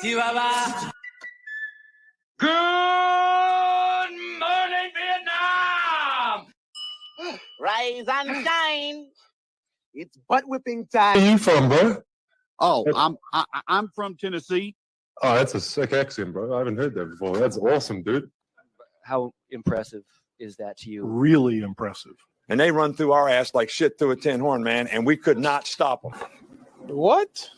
Chihuahua. Good morning, Vietnam! Rise and shine. It's butt whipping time. Where are you from, bro? Oh, I'm from Tennessee. Oh, that's a sick accent, bro. I haven't heard that before. That's awesome, dude. How impressive is that to you? Really impressive. And they run through our ass like shit through a tin horn, man, and we could not stop them. What?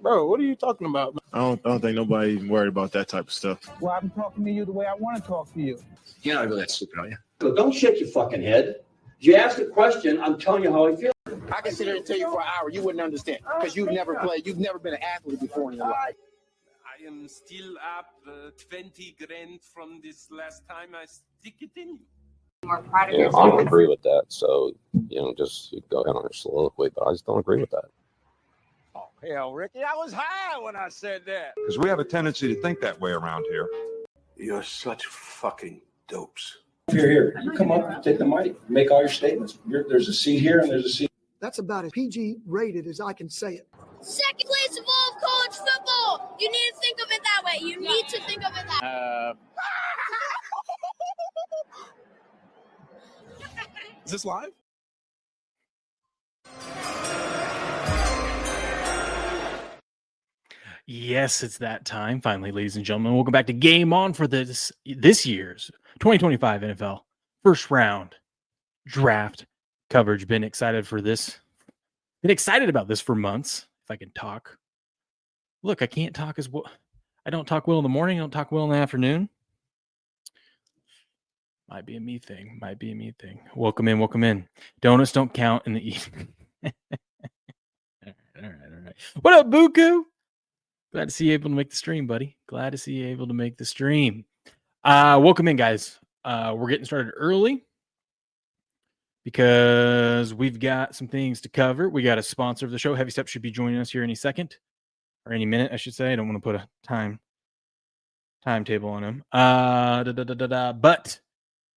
Bro, what are you talking about? I don't think nobody's even worried about that type of stuff. Well, I'm talking to you the way I want to talk to you. You're not really that stupid, are you? So don't shake your fucking head. You ask a question, I'm telling you how I feel. I can sit here and tell you for an hour. You wouldn't understand because you've never played. You've never been an athlete before in your life. I am still up 20 grand from this last time I stick it in you. More proud of yourself. I don't agree with that. So, just go ahead on your soliloquy, but I just don't agree with that. Oh, hell, Ricky, I was high when I said that. Because we have a tendency to think that way around here. You're such fucking dopes. Here, you come up, take the mic, make all your statements. There's a seat here and there's a seat. That's about as PG rated as I can say it. Second place of all of college football. You need to think of it that way. You need to think of it that way. Is this live? Yes, it's that time. Finally, ladies and gentlemen, welcome back to Game On for this year's 2025 NFL first round draft coverage. Been excited for this. Been excited about this for months. If I can talk. Look, I can't talk as well. I don't talk well in the morning. I don't talk well in the afternoon. Might be a me thing. Welcome in. Donuts don't count in the evening. All right. What up, Buku? Glad to see you able to make the stream, buddy. Glad to see you able to make the stream. Welcome in, guys. We're getting started early because we've got some things to cover. We got a sponsor of the show. Heavy Step should be joining us here any second or any minute, I should say. I don't want to put a timetable on him. But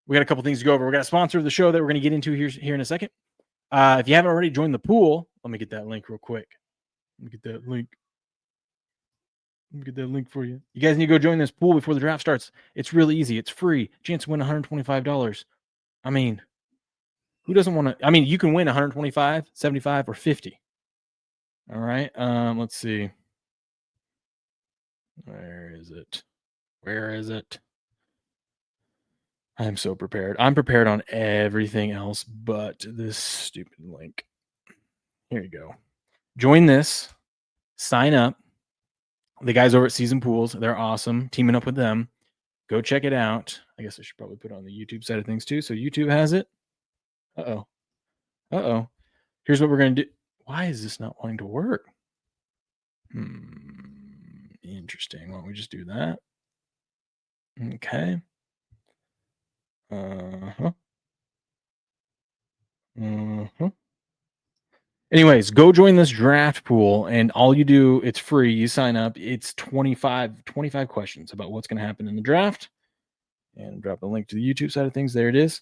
we got a couple things to go over. We got a sponsor of the show that we're going to get into here in a second. If you haven't already joined the pool, let me get that link real quick. Let me get that link for you. You guys need to go join this pool before the draft starts. It's really easy. It's free. Chance to win $125. I mean, who doesn't want to? I mean, you can win 125, 75, or 50. All right. Let's see. Where is it? I'm so prepared. I'm prepared on everything else but this stupid link. Here you go. Join this. Sign up. The guys over at Season Pools, they're awesome. Teaming up with them. Go check it out. I guess I should probably put it on the YouTube side of things too. So YouTube has it. Uh-oh. Here's what we're going to do. Why is this not wanting to work? Interesting. Why don't we just do that? Okay. Anyways, go join this draft pool, and all you do, it's free. You sign up. It's 25 questions about what's going to happen in the draft. And drop the link to the YouTube side of things. There it is.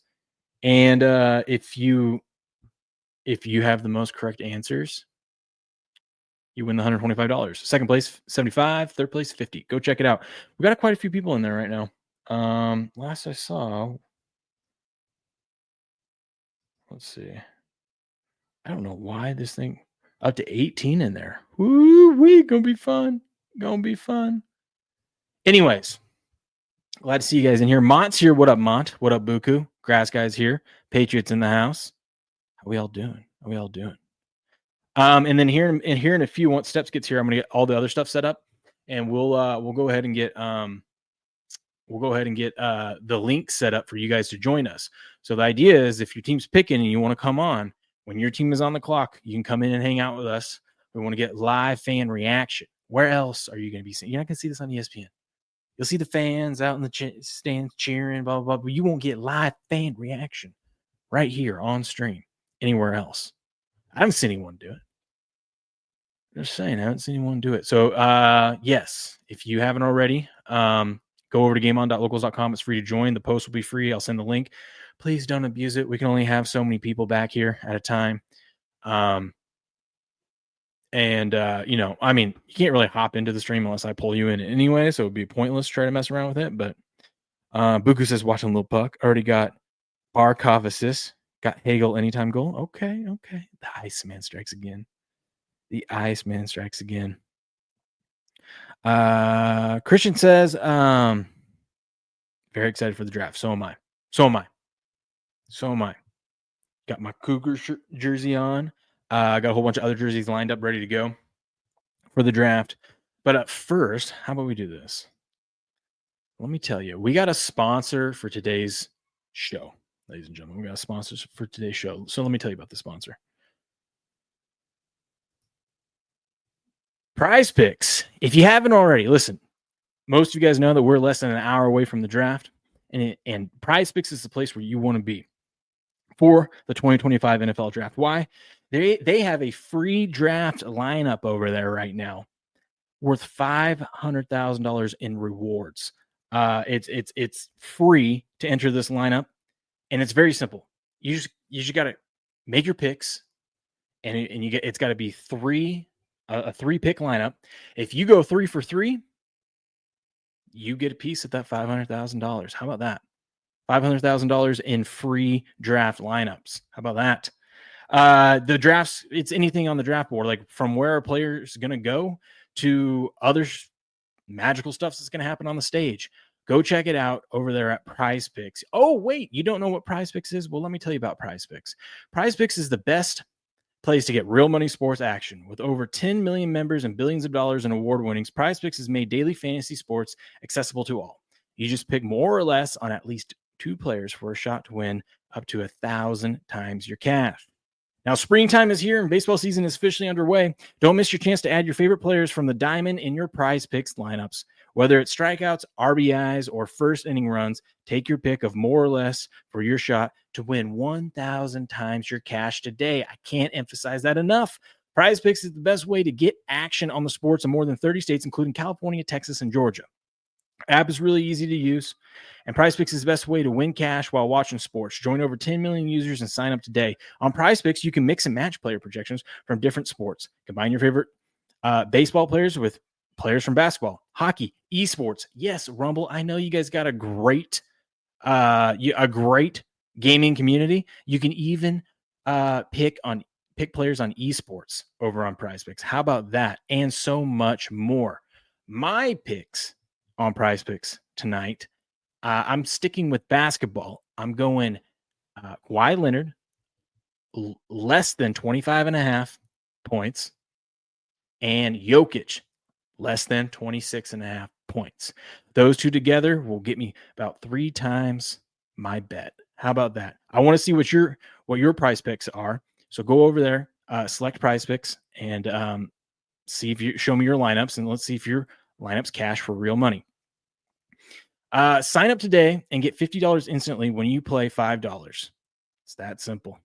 And if you have the most correct answers, you win the $125. Second place, $75. Third place, $50. Go check it out. We got quite a few people in there right now. Last I saw, let's see. I don't know why this thing up to 18 in there. Woo-wee, gonna be fun. Anyways, glad to see you guys in here. Mont's here. What up, Mont? What up, Buku? Grass guy's here. Patriots in the house. How we all doing? And then here in a few, once Steps gets here, I'm gonna get all the other stuff set up, and we'll go ahead and get the link set up for you guys to join us. So the idea is, if your team's picking and you want to come on, when your team is on the clock, you can come in and hang out with us. We want to get live fan reaction. Where else are you going to be seeing? You're not going to see this on ESPN. You'll see the fans out in the stands cheering, blah, blah, blah. But you won't get live fan reaction right here on stream anywhere else. I haven't seen anyone do it. Just saying, I haven't seen anyone do it. So, yes, if you haven't already, go over to gameon.locals.com. It's free to join. The post will be free. I'll send the link. Please don't abuse it. We can only have so many people back here at a time. And I mean, you can't really hop into the stream unless I pull you in anyway, so it'd be pointless to try to mess around with it. But Buku says watching Little Puck. Already got Barkov assist. Got Hagel anytime goal. Okay. The Iceman strikes again. Christian says, very excited for the draft. So am I. Got my Cougar jersey on. I got a whole bunch of other jerseys lined up, ready to go for the draft. But first, how about we do this? Let me tell you, we got a sponsor for today's show, ladies and gentlemen. We got sponsors for today's show. So let me tell you about the sponsor. PrizePicks. If you haven't already, listen, most of you guys know that we're less than an hour away from the draft, and PrizePicks is the place where you want to be for the 2025 NFL draft. Why? They have a free draft lineup over there right now worth $500,000 in rewards. It's free to enter this lineup, and it's very simple. You just got to make your picks, and it's got to be a 3-pick lineup. If you go 3 for 3, you get a piece of that $500,000. How about that? $500,000 in free draft lineups. How about that? The drafts, it's anything on the draft board, like from where a player is going to go to other magical stuff that's going to happen on the stage. Go check it out over there at PrizePicks. Oh, wait, you don't know what PrizePicks is? Well, let me tell you about PrizePicks. PrizePicks is the best place to get real money sports action. With over 10 million members and billions of dollars in award winnings, PrizePicks has made daily fantasy sports accessible to all. You just pick more or less on at least 2 players for a shot to win up to 1,000 times your cash. Now, springtime is here and baseball season is officially underway. Don't miss your chance to add your favorite players from the diamond in your PrizePicks lineups. Whether it's strikeouts, RBIs, or first inning runs, take your pick of more or less for your shot to win 1,000 times your cash today. I can't emphasize that enough. PrizePicks is the best way to get action on the sports in more than 30 states, including California, Texas, and Georgia. App is really easy to use, and PrizePicks is the best way to win cash while watching sports. Join over 10 million users and sign up today. On PrizePicks, you can mix and match player projections from different sports. Combine your favorite baseball players with players from basketball, hockey, esports. Yes, Rumble. I know you guys got a great gaming community. You can even pick players on esports over on PrizePicks. How about that? And so much more. My picks on PrizePicks tonight, I'm sticking with basketball. I'm going Kawhi Leonard, less than 25.5 points, and Jokic, less than 26.5 points. Those two together will get me about 3 times my bet. How about that? I want to see what your prize picks are. So go over there, select PrizePicks, and see if you show me your lineups, and let's see if your lineups cash for real money. Sign up today and get $50 instantly when you play $5. It's that simple.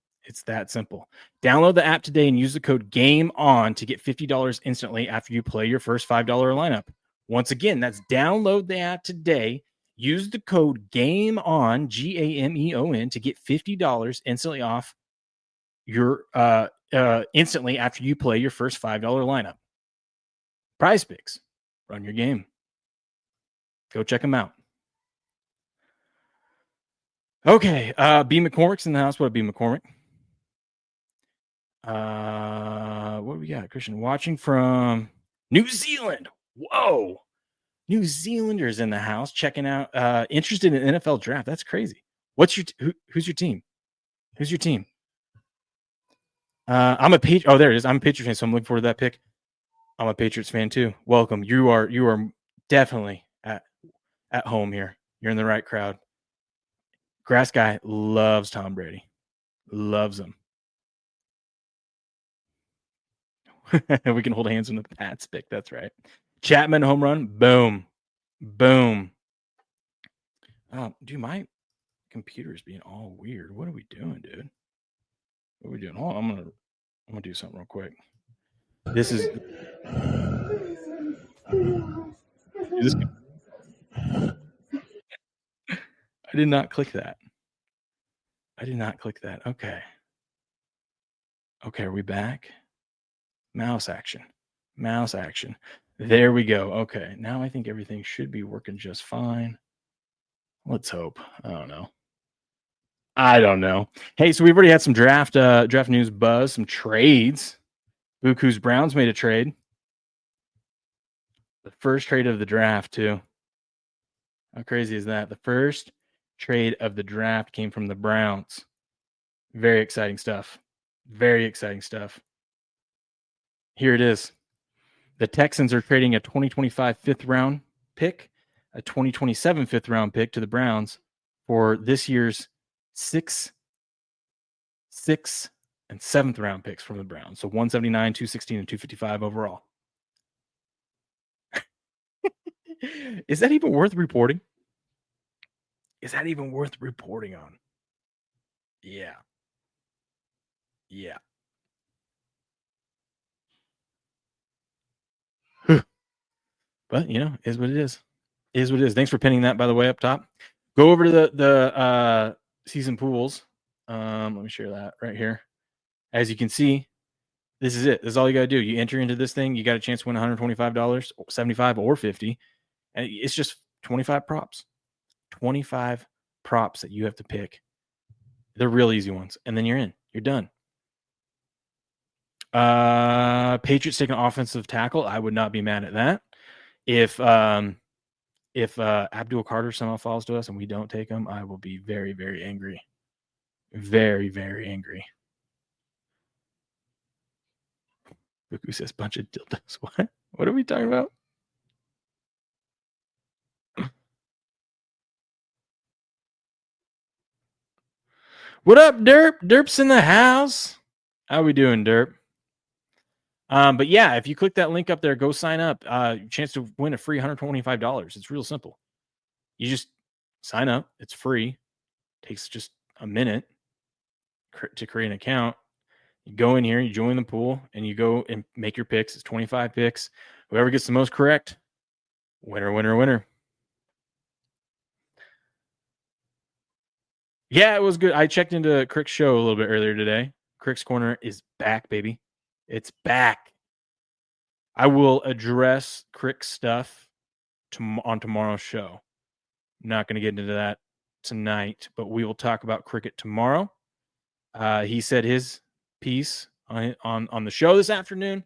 Download the app today and use the code GAMEON to get $50 instantly after you play your first $5 lineup. Once again, that's download the app today. Use the code GAMEON, GAMEON, to get $50 instantly off your instantly after you play your first $5 lineup. PrizePicks, run your game. Go check them out. Okay, B. McCormick's in the house. What up, B. McCormick? What do we got? Christian watching from New Zealand. Whoa, New Zealanders in the house checking out. Interested in NFL draft. That's crazy. Who's your team? Who's your team? I'm a Patriot. Oh, there it is. I'm a Patriots fan, so I'm looking forward to that pick. I'm a Patriots fan too. Welcome. You are definitely at home here. You're in the right crowd. Grass guy loves Tom Brady. Loves him. We can hold hands in the Pats pick. That's right. Chapman home run. Boom. Boom. Dude, my computer is being all weird. What are we doing, dude? What are we doing? Oh, I'm gonna do something real quick. This is I did not click that. Okay. Okay, are we back? Mouse action. Mouse action. There we go. Okay. Now I think everything should be working just fine. Let's hope. I don't know. Hey, so we've already had some draft news buzz, some trades. Buku's Browns made a trade. The first trade of the draft, too. How crazy is that? The first trade of the draft came from the Browns. Very exciting stuff. Very exciting stuff. Here it is. The Texans are trading a 2025 fifth-round pick, a 2027 fifth-round pick to the Browns for this year's sixth, and seventh-round picks from the Browns. So 179, 216, and 255 overall. Is that even worth reporting? Is that even worth reporting on? Yeah. Yeah. But, is what it is. Is what it is. Thanks for pinning that, by the way, up top. Go over to the season pools. Let me share that right here. As you can see, this is it. This is all you got to do. You enter into this thing. You got a chance to win $125, $75, or $50. And it's just 25 props. 25 props that you have to pick. They're real easy ones. And then you're in. You're done. Patriots taking offensive tackle. I would not be mad at that. If Abdul Carter somehow falls to us and we don't take him, I will be very, very angry. Very, very angry. Buku says bunch of dildos. What? What are we talking about? What up, Derp? Derp's in the house. How we doing, Derp? But yeah, if you click that link up there, go sign up. Chance to win a free $125. It's real simple. You just sign up. It's free. Takes just a minute to create an account. You go in here, you join the pool, and you go and make your picks. It's 25 picks. Whoever gets the most correct, winner, winner, winner. Yeah, it was good. I checked into Crick's show a little bit earlier today. Crick's Corner is back, baby. It's back. I will address Crick's stuff on tomorrow's show. I'm not going to get into that tonight, but we will talk about cricket tomorrow. He said his piece on the show this afternoon,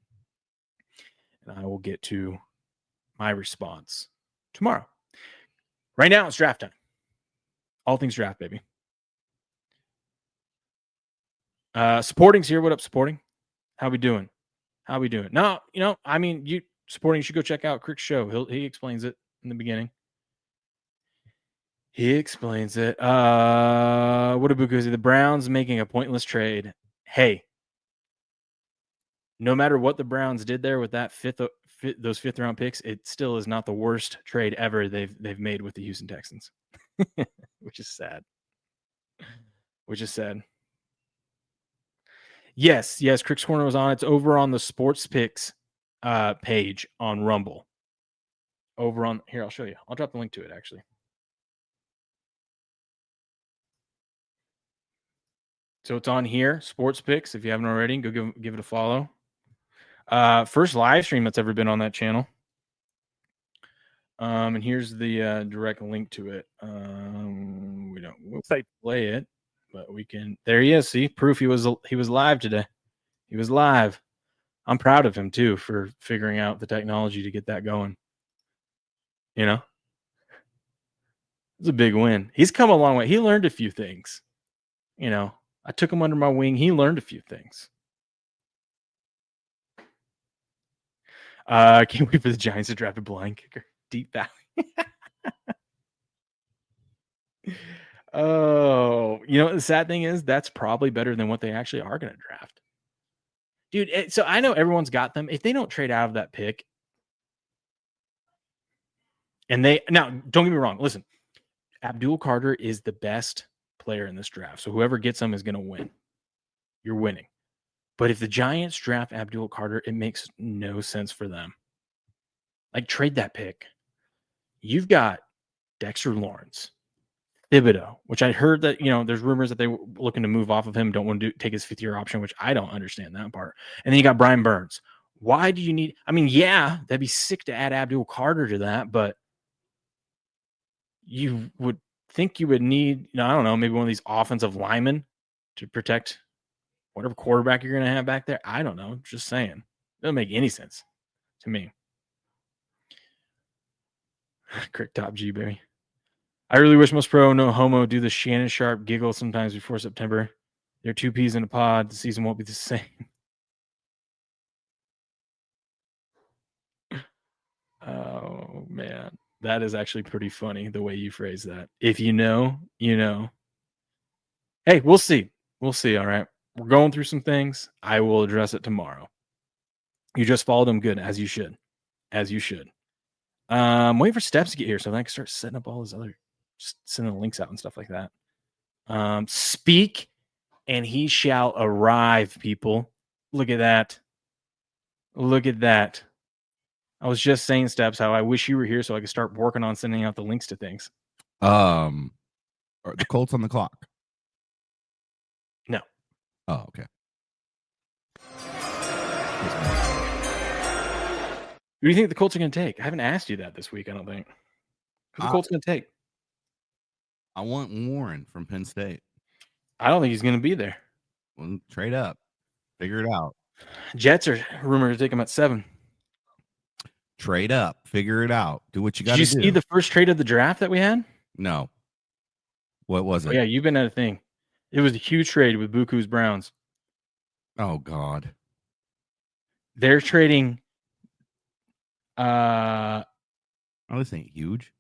and I will get to my response tomorrow. Right now, it's draft time. All things draft, baby. Supporting's here. What up, Supporting? How we doing? How we doing? No, you Supporting, you should go check out Crick's show. He explains it in the beginning. He explains it. What a Bukuzi. The Browns making a pointless trade. Hey, no matter what the Browns did there with that those fifth round picks, it still is not the worst trade ever they've made with the Houston Texans, which is sad. Yes, Crick's Corner was on. It's over on the Sports Picks page on Rumble. Here, I'll show you. I'll drop the link to it, actually. So it's on here, Sports Picks. If you haven't already, go give it a follow. First live stream that's ever been on that channel. And here's the direct link to it. We'll say play it, but we can. There he is. See, proof he was live today. He was live. I'm proud of him too for figuring out the technology to get that going. It's a big win. He's come a long way. He learned a few things. I took him under my wing. He learned a few things. Can't wait for the Giants to draft a blind kicker. Deep Valley. Oh, the sad thing is that's probably better than what they actually are going to draft. Dude, so I know everyone's got them. If they don't trade out of that pick, now, don't get me wrong. Listen, Abdul Carter is the best player in this draft. So whoever gets him is going to win. You're winning. But if the Giants draft Abdul Carter, it makes no sense for them. Like, trade that pick. You've got Dexter Lawrence, Thibodeau, which I heard that, there's rumors that they were looking to move off of him, don't want to take his 5th-year option, which I don't understand that part. And then you got Brian Burns. Why do you need, that'd be sick to add Abdul Carter to that, but you would think you would need, I don't know, maybe one of these offensive linemen to protect whatever quarterback you're going to have back there. I don't know. Just saying. It doesn't make any sense to me. Crick Top G, baby. I really wish most pro no homo do the Shannon Sharp giggle sometimes before September. They're 2 peas in a pod. The season won't be the same. Oh, man. That is actually pretty funny, the way you phrase that. If you know, you know. Hey, we'll see. We'll see, all right? We're going through some things. I will address it tomorrow. You just followed them good, as you should. As you should. Waiting for Steps to get here so then I can start setting up all his other, just sending links out and stuff like that. Speak and he shall arrive, people. Look at that. Look at that. I was just saying, Steps, how I wish you were here so I could start working on sending out the links to things. Are the Colts on the clock? No. Oh, okay. Who do you think the Colts are going to take? I haven't asked you that this week, I don't think. Who the Colts going to take? I want Warren from Penn State. I don't think he's going to be there. Well, trade up. Figure it out. Jets are rumored to take him at 7. Trade up. Figure it out. Do what you got to do. Did you see the first trade of the draft that we had? No. What was it? Oh, yeah, you've been at a thing. It was a huge trade with Buku's Browns. Oh, God. They're trading... this ain't huge.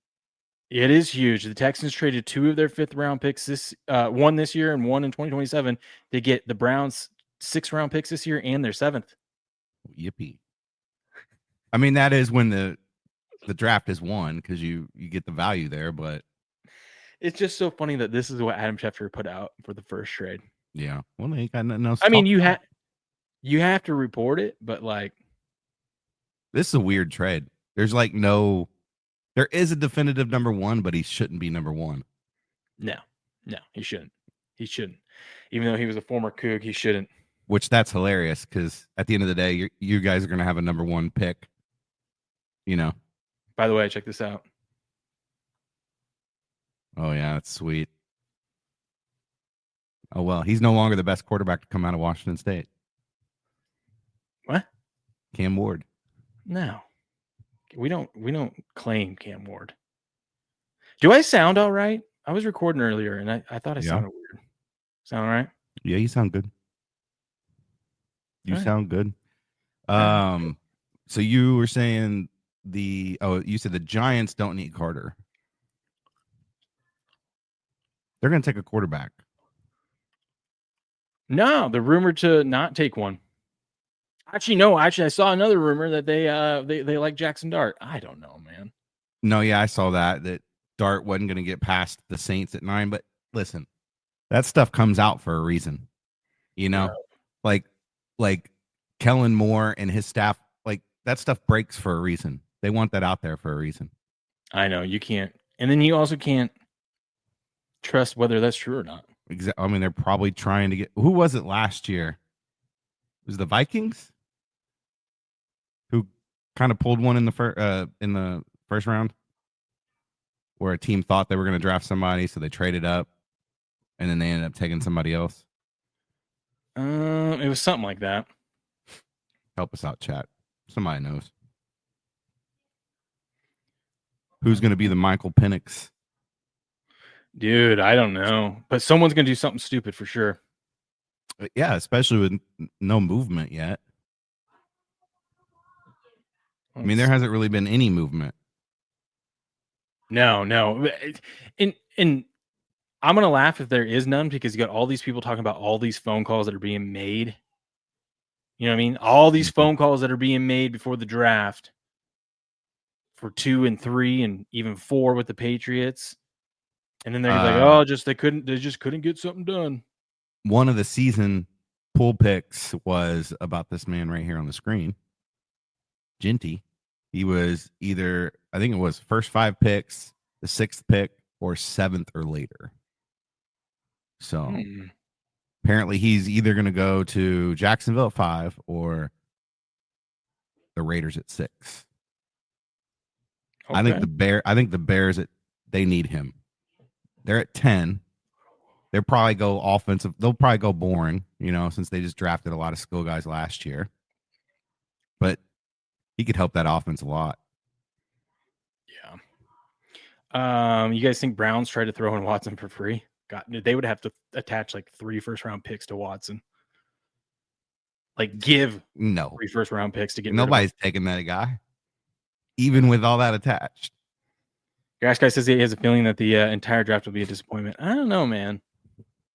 It is huge. The Texans traded 2 of their 5th-round picks one this year and one in 2027. They get the Browns' 6th-round picks this year and their 7th. Yippee! I mean, that is when the draft is won because you get the value there. But it's just so funny that this is what Adam Schefter put out for the first trade. Yeah, well, they ain't got nothing else. I mean, you have to report it, but like, this is a weird trade. There's like no. There is a definitive number 1, but he shouldn't be number 1. No, he shouldn't. He shouldn't. Even though he was a former Coug, he shouldn't. Which that's hilarious because at the end of the day, you guys are going to have a number 1 pick. By the way, check this out. Oh, yeah, that's sweet. Oh, well, he's no longer the best quarterback to come out of Washington State. What? Cam Ward. No. We don't claim Cam Ward. Do I sound all right? I was recording earlier and I thought I sounded weird. Sound all right? Yeah, you sound good. You sound good. So you were saying you said the Giants don't need Carter. They're going to take a quarterback. No, they're rumored to not take one. Actually, no. Actually, I saw another rumor that they like Jackson Dart. I don't know, man. No, yeah, I saw that Dart wasn't going to get past the Saints at 9. But listen, that stuff comes out for a reason. Like Kellen Moore and his staff, like that stuff breaks for a reason. They want that out there for a reason. I know you can't, and then you also can't trust whether that's true or not. I mean, they're probably trying to get. Who was it last year? Was it the Vikings who kind of pulled one in the first round, where a team thought they were going to draft somebody, so they traded up, and then they ended up taking somebody else? It was something like that. Help us out, chat. Somebody knows. Who's going to be the Michael Penix? Dude, I don't know. But someone's going to do something stupid for sure. Yeah, especially with no movement yet. I mean, there hasn't really been any movement. No. And I'm going to laugh if there is none because you got all these people talking about all these phone calls that are being made. You know what I mean? All these phone calls that are being made before the draft for 2 and 3 and even 4 with the Patriots. And then they're like, they just couldn't get something done. One of the season pool picks was about this man right here on the screen. Ginty. He was I think it was first 5 picks, the 6th pick, or 7th or later. So apparently he's either going to go to Jacksonville at 5 or the Raiders at 6. Okay. I think the Bears they need him. They're at 10. They'll probably go offensive. They'll probably go boring, since they just drafted a lot of skill guys last year. But he could help that offense a lot. Yeah. You guys think Browns tried to throw in Watson for free? God, they would have to attach like 3 first-round picks to Watson. Like give 3 first-round picks to get. Nobody's taking that guy, even with all that attached. Grass Guy says he has a feeling that the entire draft will be a disappointment. I don't know, man.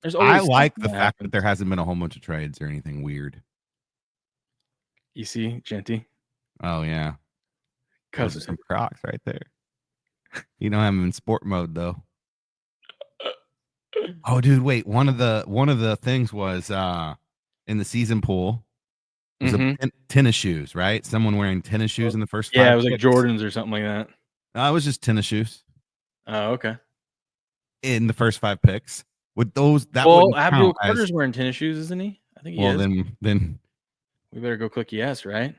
There's always I like the fact that there hasn't been a whole bunch of trades or anything weird. You see, Genty? Oh, yeah. Those are some Crocs right there. You don't have them in sport mode, though. Oh, dude, wait. One of the things was in the season pool was tennis shoes, right? Someone wearing tennis shoes in the first 5 Yeah, it was like picks. Jordans or something like that. No, it was just tennis shoes. Oh, okay. In the first 5 picks. With those, that well, wouldn't Abdul count Carter's as, wearing tennis shoes, isn't he? I think he well, is. then We better go click yes, right?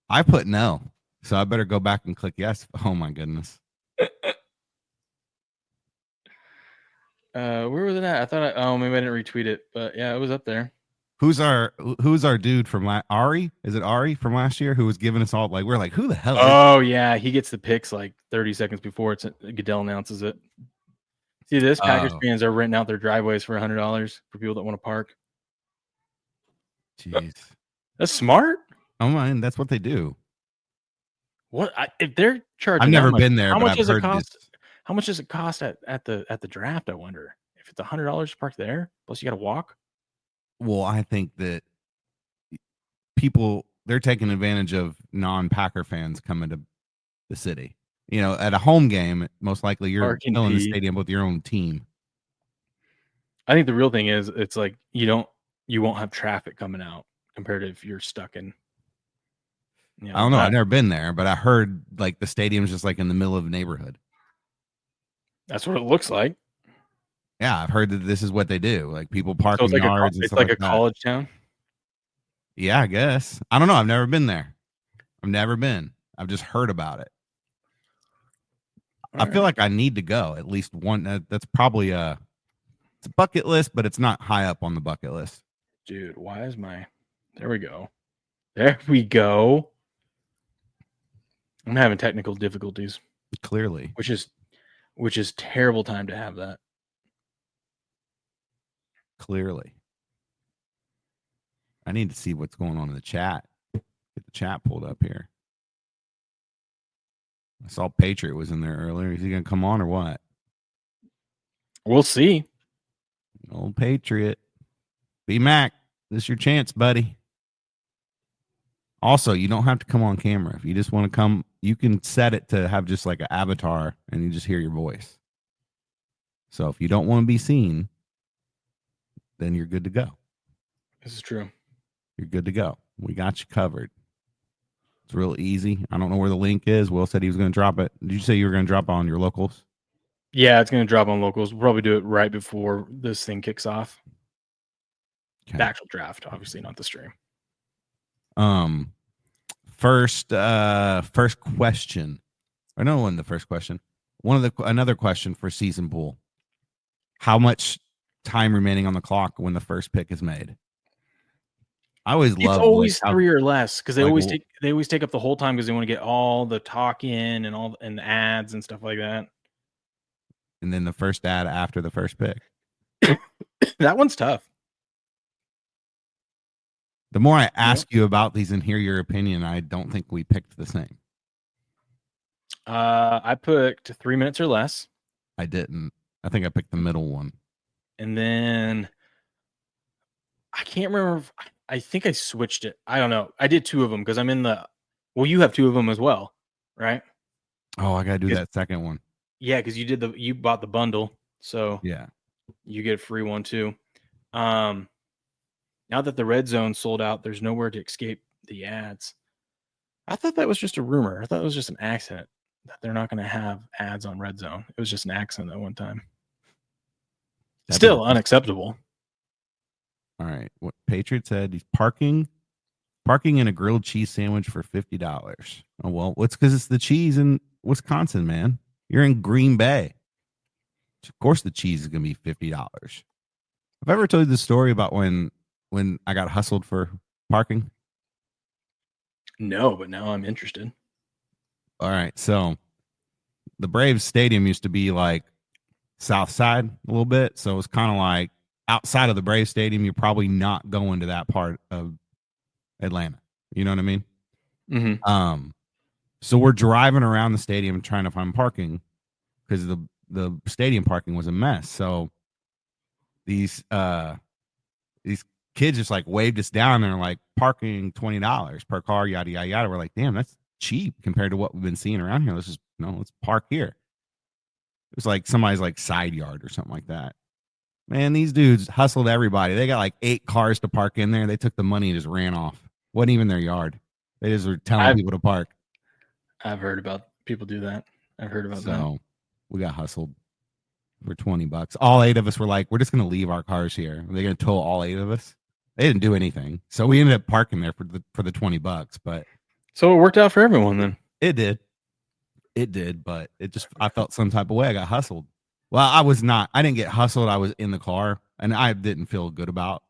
I put no. So I better go back and click yes. Oh, my goodness. Where was it at? I thought maybe I didn't retweet it, but yeah, it was up there. Who's our dude from Ari? Is it Ari from last year who was giving us all we're like, who the hell? Oh yeah, he gets the picks like 30 seconds before Goodell announces it. See this? Packers fans are renting out their driveways for $100 for people that want to park. Jeez, that's smart. Oh man, that's what they do. What if they're charging? I've never been there. How but much I've does it heard cost? this. How much does it cost at the draft? I wonder if it's $100 to park there. Plus, you got to walk. Well, I think that they're taking advantage of non-Packer fans coming to the city. At a home game, most likely you're filling the stadium with your own team. I think the real thing is it's like you won't have traffic coming out compared to if you're stuck in. I don't know. I've never been there, but I heard like the stadium's just like in the middle of a neighborhood. That's what it looks like. Yeah, I've heard that this is what they do. Like people park in like yards. It's like a college town. Yeah, I guess. I don't know. I've never been there. I've just heard about it. I feel like I need to go at least one. That's probably it's a bucket list, but it's not high up on the bucket list. Dude, why is there we go. There we go. I'm having technical difficulties. Clearly. Which is terrible time to have that. Clearly. I need to see what's going on in the chat. Get the chat pulled up here. I saw Patriot was in there earlier. Is he going to come on or what? We'll see. Old Patriot. B-Mac, this is your chance, buddy. Also, you don't have to come on camera. If you just want to come, you can set it to have just like an avatar and you just hear your voice. So if you don't want to be seen, then you're good to go. This is true. You're good to go. We got you covered. It's real easy. I don't know where the link is. Will said he was going to drop it. Did you say you were going to drop it on your locals? Yeah, it's going to drop on locals. We'll probably do it right before this thing kicks off. Okay. The actual draft, obviously, not the stream. First question. Or no, one the first question. Another question for season pool. How much time remaining on the clock when the first pick is made? I always love. It's always 3 or less because they always take up the whole time because they want to get all the talk in and the ads and stuff like that. And then the first ad after the first pick. That one's tough. The more I ask you about these and hear your opinion, I don't think we picked the same. I picked 3 minutes or less. I didn't. I think I picked the middle one. And then I can't remember. I think I switched it. I don't know. I did 2 of them because I'm in the. Well, you have 2 of them as well, right? Oh, I gotta do that second one. Yeah, because you bought the bundle, so yeah, you get a free one too. Now that the red zone sold out, there's nowhere to escape the ads. I thought that was just a rumor. I thought it was just an accident. that they're not going to have ads on Red Zone. It was just an accident that one time. That'd Still be- unacceptable. All right. What Patriot said, he's parking in a grilled cheese sandwich for $50. Oh, well, it's because it's the cheese in Wisconsin, man. You're in Green Bay. Of course the cheese is going to be $50. Have I ever told you the story about when I got hustled for parking? No, but now I'm interested. All right. So the Braves stadium used to be like south side a little bit. So it was kind of like outside of the Braves stadium, you're probably not going to that part of Atlanta. You know what I mean? Mm-hmm. So we're driving around the stadium trying to find parking because the stadium parking was a mess. So these kids just like waved us down and they're like, parking $20 per car, yada yada yada. We're like, damn, that's cheap compared to what we've been seeing around here. Let's park here. It was like somebody's like side yard or something like that. Man, these dudes hustled everybody. They got like 8 cars to park in there. They took the money and just ran off. Wasn't even their yard. They just were telling people to park. I've heard about people do that. I've heard about that. So we got hustled for $20. All 8 of us were like, we're just going to leave our cars here. They're going to tow all 8 of us. They didn't do anything. So we ended up parking there for the $20. But so it worked out for everyone then. It did. It did. But I felt some type of way. I got hustled. Well, I didn't get hustled. I was in the car and I didn't feel good about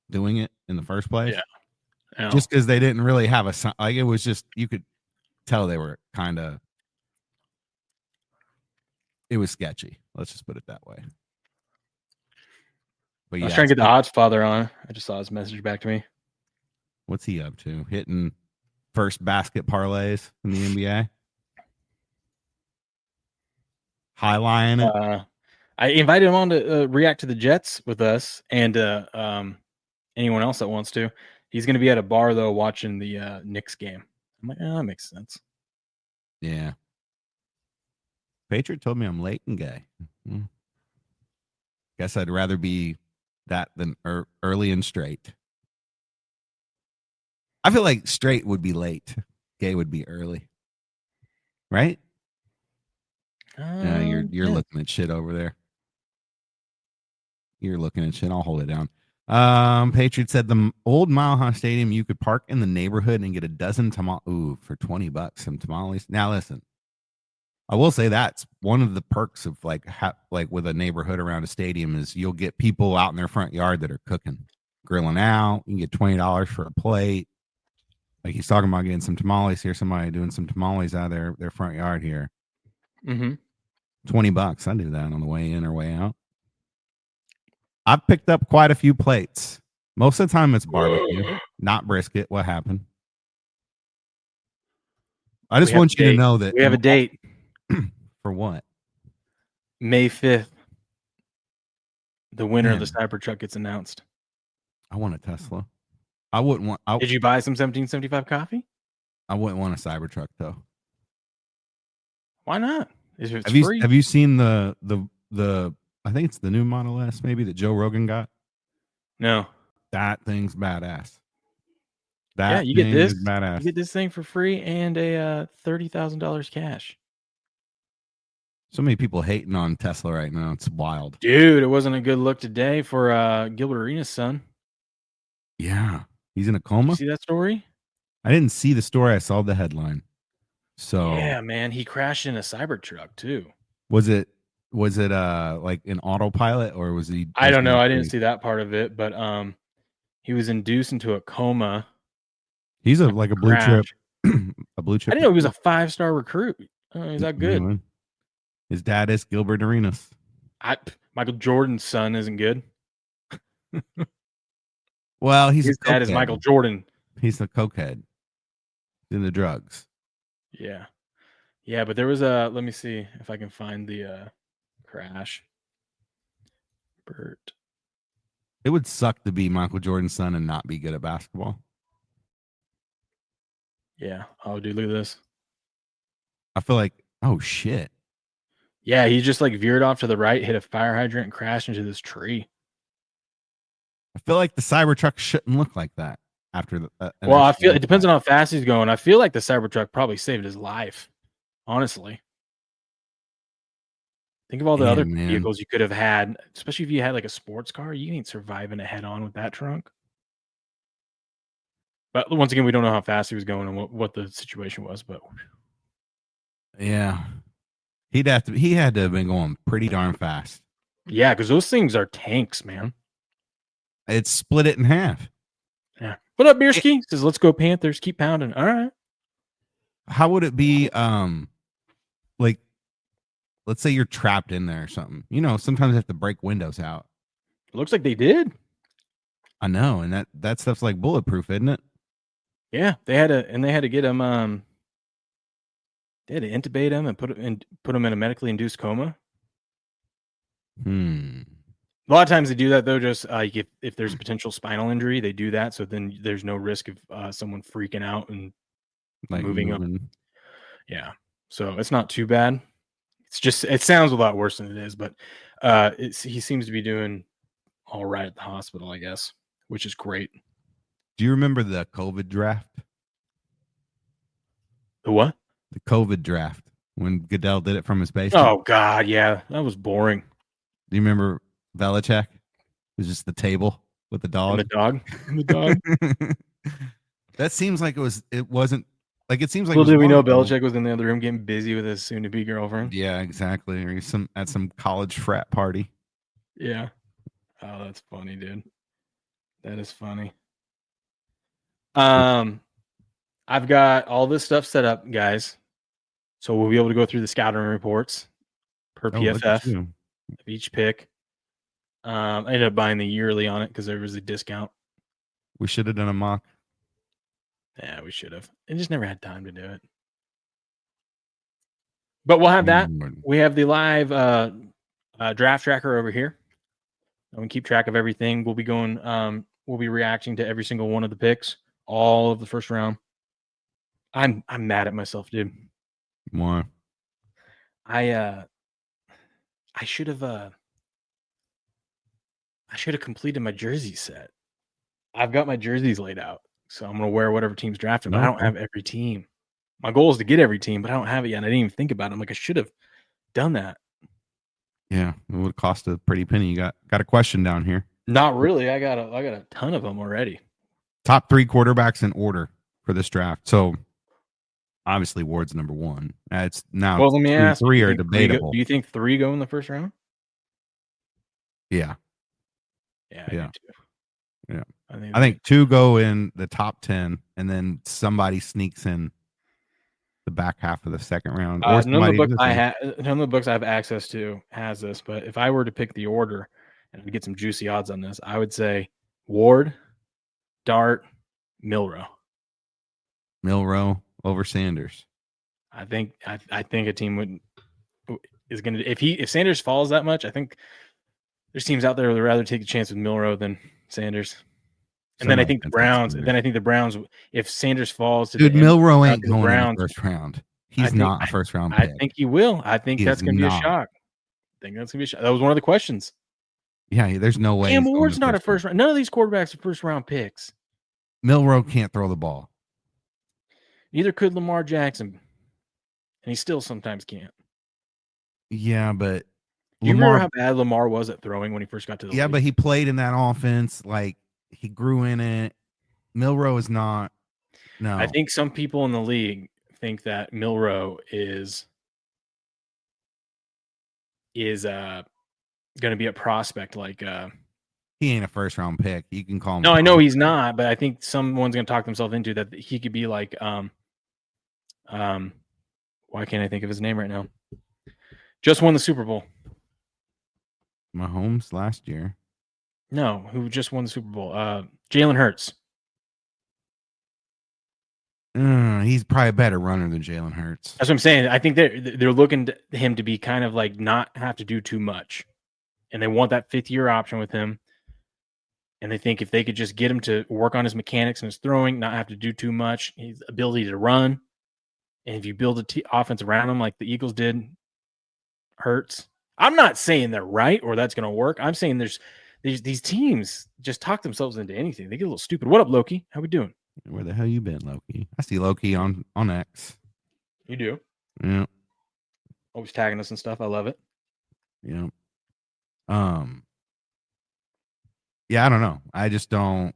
doing it in the first place. Yeah. Just because they didn't really have a sign. Like it was just, you could tell they were kind of, it was sketchy. Let's just put it that way. But I was trying to get the Odds Father on. I just saw his message back to me. What's he up to? Hitting first basket parlays in the NBA? Highlighting it? I invited him on to react to the Jets with us and anyone else that wants to. He's going to be at a bar, though, watching the Knicks game. I'm like, that makes sense. Yeah. Patriot told me I'm late and gay. Guess I'd rather be that than early and straight. I feel like straight would be late. Gay would be early. Right? You're Yeah. looking at shit over there. You're looking at shit. I'll hold it down. Patriot said the old Mile High Stadium, you could park in the neighborhood and get a dozen tamales for $20. Some tamales. Now listen, I will say that's one of the perks of like with a neighborhood around a stadium is you'll get people out in their front yard that are cooking, grilling out. You can get $20 for a plate. Like he's talking about getting some tamales here. Somebody doing some tamales out of their front yard here. Mm-hmm. $20. I do that on the way in or way out. I've picked up quite a few plates. Most of the time it's barbecue, not brisket. What happened? I just want you to know that we have a date. For what? May 5th. The winner of the Cybertruck gets announced. I want a Tesla. I wouldn't want. Did you buy some 1775 coffee? I wouldn't want a Cybertruck though. Why not? It's free. Have you seen the I think it's the new Model S maybe that Joe Rogan got? No. That thing's badass. You get this. Badass. You get this thing for free and a $30,000 cash. So many people hating on Tesla right now. It's wild. Dude, it wasn't a good look today for Gilbert Arenas' son. Yeah. He's in a coma. You see that story? I didn't see the story. I saw the headline. So yeah, man, he crashed in a Cybertruck too. Was it like an autopilot or was he? I don't know. I didn't see that part of it, but he was induced into a coma. He's a blue chip. A blue chip. I didn't know he was a 5-star recruit. He's that good. His dad is Gilbert Arenas. Michael Jordan's son isn't good. Well, his dad is Michael Jordan. He's a cokehead. In the drugs. Yeah. Yeah, but there was let me see if I can find the crash. Bert. It would suck to be Michael Jordan's son and not be good at basketball. Yeah. Oh, dude, look at this. I feel like, oh shit. Yeah, he just like veered off to the right, hit a fire hydrant, and crashed into this tree. I feel like the Cybertruck shouldn't look like that after the. Well, I feel it depends on how fast he's going. I feel like the Cybertruck probably saved his life. Honestly. Think of all the other Man. vehicles you could have had, especially if you had like a sports car. You ain't surviving a head on with that trunk. But once again, we don't know how fast he was going and what the situation was. But Yeah. He had to have been going pretty darn fast. yeah, because those things are tanks, man. It split it in half. Yeah. What up, Bierski? Says, let's go Panthers. Keep pounding. All right. How would it be like, let's say you're trapped in there or something. You know, sometimes you have to break windows out. It looks like they did. I know, and that stuff's like bulletproof, isn't it? Yeah, they had to get him. They had to intubate him and put him in a medically induced coma. A lot of times they do that though. Just if there's a potential spinal injury, they do that. So then there's no risk of someone freaking out and Like moving up. Yeah, so it's not too bad. It's just it sounds a lot worse than it is, but he seems to be doing all right at the hospital, I guess, which is great. Do you remember the COVID draft? The what? The COVID draft when Goodell did it from his basement. Oh God, yeah, that was boring. Do you remember Belichick? It was just the table with the dog. And the dog. That seems like it wasn't like it seems like. Well, did we know Belichick was in the other room getting busy with his soon-to-be girlfriend? Yeah, exactly. Or he's at some college frat party. Yeah. Oh, that's funny, dude. That is funny. I've got all this stuff set up, guys. So we'll be able to go through the scouting reports per PFF of each pick. I ended up buying the yearly on it because there was a discount. We should have done a mock. Yeah, we should have. I just never had time to do it. But we'll have that. We have the live draft tracker over here. And we keep track of everything. We'll be going. We'll be reacting to every single one of the picks, all of the first round. I'm mad at myself, dude. Why? I should have completed my jersey set. I've got my jerseys laid out, so I'm gonna wear whatever team's drafted. But I don't have every team. My goal is to get every team, but I don't have it yet. And I didn't even think about it. I'm like, I should have done that. Yeah, it would cost a pretty penny. You got a question down here. Not really. I got a ton of them already. Top 3 quarterbacks in order for this draft. So obviously Ward's number 1. It's now. Well, let me ask. 3 are debatable. Do you think 3 go in the first round? Yeah. Yeah. Yeah. Yeah. I think 2 go in the top 10, and then somebody sneaks in the back half of the second round. Or None of the books I have access to has this, but if I were to pick the order and get some juicy odds on this, I would say Ward, Dart, Milrow. Milrow over Sanders. I think a team is going to if Sanders falls that much, I think there's teams out there that would rather take a chance with Milrow than Sanders. And then I think the Browns. If Sanders falls, Milrow ain't going in the first round. He's not a first round pick. I think he will. I think that's going to be a shock. That was one of the questions. Yeah, there's no way. Cam Ward's not a first round. None of these quarterbacks are first round picks. Milrow can't throw the ball. Neither could Lamar Jackson, and he still sometimes can't. Yeah, but do you remember how bad Lamar was at throwing when he first got to the league? But he played in that offense. Like, he grew in it. Milrow is not. No, I think some people in the league think that Milrow is going to be a prospect. Like, he ain't a first round pick. You can call him. No, I know he's not, but I think someone's going to talk themselves into that. He could be like, why can't I think of his name right now? Just won the Super Bowl. Mahomes last year. No, who just won the Super Bowl? Jalen Hurts. He's probably a better runner than Jalen Hurts. That's what I'm saying. I think they're looking to him to be kind of like not have to do too much, and they want that 5th-year option with him. And they think if they could just get him to work on his mechanics and his throwing, not have to do too much, his ability to run, and if you build an offense around him like the Eagles did, Hurts. I'm not saying they're right or that's going to work. I'm saying there's these teams just talk themselves into anything. They get a little stupid. What up, Loki? How we doing? Where the hell you been, Loki? I see Loki on X. You do? Yeah. Always tagging us and stuff. I love it. You know. Yeah, I don't know. I just don't.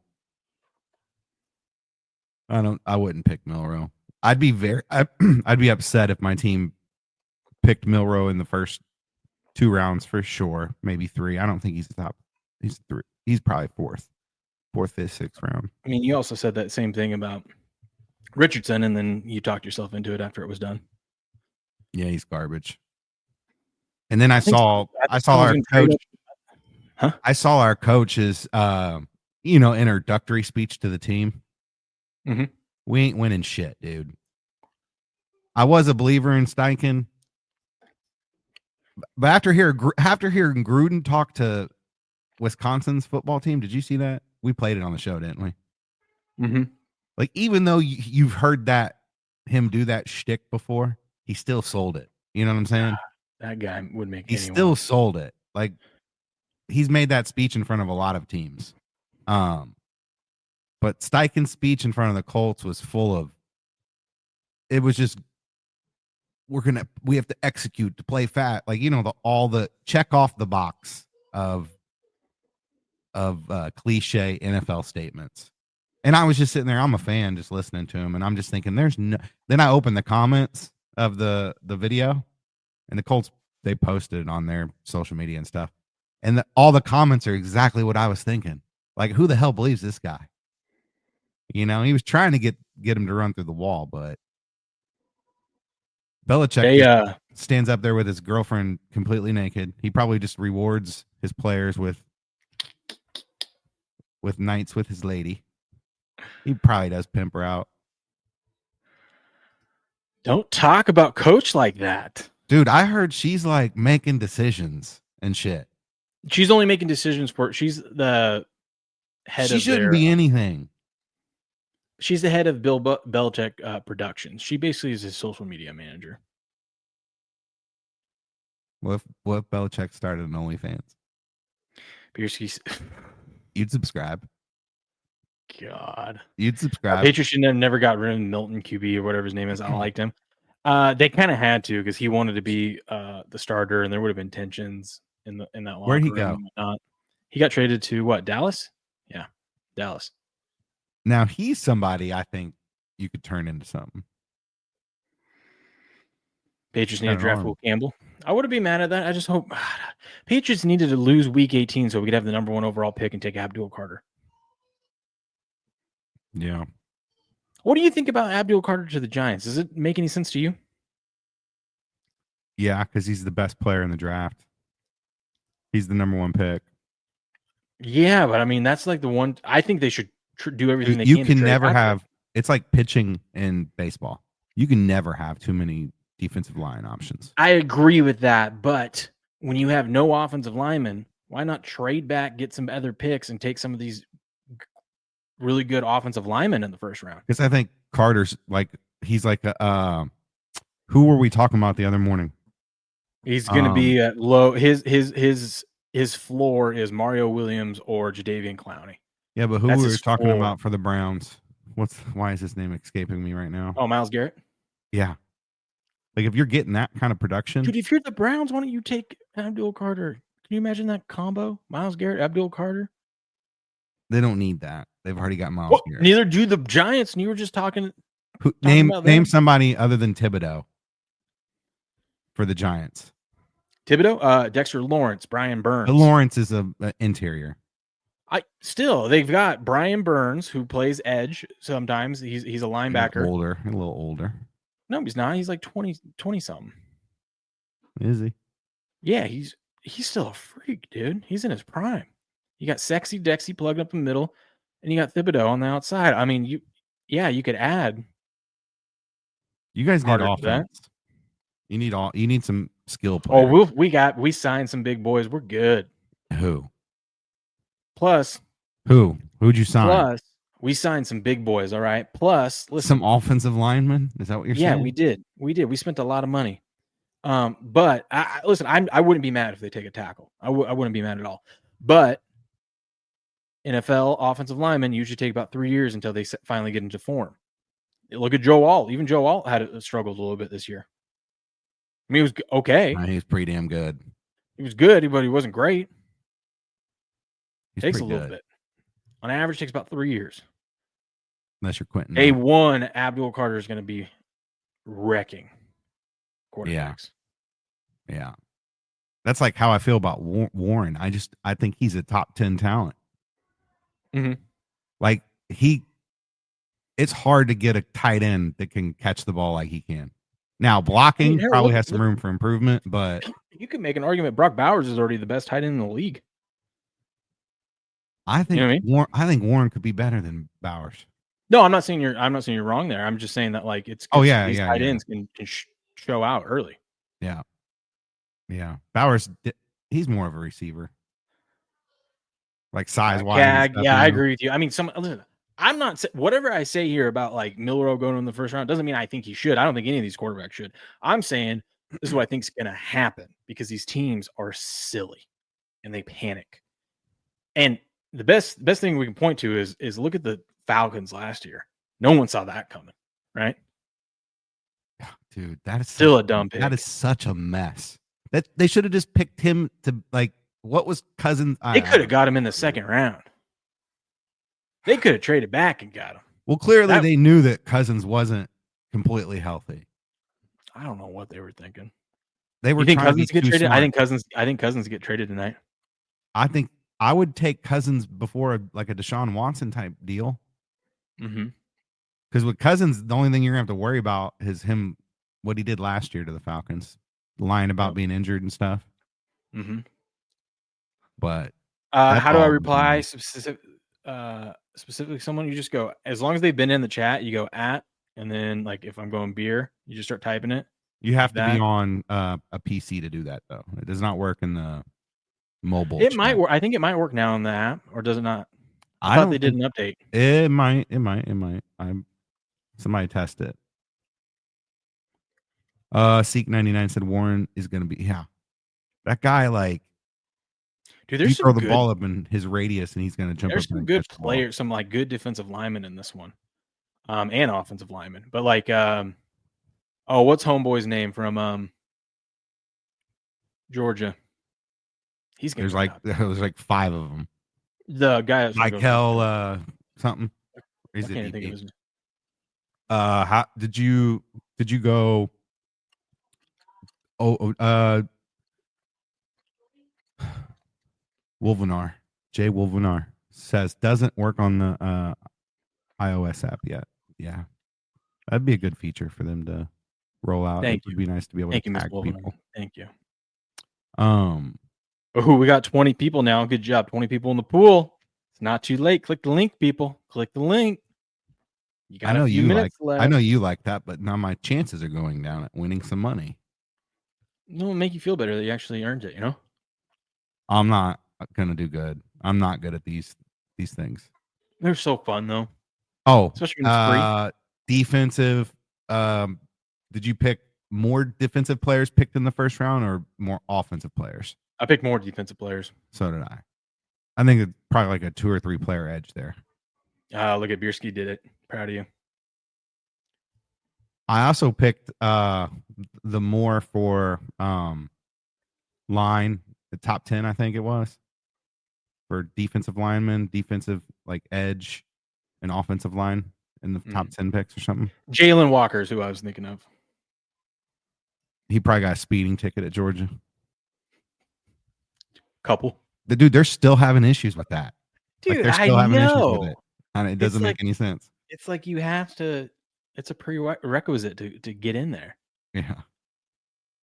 I wouldn't pick Milroe. I'd be upset if my team picked Milroe in the first 2 rounds for sure, maybe 3. I don't think he's top. He's 3. He's probably 4th, 5th, 6th round. I mean, you also said that same thing about Richardson, and then you talked yourself into it after it was done. Yeah, he's garbage. And then I saw our coach. Huh? I saw our coach's introductory speech to the team. Mm-hmm. We ain't winning shit, dude. I was a believer in Steichen, but after hearing Gruden talk to Wisconsin's football team, did you see that? We played it on the show, didn't we? Mm-hmm. Like, even though you've heard him do that shtick before, he still sold it. You know what I'm saying? That guy would make. He still sold it. Like, he's made that speech in front of a lot of teams. But Steichen's speech in front of the Colts was full of. It was just, we have to execute, to play fat, like, all the check off the box of cliche NFL statements. And I was just sitting there, I'm a fan, just listening to him, and I'm just thinking, then I opened the comments of the video, and the Colts, they posted it on their social media and stuff, and all the comments are exactly what I was thinking. Like, who the hell believes this guy? He was trying to get him to run through the wall, but Belichick stands up there with his girlfriend completely naked. He probably just rewards his players with nights with his lady. He probably does pimp her out. Don't talk about coach like that. Dude, I heard she's like making decisions and shit. She's only making decisions she's the head she shouldn't be anything. She's the head of Bill Belichick Productions. She basically is his social media manager. What if Belichick started an OnlyFans? You'd subscribe. God. You'd subscribe. Patriots should have never got rid of Milton QB or whatever his name is. I liked him. They kind of had to, because he wanted to be the starter, and there would have been tensions in that locker room. Where'd he go? He got traded to what? Dallas? Yeah, Dallas. Now he's somebody I think you could turn into something. Patriots need to draft Will Campbell. I wouldn't be mad at that. I just hope Patriots needed to lose Week 18 so we could have the number 1 overall pick and take Abdul Carter. Yeah. What do you think about Abdul Carter to the Giants? Does it make any sense to you? Yeah, because he's the best player in the draft. He's the number 1 pick. Yeah, but I mean, that's like the one. I think they should do everything they can. You can never have. It's like pitching in baseball. You can never have too many defensive line options. I agree with that, but when you have no offensive linemen, why not trade back, get some other picks, and take some of these really good offensive linemen in the first round? Because I think Carter's he's like a. Who were we talking about the other morning? He's going to be at low. His floor is Mario Williams or Jadeveon Clowney. Yeah, but who were we talking about for the Browns? Why is his name escaping me right now? Oh, Myles Garrett. Yeah, like if you're getting that kind of production, dude. If you're the Browns, why don't you take Abdul Carter? Can you imagine that combo? Myles Garrett, Abdul Carter. They don't need that. They've already got Myles Garrett. Neither do the Giants. And you were just talking. Name somebody other than Thibodeau for the Giants. Thibodeau, Dexter Lawrence, Brian Burns. Lawrence is a interior. They've got Brian Burns, who plays edge sometimes. He's a linebacker. A little older. No, he's not. He's like 20 something. Is he? Yeah, he's still a freak, dude. He's in his prime. You got sexy Dexy plugged up in the middle, and you got Thibodeau on the outside. I mean, you could add. You guys need offense. You need some skill players. Oh, we signed some big boys. We're good. Who? Plus, who'd you sign? Plus, we signed some big boys. All right. Plus, listen, some offensive linemen. Is that what you're saying? Yeah, we did. We spent a lot of money. But listen, I wouldn't be mad if they take a tackle. I wouldn't be mad at all. But NFL offensive linemen usually take about 3 years until they finally get into form. Look at Joe Alt. Even Joe Alt had struggled a little bit this year. I mean, he was okay. He was pretty damn good. He was good, but he wasn't great. He's Takes a pretty little good. bit. On average, takes about 3 years. Unless you're Quentin. Day one, Abdul Carter is going to be wrecking quarterbacks. Yeah. That's like how I feel about Warren. I think he's a top 10 talent. Mm-hmm. Like it's hard to get a tight end that can catch the ball like he can. Now blocking probably has some room for improvement, but you can make an argument. Brock Bowers is already the best tight end in the league. I think You know what I mean? I think Warren could be better than Bowers. No, I'm not saying you're wrong there. I'm just saying that like it's these tight ends can show out early. Yeah. Yeah. Bowers, he's more of a receiver. Like size wise. Yeah, I agree with you. I mean, listen, I'm not whatever I say here about like Milroe going in the first round doesn't mean I think he should. I don't think any of these quarterbacks should. I'm saying this is what I think is going to happen because these teams are silly and they panic. And the best thing we can point to is look at the Falcons last year. No one saw that coming, right? Dude, that is still a dumb pick. That is such a mess. That they should have just picked him to like what was Cousins? They could have got him in the second round. They could have traded back and got him. Well, clearly they knew that Cousins wasn't completely healthy. I don't know what they were thinking. They were. You think trying Cousins to be get traded? smart. I think Cousins get traded tonight. I think I would take Cousins before like a Deshaun Watson type deal. Mm-hmm. Because with Cousins, the only thing you're gonna have to worry about is him what he did last year to the Falcons, lying about being injured and stuff. Mm-hmm. But how do I reply specifically someone? You just go, as long as they've been in the chat, you go at, and then like if I'm going beer, you just start typing it. You have to be on a PC to do that though. It does not work in the mobile. It might work. I think it might work now on the app, or does it not? I thought they did an update. It might. Somebody test it. Seek99 said Warren is gonna be that guy like. Dude, there's you throw some the ball up in his radius and he's going to jump There's up. some good players, some like good defensive linemen in this one, and offensive linemen. But like, what's homeboy's name from Georgia? He's gonna there's like 5 of them. The guy, Michael something. I can't think of his name. How did you go? Wolvenar, Jay Wolvenar says doesn't work on the iOS app yet. Yeah, that'd be a good feature for them to roll out. It would be nice to be able to tag people. Thank you. We got 20 people now. Good job, 20 people in the pool. It's not too late. Click the link, people. Click the link. You got a few minutes left. I know you like that, but now my chances are going down at winning some money. No, it'll make you feel better that you actually earned it. You know. I'm not gonna do good. I'm not good at these things. They're so fun though. Oh, especially when it's free. Defensive. Did you pick more defensive players picked in the first round or more offensive players? I picked more defensive players. So did I. I think it's probably like a 2 or 3 player edge there. Look at Bierski did it. Proud of you. I also picked the more for line, the top 10, I think it was. For defensive linemen, defensive like edge, and offensive line in the top 10 picks or something. Jalen Walker is who I was thinking of. He probably got a speeding ticket at Georgia. Couple. The dude, they're still having issues with that. Dude, like they're still having issues with it. And it doesn't like, make any sense. It's like you have to. It's a prerequisite to get in there. Yeah.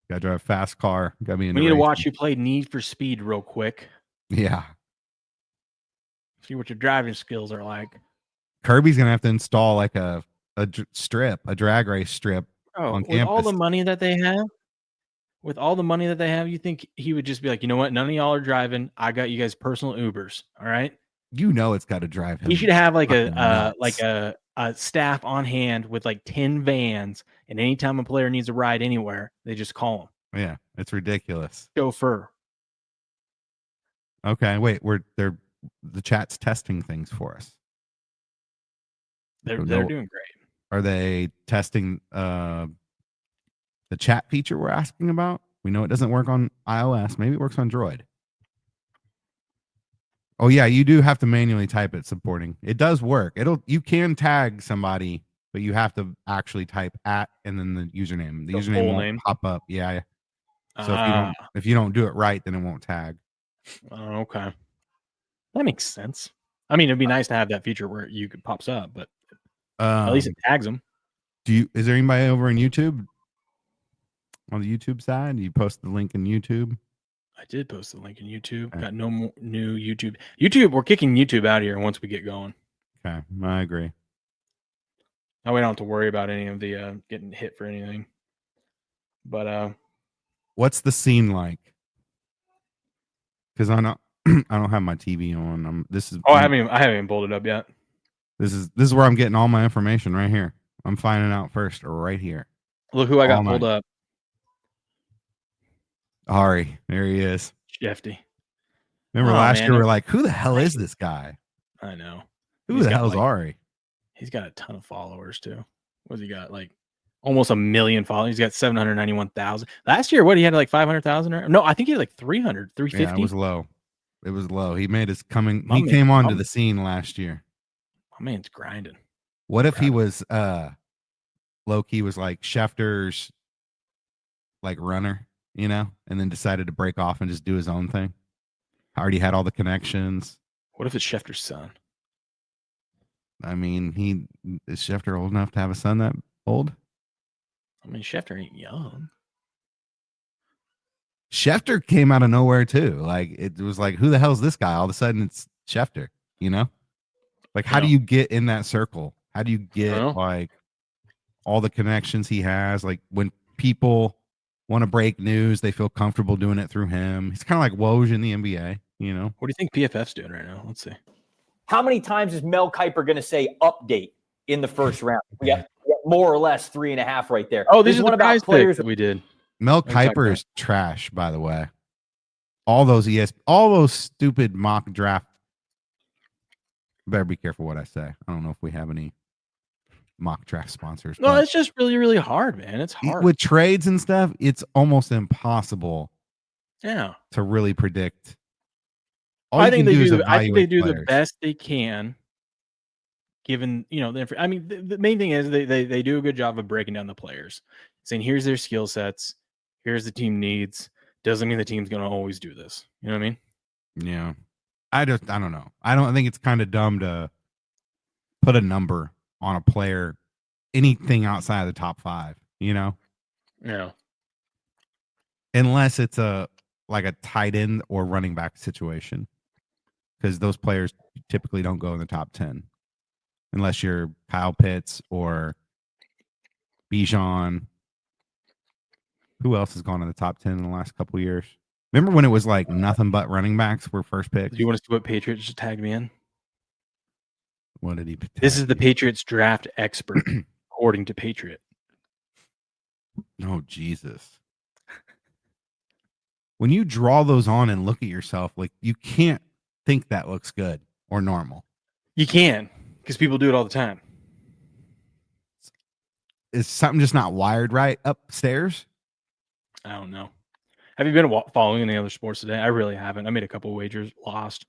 Got to drive a fast car. Got me. We need to watch you play Need for Speed real quick. Yeah. See what your driving skills are like. Kirby's gonna have to install like a drag race strip on campus. With all the money that they have, you think he would just be like, you know what? None of y'all are driving. I got you guys personal Ubers. All right. You know it's got to drive him. He should have like a staff on hand with like 10 vans, and anytime a player needs a ride anywhere, they just call him. Yeah, it's ridiculous. Chauffeur. Okay, wait. The chat's testing things for us. They're doing great. Are they testing the chat feature we're asking about? We know it doesn't work on iOS. Maybe it works on Droid. Oh yeah, you do have to manually type it supporting. It does work. You can tag somebody, but you have to actually type at and then the username. The username won't name. pop up. Yeah. So if you don't do it right, then it won't tag. Oh, okay. That makes sense. I mean, it'd be nice to have that feature where you could pops up, but at least it tags them. Is there anybody over in YouTube? On the YouTube side? You post the link in YouTube? I did post the link in YouTube. Okay. Got no more new YouTube. We're kicking YouTube out of here once we get going. Okay, I agree. Now we don't have to worry about any of the getting hit for anything. But what's the scene like? Because I don't have my TV on. I haven't even pulled it up yet. This is where I'm getting all my information right here. I'm finding out first right here. Look who I got pulled up. Ari, there he is. Shefty. Remember last year we were like, who the hell is this guy? I know. Who the hell is Ari? He's got a ton of followers too. What's he got? Like almost 1 million followers. He's got 791,000. Last year, he had like 500,000? No, I think he had like 300, 350. Yeah, it was low. He made his coming. He came onto the scene last year. My man's grinding. What if he was low key was like Schefter's like runner, and then decided to break off and just do his own thing? Already had all the connections. What if it's Schefter's son? I mean, is Schefter old enough to have a son that old? I mean, Schefter ain't young. Schefter came out of nowhere too. Like it was like, who the hell is this guy? All of a sudden, it's Schefter. Like how do you get in that circle? How do you get like all the connections he has? Like when people want to break news, they feel comfortable doing it through him. He's kind of like Woj in the NBA. What do you think PFF's doing right now? Let's see. How many times is Mel Kiper going to say update in the first round? We got more or less 3.5 right there. Oh, this is one about players that we did. Mel Kiper is trash, by the way. All those stupid mock draft. Better be careful what I say. I don't know if we have any mock draft sponsors. No, it's just really, really hard, man. It's hard with trades and stuff. It's almost impossible. Yeah, to really predict. I think they do the best they can, given I mean, the main thing is they do a good job of breaking down the players, saying here's their skill sets, here's the team needs. Doesn't mean the team's going to always do this. You know what I mean? Yeah, I don't know. I think it's kind of dumb to put a number on a player, anything outside of the top 5. Yeah. Unless it's like a tight end or running back situation. Because those players typically don't go in the top 10 unless you're Kyle Pitts or Bijan. Who else has gone in the top 10 in the last couple of years? Remember when it was like nothing but running backs were first picks? Do you want to see what Patriots just tagged me in? What did he? This is the Patriots draft expert, according to Patriot. Oh, Jesus. When you draw those on and look at yourself, like you can't think that looks good or normal. You can, because people do it all the time. Is something just not wired right upstairs? I don't know. Have you been following any other sports today? I really haven't. I made a couple of wagers, lost.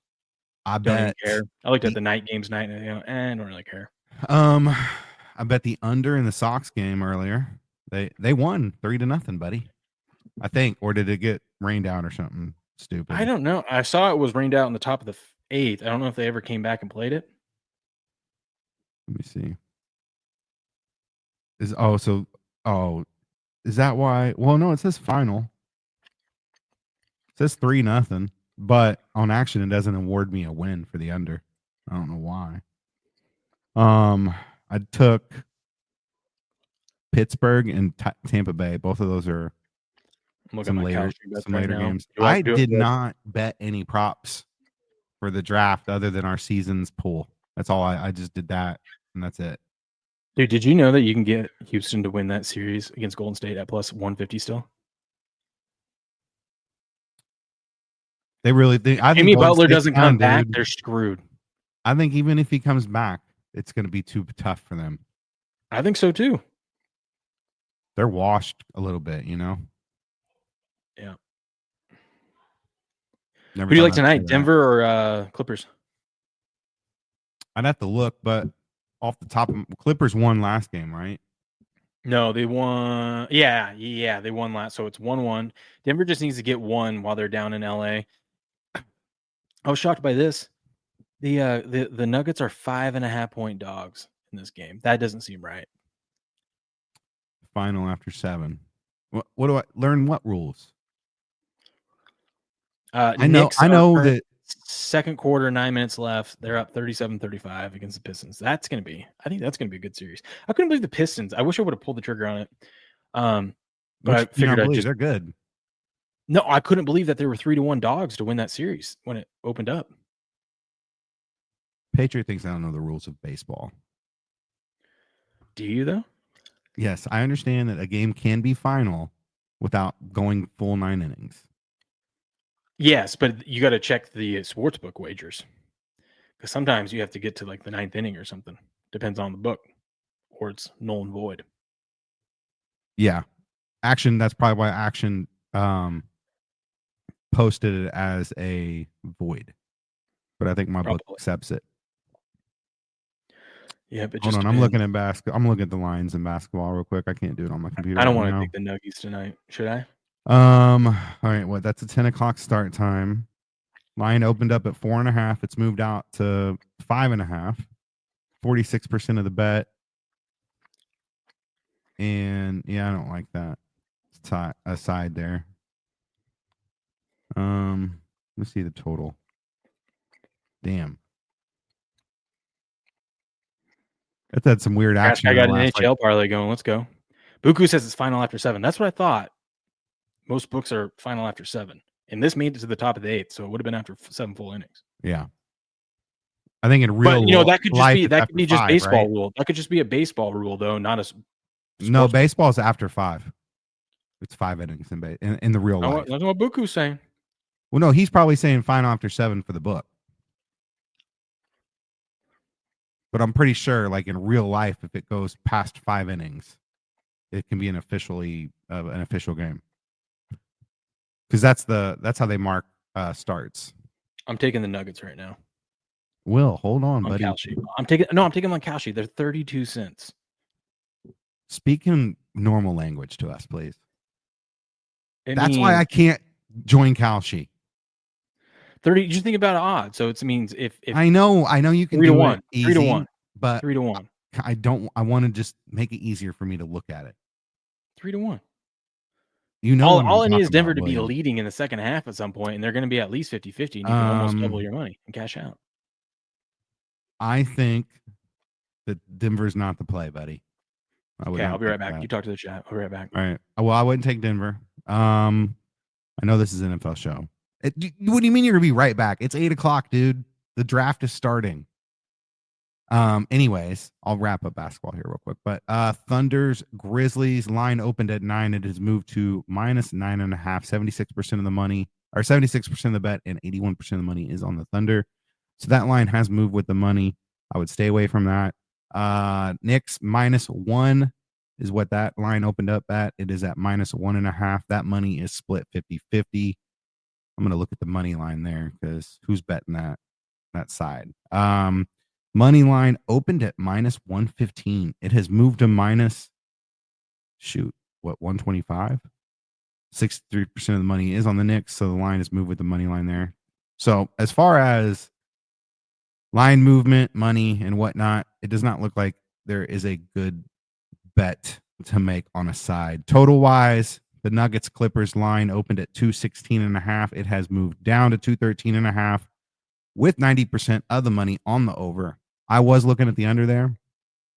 I don't bet. Even care. I looked at the night games tonight, and I don't really care. I bet the under in the Sox game earlier. They won 3-0, buddy. I think, or did it get rained out or something stupid? I don't know. I saw it was rained out in the top of the 8th. I don't know if they ever came back and played it. Let me see. Is that why? Well, no, it says final. It says 3-0, but on action it doesn't award me a win for the under. I don't know why. I took Pittsburgh and Tampa Bay. Both of those are some later games. I did not bet any props for the draft other than our season's pool. That's all. I just did that, and that's it. Dude, did you know that you can get Houston to win that series against Golden State at plus 150 still? They really think. Jimmy Butler doesn't come back, they're screwed. I think even if he comes back, it's going to be too tough for them. I think so too. They're washed a little bit, Yeah. Never Who do you thought like I'd say tonight, that. Denver or Clippers? I'd have to look, but off the top, Clippers won last game, right? No, they won. Yeah, they won last. So it's 1-1. Denver just needs to get one while they're down in LA. I was shocked by this. The Nuggets are 5.5-point dogs in this game. That doesn't seem right. Final after 7. What do I learn? What rules? I know that second quarter, 9 minutes left. They're up 37-35 against the Pistons. I think that's gonna be a good series. I couldn't believe the Pistons. I wish I would have pulled the trigger on it. But I figured they're good. No, I couldn't believe that they were 3-1 dogs to win that series when it opened up. Patriot thinks I don't know the rules of baseball. Do you though? Yes, I understand that a game can be final without going full 9 innings. Yes, but you got to check the sportsbook wagers because sometimes you have to get to like the 9th inning or something. Depends on the book, or it's null and void. Yeah, Action. That's probably why Action posted it as a void, but I think my book accepts it. Yeah, but hold on, I'm looking at I'm looking at the lines in basketball real quick. I can't do it on my computer. I don't want to take the Nuggets tonight. Should I? All right. What? That's a 10 o'clock start time. Line opened up at 4.5. It's moved out to 5.5. 46% of the bet. And yeah, I don't like that. It's aside there. Let's see the total. Damn. That's had some weird action. I got an NHL parlay going. Let's go. Buku says it's final after 7. That's what I thought. Most books are final after 7. And this made it to the top of the 8th, so it would have been after 7 full innings. Yeah. I think in real life, that could be just 5, baseball right? rule. That could just be a baseball rule, though, not a. No, baseball's after 5. It's 5 innings in the real life. That's what Buku's saying. Well, no, he's probably saying final after 7 for the book. But I'm pretty sure, like in real life, if it goes past 5 innings, it can be an official game. Because that's how they mark starts. I'm taking the Nuggets right now. Will, hold on, buddy. Kalshi. I'm taking them on Kalshi. They're 32 cents. Speak in normal language to us, please. That's why I can't join Kalshi. 30. Just think about odds. So it means if I know you can 3-1, do it easy, 3-1, but 3-1. I want to just make it easier for me to look at it. 3-1. You know, all I need is Denver to be leading in the second half at some point, and they're going to be at least 50-50, and you can almost double your money and cash out. I think that Denver's not the play, buddy. Okay, I'll be right back. You talk to the chat. I'll be right back. All right. Well, I wouldn't take Denver. I know this is an NFL show. What do you mean you're going to be right back? It's 8 o'clock, dude. The draft is starting. Anyways, I'll wrap up basketball here real quick. But Thunder's Grizzlies line opened at 9. It has moved to -9.5. 76% of the money, or 76% of the bet, and 81% of the money is on the Thunder. So that line has moved with the money. I would stay away from that. Knicks -1 is what that line opened up at. It is at -1.5. That money is split 50-50. I'm going to look at the money line there because who's betting that side? Money line opened at -115. It has moved to -125? 63% of the money is on the Knicks, so the line has moved with the money line there. So as far as line movement, money, and whatnot, it does not look like there is a good bet to make on a side. Total-wise, the Nuggets Clippers line opened at 216.5. It has moved down to 213.5 with 90% of the money on the over. I was looking at the under there,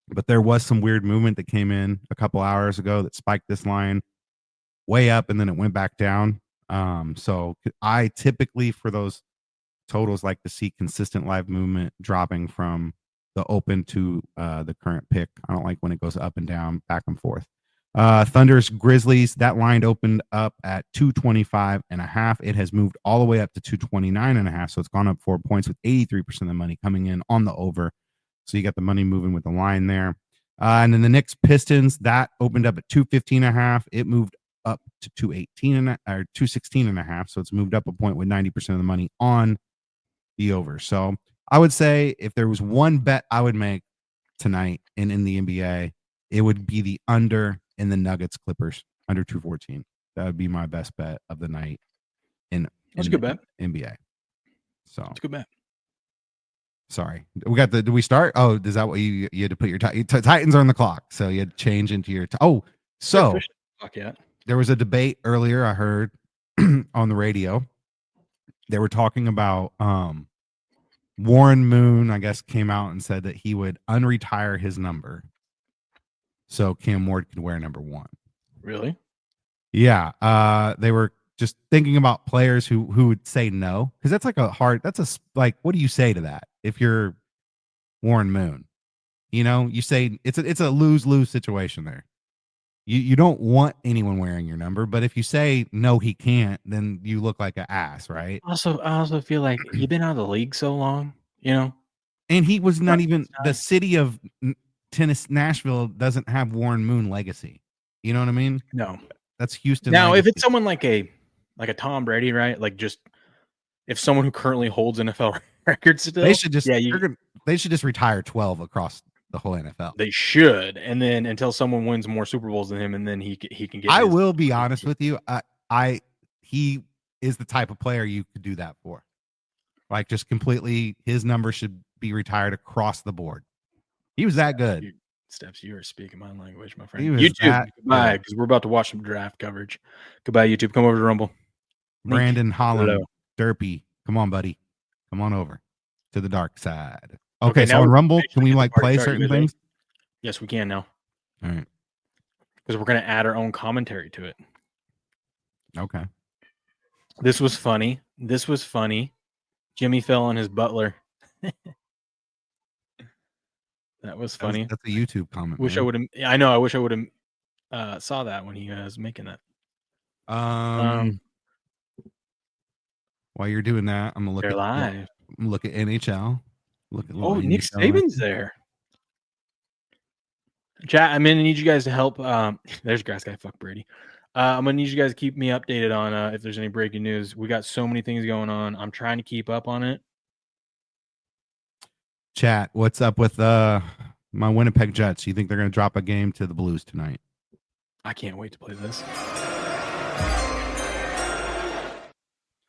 but there was some weird movement that came in a couple hours ago that spiked this line way up and then it went back down. So I typically, for those totals, like to see consistent live movement dropping from the open to the current pick. I don't like when it goes up and down, back and forth. Thunder's Grizzlies, that line opened up at 225.5. It has moved all the way up to 229.5. So it's gone up 4 points with 83% of the money coming in on the over. So you got the money moving with the line there. And then the Knicks Pistons, that opened up at 215.5. It moved up to 218 or 216.5. So it's moved up a point with 90% of the money on the over. So I would say if there was one bet I would make tonight and in the NBA, it would be the under in the Nuggets Clippers under 214. That would be my best bet of the night That's a good bet. NBA. So that's a good bet. Sorry, did we start? Oh, is that what you had to put your Titans are on the clock, so you had to change into your so there was a debate earlier I heard on the radio. They were talking about Warren Moon, I guess, came out and said that he would unretire his number so Cam Ward could wear number 1. Really? Yeah. They were just thinking about players who would say no, because that's like what do you say to that if you're Warren Moon? You say it's a lose-lose situation there. You don't want anyone wearing your number, but if you say no, he can't, then you look like an ass, right? I also feel like you've been out of the league so long, And he was not even the city of Nashville doesn't have Warren Moon legacy. You know what I mean? No, that's Houston. Now, legacy. if it's someone like a Tom Brady, right? Like just if someone who currently holds NFL records still, they should just retire 12 across the whole NFL. They should, and then until someone wins more Super Bowls than him, and then he can get. I will be honest with you. He is the type of player you could do that for. Like just completely, his number should be retired across the board. He was that good. Steps, you are speaking my language, my friend. YouTube, goodbye, because we're about to watch some draft coverage. Goodbye, YouTube. Come over to Rumble. Brandon Holland, Derpy, come on, buddy. Come on over to the dark side. Okay, so on Rumble, can we play certain things? Yes, we can now. All right. Because we're going to add our own commentary to it. Okay. This was funny. Jimmy fell on his butler. That was funny. That's a YouTube comment. I would have. I know. I wish I would have saw that when he was making that. While you're doing that, I'm gonna look at live. Look at NHL. Look at Nick Saban's there. Chat. I'm gonna need you guys to help. There's Grass Guy. Fuck Brady. I'm gonna need you guys to keep me updated on if there's any breaking news. We got so many things going on. I'm trying to keep up on it. Chat, what's up with my Winnipeg Jets? You think they're going to drop a game to the Blues tonight? I can't wait to play this.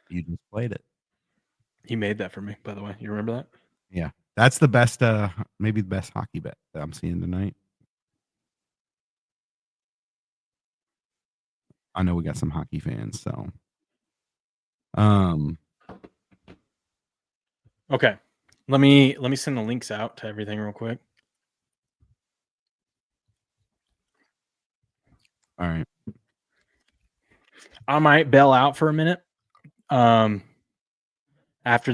You just played it. He made that for me, by the way. You remember that? Yeah. That's the best, maybe the best hockey bet that I'm seeing tonight. I know we got some hockey fans, so. Okay. Let me send the links out to everything real quick. All right. I might bail out for a minute. After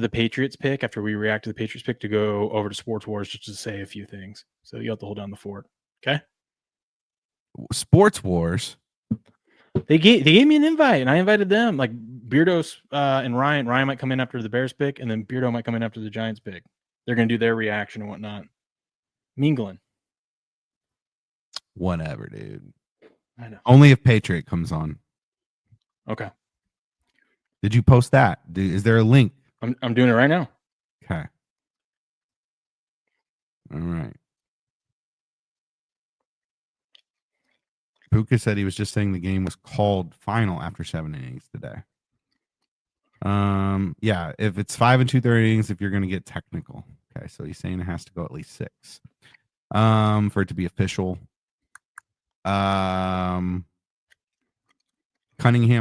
the Patriots pick, after we react to the Patriots pick, to go over to Sports Wars just to say a few things. So you have to hold down the fort. Okay. Sports Wars. They gave me an invite, and I invited them. Like Beardo and Ryan. Ryan might come in after the Bears pick, and then Beardo might come in after the Giants pick. They're going to do their reaction and whatnot. Mingling. Whatever, dude. I know. Only if Patriot comes on. Okay. Did you post that? Is there a link? I'm doing it right now. Okay. All right. Puka said he was just saying the game was called final after 7 innings today. Yeah, if it's 5 2/3 innings, if you're going to get technical. Okay, so he's saying it has to go at least 6 for it to be official. Cunningham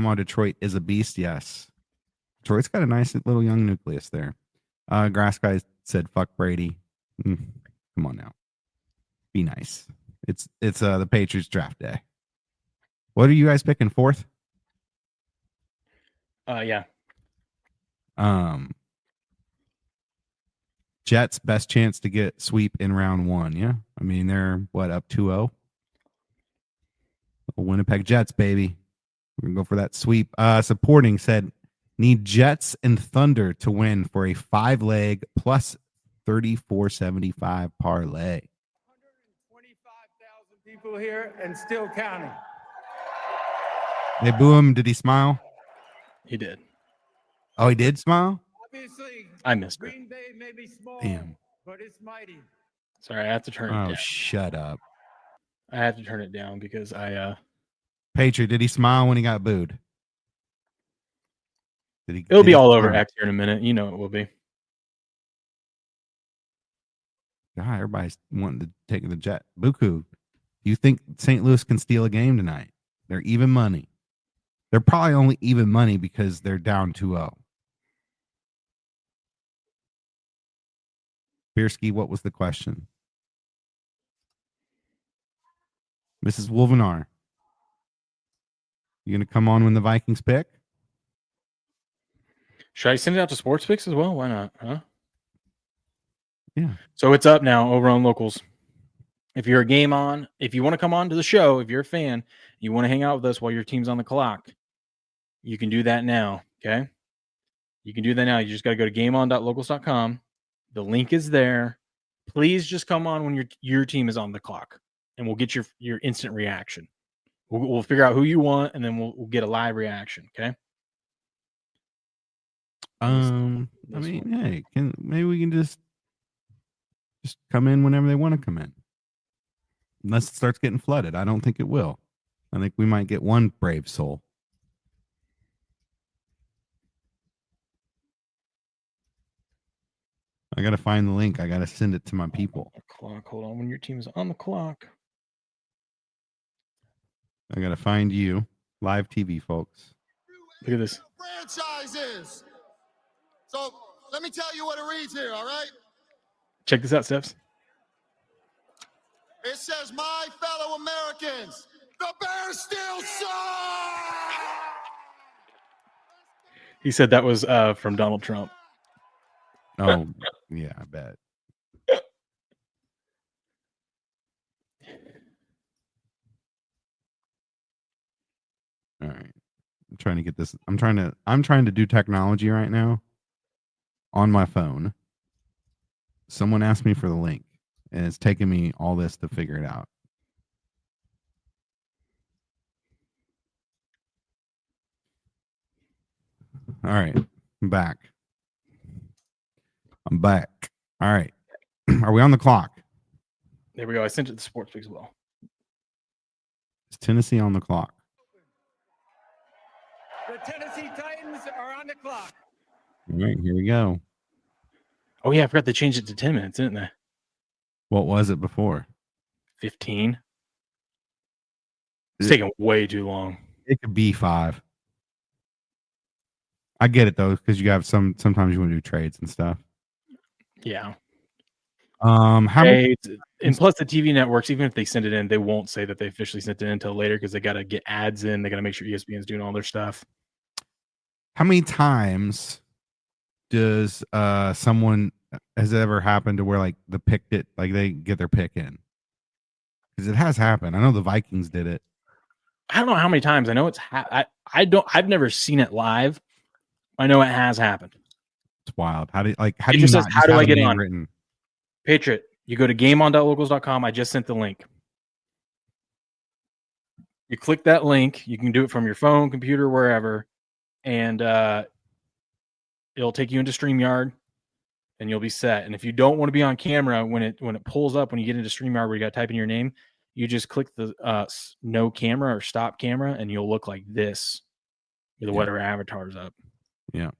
on Detroit is a beast. Yes, Detroit's got a nice little young nucleus there. Grass Guy said, "Fuck Brady." Come on now, be nice. It's the Patriots draft day. What are you guys picking, 4th? Yeah. Jets best chance to get sweep in round 1. Yeah, I mean they're up 2-0. Winnipeg Jets, baby. We're gonna go for that sweep. Supporting said need Jets and Thunder to win for a 5-leg plus 34.75 parlay. 125,000 people here and still counting. They boo him. Did he smile? He did. Oh, he did smile? I missed it. Damn. But it's mighty. Sorry, I have to turn it Oh, down. shut up. I have to turn it down because Patriot, did he smile when he got booed? It'll be all over X here in a minute. You know it will be. God, everybody's wanting to take the jet. Buku, you think St. Louis can steal a game tonight? They're even money. They're probably only even money because they're down 2-0. Piersky, what was the question? Mrs. Wolvenar, you going to come on when the Vikings pick? Should I send it out to SportsPicks as well? Why not? Huh? Yeah. So it's up now over on Locals. If you're a game on, if you want to come on to the show, if you're a fan, you want to hang out with us while your team's on the clock, you can do that now. Okay. You can do that now. You just got to go to gameon.locals.com. The link is there. Please just come on when your team is on the clock, and we'll get your instant reaction. We'll figure out who you want, and then we'll get a live reaction. Okay. I mean, hey, maybe we can just come in whenever they want to come in. Unless it starts getting flooded. I don't think it will. I think we might get one brave soul. I got to find the link. I got to send it to my people. Clock. Hold on. When your team is on the clock. I got to find you. Live TV, folks. Look at this. Franchises. So let me tell you what it reads here, all right? Check this out, Steps. It says, my fellow Americans, the Bears still suck! He said that was from Donald Trump. Oh, yeah, I bet. All right. I'm trying to get this. I'm trying to do technology right now on my phone. Someone asked me for the link, and it's taken me all this to figure it out. All right. I'm back. I'm back. All right. Are we on the clock? There we go. I sent it to SportsPicks as well. Is Tennessee on the clock? The Tennessee Titans are on the clock. All right, here we go. Oh, yeah. I forgot to change it to 10 minutes, didn't they? What was it before? 15. It's taking way too long. It could be 5. I get it, though, because you have sometimes you want to do trades and stuff. Yeah. How many? And plus the TV networks, even if they send it in, they won't say that they officially sent it in until later because they got to get ads in. They got to make sure ESPN's doing all their stuff. How many times does someone has it ever happened to where like the pick it like they get their pick in? Because it has happened. I know the Vikings did it. I don't know how many times. I know it's I've never seen it live. I know it has happened. It's wild. How do you not says, how do I get on? Written? Patriot, you go to gameon.locals.com. I just sent the link. You click that link. You can do it from your phone, computer, wherever, and it'll take you into StreamYard, and you'll be set. And if you don't want to be on camera when it pulls up when you get into StreamYard where you got to type in your name, you just click the no camera or stop camera, and you'll look like this with whatever avatar's up. Yeah.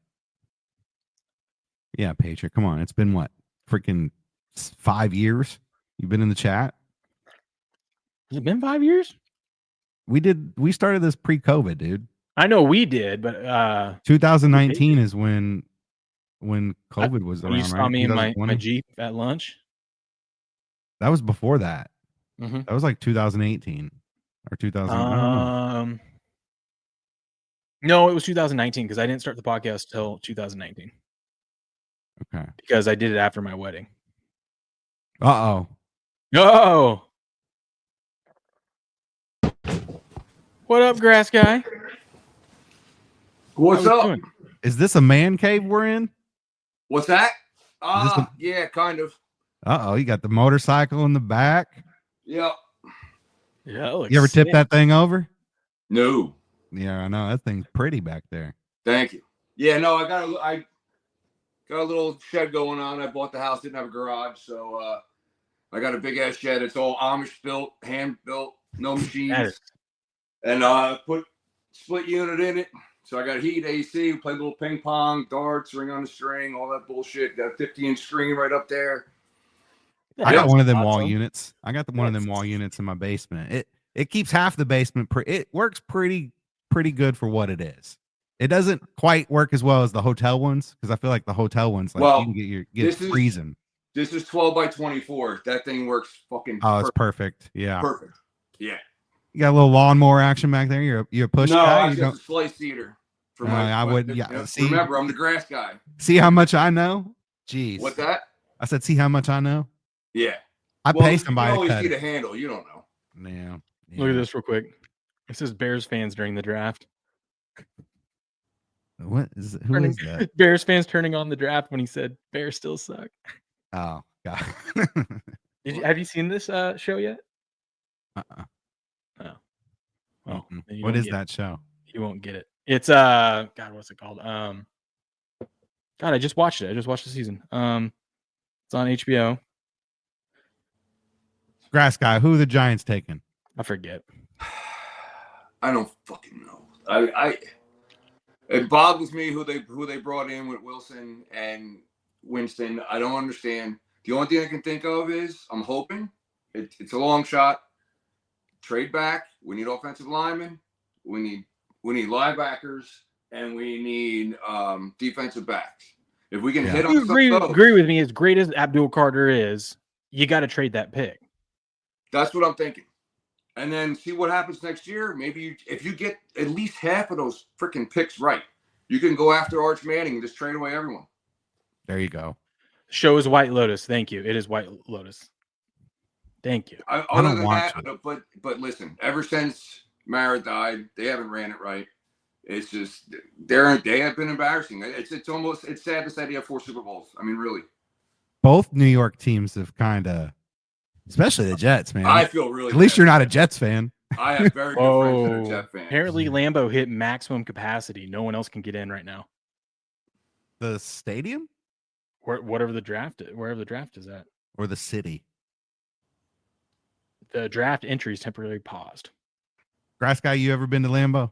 Yeah, Patriot. Come on. It's been what? Freaking 5 years? You've been in the chat? Has it been 5 years? We started this pre-COVID, dude. I know we did, but 2019 is when COVID was around. You saw right? me in my Jeep at lunch. That was before that. Mm-hmm. That was like 2018 or 2000. No, it was 2019 because I didn't start the podcast till 2019. Okay. Because I did it after my wedding. Uh-oh. Oh. What up, grass guy? What's up? Doing? Is this a man cave we're in? What's that? Yeah, kind of. Uh-oh, you got the motorcycle in the back. Yep. Yeah. You ever tip that thing over? No. Yeah, I know that thing's pretty back there. Thank you. Yeah, no, I got a little shed going on. I bought the house, didn't have a garage, so I got a big ass shed. It's all Amish built, hand built, no machines, and put split unit in it. So I got heat, AC, play a little ping pong, darts, ring on the string, all that bullshit. Got a 50-inch screen right up there. I got one of them wall units. I got one of them wall units in my basement. It keeps half the basement. It works pretty good for what it is. It doesn't quite work as well as the hotel ones because I feel like the hotel ones, like you can get freezing. This is 12 by 24. That thing works fucking. Oh, it's perfect. Yeah, perfect. Yeah. You got a little lawnmower action back there. You're a push guy. No, just a slice eater. For I wouldn't. Yeah. See, remember, I'm the grass guy. See how much I know? Jeez. What's that? I said, see how much I know? Yeah. I pay somebody. You always see the handle. You don't know. Yeah. Look at this real quick. This is Bears fans during the draft. What is who is that? Bears fans turning on the draft when he said Bears still suck. Oh God. Have you seen this show yet? Uh-uh. Oh. Well, what is that show? You won't get it. It's God, what's it called? God, I just watched it. I just watched the season. It's on HBO. Grass guy, who are the Giants taking? I forget. I don't fucking know. It boggles me who they brought in with Wilson and Winston. I don't understand. The only thing I can think of is I'm hoping it's a long shot. Trade back. We need offensive linemen. We need linebackers, and we need defensive backs. If we can hit on agree with me, as great as Abdul Carter is, you got to trade that pick. That's what I'm thinking. And then see what happens next year. Maybe if you get at least half of those freaking picks right, you can go after Arch Manning and just trade away everyone. There you go. Show is White Lotus. Thank you. It is White Lotus. Thank you. I don't watch it. But listen, ever since Mara died, they haven't ran it right. It's just they have been embarrassing. It's sad to say they have 4 Super Bowls. I mean, really. Both New York teams have kind of, especially the Jets, man. I feel really. At least you're not a Jets fan. I have very good friends that are Jet fans. Apparently, Lambeau hit maximum capacity. No one else can get in right now. The stadium, wherever the draft is at, or the city. The draft entry is temporarily paused. Grass guy, you ever been to Lambeau?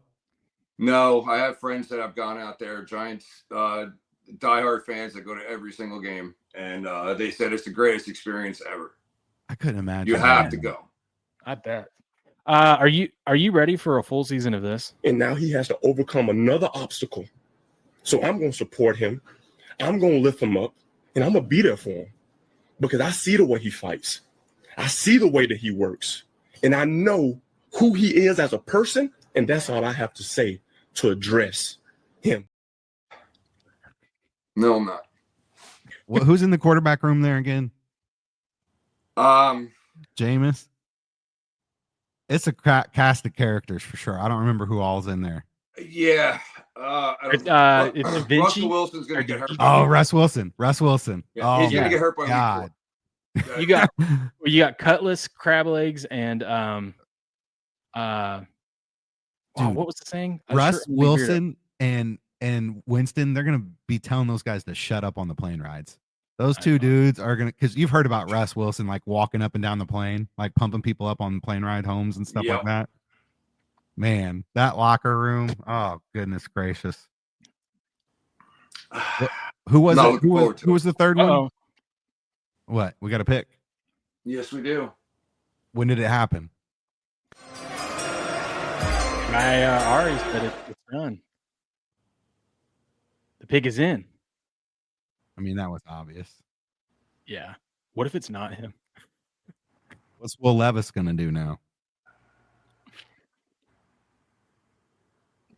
No, I have friends that have gone out there, Giants diehard fans that go to every single game, and they said it's the greatest experience ever. I couldn't imagine. You have to go. I bet. Are you ready for a full season of this? And now he has to overcome another obstacle. So I'm going to support him. I'm going to lift him up, and I'm going to be there for him because I see the way he fights. I see the way that he works, and I know who he is as a person, and that's all I have to say to address him. No, I'm not. Well, who's in the quarterback room there again? Jameis. It's a cast of characters for sure. I don't remember who all's in there. Yeah. It's Vinci. Russell Wilson's going to get hurt. Oh, Russ Wilson. Yeah, he's going to get hurt by God. You got Cutlass, Crab Legs, and Dude, what was the saying? Russ Wilson and Winston, they're gonna be telling those guys to shut up on the plane rides. Those two dudes are gonna, because you've heard about Russ Wilson like walking up and down the plane, like pumping people up on plane ride homes and stuff like that. Man, that locker room. Oh goodness gracious. Who was it? Who was the third one? What? We got a pick. Yes, we do. When did it happen? Ari said it's done. The pick is in. I mean, that was obvious. Yeah. What if it's not him? What's Will Levis gonna do now?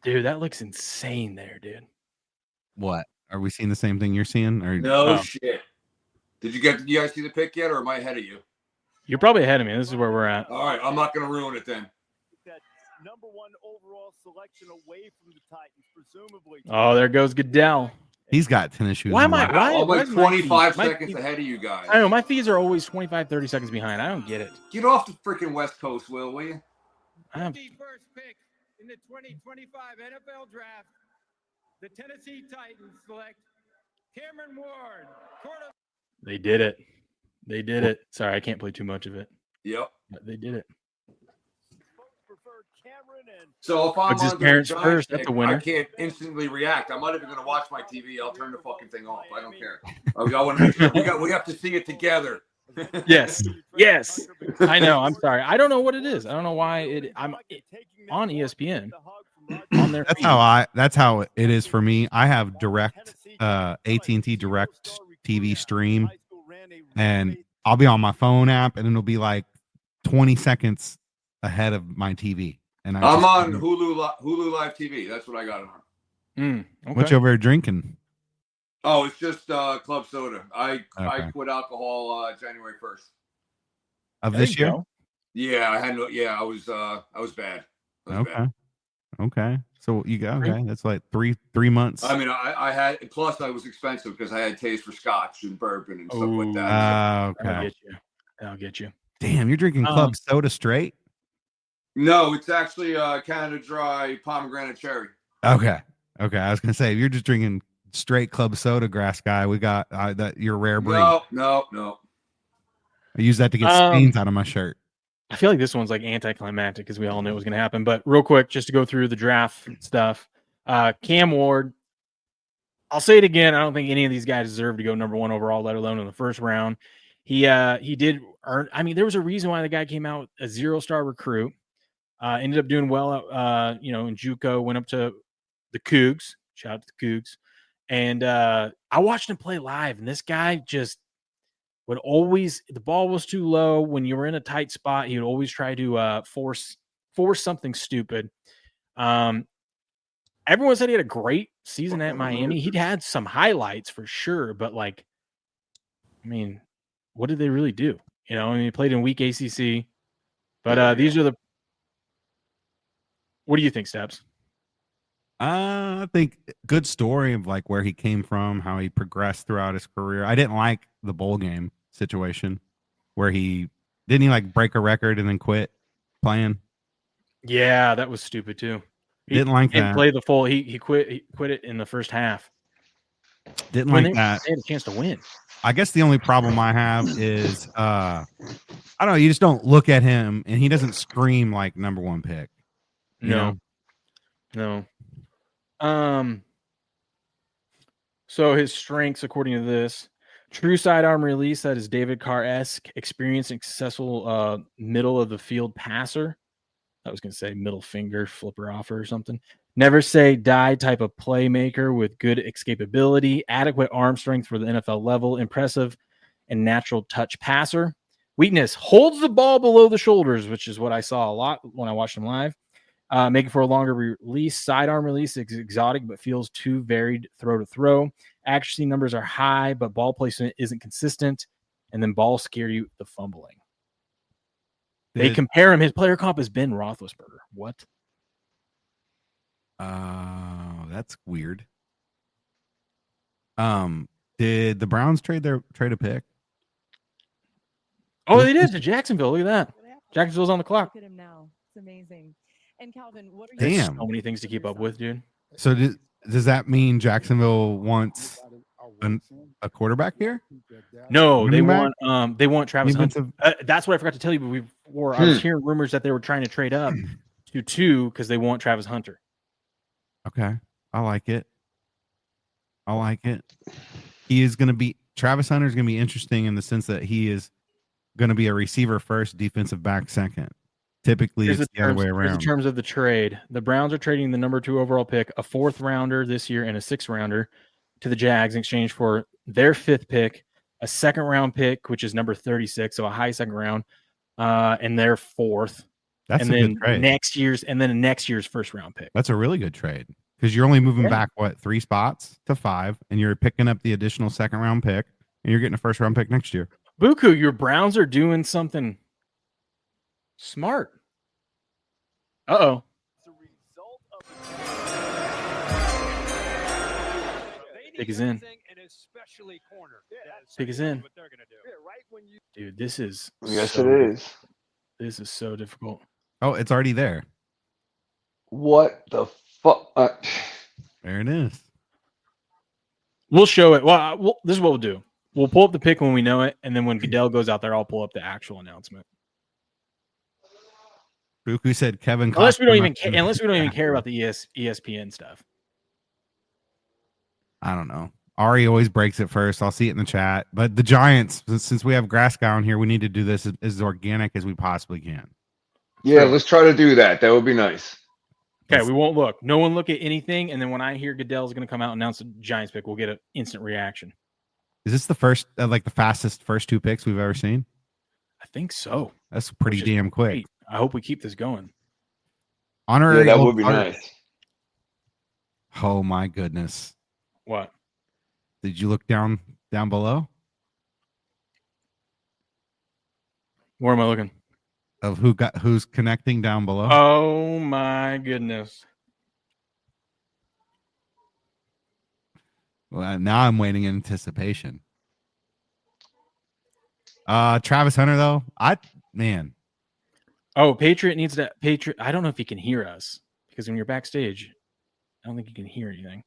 Dude, that looks insane there, dude. What? Are we seeing the same thing you're seeing? Or no shit. Did you guys see the pick yet, or am I ahead of you? You're probably ahead of me. This is where we're at. All right, I'm not gonna ruin it then. That number 1 overall selection away from the Titans, presumably. Oh, there goes Goodell. He's got tennis shoes. Why am I? I'm like 25 seconds ahead of you guys. I know my fees are always 25, 30 seconds behind. I don't get it. Get off the freaking West Coast, will you? The first pick In the 2025 NFL Draft, the Tennessee Titans select Cameron Ward, quarterback. They did it. They did it. Sorry, I can't play too much of it. Yep. But they did it. So if I'm It's his under parents the Giants first. That's pick, a winner. I can't instantly react. I'm not even going to watch my TV. I'll turn the fucking thing off. I don't care. I want to make sure we have to see it together. Yes. Yes. I know. I'm sorry. I don't know what it is. I don't know why I'm on ESPN on their feed. That's how it is for me. I have direct AT&T direct TV stream, and I'll be on my phone app, and it'll be like 20 seconds ahead of my TV. And I'm on Hulu Live TV. That's what I got on. Okay. What you over there drinking? Oh, it's just club soda. I quit alcohol January 1st of this year. Yeah, I had no. Yeah, I was bad. Okay. So you got That's like three months. I mean, I had, plus I was expensive because I had taste for scotch and bourbon and stuff like that. Okay. I'll get you. Damn, you're drinking club soda straight? No, it's actually Canada Dry pomegranate cherry. Okay. I was gonna say, if you're just drinking straight club soda, grass guy, we got that your rare breed. No. I use that to get stains out of my shirt. I feel like this one's like anticlimactic because we all knew it was going to happen. But real quick, just to go through the draft stuff, Cam Ward. I'll say it again. I don't think any of these guys deserve to go number 1 overall, let alone in the first round. He did earn. I mean, there was a reason why the guy came out a 0-star recruit. Ended up doing well, in JUCO. Went up to the Cougs. Shout out to the Cougs. And I watched him play live, and this guy just would always, the ball was too low. When you were in a tight spot, he would always try to force something stupid. Everyone said he had a great season at Miami. He'd had some highlights for sure, but what did they really do? He played in weak ACC. But these are what do you think, Steps? I think good story of like where he came from, how he progressed throughout his career. I didn't like the bowl game situation where he break a record and then quit playing. Yeah, that was stupid too. Didn't like that. Play the full. He quit it in the first half. Didn't like that. They had a chance to win. I guess the only problem I have is I don't know. You just don't look at him and he doesn't scream like number 1 pick. No. So his strengths, according to this, true sidearm release, that is David Carr-esque, experienced and successful middle of the field passer. I was going to say middle finger flipper offer or something. Never say die type of playmaker with good escapability, adequate arm strength for the NFL level, impressive and natural touch passer. Weakness, holds the ball below the shoulders, which is what I saw a lot when I watched him live. Making for a longer release. Sidearm release is exotic, but feels too varied throw to throw. Accuracy numbers are high, but ball placement isn't consistent. And then ball scare you the fumbling. They compare him. His player comp is Ben Roethlisberger. What? That's weird. Did the Browns trade a pick? Oh, they did to Jacksonville. Look at that. Jacksonville's on the clock. Look at him now. It's amazing. And Calvin, what are There's so many things to keep up with, dude. So does that mean Jacksonville wants a quarterback here? No, they want Travis Hunter. That's what I forgot to tell you before. I was hearing rumors that they were trying to trade up to 2 because they want Travis Hunter. Okay, I like it. He is going to be Travis Hunter is going to be interesting in the sense that he is going to be a receiver first, defensive back second. Typically, it's the other way around. In terms of the trade, the Browns are trading the number 2 overall pick, a 4th rounder this year, and a 6th rounder to the Jags in exchange for their 5th pick, a 2nd round pick, which is number 36, so a high 2nd round, and their 4th. That's and a then good trade. next year's 1st round pick. That's a really good trade because you're only moving back 3 spots to 5, and you're picking up the additional 2nd round pick, and you're getting a 1st round pick next year. Buku, your Browns are doing something smart. Uh-oh. Pick is in. Pick is in. Dude, this is Yes, it is. This is so difficult. Oh, it's already there. What the fuck? There it is. We'll show it. Well, this is what we'll do. We'll pull up the pick when we know it, and then when Goodell goes out there, I'll pull up the actual announcement. Buku said Kevin. Unless we don't Costner- even care about the ESPN stuff. I don't know. Ari always breaks it first. I'll see it in the chat. But the Giants, since we have Grass Guy on here, we need to do this as organic as we possibly can. Yeah, let's try to do that. That would be nice. Okay, we won't look. No one look at anything, and then when I hear Goodell's going to come out and announce a Giants pick, we'll get an instant reaction. Is this the first, like the fastest first 2 picks we've ever seen? I think so. That's pretty damn quick. Great. I hope we keep this going. Honorary. Yeah, that would be nice. Oh my goodness! What? Did you look down below? Where am I looking? Of who's connecting down below? Oh my goodness! Well, now I'm waiting in anticipation. Travis Hunter though, Oh, Patriot needs to Patriot. I don't know if he can hear us because when you're backstage, I don't think you can hear anything.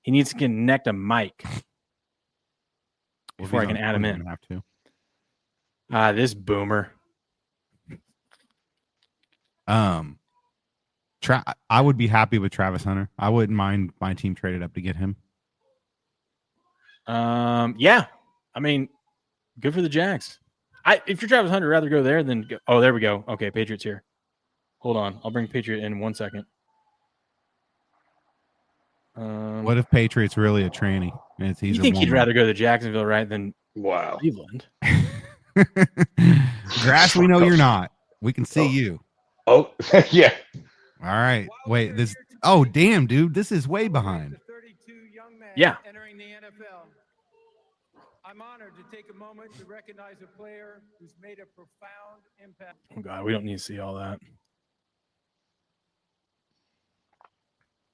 He needs to connect a mic before I can add him in. Have to. This boomer. I would be happy with Travis Hunter. I wouldn't mind my team traded up to get him. Yeah. I mean, good for the Jags. If you're Travis Hunter, I'd rather go there than go. Oh, there we go. Okay, Patriot's here. Hold on. I'll bring Patriot in 1 second. What if Patriot's really a tranny? You think he'd rather go to Jacksonville, right, than Cleveland? Grass, we know you're not. We can see you. Oh, yeah. All right. Wait, this. Oh, damn, dude. This is way behind. Yeah. Entering the NFL. I'm honored to take a moment to recognize a player who's made a profound impact. Oh, God, we don't need to see all that.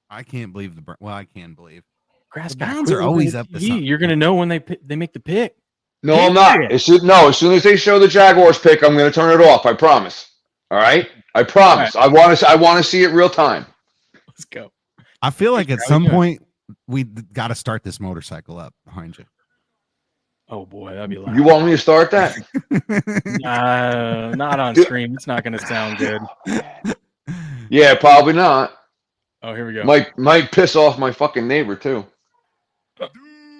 I can't believe I can believe. Grass The Browns are always up to something. You're going to know when they make the pick. No, I'm not. As soon as they show the Jaguars pick, I'm going to turn it off. I promise. All right? I promise. All I want to see it real time. Let's go. I feel like at some point we got to start this motorcycle up behind you. Oh boy, that'd be loud. You want me to start that? Not on stream. It's not going to sound good. Yeah, probably not. Oh, here we go. Might piss off my fucking neighbor too.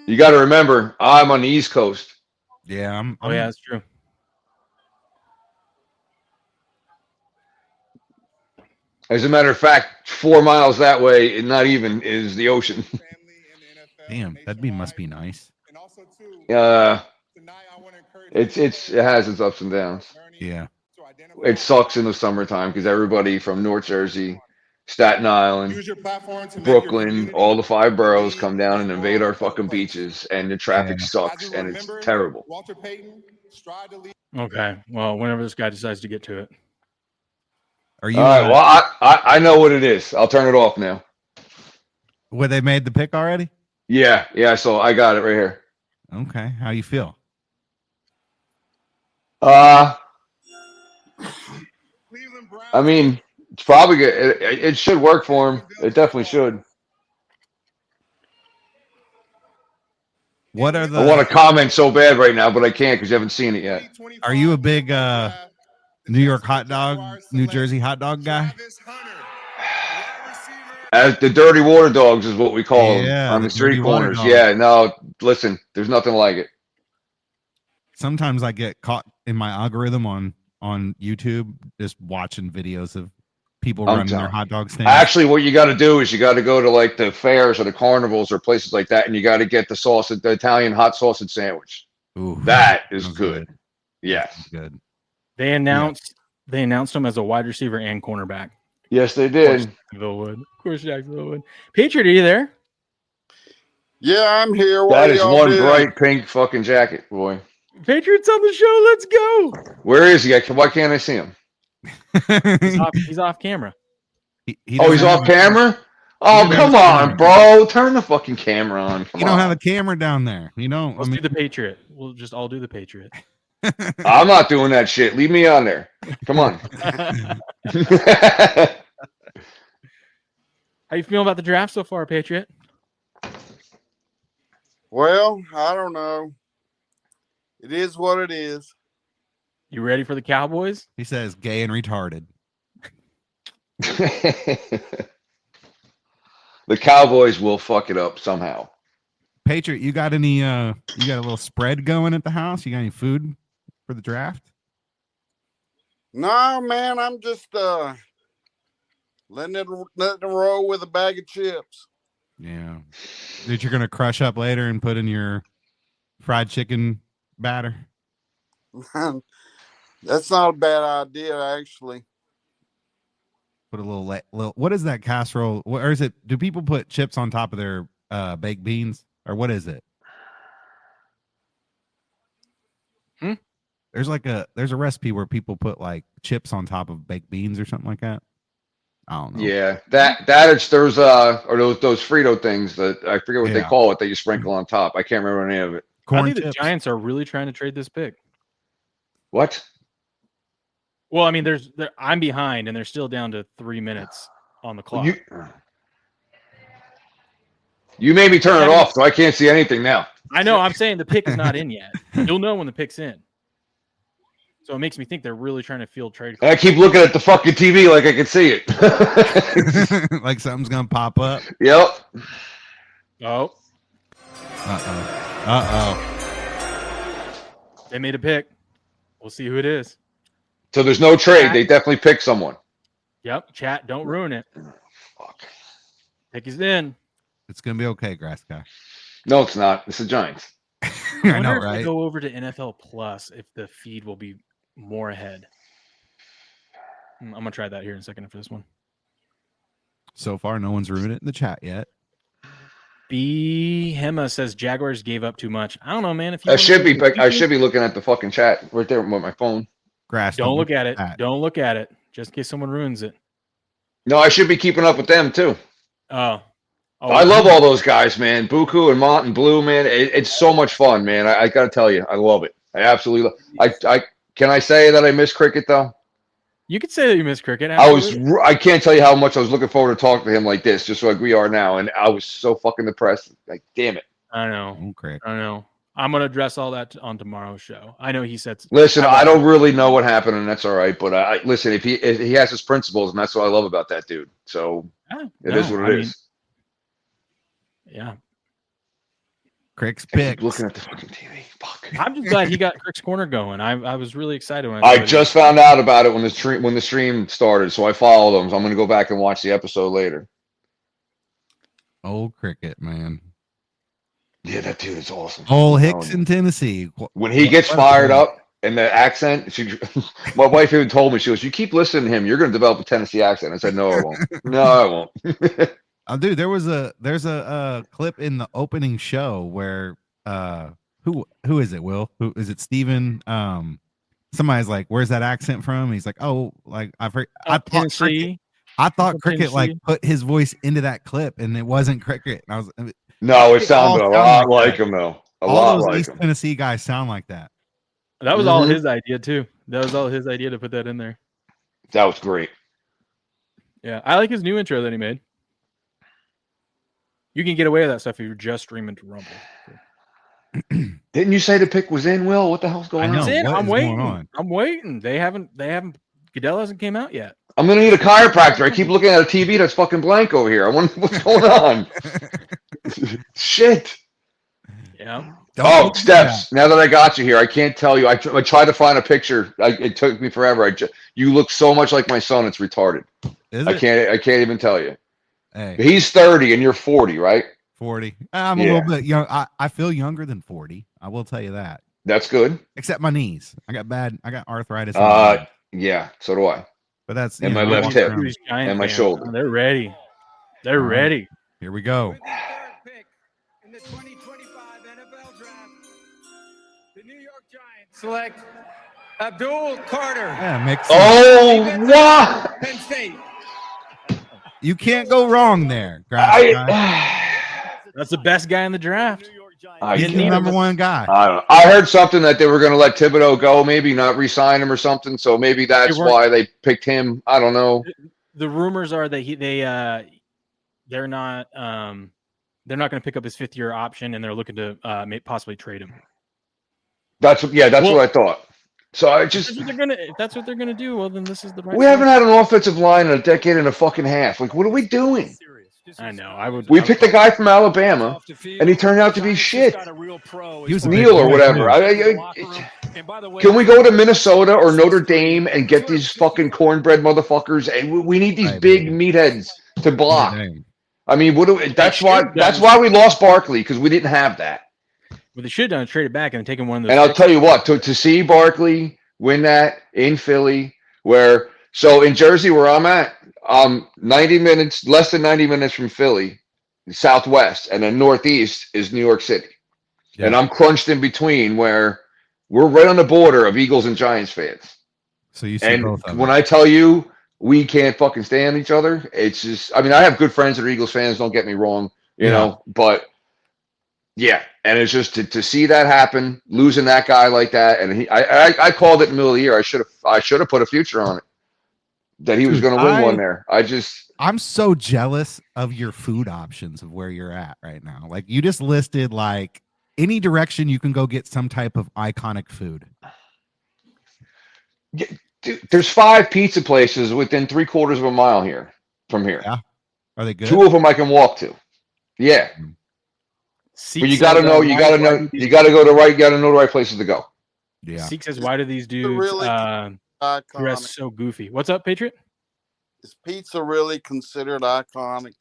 You got to remember, I'm on the East Coast. Yeah, Oh yeah, that's true. As a matter of fact, 4 miles that way, and not even, is the ocean. Damn, that must be nice. It has its ups and downs. Yeah. It sucks in the summertime because everybody from North Jersey, Staten Island, Brooklyn, all the 5 boroughs come down and invade our fucking beaches, and the traffic sucks, and it's terrible. Okay. Well, whenever this guy decides to get to it. Are you? All right. Well, I know what it is. I'll turn it off now. Where they made the pick already? Yeah. So I got it right here. Okay. How you feel? I mean, it's probably good. It should work for him. It definitely should. What are the? I want to comment so bad right now, but I can't because you haven't seen it yet. Are you a big New York hot dog, New Jersey hot dog guy? As the dirty water dogs is what we call them on the the street dirty water corners. dogs. Yeah, no, listen, there's nothing like it. Sometimes I get caught in my algorithm on YouTube just watching videos of people running their hot dog stands. Actually, what you got to do is you got to go to like the fairs or the carnivals or places like that, and you got to get the Italian hot sausage sandwich. Ooh, that is good. Yes, good. They announced him as a wide receiver and cornerback. Yes, they did. Of course, Jacksonville would. Patriot, are you there? Yeah, I'm here. That is one bright pink fucking jacket, boy. Patriot's on the show. Let's go. Where is he? Why can't I see him? He's off camera. He's off camera? Oh, come on, bro. Turn the fucking camera on. Come You don't on. have a camera down there. You don't. Let's do the Patriot. We'll just all do the Patriot. I'm not doing that shit. Leave me on there. Come on. How you feeling about the draft so far, Patriot? Well, I don't know. It is what it is. You ready for the Cowboys? He says gay and retarded. The Cowboys will fuck it up somehow. Patriot, you got any? You got a little spread going at the house? You got any food for the draft? No, man, I'm just letting it roll with a bag of chips. Yeah, that you're gonna crush up later and put in your fried chicken batter. That's not a bad idea, actually. Put a little. What is that casserole? Or is it? Do people put chips on top of their baked beans, or what is it? There's a recipe where people put like chips on top of baked beans or something like that. I don't know. Yeah, there's or those Frito things that I forget what they call it that you sprinkle on top. I can't remember any of it. I think the Giants are really trying to trade this pick. What? Well, I mean, I'm behind, and they're still down to 3 minutes on the clock. You made me turn it off, so I can't see anything now. I know. I'm saying the pick is not in yet. You'll know when the pick's in. So it makes me think they're really trying to field trade. I keep looking at the fucking TV like I can see it. Like something's gonna pop up. Yep. Oh. They made a pick. We'll see who it is. So there's no trade. They definitely picked someone. Yep. Chat, don't ruin it. Fuck. Pick is in. It's gonna be okay, Grass Guy. No, it's not. It's the Giants. I know, If right? we go over to NFL Plus, if the feed will be more ahead. I'm gonna try that here in a second for this one. So far, no one's ruined it in the chat yet. B Hema says Jaguars gave up too much. I don't know, man. If I should be looking at the fucking chat right there with my phone. Grass. Don't look at it. Don't look at it. Just in case someone ruins it. No, I should be keeping up with them too. Oh, I love all those guys, man. Buku and Mont and Blue, man. It's so much fun, man. I gotta tell you, I love it. I absolutely love. Can I say that I miss cricket though? You could say that you miss cricket. I can't tell you how much I was looking forward to talking to him like this, just like we are now, and I was so fucking depressed. Like, damn it. I know. Okay. I know. I'm gonna address all that on tomorrow's show. I know he said. Listen, I don't really know what happened, and that's all right. But listen, if he has his principles, and that's what I love about that dude. So it is what it is. Yeah. Crick's pick. Looking at the fucking TV. Fuck. I'm just glad he got Crick's corner going. I was really excited when I just found out about it when the stream started, so I followed him. So I'm gonna go back and watch the episode later. Old Cricket, man. Yeah, that dude is awesome. Old Hicks in Tennessee. When he gets fired up and the accent, my wife even told me, she goes, "You keep listening to him, you're gonna develop a Tennessee accent." I said, "No, I won't. No, I won't." Dude, there's a clip in the opening show where who is it, Will? Who is it? Steven? Somebody's like, "Where's that accent from?" He's like, "Oh, like I've heard." I thought Cricket like put his voice into that clip, and it wasn't Cricket. And I was no, it sounded a lot like him though. A lot like East him. Tennessee guys sound like that. That was all his idea too. That was all his idea to put that in there. That was great. Yeah, I like his new intro that he made. You can get away with that stuff if you're just streaming to Rumble. Didn't you say the pick was in, Will? What the hell's going on? It's in. I'm waiting. I'm waiting. They haven't. Goodell hasn't came out yet. I'm gonna need a chiropractor. I keep looking at a TV that's fucking blank over here. I wonder what's going on. Shit. Yeah. Oh, Steps. Now that I got you here, I can't tell you. I tried to find a picture. It took me forever. You look so much like my son. It's retarded. I can't even tell you. Hey. He's 30 and you're 40, right? 40. I'm a little bit young. I feel younger than 40. I will tell you that. That's good. Except my knees. I got arthritis. Yeah, so do I. But that's and my left hip and my shoulder. They're ready. They're ready. Here we go. In the 2025 NFL Draft, the New York Giants select Abdul Carter. Yeah, makes sense. Oh, wow. Penn State. You can't go wrong there. That's the best guy in the draft. He's the number one guy. I don't know. I heard something that they were going to let Thibodeau go, maybe not re-sign him or something. So maybe that's why they picked him. I don't know. The rumors are that they're not going to pick up his 5th-year option, and they're looking to possibly trade him. That's what I thought. So I just if that's what they're gonna do, well, then this is the right. we haven't had an offensive line in a decade and a fucking half. Like, what are we doing? I know. We picked a guy from Alabama, and he turned out to be shit. He was Neal or whatever. Can we go to Minnesota or Notre Dame and get these fucking cornbread motherfuckers? And we need these big meatheads to block. I mean, that's why we lost Barkley, because we didn't have that. Well, they should have done a trade it back and taken one of those. And I'll tell you what, to see Barkley win that in Philly, so in Jersey where I'm at, 90 minutes, less than 90 minutes from Philly, Southwest, and then Northeast is New York City. Yeah. And I'm crunched in between where we're right on the border of Eagles and Giants fans. So you see both of them. When I tell you we can't fucking stand each other, it's just, I mean, I have good friends that are Eagles fans, don't get me wrong, you know, but yeah, and it's just to see that happen, losing that guy like that, and I called it in the middle of the year. I should have put a future on it that he was going to win one there. I'm so jealous of your food options of where you're at right now. Like, you just listed like any direction you can go get some type of iconic food. Yeah, dude, there's 5 pizza places within 3/4 of a mile here from here. Yeah, are they good? 2 of them I can walk to. Yeah. But you got to know, you got to know the right places to go. Yeah. Seek says, why do these dudes dress so goofy? What's up, Patriot? Is pizza really considered iconic?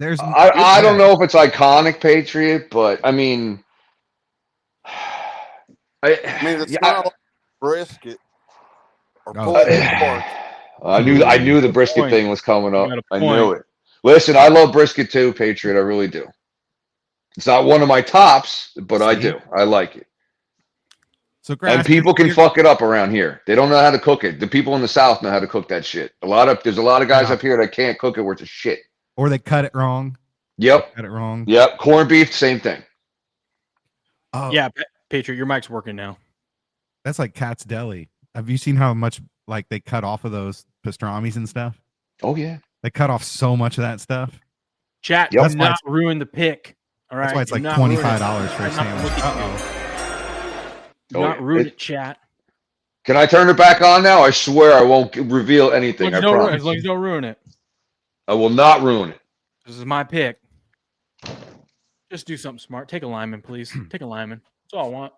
I don't know if it's iconic, Patriot, but I mean, it's not like brisket or pulled pork. I knew the brisket thing was coming up. I knew it. Listen, I love brisket too, Patriot. I really do. It's not one of my tops, but I do. I like it. So, and people can fuck it up around here. They don't know how to cook it. The people in the South know how to cook that shit. There's a lot of guys up here that can't cook it worth a shit. Or they cut it wrong. Yep. Cut it wrong. Yep. Corned beef, same thing. Oh yeah, Patriot, your mic's working now. That's like Cat's Deli. Have you seen how much like they cut off of those pastrami's and stuff? Oh yeah. They cut off so much of that stuff. Chat, does not ruin the pick. All right. That's why it's like $25 for a sandwich. Do not ruin it, chat. Can I turn it back on now? I swear I won't reveal anything. As long as you don't ruin it. I will not ruin it. This is my pick. Just do something smart. Take a lineman, please. Take a lineman. That's all I want.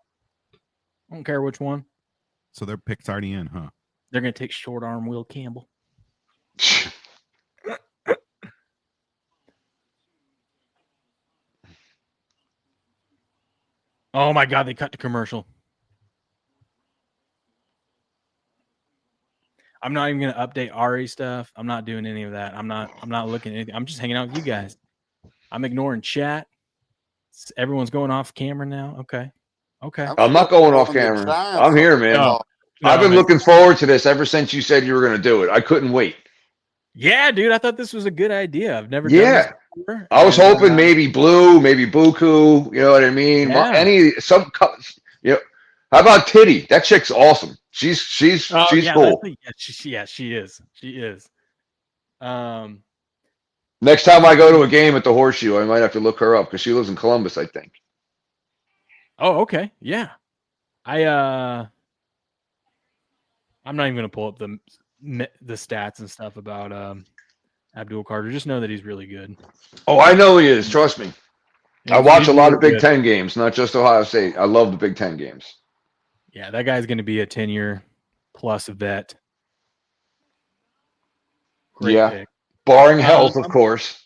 I don't care which one. So their pick's already in, huh? They're going to take short arm Will Campbell. Oh my God, they cut to commercial. I'm not even going to update Ari stuff. I'm not doing any of that. I'm not looking at anything. I'm just hanging out with you guys. I'm ignoring chat. Everyone's going off camera now. Okay. I'm not going off camera. I'm here, man. No, I've been looking forward to this ever since you said you were going to do it. I couldn't wait. Yeah, dude. I thought this was a good idea. I've never done this before. I was hoping maybe Blue, maybe Buku. You know what I mean? Yeah. How about Titty? That chick's awesome. She's cool. She is. She is. Next time I go to a game at the Horseshoe, I might have to look her up because she lives in Columbus, I think. Oh, okay. Yeah. I'm not even going to pull up the stats and stuff about Abdul Carter. Just know that he's really good. Oh, I know he is. Trust me. Yeah, I watch a lot of Big Ten games, not just Ohio State. I love the Big Ten games. Yeah, that guy's going to be a 10-year plus vet. Great pick. Barring health, of course.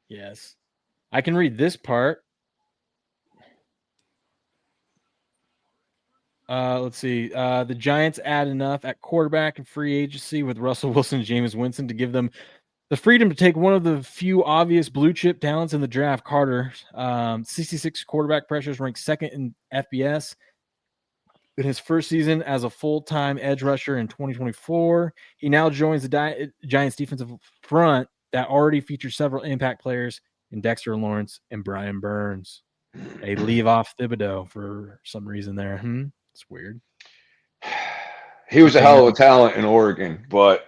Yes. I can read this part. Let's see. The Giants add enough at quarterback and free agency with Russell Wilson and Jameis Winston to give them the freedom to take one of the few obvious blue chip talents in the draft. Carter, 66 quarterback pressures, ranked second in FBS. In his first season as a full-time edge rusher in 2024, he now joins the Giants defensive front that already features several impact players in Dexter Lawrence and Brian Burns. They leave off Thibodeau for some reason there. It's weird. He was a hell of a talent in Oregon, but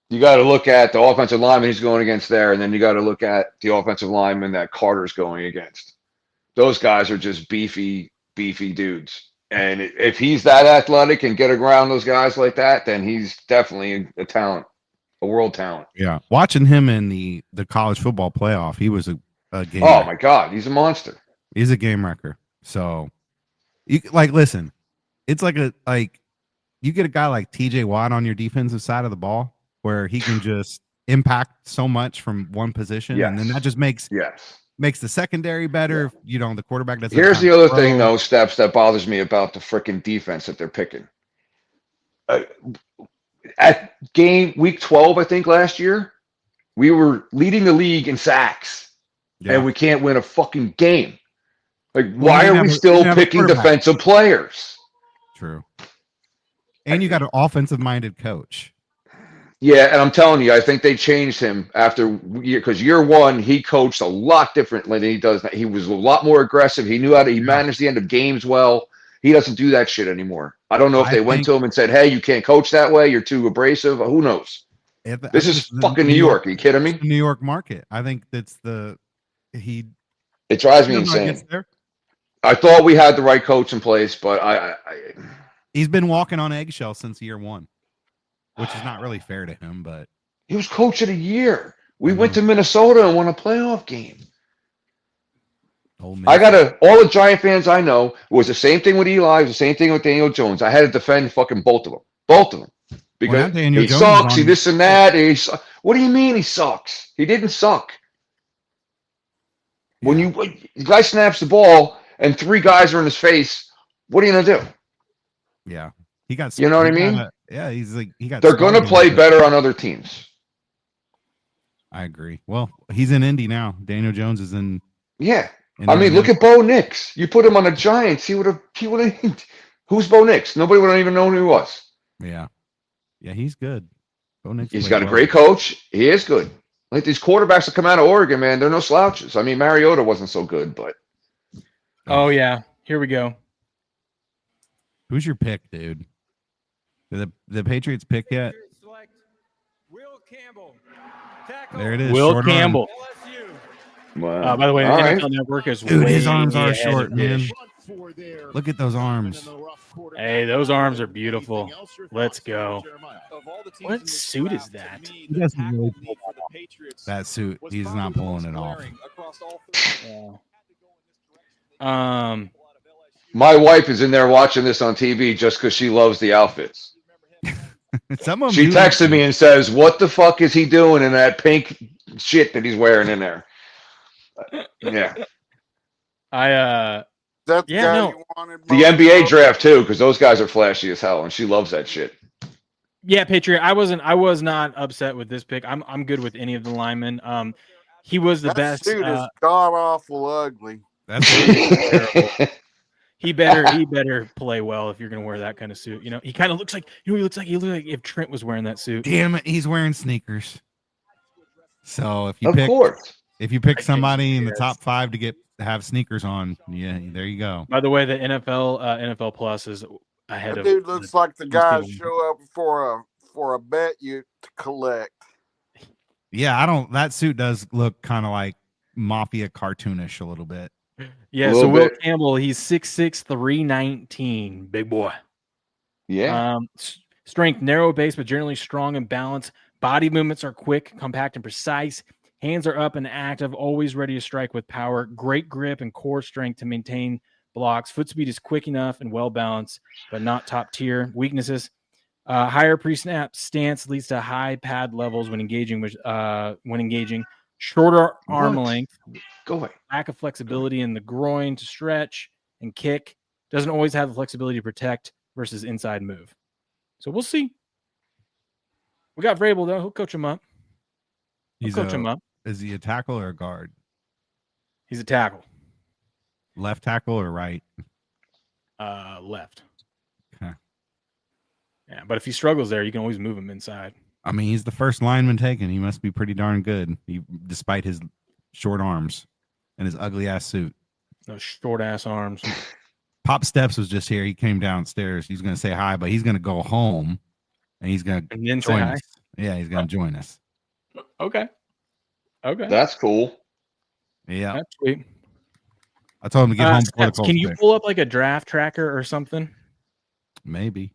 You got to look at the offensive lineman he's going against there, and then you got to look at the offensive lineman that Carter's going against. Those guys are just beefy dudes. And if he's that athletic and get around those guys like that, then he's definitely a talent, a world talent. Yeah, watching him in the college football playoff, he was a game. Oh wrecker. my God, he's a monster. He's a game wrecker. So, you listen, it's like you get a guy like T.J. Watt on your defensive side of the ball, where he can just impact so much from one position, and then that just makes the secondary better. Yeah. The quarterback doesn't. Here's the other thing, though, Steps, that bothers me about the freaking defense that they're picking. At week 12, I think last year, we were leading the league in sacks, and we can't win a fucking game. Like, why are we still picking defensive players? True. And you got an offensive-minded coach. Yeah, and I'm telling you, I think they changed him because year one, he coached a lot differently than he does now. He was a lot more aggressive. He knew he managed the end of games well. He doesn't do that shit anymore. I don't know if they went to him and said, hey, you can't coach that way. You're too abrasive. Who knows? This is fucking New York. Are you kidding me? New York market. I think that's it drives me insane. I thought we had the right coach in place, but he's been walking on eggshells since year one, which is not really fair to him, but he was coach of the year. We went to Minnesota and won a playoff game. All the Giant fans I know, it was the same thing with Eli, it was the same thing with Daniel Jones. I had to defend fucking both of them. Because he sucks, he this and that. What do you mean he sucks? He didn't suck. When the guy snaps the ball and three guys are in his face, what are you gonna do? Yeah, he got. You know what I mean? Yeah, he's like he got. They're gonna play better on other teams. I agree. Well, he's in Indy now. Daniel Jones is in. Yeah, I mean, look at Bo Nix. You put him on the Giants, he would have. Who's Bo Nix? Nobody would have even known who he was. Yeah, he's good. Bo Nix. He's got a great coach. He is good. Like these quarterbacks that come out of Oregon, man, they're no slouches. I mean, Mariota wasn't so good, but. Oh yeah, here we go. Who's your pick, dude? Did the Patriots pick yet? Will Campbell. There it is. Will Campbell. Wow. By the way, All NFL Network is dude, way his arms are ahead short, of man. Dish. Look at those arms. Hey, those arms are beautiful. Let's go. What suit is that? He doesn't really pull that suit. He's not pulling it off. Yeah. My wife is in there watching this on TV just because she loves the outfits. She texted me and says, "What the fuck is he doing in that pink shit that he's wearing in there?" Yeah. The NBA draft too, because those guys are flashy as hell, and she loves that shit. Yeah, Patriot. I was not upset with this pick. I'm good with any of the linemen. He was the best. Dude is god awful ugly. That's terrible. He better play well if you're going to wear that kind of suit. You know, he kind of looks like he looks like if Trent was wearing that suit. Damn it, he's wearing sneakers. So if you pick somebody in the top 5 to have sneakers on, yeah, there you go. By the way, the NFL Plus is ahead That of. dude looks like the guy show up for a bet you to collect. Yeah, that suit does look kind of like mafia cartoonish a little bit. Yeah, so Will Campbell, he's 6'6", 319, big boy. Yeah. Strength, narrow base, but generally strong and balanced. Body movements are quick, compact, and precise. Hands are up and active, always ready to strike with power. Great grip and core strength to maintain blocks. Foot speed is quick enough and well balanced, but not top tier. Weaknesses: higher pre-snap stance leads to high pad levels when engaging. Shorter arm length. Go away. Lack of flexibility in the groin to stretch and kick. Doesn't always have the flexibility to protect versus inside move. So we'll see. We got Vrabel though. He'll coach him up. Is he a tackle or a guard? He's a tackle. Left tackle or right? Left. Okay. Yeah, but if he struggles there, you can always move him inside. I mean, he's the first lineman taken. He must be pretty darn good, despite his short arms and his ugly ass suit. Those short ass arms. Pop Steps was just here. He came downstairs. He's going to say hi, but he's going to go home and he's going to join us. Yeah, he's gonna join us. Okay. That's cool. Yeah, That's sweet. I told him to get home before the Steps, Colts can you pick. pull up like a draft tracker or something? Maybe.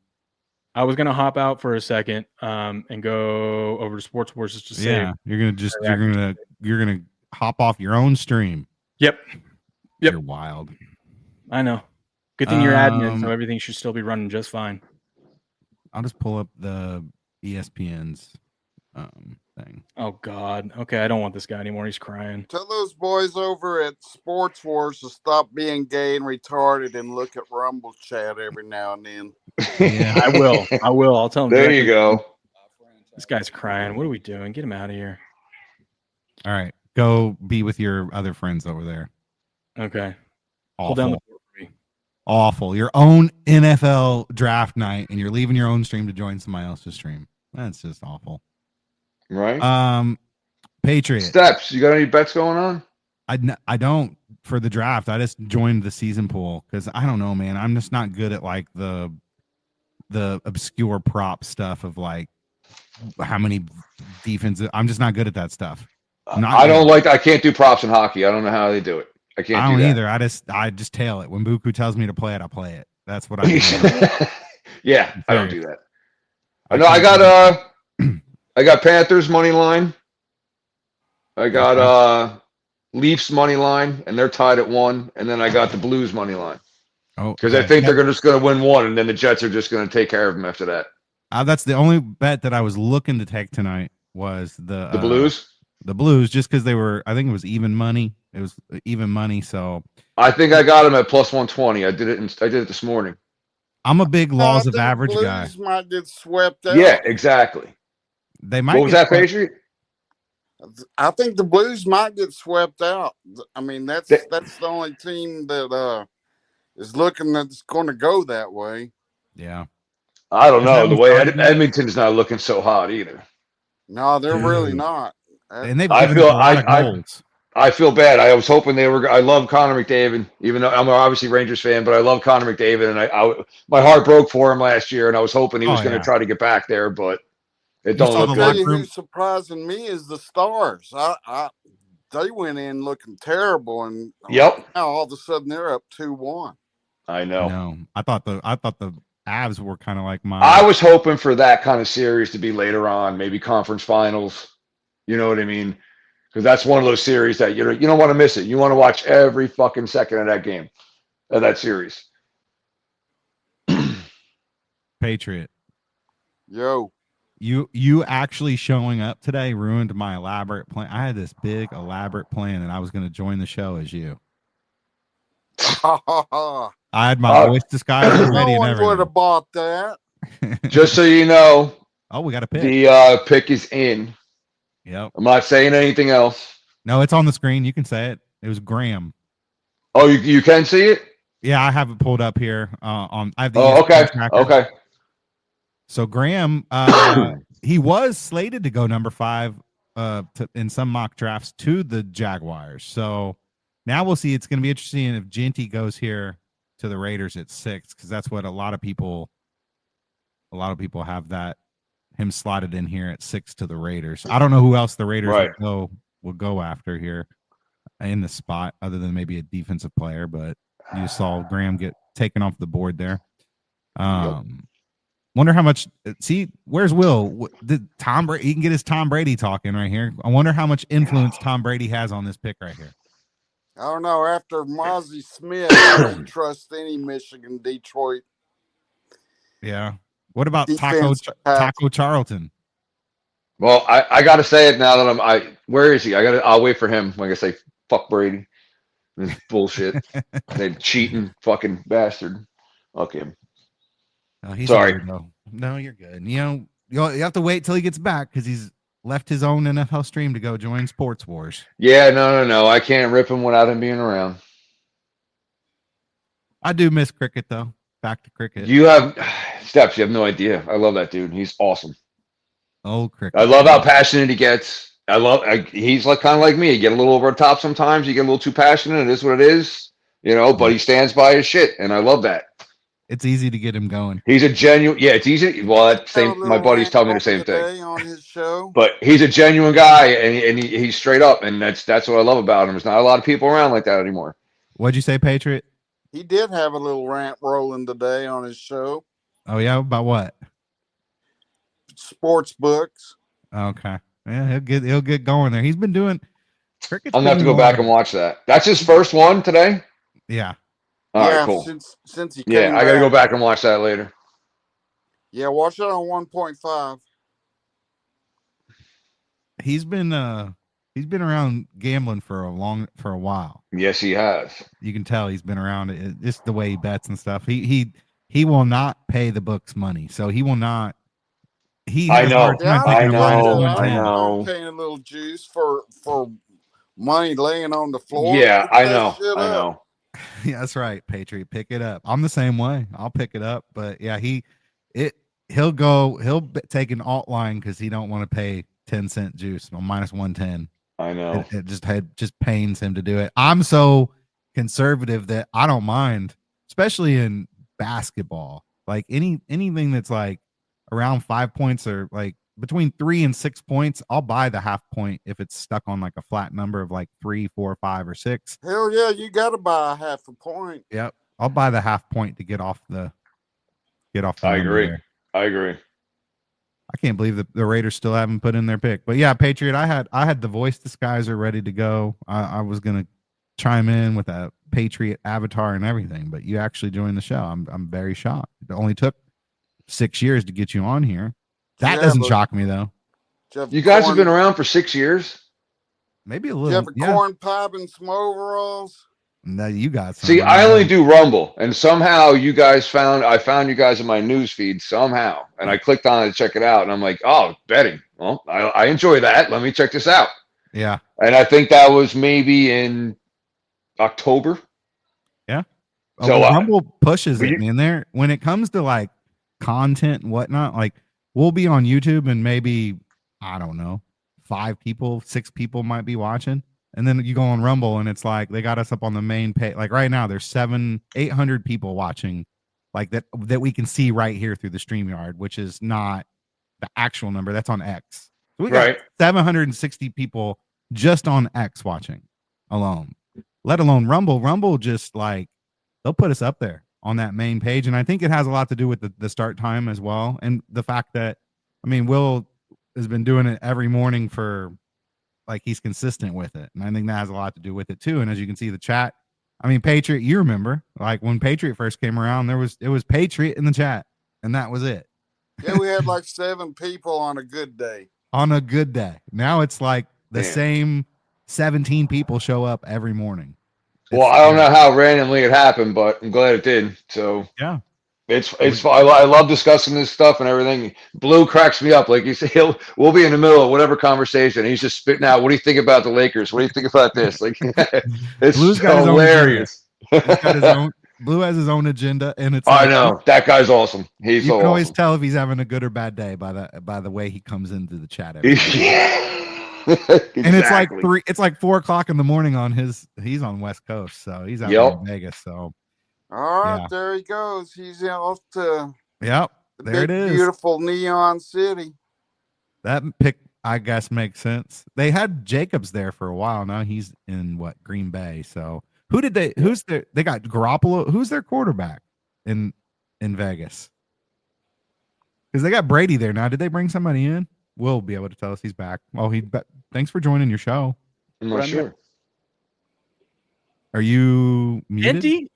I was gonna hop out for a second and go over to Sports Wars just to say. Yeah, you're gonna hop off your own stream. Yep. You're wild. I know. Good thing you're admin, so everything should still be running just fine. I'll just pull up the ESPN's thing. Oh God. Okay, I don't want this guy anymore. He's crying. Tell those boys over at Sports Wars to stop being gay and retarded and look at Rumble chat every now and then. Yeah, I will. I'll tell him. There directly. you go. This guy's crying. What are we doing? Get him out of here. All right, go be with your other friends over there. Okay. Awful. Pull down the fort for me. Awful. Your own NFL draft night, and you're leaving your own stream to join somebody else's stream. That's just awful. Right. Patriot Steps. You got any bets going on? I don't for the draft. I just joined the season pool because I don't know, man. I'm just not good at like the obscure prop stuff of like how many defenses. I'm just not good at that stuff. I can't do props in hockey. I don't know how they do it. I can't. I don't do that. either. I just tail it. When Buku tells me to play it, I play it. That's what I do. Yeah, I don't do that. No, I got Panthers money line. I got Leafs money line, and they're tied at 1. And then I got the Blues money line. Oh, because I think they're just going to win 1, and then the Jets are just going to take care of them after that. That's the only bet that I was looking to take tonight was the Blues. The Blues, just because they were. I think it was even money. It was even money. So I think I got them at plus 120. I did it this morning. I'm a big laws of average Blues guy. Might get swept out. Yeah, exactly. They might. What was that, Patriot? I think the Blues might get swept out. I mean, that's the only team that is looking that's going to go that way. Yeah. I don't know. The way Edmonton's not looking so hot either. No, they're really not. And they've I given feel up a lot of goals. I feel bad. I was hoping they were. I love Connor McDavid, even though I'm obviously Rangers fan, but I love Connor McDavid, and my heart broke for him last year, and I was hoping he was going to try to get back there, but it don't look good. Who's surprising me is the Stars. They went in looking terrible, and now all of a sudden they're up 2-1. I know. No, I thought the Avs were kind of like mine. I was hoping for that kind of series to be later on, maybe conference finals. You know what I mean? Because that's one of those series that you don't want to miss it. You want to watch every fucking second of that game, of that series. Patriot. Yo. You actually showing up today ruined my elaborate plan. I had this big elaborate plan that I was going to join the show as you. I had my voice disguised ready and everything. Would have bought that. Just so you know. Oh, we got a pick. The pick is in. Yep. I'm not saying anything else. No, it's on the screen. You can say it. It was Graham. Oh, you can see it? Yeah, I have it pulled up here. I have the okay. tracker. Okay. So Graham, he was slated to go number 5 in some mock drafts to the Jaguars. So now we'll see. It's going to be interesting if Ginty goes here to the Raiders at 6, because that's what a lot of people have that him slotted in here at 6 to the Raiders. I don't know who else the Raiders will go after here in the spot, other than maybe a defensive player. But you saw Graham get taken off the board there. Wonder how much. See, where's Will? Did Tom Brady? He can get his Tom Brady talking right here. I wonder how much influence Tom Brady has on this pick right here. I don't know. After Mozzie Smith, I don't trust any Michigan, Detroit. Yeah. What about Taco Charlton? Well, I got to say it now that where is he? I'll wait for him. Like I say, fuck Brady. This bullshit. That cheating fucking bastard. Okay. He's sorry. No, you're good. You have to wait till he gets back because he's left his own NFL stream to go join Sports Wars. Yeah, no. I can't rip him without him being around. I do miss cricket though. Back to cricket. You have Steps. You have no idea. I love that dude. He's awesome. Old cricket. I love how passionate he gets. He's like kind of like me. You get a little over the top sometimes. You get a little too passionate. It is what it is, but he stands by his shit, and I love that. It's easy to get him going. He's a genuine. Yeah, it's easy. Well, that Have a same. My little buddies rant tell me the on same thing. today on his show. But he's a genuine guy, and he's straight up, and that's what I love about him. There's not a lot of people around like that anymore. What'd you say, Patriot? He did have a little rant rolling today on his show. Oh yeah, about what? Sports books. Okay. Yeah, he'll get going there. He's been doing. I'm gonna have to go back and watch that. That's his first one today. Yeah. All right, cool. Since he Yeah, came I gotta back. go back and watch that later. Yeah, watch it on 1.5. He's been around gambling for a while. Yes, he has. You can tell he's been around it. Just the way he bets and stuff. He will not pay the books money, so he will not. I know. I know. Paying a little juice for money laying on the floor. Yeah, I know. Shit I up. know. Yeah, that's right, Patriot. Pick it up. I'm the same way. I'll pick it up, but yeah, he'll take an alt line because he don't want to pay 10-cent juice on -110. I know. It just pains him to do it. I'm so conservative that I don't mind, especially in basketball. Like anything that's like around 5 points or like between 3 and 6 points, I'll buy the half point if it's stuck on like a flat number of like 3, 4, 5, or 6. Hell yeah, you got to buy a half a point. Yep, I'll buy the half point to get off the. I agree. There. I agree. I can't believe that the Raiders still haven't put in their pick. But yeah, Patriot, I had the voice disguiser ready to go. I was gonna chime in with a Patriot avatar and everything, but you actually joined the show. I'm very shocked. It only took 6 years to get you on here. That doesn't shock me though. You guys have been around for 6 years. Maybe a You little. have a corn pipe and some overalls. No, you got some. See, I only do Rumble, and somehow I found you guys in my news feed somehow, and I clicked on it to check it out, and I'm like, oh, betting. Well, I enjoy that. Let me check this out. Yeah. And I think that was maybe in October. Yeah. So Rumble pushes it, man. There, when it comes to like content and whatnot, like we'll be on YouTube and maybe, I don't know, 5 people, 6 people might be watching. And then you go on Rumble and it's like they got us up on the main page. Like right now, there's 800 people watching, like that we can see right here through the StreamYard, which is not the actual number. That's on X. So we got 760 people just on X watching alone, let alone Rumble. Rumble just like they'll put us up there on that main page. And I think it has a lot to do with the start time as well. And the fact that, I mean, Will has been doing it every morning for like he's consistent with it. And I think that has a lot to do with it too. And as you can see the chat, I mean, Patriot, you remember like when Patriot first came around, it was Patriot in the chat and that was it. Yeah, we had like 7 people on a good day. On a good day. Now it's like the same 17 people show up every morning. Well, I don't know how randomly it happened, but I'm glad it did. So yeah, it's I love discussing this stuff and everything. Blue cracks me up. Like you say, we'll be in the middle of whatever conversation. He's just spitting out. What do you think about the Lakers? What do you think about this? Like it's Blue's got hilarious. Blue has his own agenda, and it's. I know that guy's awesome. You so can always awesome. tell if he's having a good or bad day by the way he comes into the chat. Exactly. And it's like 4:00 in the morning on he's on West Coast, so he's out in Vegas. So all right, there he goes. He's off to there big, it is. Beautiful Neon City. That pick, I guess, makes sense. They had Jacobs there for a while. Now he's in Green Bay. So they got Garoppolo. Who's their quarterback in Vegas? Because they got Brady there now. Did they bring somebody in? We'll be able to tell us he's back. Oh, thanks for joining your show. I'm not sure. Are you muted? Genty?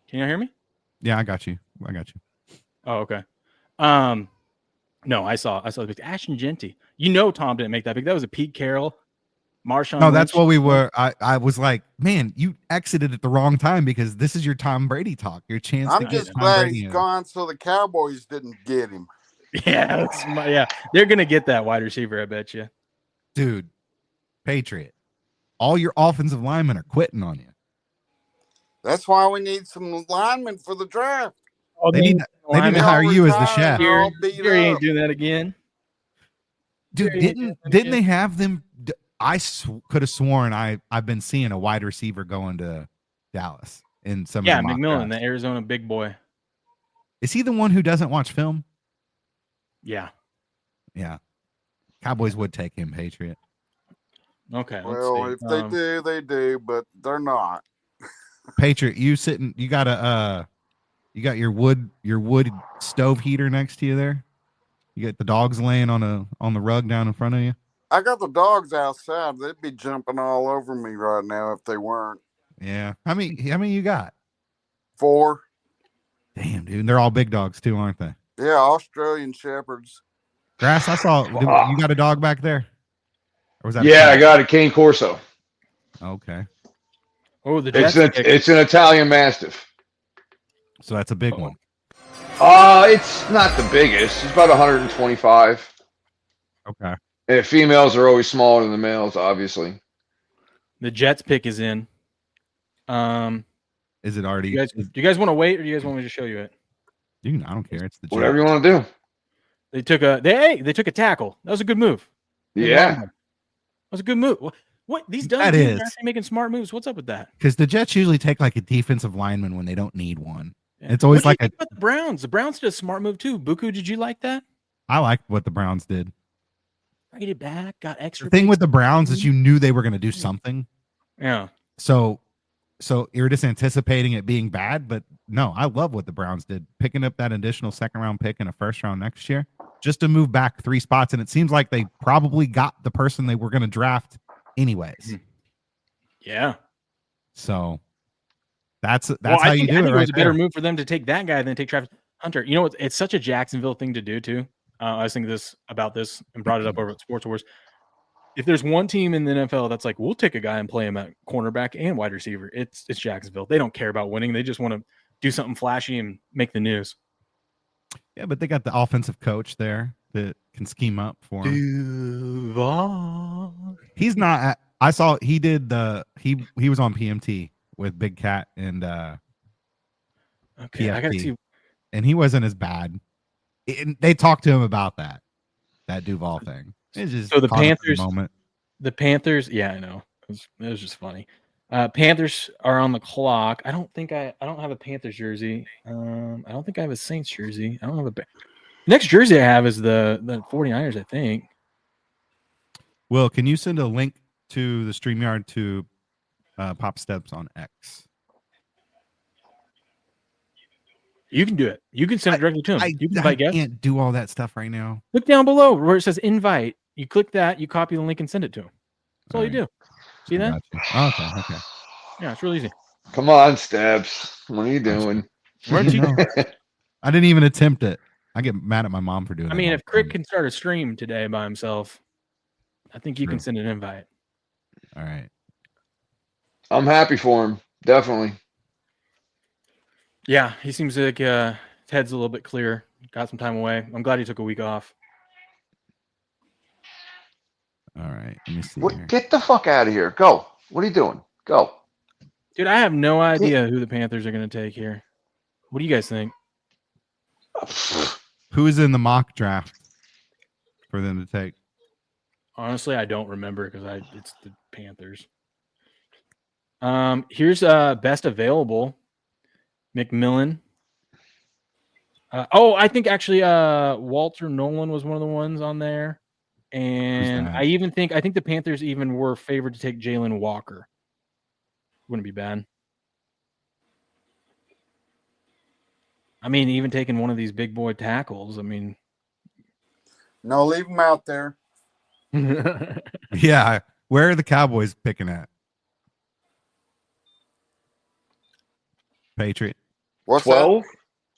Can you hear me? Yeah, I got you. Oh, okay. No, I saw the pick. Ashton Genty. Tom didn't make that pick. That was a Pete Carroll, Marshawn. No, that's what we were. I was like, man, you exited at the wrong time because this is your Tom Brady talk. Your chance. I'm just glad he's gone so the Cowboys didn't get him. Yeah, they're gonna get that wide receiver, I bet you. Dude, Patriot, all your offensive linemen are quitting on you. That's why we need some linemen for the draft. Oh, they need to hire you as the chef. Gary ain't doing that again. Dude, didn't they have them? I could have sworn I've been seeing a wide receiver going to Dallas in some. Yeah, McMillan, the Arizona big boy. Is he the one who doesn't watch film? Yeah. Yeah. Cowboys would take him, Patriot. Okay. Well, if they do, they do, but they're not. Patriot, you got your wood stove heater next to you there? You got the dogs laying on the rug down in front of you? I got the dogs outside. They'd be jumping all over me right now if they weren't. Yeah. How many you got? 4. Damn, dude. They're all big dogs too, aren't they? Yeah, Australian Shepherds. Grass, I saw you got a dog back there? Or was that I got a Cane Corso. Okay. Oh, the it's an Italian Mastiff. So that's a big one. It's not the biggest. It's about 125. Okay. And females are always smaller than the males, obviously. The Jets pick is in. Is it already? Do you guys want to wait, or do you guys want me to show you it? I don't care. It's the Jets. Whatever you want to do. They took a tackle. That was a good move. Yeah. That was a good move. What these dumb That teams is. are actually making smart moves. What's up with that? Because the Jets usually take like a defensive lineman when they don't need one. It's always What like do you think about the Browns. The Browns did a smart move too. Buku, did you like that? I liked what the Browns did. Traded back, got extra. The thing with the Browns is you knew they were going to do something. Yeah. So you're just anticipating it being bad, but no, I love what the Browns did, picking up that additional second round pick and a first round next year just to move back 3 spots. And it seems like they probably got the person they were going to draft anyways. Yeah. So that's I how you think do it. it Right was a better there. move for them to take that guy than take Travis Hunter. You know, it's such a Jacksonville thing to do too. I was thinking about this and brought it up over at Sports Wars. If there's one team in the NFL that's like, we'll take a guy and play him at cornerback and wide receiver, it's Jacksonville. They don't care about winning. They just want to do something flashy and make the news. Yeah, but they got the offensive coach there that can scheme up for him. Duval. He's not. I saw he did he was on PMT with Big Cat and okay, PFT, I gotta see. And he wasn't as bad. They talked to him about that Duval thing. It's just So the caught up in Panthers, moment. yeah, I know. It was just funny. Panthers are on the clock. I don't have a Panthers jersey. I don't think I have a Saints jersey. I don't have next jersey I have is the 49ers, I think. Will, can you send a link to the StreamYard to Pop Steps on X? You can do it. You can send it directly to him. You can invite guests. Can't do all that stuff right now. Look down below where it says invite. You click that, you copy the link and send it to him. That's all you do. See that? Okay. Yeah, it's real easy. Come on, Stabs. What are you doing? I didn't even attempt it. I get mad at my mom for doing it. I mean, if Crick can start a stream today by himself, I think you can send an invite. All right. I'm happy for him. Definitely. Yeah, he seems like his head's a little bit clearer. Got some time away. I'm glad he took a week off. All right. Let me see. Get the fuck out of here. Go. What are you doing? Go. Dude, I have no idea who the Panthers are going to take here. What do you guys think? Who is in the mock draft for them to take? Honestly, I don't remember because it's the Panthers. Here's best available. McMillan. I think actually Walter Nolan was one of the ones on there. And I think the Panthers even were favored to take Jalen Walker. Wouldn't be bad. I mean, even taking one of these big boy tackles, I mean. No, leave them out there. Yeah. Where are the Cowboys picking at? Patriot. What's 12?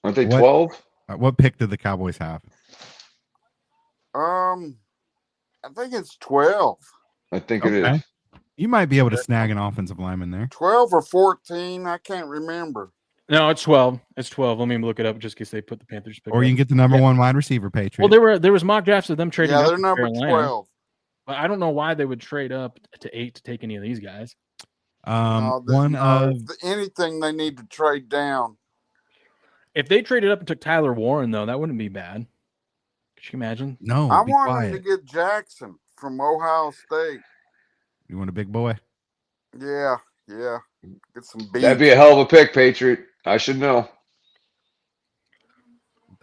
Aren't they 12? What pick did the Cowboys have? I think it's 12. I think it is. You might be able to snag an offensive lineman there. 12 or 14, I can't remember. No, it's 12. It's 12. Let me look it up just in case they put the Panthers pick. Or you can get the number one wide receiver, Patriot. Well, there was mock drafts of them trading. Yeah, up they're to number Carolina. 12. But I don't know why they would trade up to 8 to take any of these guys. Anything they need to trade down. If they traded up and took Tyler Warren, though, that wouldn't be bad. Could you imagine? No, I wanted to get Jackson from Ohio State. You want a big boy? Yeah. Get some beef. That'd be a hell of a pick, Patriot. I should know.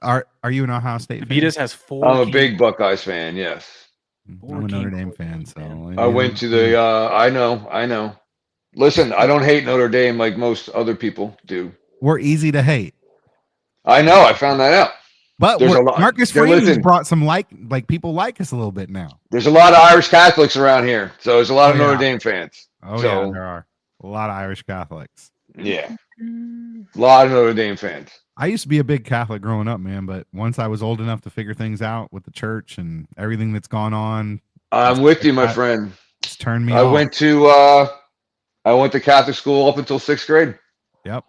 Are you an Ohio State fan? Beatus has 4. I'm a big Buckeyes fan. Yes. I'm a Notre Dame fan, so I went to the. I know. Listen, I don't hate Notre Dame like most other people do. We're easy to hate. I know. I found that out. But There's a lot. Marcus Freeman's brought some like people like us a little bit now. There's a lot of Irish Catholics around here, so there's a lot of Notre Dame fans. Oh so, yeah, there are a lot of Irish Catholics. Yeah, a lot of Notre Dame fans. I used to be a big Catholic growing up, man, but once I was old enough to figure things out with the church and everything that's gone on, I'm with you, my friend. It's turned me I off. went to Catholic school up until 6th grade. Yep.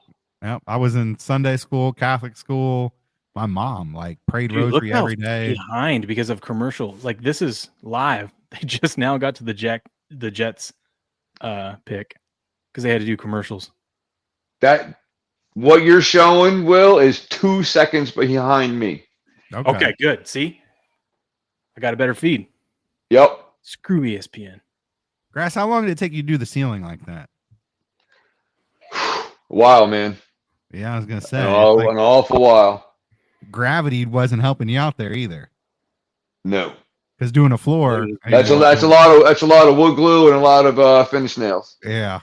I was in Sunday school, Catholic school. My mom prayed rosary every day. Behind because of commercials. Like this is live. They just now got to the Jets pick because they had to do commercials. That what you're showing, Will, is 2 seconds behind me. Okay, good. See, I got a better feed. Yep. Screw ESPN. Grass, how long did it take you to do the ceiling like that? Wow, man. Yeah, I was gonna say an awful while. Gravity wasn't helping you out there either. No, because doing a floor that's a lot of wood glue and a lot of finish nails. Yeah,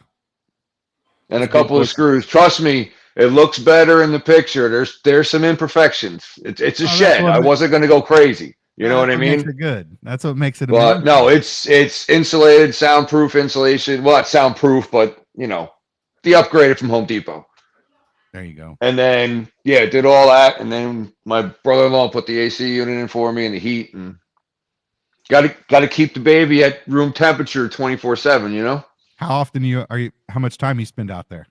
and a couple of screws. Trust me, it looks better in the picture. There's some imperfections. It's a shed. I wasn't going to go crazy. You know what I mean? Makes it good. That's what makes it. But no, it's insulated, soundproof insulation. Well, it's soundproof, but the upgraded from Home Depot. There you go. And then did all that, and then my brother-in-law put the AC unit in for me and the heat, and got to keep the baby at room temperature 24/7. You know. How often how much time you spend out there?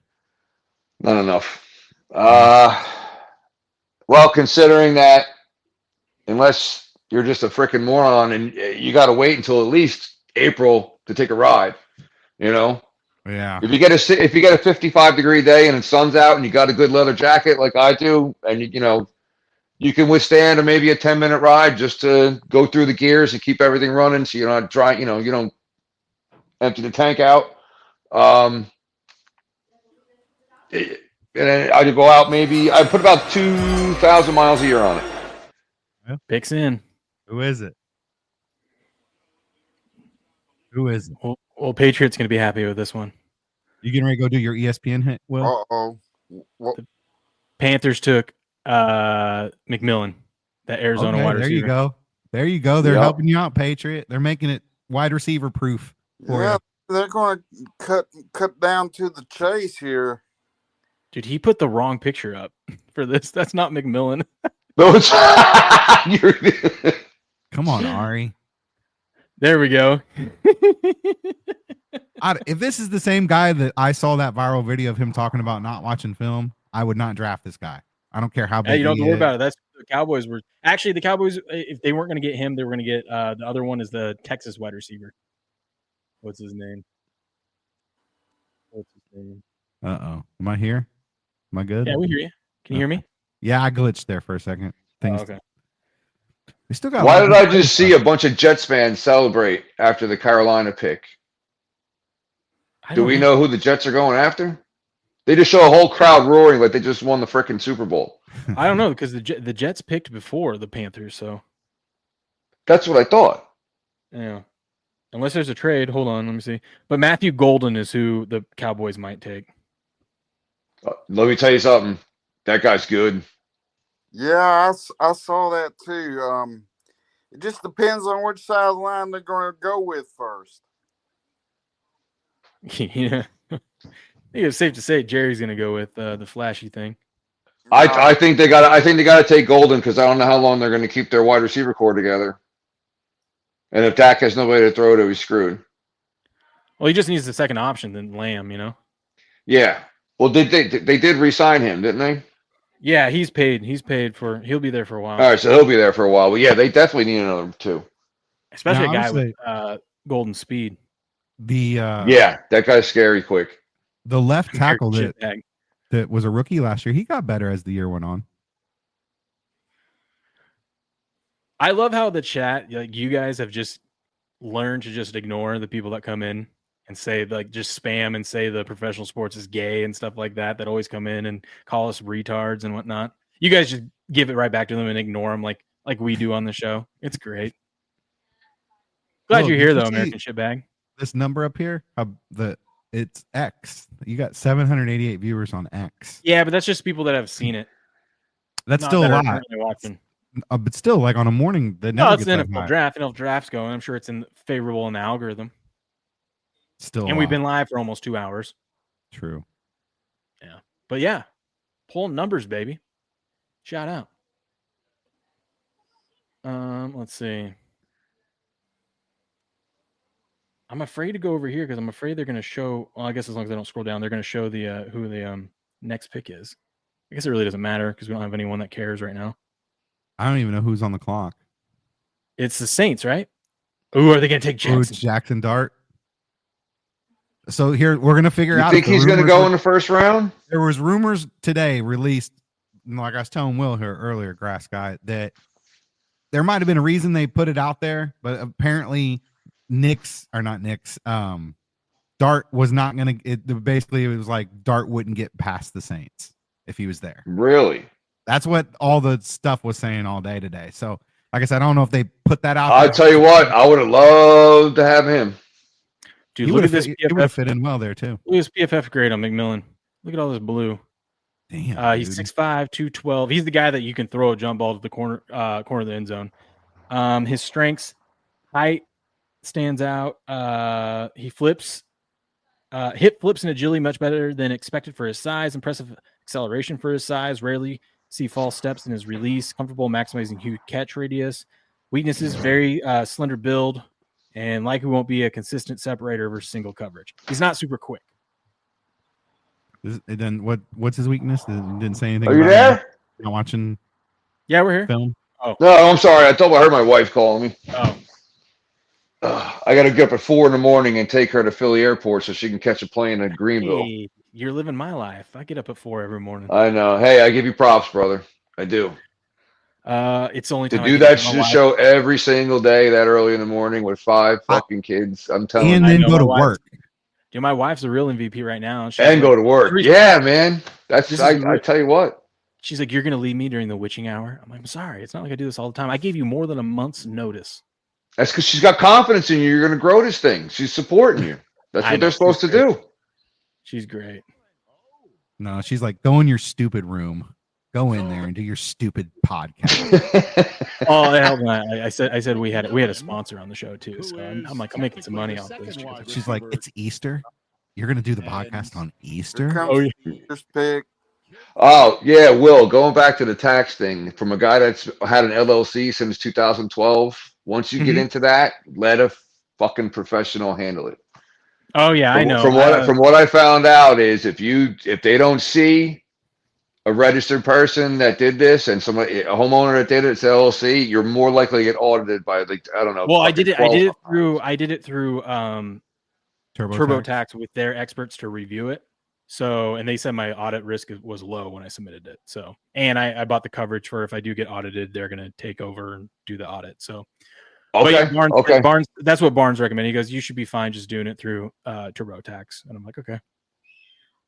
Not enough. Well, considering that, unless you're just a freaking moron and you got to wait until at least April to take a ride, Yeah. If you get a 55-degree day and the sun's out and you got a good leather jacket like I do, and you can withstand maybe a 10-minute ride just to go through the gears and keep everything running, so you're not dry. You don't empty the tank out. And then I could go out. Maybe I put about 2,000 miles a year on it. Picks in. Who is it? Well, Patriot's going to be happy with this one. You getting ready to go do your ESPN hit, Will? The Panthers took McMillan, that Arizona wide receiver. There you go. They're helping you out, Patriot. They're making it wide receiver proof for you. They're going to cut down to the chase here. Dude, he put the wrong picture up for this. That's not McMillan. Come on, Ari. There we go. If this is the same guy that I saw that viral video of him talking about not watching film, I would not draft this guy. I don't care how big. You don't have to worry about it. That's the Cowboys were actually the Cowboys. If they weren't going to get him, they were going to get the other one is the Texas wide receiver. What's his name? Uh-oh. Am I here? Am I good? Yeah, we hear you. Can you hear me? Yeah, I glitched there for a second. Okay. We still got. Why did I just see a bunch of Jets fans celebrate after the Carolina pick? Do we know who the Jets are going after? They just show a whole crowd roaring like they just won the freaking Super Bowl. I don't know because the Jets picked before the Panthers, so that's what I thought. Yeah, unless there's a trade. Hold on, let me see. But Matthew Golden is who the Cowboys might take. Let me tell you something. That guy's good. Yeah, I saw that too. It just depends on which side of the line they're going to go with first. Yeah, I think it's safe to say Jerry's going to go with the flashy thing. I think they got to take Golden because I don't know how long they're going to keep their wide receiver core together. And if Dak has nobody to throw to, he's screwed. Well, he just needs the second option than Lamb, Yeah. Well, they did re-sign him, didn't they? Yeah, he's paid. He'll be there for a while. All right, so he'll be there for a while. But yeah, they definitely need another two. Especially a guy with golden speed. Yeah, that guy's scary quick. The left tackle that was a rookie last year, he got better as the year went on. I love how the chat, you guys have just learned to just ignore the people that come in and say just spam and say the professional sports is gay and stuff like that always come in and call us retards and whatnot. You guys just give it right back to them and ignore them like we do on the show. It's great. Glad you're here though, American Shitbag. This number up here, it's X. You got 788 viewers on X. Yeah, but that's just people that have seen it. That's Not still a that are lot. currently watching. But still, like on a morning, that No, never it's gets an that NFL high. draft. NFL draft's going. I'm sure it's favorable in the algorithm. Still, and we've been live for almost 2 hours. True. Yeah, but yeah, pulling numbers, baby. Shout out. Let's see. I'm afraid to go over here because I'm afraid they're going to show. Well, I guess as long as they don't scroll down, they're going to show the who the next pick is. I guess it really doesn't matter because we don't have anyone that cares right now. I don't even know who's on the clock. It's the Saints, right? Ooh, are they going to take Jackson? Jackson Dart. So here we're going to figure out. You think he's going to go in the first round? There was rumors today released, like I was telling Will here earlier, Grass Guy, that there might have been a reason they put it out there, but apparently Dart was not going to. Basically, it was like Dart wouldn't get past the Saints if he was there. Really? That's what all the stuff was saying all day today. So, like I said, I don't know if they put that out. I'll tell you what, I would have loved to have him. Dude, look at this PFF. He would have fit in well there too. Look at this PFF grade on McMillan. Look at all this blue. Damn, he's 6'5", 212. He's the guy that you can throw a jump ball to the corner of the end zone. His strengths, height stands out. He flips, hip flips and agility much better than expected for his size. Impressive acceleration for his size. Rarely see false steps in his release. Comfortable maximizing huge catch radius. Weaknesses, very slender build, and likely won't be a consistent separator versus single coverage. He's not super quick. Then what's his weakness? Didn't say anything. Are you about there? him. Not watching. Yeah, we're here. Film. Oh no, I'm sorry. I thought I heard my wife calling me. Oh. I got to get up at 4 a.m. and take her to Philly Airport so she can catch a plane in Greenville. Hey, you're living my life. I get up at 4 every morning. I know. Hey, I give you props, brother. I do. It's the only To time do that show every single day that early in the morning with 5 fucking kids. I'm telling you. And then go to work. Dude, my wife's a real MVP right now. And go to work. Yeah, man. That's I tell you what. She's like, you're going to leave me during the witching hour? I'm like, I'm sorry. It's not like I do this all the time. I gave you more than a month's notice. That's because she's got confidence in you. You're going to grow this thing. She's supporting you. That's what they're supposed to do. She's great. No, she's like, go in your stupid room. Go in there and do your stupid podcast. Oh, hell no. I said we had a sponsor on the show too. So I'm like, I'm making some money off this. She's like, it's Easter. You're gonna do the podcast on Easter. Oh, yeah. First pick. Oh, yeah, Will, going back to the tax thing, from a guy that's had an LLC since 2012, once you get into that, let a fucking professional handle it. Oh, yeah, I know. From what I found out is if they don't see a registered person that did this and a homeowner that did it, it's LLC, you're more likely to get audited by, like, I don't know. Well, I did it through TurboTax with their experts to review it. So, and they said my audit risk was low when I submitted it. So, and I bought the coverage for if I do get audited, they're going to take over and do the audit. So, okay. Yeah, Barnes, that's what Barnes recommended. He goes, you should be fine just doing it through TurboTax. And I'm like, okay,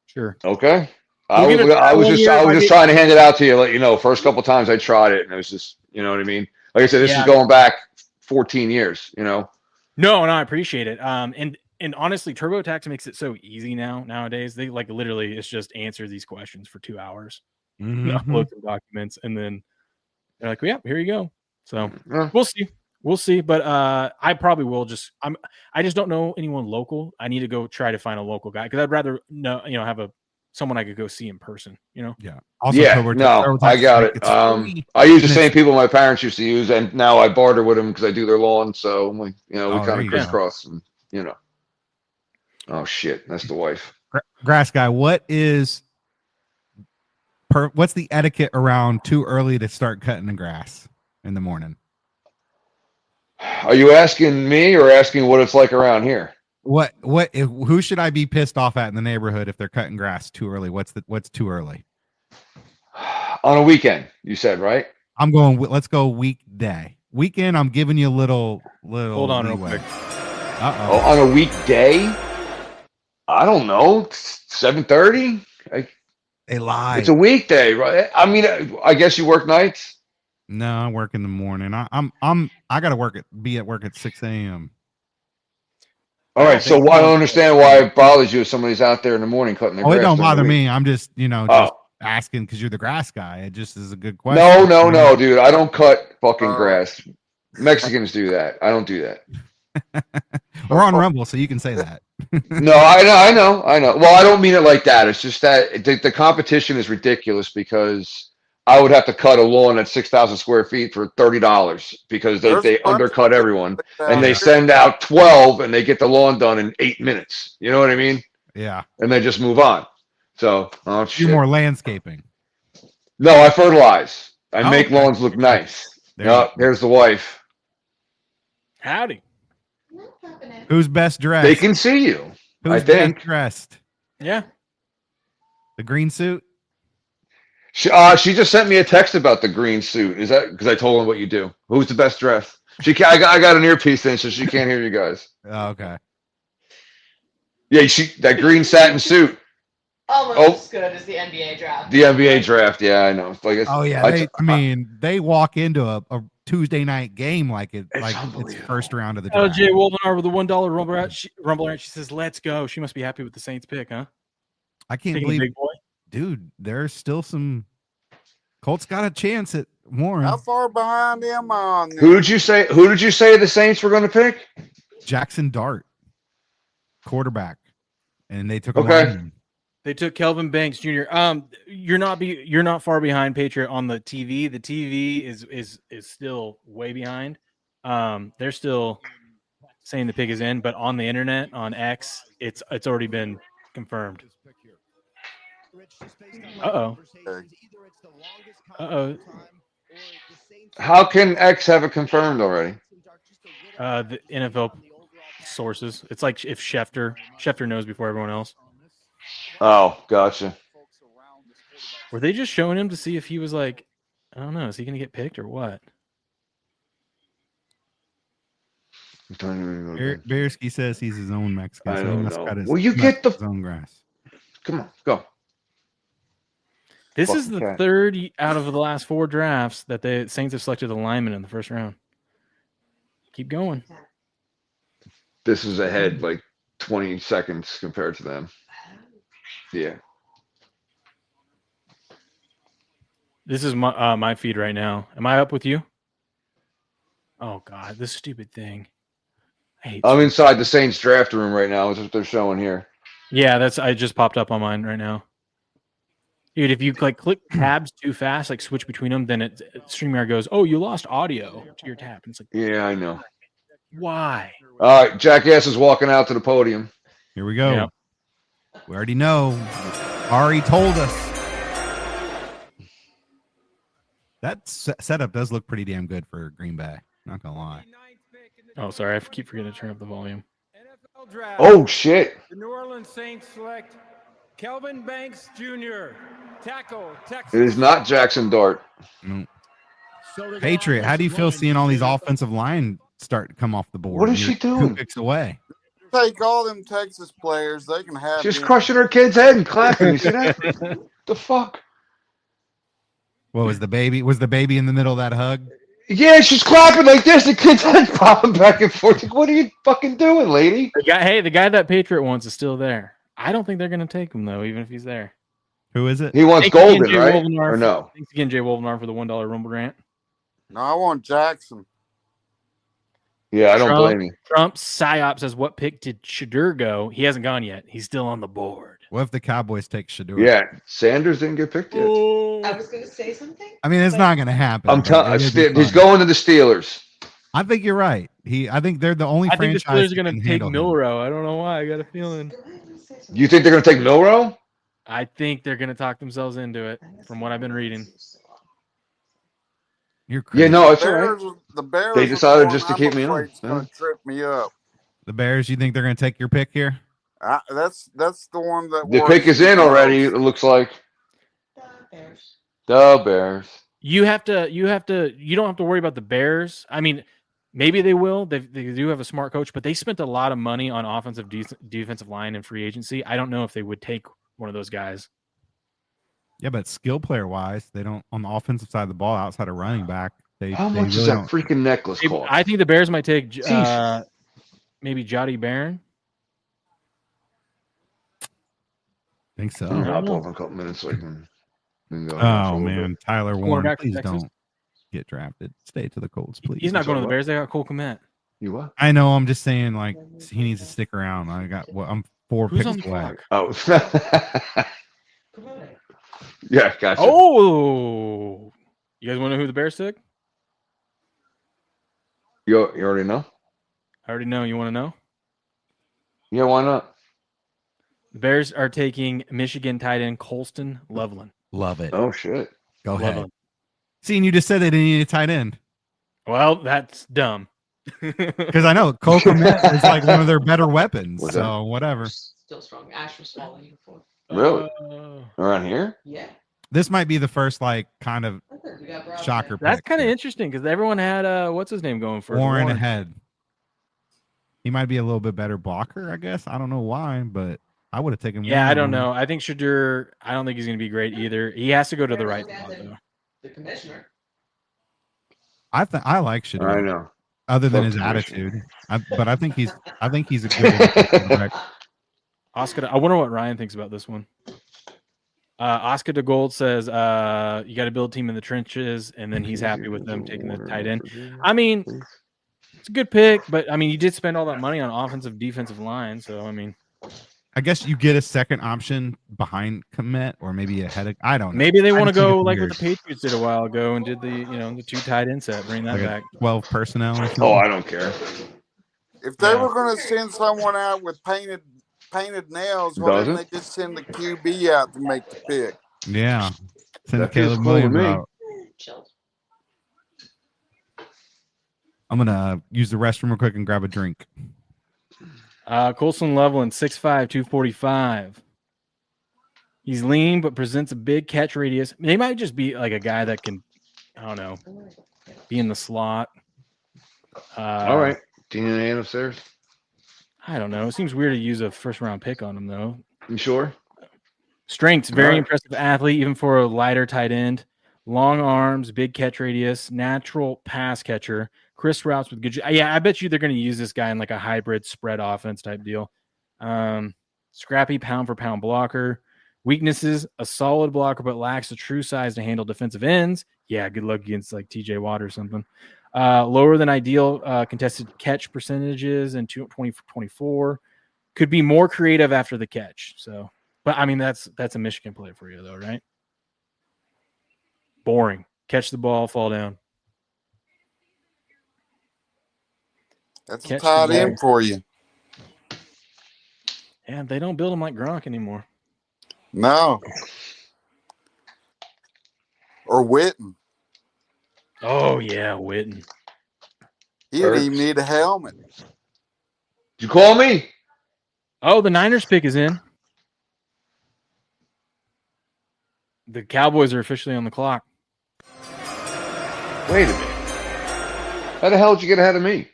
sure. Okay. I was just trying to hand it out to you, let you know. First couple times I tried it, and it was just, you know what I mean. Like I said, this is going back 14 years. You know. No, I appreciate it. And honestly, TurboTax makes it so easy nowadays. They like literally, it's just answer these questions for 2 hours, upload some documents, and then they're like, well, yeah, here you go. So we'll see. But I probably will I just don't know anyone local. I need to go try to find a local guy because I'd rather have someone I could go see in person, Yeah. Also, I got it. I use the same people my parents used to use, and now I barter with them because I do their lawn. So I'm like, we kind of crisscross, and Oh shit, that's the wife. Grass Guy, what's the etiquette around too early to start cutting the grass in the morning? Are you asking me or asking what it's like around here? Who should I be pissed off at in the neighborhood if they're cutting grass too early? What's too early? On a weekend, you said, right? I'm going. Let's go weekday. Weekend. I'm giving you a little. Hold on, real quick. On a weekday, I don't know. 7:30. They lie. It's a weekday, right? I mean, I guess you work nights. No, I work in the morning. I gotta be at work at 6 a.m. All right, so I don't understand why it bothers you if somebody's out there in the morning cutting the Oh, grass. it don't during the bother week. me. I'm just, just asking because you're the grass guy. It just is a good question. No, dude. I don't cut fucking grass. Mexicans do that. I don't do that. We're on Rumble, so you can say that. No, I know. Well, I don't mean it like that. It's just that the competition is ridiculous because I would have to cut a lawn at 6,000 square feet for $30 because they undercut everyone and they send out 12 and they get the lawn done in 8 minutes. You know what I mean? Yeah. And they just move on. So, Do more landscaping. No, I fertilize. I make lawns look nice. There's the wife. Howdy. Who's best dressed? They can see you. Who's best dressed? Yeah. The green suit? She just sent me a text about the green suit. Is that because I told her what you do? Who's the best dressed? I got an earpiece in, so she can't hear you guys. Oh, okay. Yeah, that green satin suit. Almost as good as the NBA draft. The NBA draft. Yeah, I know. They walk into a Tuesday night game like it's first round of the Oh, draft. Jay Wolvenar with the $1 rumble rant. She says, "Let's go." She must be happy with the Saints pick, huh? I can't Taking believe, big boy. dude. There's still some. Colts got a chance at Warren. How far behind am I on this? Who did you say the Saints were going to pick? Jackson Dart, quarterback, and they took Okay. They took Kelvin Banks Jr. You're not far behind, Patriot, on the TV. The TV is still way behind. They're still saying the pick is in, but on the internet, on X, it's already been confirmed. Uh-oh. How can X have it confirmed already? The NFL sources. It's like if Schefter knows before everyone else. Oh, gotcha. Were they just showing him to see if he was like, I don't know, is he going to get picked or what? Bearsky says he's his own Mexican. I So he don't must know. cut his, Will you must get cut his own grass? Come on, go. This is Fucking the cat. third out of the last 4 drafts that the Saints have selected a lineman in the first round. Keep going. This is ahead like 20 seconds compared to them. Yeah. This is my feed right now. Am I up with you? Oh God, this stupid thing. I'm inside the Saints draft room right now. Is what they're showing here. Yeah, I just popped up on mine right now. Dude, if you click tabs too fast, like switch between them, then StreamYard goes, "Oh, you lost audio to your tab." And it's like, Yeah, I know. why? All right, Jackass is walking out to the podium. Here we go. Yeah. We already know. Ari told us. That setup does look pretty damn good for Green Bay. Not gonna lie. Oh, sorry, I keep forgetting to turn up the volume. Oh shit! The New Orleans Saints select Kelvin Banks Jr., tackle, Texas. It is not Jackson Dart. No. Patriot, how do you feel seeing all these offensive line start to come off the board? What is You're she doing? 2 picks away. Take all them Texas players. They can have She's them. crushing her kid's head and clapping. You see that? The fuck? What was the baby? Was the baby in the middle of that hug? Yeah, she's clapping like this. The kid's head popping back and forth. Like, what are you fucking doing, lady? The guy that Patriot wants is still there. I don't think they're going to take him though, even if he's there. Who is it? He wants Thanks again, Golden, Jay right? Wolvenar Or no? Thanks again, Jay Wolvenar, for the $1 Rumble Grant. No, I want Jackson. Yeah, I don't blame you. Trump's psyop says, "What pick did Shadur go? He hasn't gone yet. He's still on the board." What if the Cowboys take Shadur? Yeah, Sanders didn't get picked yet. I was going to say something. I mean, it's not going to happen. I'm telling. He's going to the Steelers. I think you're right. I think they're the only I think the franchise Steelers are going to take Milrow. I don't know why. I got a feeling. You think they're going to take Milrow? I think they're going to talk themselves into it, from what I've been reading. You're crazy. Yeah, no, it's all right. The Bears. They are decided the just to one keep I'm me on. afraid is going to trip me up. The Bears. You think they're going to take your pick here? That's the one that The pick is in already. It looks like the Bears. You don't have to worry about the Bears. I mean, maybe they will. They do have a smart coach, but they spent a lot of money on offensive defensive line and free agency. I don't know if they would take one of those guys. Yeah, but skill player wise, they don't on the offensive side of the ball outside of running back. How much really does that don't. freaking necklace cost? I think the Bears might take maybe Jody Barron. Think so. I'm gonna hop off in a couple minutes so I can go. Oh man, Tyler Warren, Cornerback for please Texas? don't get drafted. Stay to the Colts, please. He's not going to the Bears. They got Cole Kmet. You what? I know. I'm just saying, like he needs to stick around. I'm 4 Who's picks on the away. clock? Oh, yeah, gotcha. Oh, you guys want to know who the Bears took? You already know? I already know. You want to know? Yeah, why not? The Bears are taking Michigan tight end Colston Loveland. Love it. Oh shit. Go Love ahead. it. Seeing you just said they didn't need a tight end. Well, that's dumb. Because I know Cole Kmet is like one of their better weapons. What's So that? whatever. Still strong. Ash was swallowing uniform. Really? Around here? Yeah. This might be the first like kind of We got Brown shocker. That's pick. kind of interesting because everyone had what's his name going for Warren ahead. He might be a little bit better blocker, I guess. I don't know why, but I would have taken. Yeah, I Warren. don't know. I think Shadur. I don't think he's going to be great either. He has to go to the right spot though. The commissioner. I like Shadur. I know. Other than Fuck his the attitude, but I think he's a good. Oscar, I wonder what Ryan thinks about this one. Oscar DeGold says you got to build a team in the trenches, and then he's happy with them taking the tight end. I mean, it's a good pick, but I mean, you did spend all that money on offensive, defensive line, so I mean, I guess you get a second option behind Kmet, or maybe ahead of. I don't know. maybe they want to I go think like it's what the Patriots did a while ago and did the 2 tight end set, bring that like back. 12 personnel. Or something. Oh, I don't care. If they were going to send someone out with painted nails, why didn't they just send the QB out to make the pick? Yeah, send That feels Caleb cool to Williams me. out. I'm gonna use the restroom real quick and grab a drink. Colson Loveland, 6'5", 245. He's lean but presents a big catch radius. They might just be like a guy that can, I don't know, be in the slot. All right. Do you need an hand upstairs? I don't know. It seems weird to use a first-round pick on him, though. You sure? Strengths, very All right. impressive athlete, even for a lighter tight end. Long arms, big catch radius, natural pass catcher. Chris routes with good. Yeah, I bet you they're going to use this guy in like a hybrid spread offense type deal. Scrappy pound-for-pound blocker. Weaknesses, a solid blocker, but lacks the true size to handle defensive ends. Yeah, good luck against like TJ Watt or something. Lower than ideal contested catch percentages in 2024. Could be more creative after the catch. So, but I mean, that's a Michigan play for you though, right? Boring. Catch the ball, fall down. That's Catch a tight the ball. end for you. Yeah, they don't build them like Gronk anymore. No. Or Witten. Oh yeah, Witten. He didn't even need a helmet. Did you call me? Oh, the Niners pick is in. The Cowboys are officially on the clock. Wait a minute. How the hell did you get ahead of me?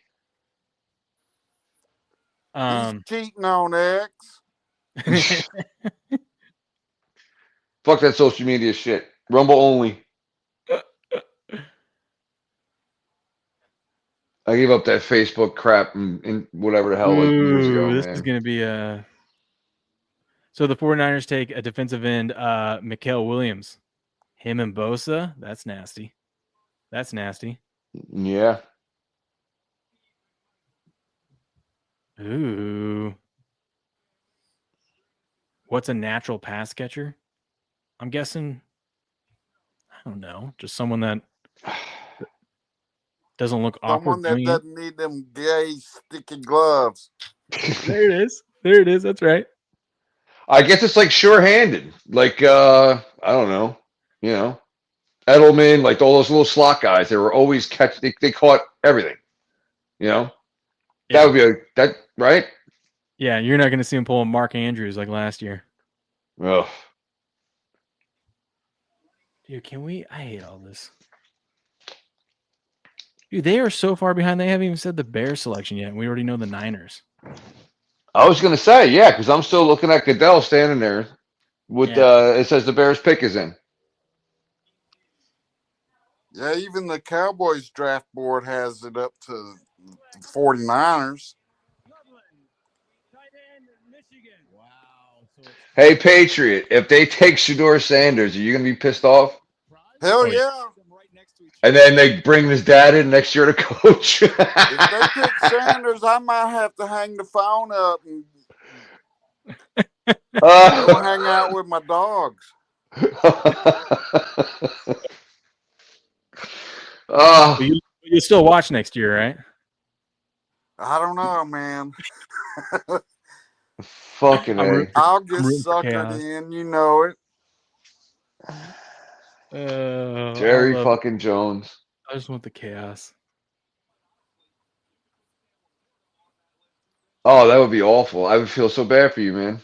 He's cheating on X. Fuck that social media shit. Rumble only. I gave up that Facebook crap and whatever the hell like years ago, This man. is going to be a. So the 49ers take a defensive end, Mikael Williams. Him and Bosa. That's nasty. That's nasty. Yeah. Ooh. What's a natural pass catcher? I'm guessing, I don't know, just someone that doesn't look awkward. Someone that doesn't need them gay sticky gloves. There it is. There it is. That's right. I guess it's like sure-handed. Like, I don't know. You know, Edelman, like all those little slot guys, they were always they caught everything. You know? Yeah. That would be that, right? Yeah, you're not going to see him pulling Mark Andrews like last year. Oh. Dude, I hate all this. Dude, they are so far behind. They haven't even said the Bears selection yet. And we already know the Niners. I was going to say, yeah, because I'm still looking at Goodell standing there. With Yeah. it says the Bears pick is in. Yeah, even the Cowboys draft board has it up to the 49ers. Hey, Patriot, if they take Shador Sanders, are you gonna be pissed off? Hell yeah. And then they bring his dad in next year to coach. If they pick Sanders, I might have to hang the phone up and go hang out with my dogs. You still watch next year, right? I don't know, man. Fucking A. I'll get suckered in, you know it. Jerry fucking Jones. I just want the chaos. Oh, that would be awful. I would feel so bad for you, man.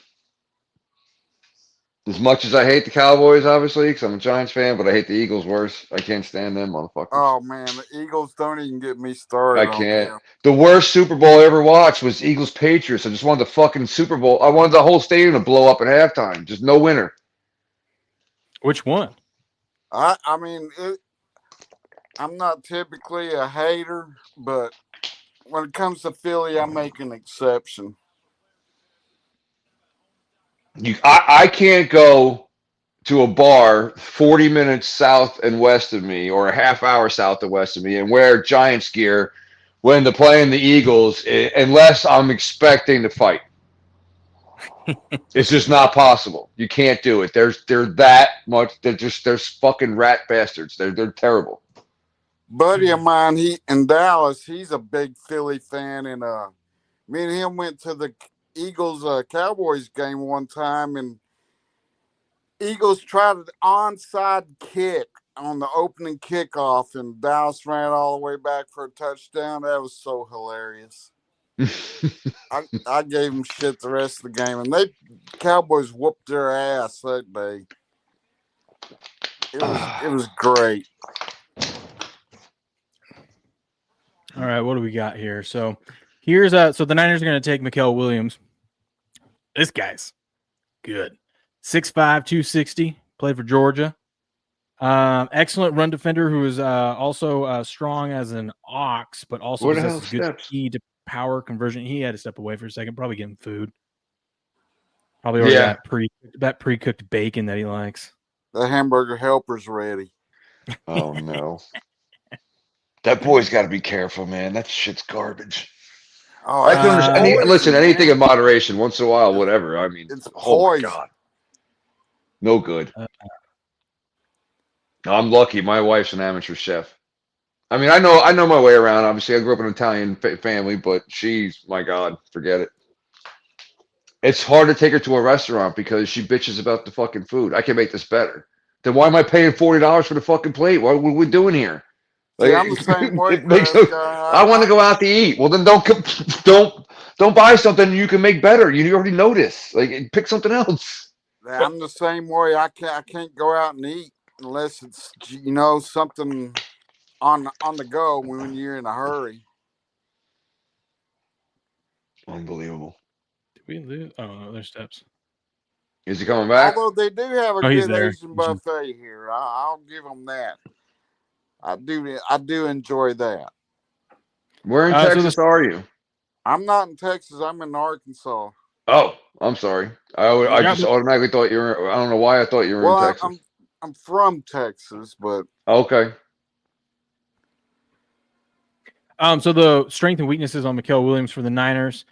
As much as I hate the Cowboys, obviously, because I'm a Giants fan, but I hate the Eagles worse. I can't stand them, motherfuckers. Oh man, the Eagles don't even get me started. I can't. The worst Super Bowl I ever watched was Eagles Patriots. I just wanted the fucking Super Bowl. I wanted the whole stadium to blow up at halftime. Just no winner. Which one? I mean, I'm not typically a hater, but when it comes to Philly, I make an exception. I can't go to a bar 40 minutes south and west of me, or a half hour south and west of me, and wear Giants gear when they're playing the Eagles, unless I'm expecting to fight. It's just not possible. You can't do it. They're that much. They're fucking rat bastards. They're terrible. Buddy of mine, he in Dallas, he's a big Philly fan, and me and him went to the Eagles Cowboys game one time, and Eagles tried an onside kick on the opening kickoff, and Dallas ran all the way back for a touchdown. That was so hilarious. I gave them shit the rest of the game, and Cowboys whooped their ass that day. It was great. All right, what do we got here? So here's so the Niners are going to take Mikael Williams. This guy's good. 6'5", 260, played for Georgia. Excellent run defender who is also strong as an ox, but also possesses good speed to power conversion. He had to step away for a second, probably getting food. Probably already that pre-cooked bacon that he likes. The hamburger helper's ready. Oh no. That boy's got to be careful, man. That shit's garbage. Oh, I can understand. Listen, anything in moderation, once in a while, whatever. I mean, it's oh my God, no good. I'm lucky. My wife's an amateur chef. I mean, I know my way around. Obviously, I grew up in an Italian family, but she's, my God, forget it. It's hard to take her to a restaurant because she bitches about the fucking food. I can make this better. Then why am I paying $40 for the fucking plate? What are we doing here? See, I'm the same way. I want to go out to eat. Well, then don't buy something you can make better. You already know this. Like, pick something else. I'm the same way. I can't go out and eat unless it's something on the go when you're in a hurry. Unbelievable. Did we lose? Oh no, there's steps. Is he coming back? Although they do have a good there. Asian buffet here, I'll give them that. I do enjoy that. Where in Texas are you? I'm not in Texas. I'm in Arkansas. Oh, I'm sorry. I just automatically thought you were. I don't know why I thought you were in Texas. I'm from Texas, but okay. So the strength and weaknesses on Mikael Williams for the Niners.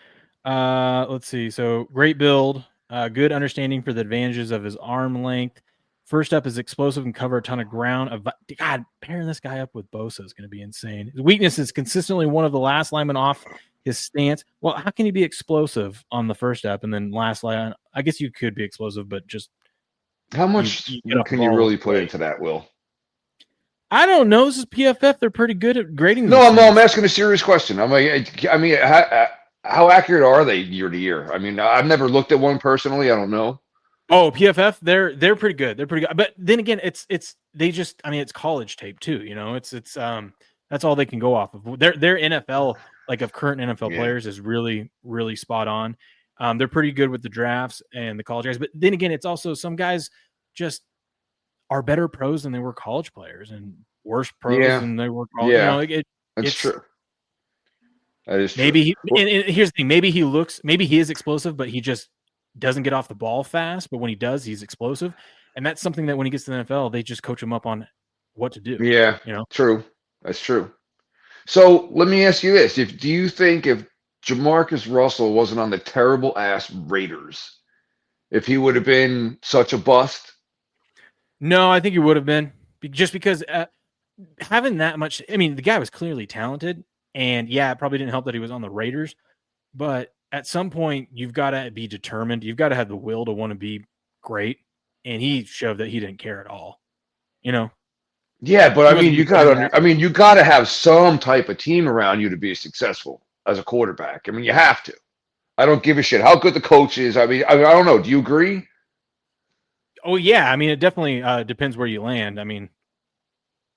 Let's see. So great build, good understanding for the advantages of his arm length. First up is explosive and cover a ton of ground. God, pairing this guy up with Bosa is going to be insane. His weakness is consistently one of the last linemen off his stance. Well, how can he be explosive on the first step and then last line? I guess you could be explosive, but just how much can you really put into that, Will? I don't know. This is PFF. They're pretty good at grading. No, I'm asking a serious question. I'm like, I mean, how accurate are they year to year? I mean, I've never looked at one personally. I don't know. Oh, PFF, they're pretty good. They're pretty good. But then again, it's college tape too. You know, it's that's all they can go off of. Their NFL, like of current NFL players, is really, really spot on. They're pretty good with the drafts and the college guys. But then again, it's also some guys just are better pros than they were college players and worse pros than they were college. Yeah. It's true. That is true. maybe and here's the thing, maybe he is explosive, but he just doesn't get off the ball fast. But when he does, he's explosive. And that's something that when he gets to the NFL, they just coach him up on what to do. Yeah, true. That's true. So let me ask you this: do you think if Jamarcus Russell wasn't on the terrible ass Raiders, if he would have been such a bust? No, I think he would have been, just because having that much. I mean, the guy was clearly talented, and yeah, it probably didn't help that he was on the Raiders. But at some point, you've got to be determined. You've got to have the will to want to be great, and he showed that he didn't care at all. Yeah, but I mean, you got to have some type of team around you to be successful as a quarterback. I mean, you have to. I don't give a shit how good the coach is. I mean, I don't know. Do you agree? Oh yeah, I mean, it definitely depends where you land. I mean,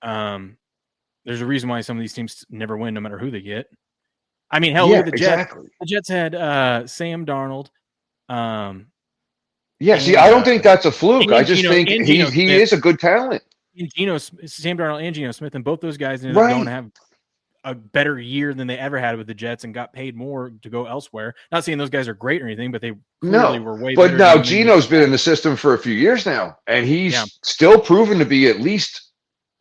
there's a reason why some of these teams never win, no matter who they get. I mean, hell, look at the Jets. Exactly. The Jets had Sam Darnold. Yeah, see, I don't think that's a fluke. I just think he is a good talent. And Sam Darnold and Geno Smith, and both those guys ended up going to have a better year than they ever had with the Jets and got paid more to go elsewhere. Not saying those guys are great or anything, but they clearly were way better. But now Geno's been in the system for a few years now, and he's still proven to be at least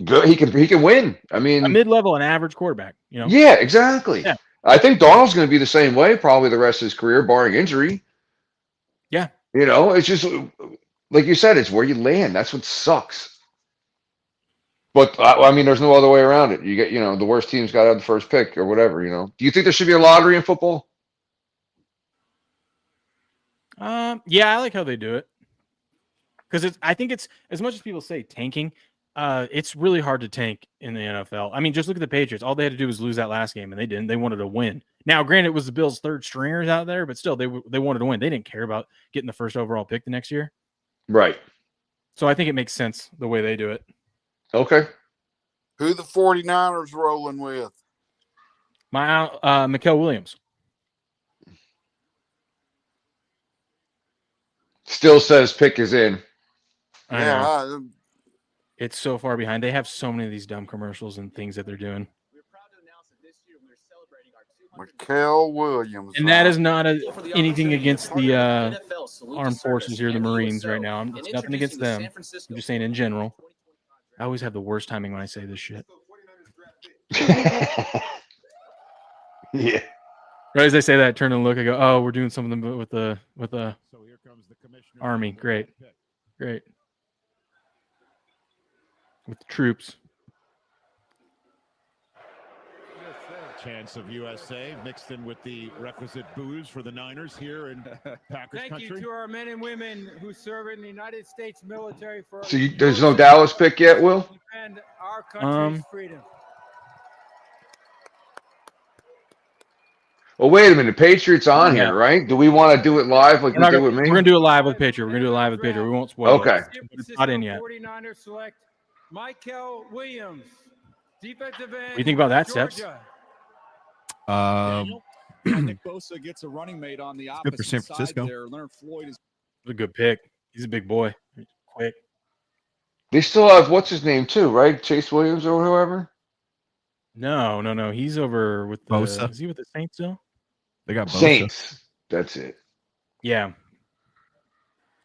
good. He can win. I mean, a mid-level and average quarterback. Yeah, exactly. Yeah. I think Darnold's going to be the same way probably the rest of his career, barring injury. Yeah. It's just like you said, it's where you land. That's what sucks. But I mean, there's no other way around it. You get, the worst team's got to have the first pick or whatever. Do you think there should be a lottery in football? Yeah, I like how they do it, because I think it's, as much as people say tanking, it's really hard to tank in the NFL. I mean, just look at the Patriots. All they had to do was lose that last game, and they didn't. They wanted to win. Now, granted, it was the Bills' third stringers out there, but still, they wanted to win. They didn't care about getting the first overall pick the next year. Right. So I think it makes sense the way they do it. Okay. Who the 49ers rolling with? Mikael Williams. Still says pick is in. Yeah. It's so far behind. They have so many of these dumb commercials and things that they're doing. Mikael Williams. And that is not anything against the armed forces here, the Marines, right now. It's nothing against them. I'm just saying in general. I always have the worst timing when I say this shit. Yeah. Right as I say that, I turn and look. I go, "Oh, we're doing something with the Army. Great. With the troops." Chance of USA mixed in with the requisite booze for the Niners here in Packers country. Thank you to our men and women who serve in the United States military for. So there's no Dallas pick yet, Will? Defend our country's freedom. Well, wait a minute. Patriots on here, right? Do we want to do it live like we do with me? We're going to do it live with Patriot. We're going to do it live with Patriot. We won't spoil it. But it's not in yet. 49ers select Mikael Williams, defensive end. What do you think about that, Steps? Nick Bosa gets a running mate on the opposite good for San Francisco. side there. Leonard Floyd is a good pick. He's a big boy. He's quick. They still have what's his name too, right? Chase Williams or whoever. No. He's over with the Bosa. Is he with the Saints still? They got Bosa. Saints. That's it. Yeah.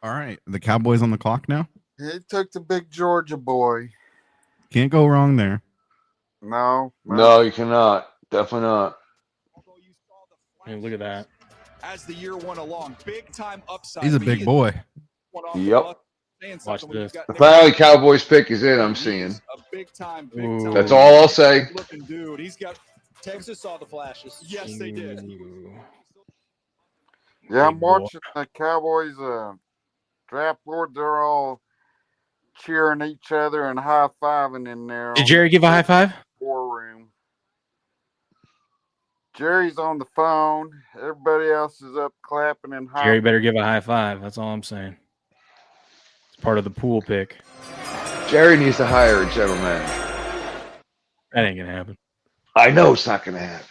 All right. The Cowboys on the clock now. He took the big Georgia boy. Can't go wrong there. No, you cannot. Definitely not. Hey, look at that. as the year went along. Big time upside. He's a big boy. Yep. Watch this. Apparently, Cowboys pick is in. I'm seeing. A big time. That's all I'll say. Looking dude. He's got. Texas saw the flashes. Yes, they did. Yeah, I'm watching the Cowboys draft board. They're all cheering each other and high fiving in there. Did Jerry give a high five? War room. Jerry's on the phone. Everybody else is up clapping and high. Jerry better give a high five. That's all I'm saying. It's part of the pool pick. Jerry needs to hire a general manager. That ain't gonna happen. I know it's not gonna happen.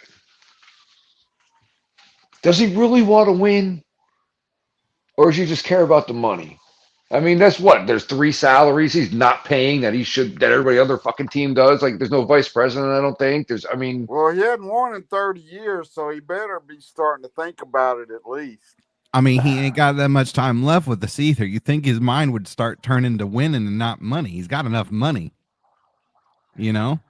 Does he really want to win? Or does he just care about the money? I mean, that's what there's 3 salaries he's not paying that everybody other fucking team does. Like, there's no vice president. I don't think I mean, Well, he hadn't won in 30 years, so he better be starting to think about it at least. I mean, he ain't got that much time left with the Ether. You think his mind would start turning to winning and not money? He's got enough money, you know.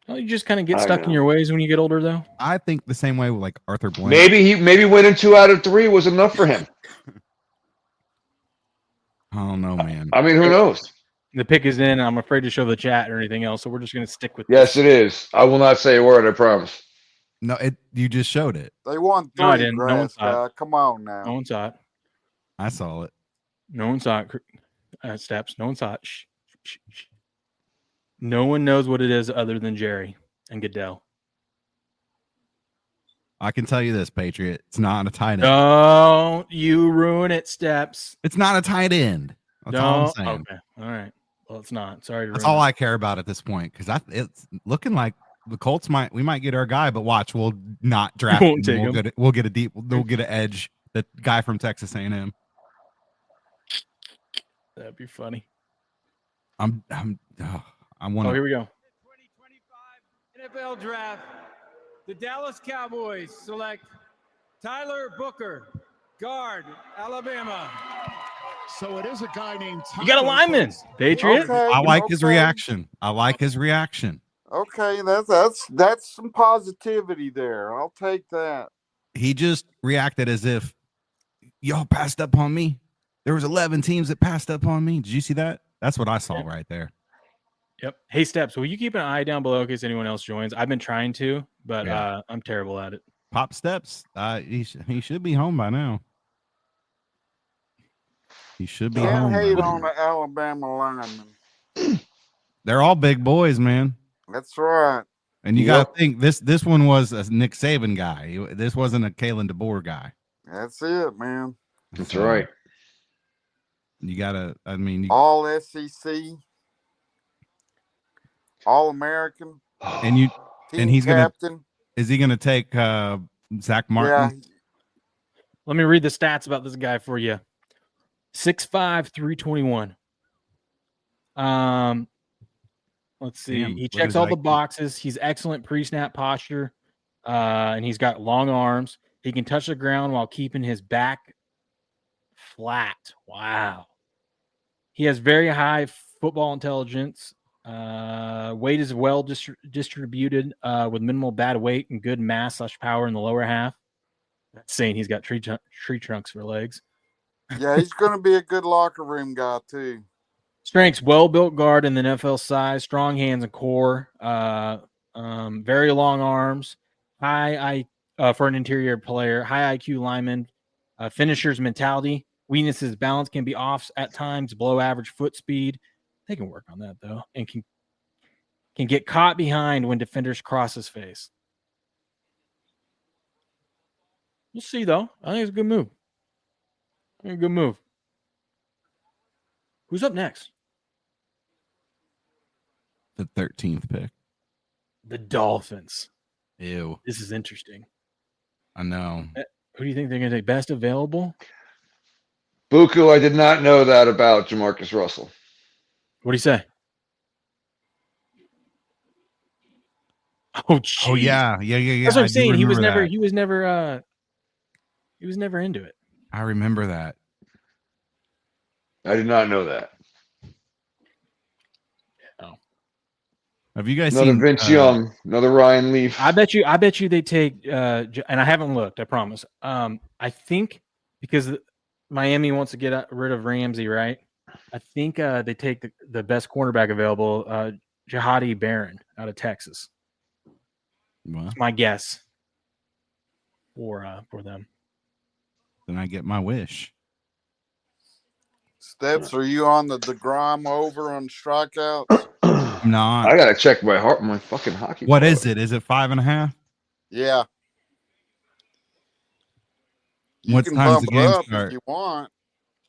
Well, you just kind of get stuck in your ways when you get older, though. I think the same way with like Arthur Blank. maybe winning 2 out of 3 was enough for him. I don't know, man. I mean, who knows? The pick is in. I'm afraid to show the chat or anything else, so we're just going to stick with Yes, this. it is. I will not say a word. I promise. No, you just showed it. They won 3, No, I didn't. No one grass saw guy. it. Come on now. No one saw it. I saw it. No one saw it. Steps. No one saw it. Shh, shh, shh. No one knows what it is other than Jerry and Goodell. I can tell you this, Patriot. It's not a tight end. Don't you ruin it, Steps. It's not a tight end. That's all I'm saying. Okay. All right. Well, it's not. Sorry to That's ruin all it. I care about at this point, because it's looking like the Colts might get our guy, but watch, we'll not draft him. Won't take him. We'll get an edge. The guy from Texas A&M. That'd be funny. I want. Oh, here we go. NFL Draft. The Dallas Cowboys select Tyler Booker, guard, Alabama. So it is a guy named Tyler. You got a lineman, Patriot. Okay, I like his reaction. Okay, that's some positivity there. I'll take that. He just reacted as if y'all passed up on me. There was 11 teams that passed up on me. Did you see that? That's what I saw right there. Yep. Hey, Steps, will you keep an eye down below in case anyone else joins? I've been trying to, but I'm terrible at it. Pop Steps. He should be home by now. He should be home. Can't hate on the Alabama linemen. They're all big boys, man. That's right. And you got to think this one was a Nick Saban guy. This wasn't a Kalen DeBoer guy. That's it, man. That's right. You got to, I mean, all SEC, all American, and he's captain. Gonna. Is he going to take Zach Martin? Yeah. Let me read the stats about this guy for you. 6'5", 321. Let's see. Damn, He checks all the boxes. He's excellent pre-snap posture, and he's got long arms. He can touch the ground while keeping his back flat. Wow. He has very high football intelligence. Weight is well distributed with minimal bad weight and good mass/power in the lower half. That's saying he's got tree trunks for legs. Yeah, he's going to be a good locker room guy too. Strengths: well-built guard in the NFL size, strong hands and core, very long arms, high for an interior player, high IQ lineman, finisher's mentality. Weaknesses: balance can be off at times, below average foot speed. They can work on that though, and can get caught behind when defenders cross his face. We'll see though. I think it's a good move. Good move. Who's up next? The 13th pick. The Dolphins. Ew. This is interesting. I know. Who do you think they're going to take? Best available? Buku, I did not know that about Jamarcus Russell. What do you say? Oh, geez. Oh yeah. That's what I'm saying. He was never into it. I remember that. I did not know that. Oh. Have you guys another seen Vince Young, another Ryan Leaf? I bet you they take and I haven't looked, I promise. I think because Miami wants to get rid of Ramsey, right? I think they take the best cornerback available, Jahadi Barron out of Texas. That's my guess for them. Then I get my wish. Steps, are you on the DeGrom over on strikeouts? No, I gotta check my fucking hockey. What is it? Is it 5.5? Yeah. What can time's bump the it game up start? if you want.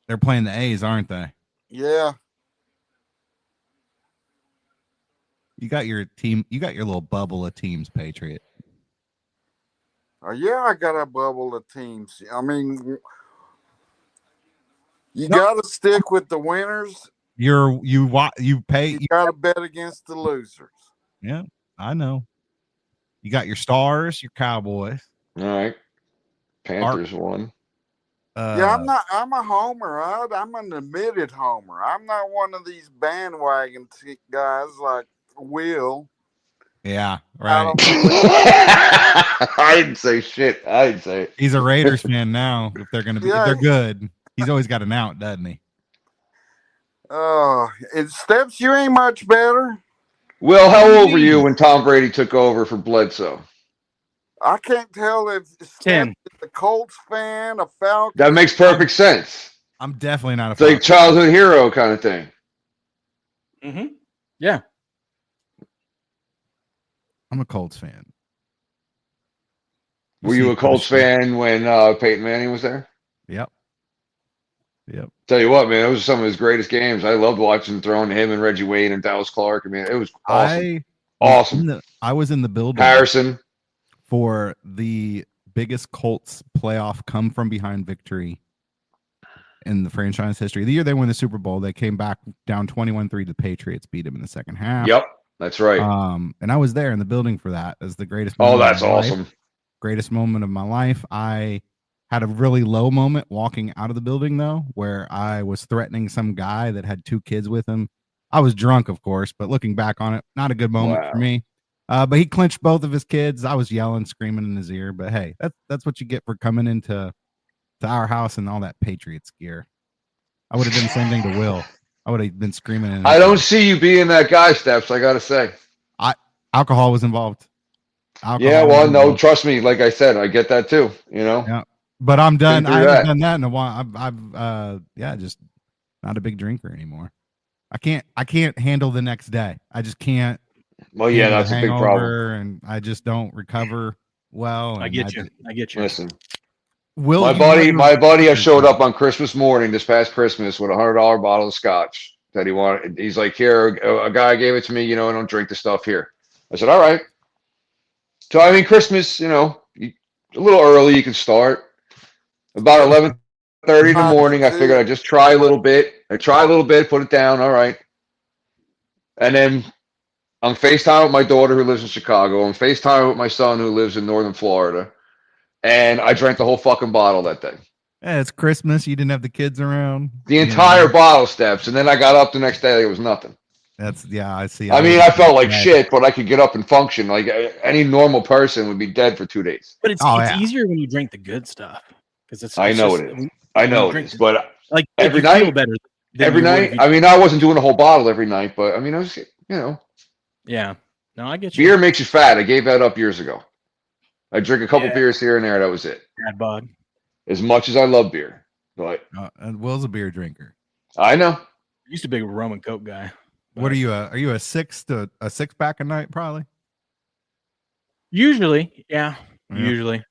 They're playing the A's, aren't they? Yeah. You got your team. You got your little bubble of teams, Patriot. Yeah, I got a bubble of teams. I mean, You got to stick with the winners. You pay. You got to bet against the losers. Yeah, I know. You got your Stars, your Cowboys. All right. Panthers won. Yeah, I'm a homer. I'm an admitted homer. I'm not one of these bandwagon guys like Will. Yeah, right. I didn't say shit. I didn't say it. He's a Raiders fan now. If they're gonna be, if they're good, he's always got an out, doesn't he? And Steps, you ain't much better. Will, how old were you when Tom Brady took over for Bledsoe? I can't tell if Steps is a Colts fan, a Falcons. That makes perfect sense. I'm definitely not a It's like childhood hero kind of thing. Mm-hmm. Yeah. I'm a Colts fan. Were you a Colts fan when Peyton Manning was there? Yep. Tell you what, man, it was some of his greatest games. I loved watching throwing him and Reggie Wade and Dallas Clark. I mean, it was awesome. I was in the building. Harrison. For the biggest Colts playoff come from behind victory in the franchise history. The year they won the Super Bowl, they came back down 21-3. The Patriots beat them in the second half. Yep, that's right. And I was there in the building for that as the greatest. Oh, that's awesome. Greatest moment of my life. I had a really low moment walking out of the building, though, where I was threatening some guy that had 2 kids with him. I was drunk, of course, but looking back on it, not a good moment for me. But he clinched both of his kids. I was yelling, screaming in his ear. But hey, that's what you get for coming into our house and all that Patriots gear. I would have done the same thing to Will. I would have been screaming. I don't see you being that guy, Steps. I gotta say, alcohol was involved. Trust me. Like I said, I get that too. You know. Yeah, but I'm done. I haven't done that in a while. I've just not a big drinker anymore. I can't handle the next day. I just can't. Well, yeah, that's a big problem. And I just don't recover well. I get you. Listen, Will my buddy, I showed up on Christmas morning this past Christmas with $100 bottle of scotch that he wanted. He's like, here, a guy gave it to me. I don't drink the stuff here. I said, all right. So I mean, Christmas, a little early. You can start about 11:30 in the morning. I figured I'd just try a little bit. Put it down. All right, and then. I'm FaceTime with my daughter who lives in Chicago. I'm FaceTime with my son who lives in northern Florida. And I drank the whole fucking bottle that day. Yeah, it's Christmas. You didn't have the kids around. The entire bottle, Steps. And then I got up the next day. It was nothing. I see. I mean, I felt like shit, but I could get up and function. Like any normal person would be dead for 2 days. But it's easier when you drink the good stuff. I know it is. I know it is. But like every night, feel better every night. I mean, I wasn't doing a whole bottle every night, but I mean, I was, Yeah. No, I get you. Beer makes you fat. I gave that up years ago. I drink a couple beers here and there. That was it. Bad bug. As much as I love beer, but and Will's a beer drinker. I know. I used to be a rum and Coke guy. What are you? Are you a six pack a night? Probably. Usually, yeah. Usually.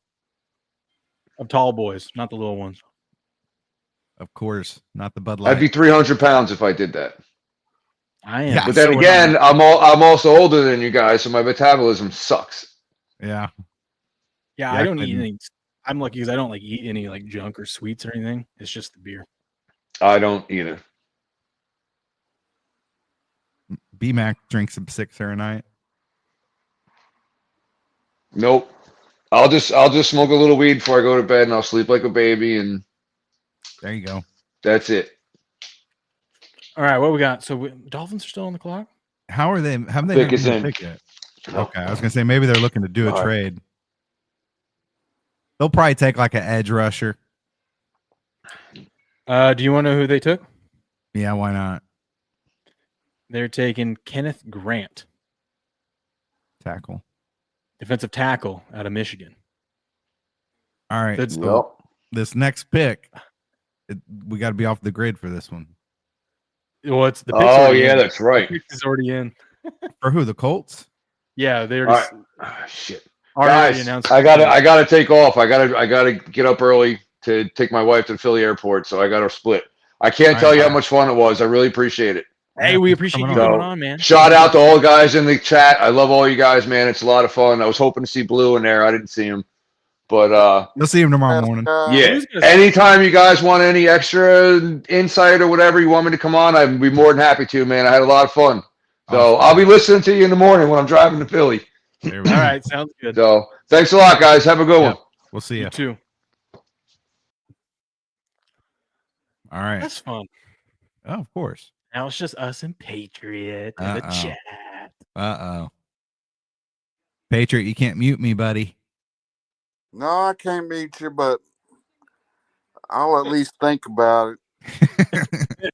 Of tall boys, not the little ones. Of course, not the Bud Light. I'd be 300 pounds if I did that. I am. But then again, I'm also older than you guys, so my metabolism sucks. Yeah. Yeah, I don't eat any. I'm lucky because I don't eat any junk or sweets or anything. It's just the beer. I don't either. B-Mac drinks some sixer a night. Nope. I'll just smoke a little weed before I go to bed, and I'll sleep like a baby, and there you go. That's it. All right, what we got? So Dolphins are still on the clock. How are they? Haven't they pick yet? Okay, I was gonna say maybe they're looking to do a trade. They'll probably take an edge rusher. Do you want to know who they took? Yeah, why not? They're taking Kenneth Grant, tackle, defensive tackle out of Michigan. All right, this next pick, we got to be off the grid for this one. Well, it's the. That's right. The pick is already in. For who? The Colts? Yeah, they already. Shit. Guys, I gotta take off. I gotta get up early to take my wife to the Philly airport, so I gotta split. I can't tell you how much fun it was. I really appreciate it. Hey, we appreciate you coming on, man. Shout out to all the guys in the chat. I love all you guys, man. It's a lot of fun. I was hoping to see Blue in there. I didn't see him, But You'll see him tomorrow morning. yeah, anytime you guys want any extra insight or whatever, you want me to come on, I'd be more than happy to, man. I had a lot of fun. So I'll be listening to you in the morning when I'm driving to Philly. All right, sounds good. So thanks a lot, guys. Have a good one. We'll see you. You too. All right. That's fun. Oh, of course. Now it's just us and Patriot in the chat. Patriot, you can't mute me, buddy. No, I can't meet you, but I'll at least think about it.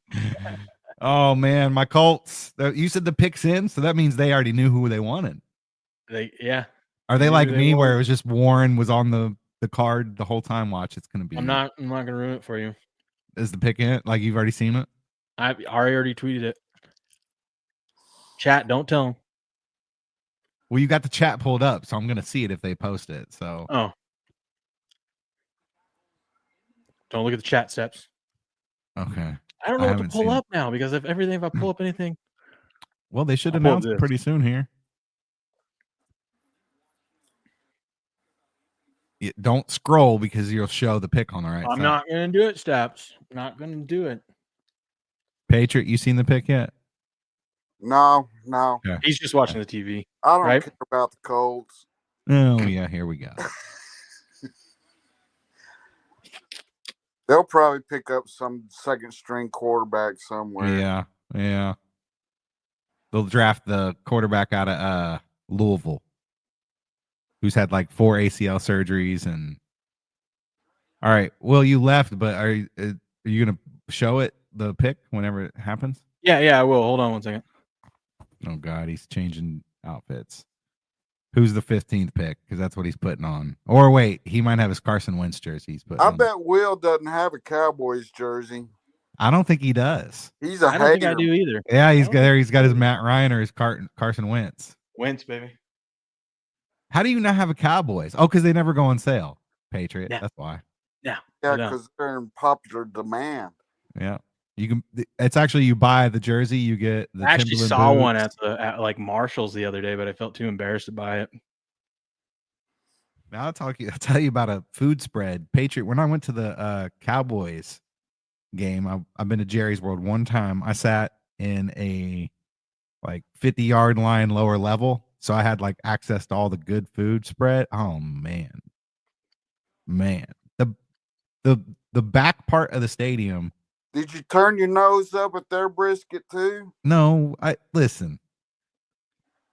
Oh man, my Colts. You said the picks in, so that means they already knew who they wanted. Yeah. Are they Knew like who they me, where wanted. it was just Warren was on the card the whole time? Watch, it's gonna be. I'm not gonna ruin it for you. Is the pick in? Like you've already seen it? I already tweeted it. Chat, don't tell them. Well, you got the chat pulled up, so I'm gonna see it if they post it. So. Oh. Don't look at the chat steps. Okay. I don't know what to haven't pull seen it. up now because if I pull up anything. Well, they should I'll pull announce it this. pretty soon here. Don't scroll because you'll show the pick on the right I'm side. not gonna do it, Steps. Not gonna do it. Patriot, you seen the pick yet? No. Okay. He's just watching the TV. I don't right? care about the Colts. Oh yeah, here we go. They'll probably pick up some second string quarterback somewhere. Yeah. They'll draft the quarterback out of Louisville, who's had like 4 ACL surgeries. And all right, well, you left, but are you gonna show it the pick whenever it happens? Yeah, I will. Hold on one second. Oh God, he's changing outfits. Who's the 15th pick? Because that's what he's putting on. Or wait, he might have his Carson Wentz jersey he's putting I on. bet Will doesn't have a Cowboys jersey. I don't think he does. He's a I don't think I hater. do either. Yeah, he's got his Matt Ryan or his Carson Wentz. Wentz, baby. How do you not have a Cowboys? Oh, because they never go on sale, Patriot. Yeah. That's why. Yeah, because they're in popular demand. Yeah. You can. It's actually you buy the jersey, you get the. I actually Timberland saw boots. one at like Marshall's the other day, but I felt too embarrassed to buy it. Now I'll tell you about a food spread. Patriot, when I went to the Cowboys game, I've been to Jerry's World one time. I sat in a like 50-yard line lower level, so I had like access to all the good food spread. Oh man. The back part of the stadium. Did you turn your nose up at their brisket too? No, listen.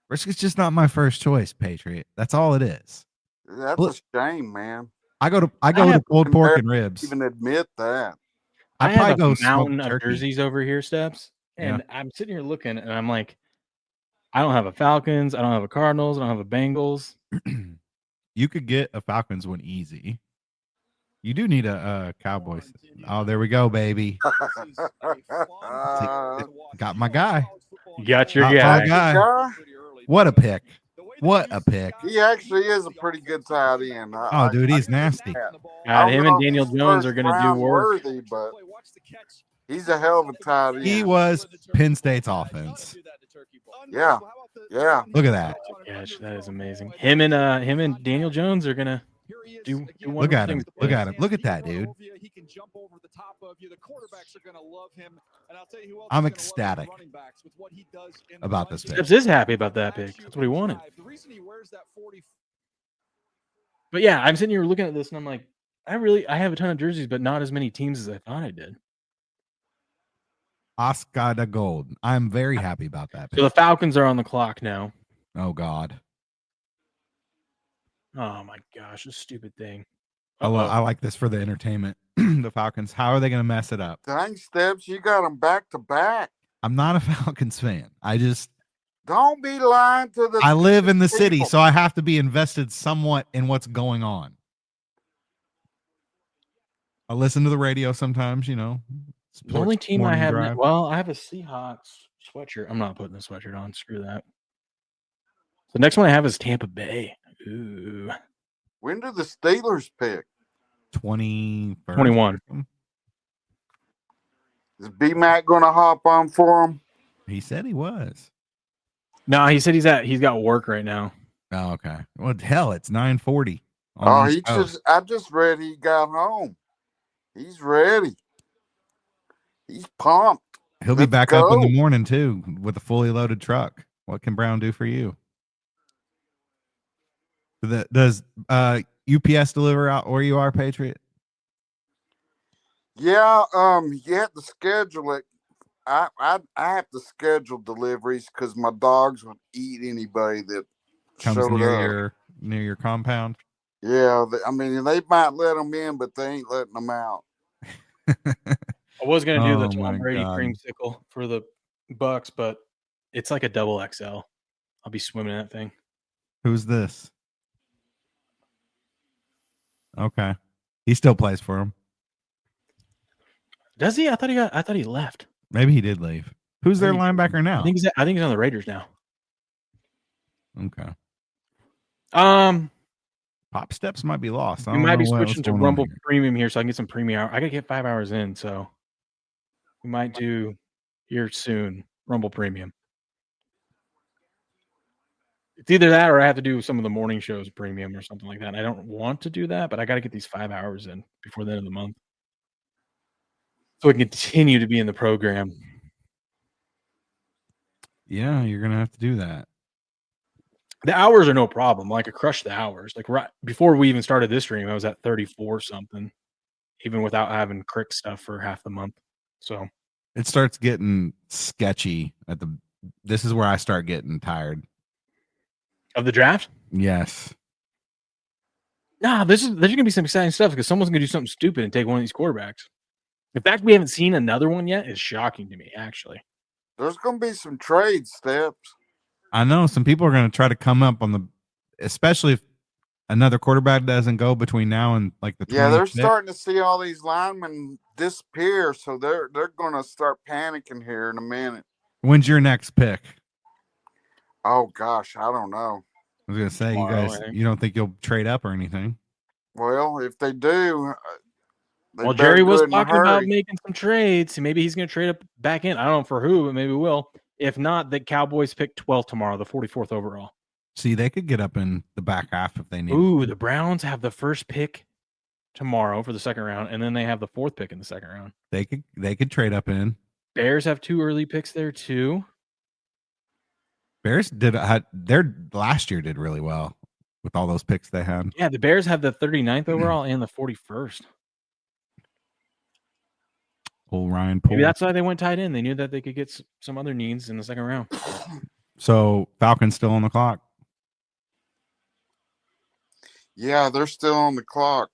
Brisket's just not my first choice, Patriot. That's all it is. That's a shame, man. I go to pulled pork and ribs. Even admit that. I probably have go a mountain smoked of turkey. jerseys over here, Steps, and I'm sitting here looking, and I'm like, I don't have a Falcons, I don't have a Cardinals, I don't have a Bengals. You could get a Falcons one easy. You do need a Cowboys. Oh, there we go, baby. Got my guy. You got your Got my guy. What a pick. What a pick. He actually is a pretty good tight end. Oh, dude, he's nasty. Him and Daniel Jones are going to do work. Worthy, but he's a hell of a tight end. He was Penn State's offense. Yeah. Look at that. Gosh, that is amazing. Him and Daniel Jones are going to do Look at him. Look at him. Look at that, dude. I'm ecstatic about this pick. Steps is happy about that pick. That's what he wanted. But yeah, I'm sitting here looking at this and I'm like, I have a ton of jerseys, but not as many teams as I thought I did. Oscar de Gold. I'm very happy about that pick. So the Falcons are on the clock now. Oh God. Oh my gosh, this stupid thing. I like this for the entertainment. The Falcons. How are they going to mess it up? Dang, Steps, you got them back to back. I'm not a Falcons fan. Don't be lying to the. I live in the people. city, so I have to be invested somewhat in what's going on. I listen to the radio sometimes, you know. The only team I have, drive. well, I have a Seahawks sweatshirt. I'm not putting the sweatshirt on. Screw that. The next one I have is Tampa Bay. Ooh. When do the Steelers pick? 21. Is B-Mac going to hop on for him? He said he was. No, he said he's got work right now. Oh, okay. Well, hell, it's 9:40. Oh, East Coast. I just read he got home. He's ready. He's pumped. He'll be Let's back up in the go. morning too with a fully loaded truck. What can Brown do for you? Does UPS deliver out where you are, Patriot? Yeah, you have to schedule it. I have to schedule deliveries because my dogs would eat anybody that Comes showed up. near your compound. Yeah, I mean they might let them in, but they ain't letting them out. I was gonna do the Oh, my Tom Brady God. creamsicle for the Bucks, but it's like a double XL. I'll be swimming in that thing. Who's this? Okay, he still plays for him. Does he? I thought he left. Maybe he did leave. Who's their linebacker now? I think he's on the Raiders now. Okay. Pop steps might be lost. I We don't might know be what's switching to going on Rumble here. Premium here, so I can get some premium hour. I gotta get 5 hours in, so we might do here soon Rumble Premium. It's either that or I have to do some of the morning shows premium or something like that. And I don't want to do that, but I got to get these 5 hours in before the end of the month, so I can continue to be in the program. Yeah, you're gonna have to do that. The hours are no problem. Like I crushed the hours. Like right before we even started this stream, I was at 34 something, even without having Crick stuff for half the month. So It starts getting sketchy this is where I start getting tired. Of the draft? Yes. Nah, there's gonna be some exciting stuff because someone's gonna do something stupid and take one of these quarterbacks. The fact we haven't seen another one yet is shocking to me, actually. There's going to be some trade steps. I know some people are going to try to come up on especially if another quarterback doesn't go between now and like the 20th They're pick. starting to see all these linemen disappear, so they're going to start panicking here in a minute. When's your next pick? Oh gosh, I don't know. I was going to say, Tomorrow, you don't think you'll trade up or anything? Well, if they do, Well, Jerry was talking about hurry. making some trades. Maybe he's going to trade up back in. I don't know for who, but maybe we will. If not, the Cowboys pick 12th tomorrow, the 44th overall. See, they could get up in the back half if they need. Ooh, the Browns have the first pick tomorrow for the second round, and then they have the 4th pick in the second round. They could trade up in. Bears have 2 early picks there too. Bears their last year did really well with all those picks they had. Yeah, the Bears have the 39th overall and the 41st. Old Ryan Poole. Maybe that's why they went tight end. They knew that they could get some other needs in the second round. So Falcons still on the clock. Yeah, they're still on the clock.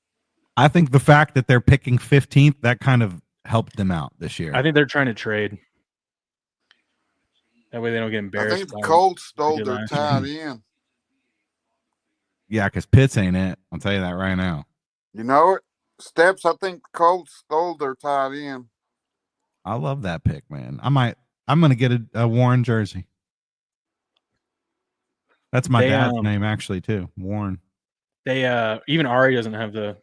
I think the fact that they're picking 15th, that kind of helped them out this year. I think they're trying to trade. That way they don't get embarrassed. I think the Colts stole their tight end. Yeah, because Pitts ain't it. I'll tell you that right now. You know it? Steps, I think the Colts stole their tight end. I love that pick, man. I'm going to get a Warren jersey. That's my dad's name, actually, too. Warren. They even Ari doesn't have the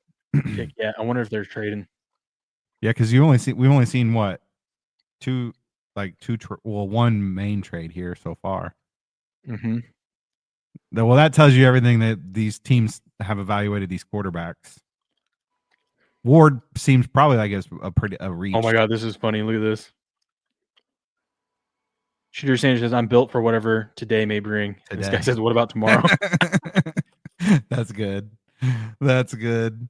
pick yet. I wonder if they're trading. Yeah, because we've only seen what one main trade here so far. Mm-hmm. Well, that tells you everything that these teams have evaluated these quarterbacks. Ward seems probably like it's a reach. Oh my God, this is funny. Look at this. Shooter Sanders says, "I'm built for whatever today may bring." This guy says, "What about tomorrow?" That's good. That's good.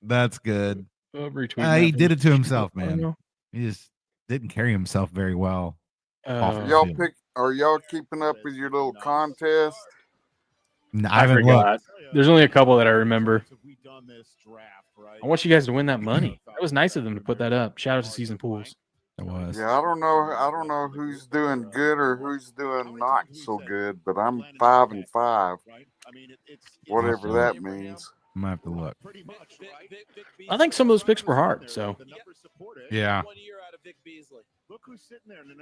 That's good. He did it to himself, man. He just didn't carry himself very well. Are y'all keeping up with your little contest? No, I forgot. There's only a couple that I remember. I want you guys to win that money. That was nice of them to put that up. Shout out to Season Pools. It was. Yeah, I don't know who's doing good or who's doing not so good, but I'm 5-5. Whatever that means. I'm gonna have to look. I think some of those picks were hard. So yeah,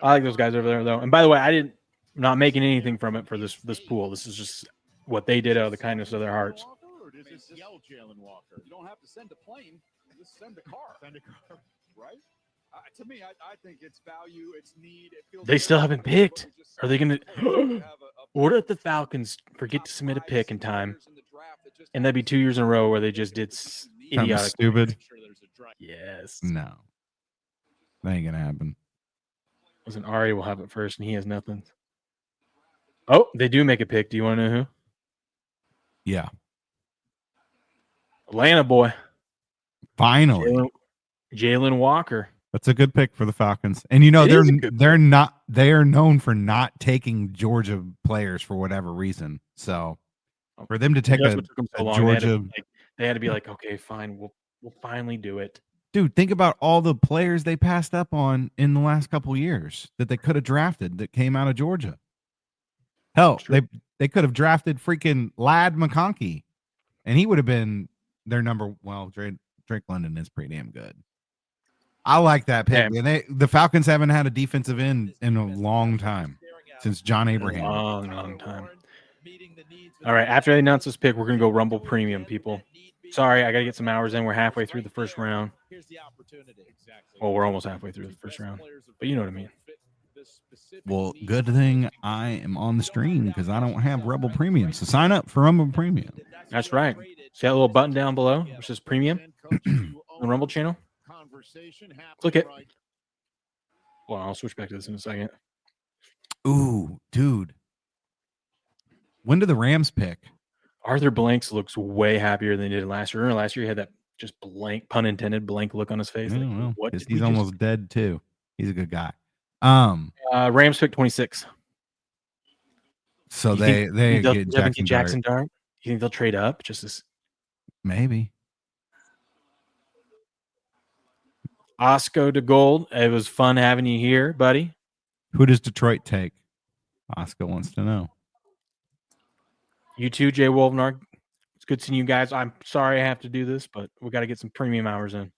I like those guys over there though. And by the way, I'm not making anything from it for this pool. This is just what they did out of the kindness of their hearts. You don't have to send a plane. Just send a car. Right? To me, I think it's value, it's need. It feels They still very haven't good, but picked. we just Are they going have to? a What if the Falcons forget to submit a pick in time? And that'd be 2 years in a row where they just did Something idiotic. stupid. Yes. No, that ain't gonna happen. Listen, Ari will have it first, and he has nothing. Oh, they do make a pick. Do you want to know who? Yeah, Atlanta boy. finally. Jalen Walker. That's a good pick for the Falcons. And you know It is a good they are known for not taking Georgia players for whatever reason. So for them to take That's a what took them so long. Georgia, They had to be like, okay, fine, we'll finally do it. dude, think about all the players they passed up on in the last couple of years that they could have drafted that came out of Georgia. Hell, they could have drafted freaking Ladd McConkey, and he would have been their number. Well, Drake London is pretty damn good. I like that pick. Yeah. And the Falcons haven't had a defensive end in a long time since John Abraham. Long time. All right, after I announce this pick, we're going to go Rumble Premium, people. Sorry, I got to get some hours in. We're halfway through the first round. Well, we're almost halfway through the first round, but you know what I mean. Well, good thing I am on the stream because I don't have Rebel Premium. So sign up for Rumble Premium. That's right. See that little button down below, which says Premium on the Rumble channel? Click it. Well, I'll switch back to this in a second. Ooh, dude. When do the Rams pick? Arthur Blanks looks way happier than he did last year. Remember last year he had that just blank, pun intended, blank look on his face. I Like, don't know. what 'Cause did we he's just- almost dead too. He's a good guy. Rams pick 26. So You they think they'll get Jackson Dart. You think they'll trade up? Just as maybe. Osco to Gold. It was fun having you here, buddy. Who does Detroit take? Oscar wants to know. You too, Jay Wolfnark. It's good seeing you guys. I'm sorry I have to do this, but we got to get some premium hours in.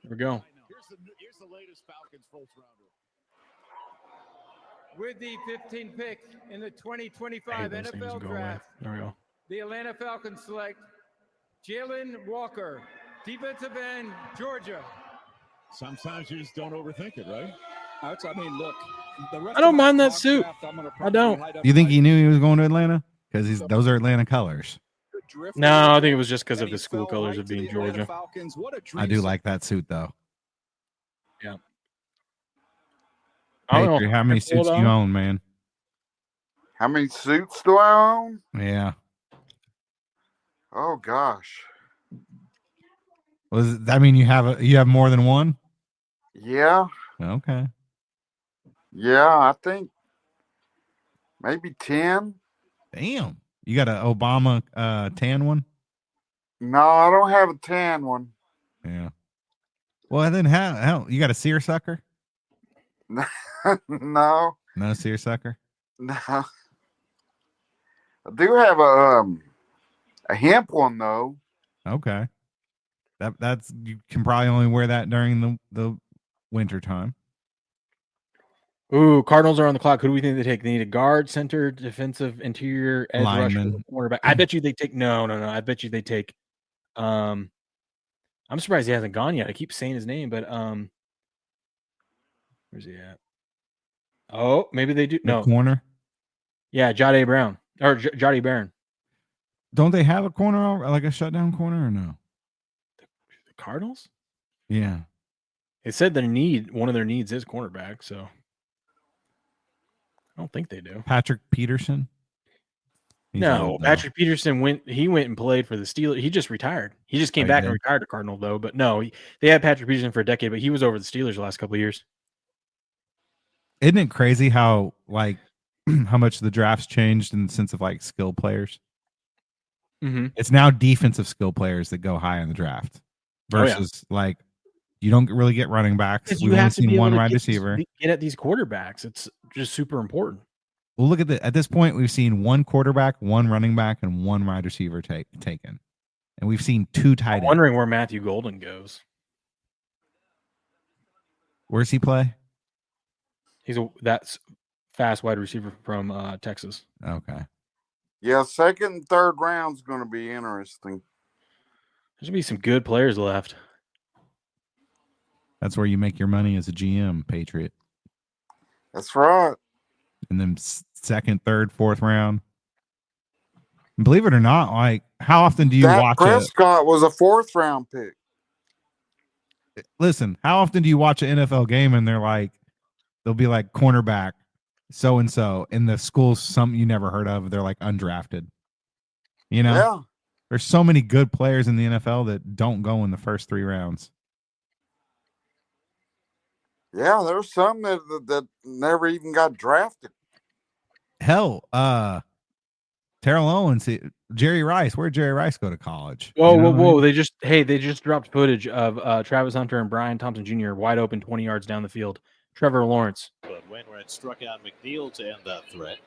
Here we go. Here's the latest Falcons first rounder. With the 15th pick in the 2025 those things NFL go away. Draft, There we go. the Atlanta Falcons select Jalen Walker, defensive end, Georgia. Sometimes you just don't overthink it, right? I mean, look. I don't mind that suit. I don't. You think he knew he was going to Atlanta? Because those are Atlanta colors. No, I think it was just because of the school colors of being Georgia. I do like that suit though. Yeah. Patriot, how many suits do you own, man? How many suits do I own? Yeah. Oh gosh. Was that mean you have more than one? Yeah. Okay. Yeah, I think maybe 10. Damn. You got an Obama tan one? No, I don't have a tan one. Yeah. Well, then how you got a seersucker? No. No seersucker? No. I do have a hemp one though. Okay. That's you can probably only wear that during the winter time. Ooh, Cardinals are on the clock. Who do we think they take? They need a guard, center, defensive, interior, edge Lineman. rusher, quarterback. I bet you they take no. I bet you they take I'm surprised he hasn't gone yet. I keep saying his name, but where's he at? Oh, maybe they do. No. Corner. Yeah, Jade Brown or Jody Barron. Don't they have a corner, like a shutdown corner, or no? The Cardinals? Yeah. It said one of their needs is cornerback, so I don't think they do. Patrick Peterson? No, Patrick Peterson went and played for the Steelers. He just retired. He just came back and retired to Cardinal, though. But no, they had Patrick Peterson for a decade, but he was over the Steelers the last couple of years. Isn't it crazy how how much the draft's changed in the sense of skill players? Mm-hmm. It's now defensive skill players that go high in the draft versus you don't really get running backs. We've only seen one wide receiver. Get at these quarterbacks. It's just super important. Well, look at this point, we've seen one quarterback, one running back, and one wide receiver taken, and we've seen two tight ends. I'm wondering where Matthew Golden goes. Where's he play? That's fast wide receiver from Texas. Okay. Yeah, second and third round's going to be interesting. There's gonna be some good players left. That's where you make your money as a GM, Patriot. That's right. And then second, third, fourth round. And believe it or not, like how often do you Dak watch Prescott was a fourth round pick. Listen, how often do you watch an NFL game and they'll be like cornerback so and so, and the school's something you never heard of. They're like undrafted. You know, Yeah. There's so many good players in the NFL that don't go in the first 3 rounds. Yeah, there's some that never even got drafted. Hell, Terrell Owens, Jerry Rice. Where'd Jerry Rice go to college? Whoa, You know whoa, what I whoa! mean? They just dropped footage of Travis Hunter and Brian Thompson Jr. wide open 20 yards down the field. Trevor Lawrence. But Wainwright struck out McNeil to end that threat.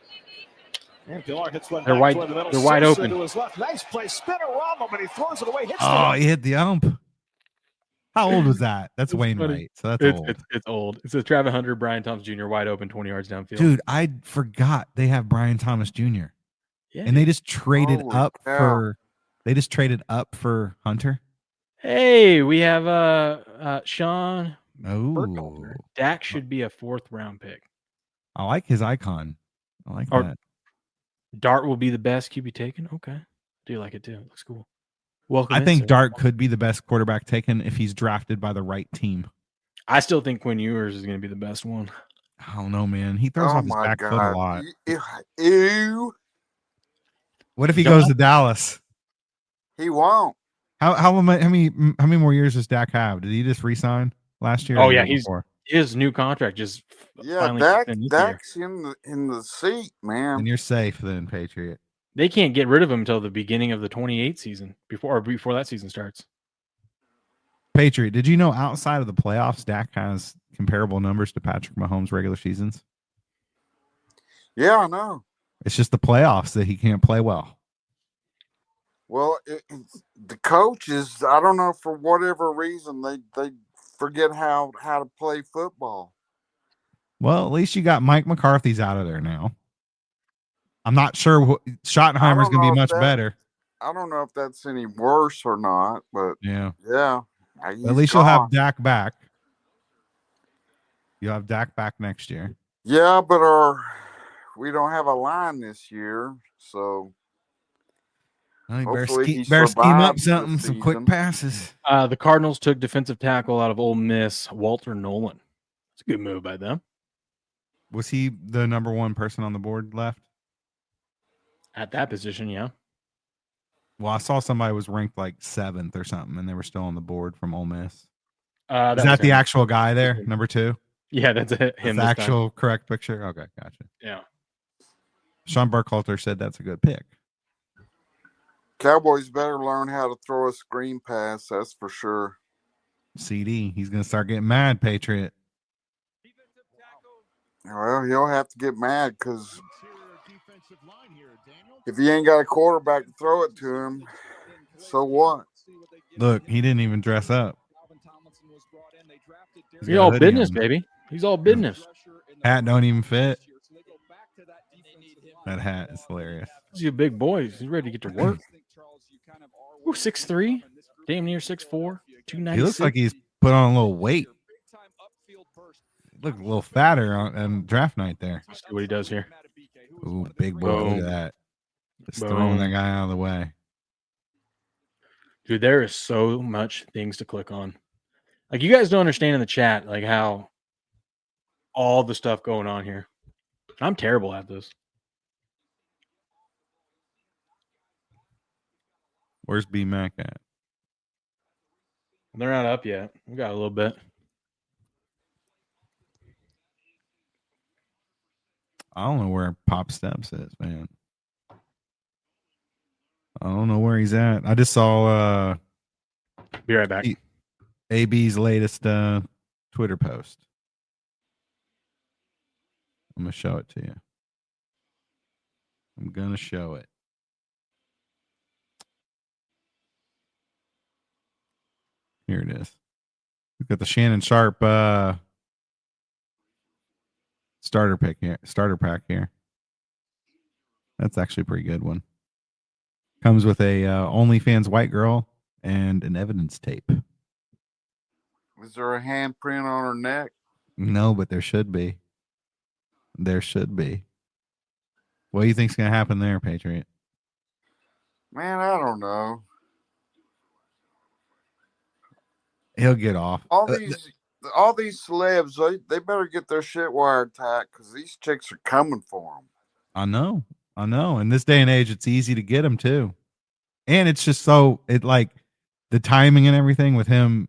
And Pillar hits one They're back wide. toward the middle. They're wide Sosa open. to his left. Nice play. Spinner-Rama, but he throws it away. Hits Oh, the he hit the ump. How old was that? That's Wainwright. So that's old. It's old. It says Travis Hunter, Brian Thompson Jr. wide open 20 yards downfield. Dude, I forgot they have Brian Thomas Jr. Yeah, and they just traded Holy up cow. for Hunter. Hey, we have Sean. Oh, Dak should be a 4th round pick. I like his icon. I like Or- that. Dart will be the best QB taken. Okay, do you like it too? It looks cool. Welcome. I in, think sir. Dart could be the best quarterback taken if he's drafted by the right team. I still think Quinn Ewers is going to be the best one. I don't know, man. He throws Oh off his my back foot a lot. God. Ew. What if he goes to Dallas? He won't. How many more years does Dak have? Did he just re-sign last year? Oh or the yeah, year before? his new contract just Yeah, finally Dak, kicked in this year. Dak's in the seat, man. And you're safe then, Patriot. They can't get rid of him until the beginning of the 28 season before that season starts. Patriot, did you know outside of the playoffs, Dak has comparable numbers to Patrick Mahomes' regular seasons? Yeah, I know. It's just the playoffs that he can't play well. Well, the coaches, I don't know, for whatever reason, they forget how to play football. Well, at least you got Mike McCarthy's out of there now. I'm not sure Schottenheimer's going to be much better. I don't know if that's any worse or not, but yeah. At least you'll have Dak back. You'll have Dak back next year. Yeah, but we don't have a line this year, so hopefully he better scheme up survives something, this some quick season. passes. The Cardinals took defensive tackle out of Ole Miss, Walter Nolan. It's a good move by them. Was he the number 1 person on the board left? At that position, yeah. Well, I saw somebody was ranked like 7th or something, and they were still on the board from Ole Miss. Is was that the him. actual guy there, number 2? Yeah, that's it. Him. The actual correct picture? Okay, gotcha. Yeah. Sean Burkhalter said that's a good pick. Cowboys better learn how to throw a screen pass, that's for sure. CD, he's going to start getting mad, Patriot. Well, he'll have to get mad because if he ain't got a quarterback to throw it to him, so what? Look, he didn't even dress up. He's all business, baby. He's all business. Hat don't even fit. That hat is hilarious. He's a big boy. He's ready to get to work. Ooh, 6'3", damn near 6'4", 296. He looks like he's put on a little weight. Look a little fatter on draft night there. Let's see what he does here. Ooh, big boy. Boom. Look at that. Just Boom. throwing that guy out of the way. Dude, there is so much things to click on. Like, you guys don't understand in the chat, like, how all the stuff going on here. I'm terrible at this. Where's B-Mac at? They're not up yet. We got a little bit. I don't know where Pop Steps is, man. I don't know where he's at. I just saw be right back. AB's latest Twitter post. I'm gonna show it to you. I'm gonna show it. Here it is. We've got the Shannon Sharp starter pack here. That's actually a pretty good one. Comes with a OnlyFans white girl and an evidence tape. Is there a handprint on her neck? No, but there should be. There should be. What do you think's going to happen there, Patriot? Man, I don't know. He'll get off. All these celebs, they better get their shit wiretapped because these chicks are coming for them. I know. In this day and age, it's easy to get him too. And it's just so the timing and everything with him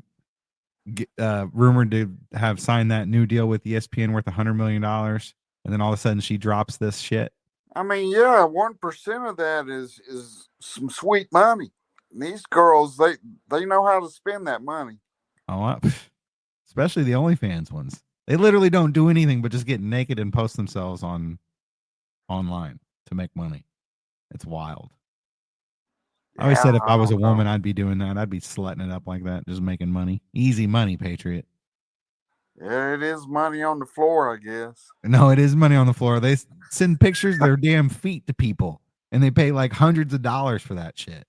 rumored to have signed that new deal with ESPN worth $100 million. And then all of a sudden she drops this shit. I mean, yeah, 1% of that is some sweet money. And these girls, they know how to spend that money. Oh, especially the OnlyFans ones. They literally don't do anything but just get naked and post themselves online to make money. It's wild. I always said if I was a woman, I'd be doing that. I'd be slutting it up like that, just making money. Easy money, Patriot. Yeah, it is money on the floor, I guess. No, it is money on the floor. They send pictures of their damn feet to people, and they pay like hundreds of dollars for that shit.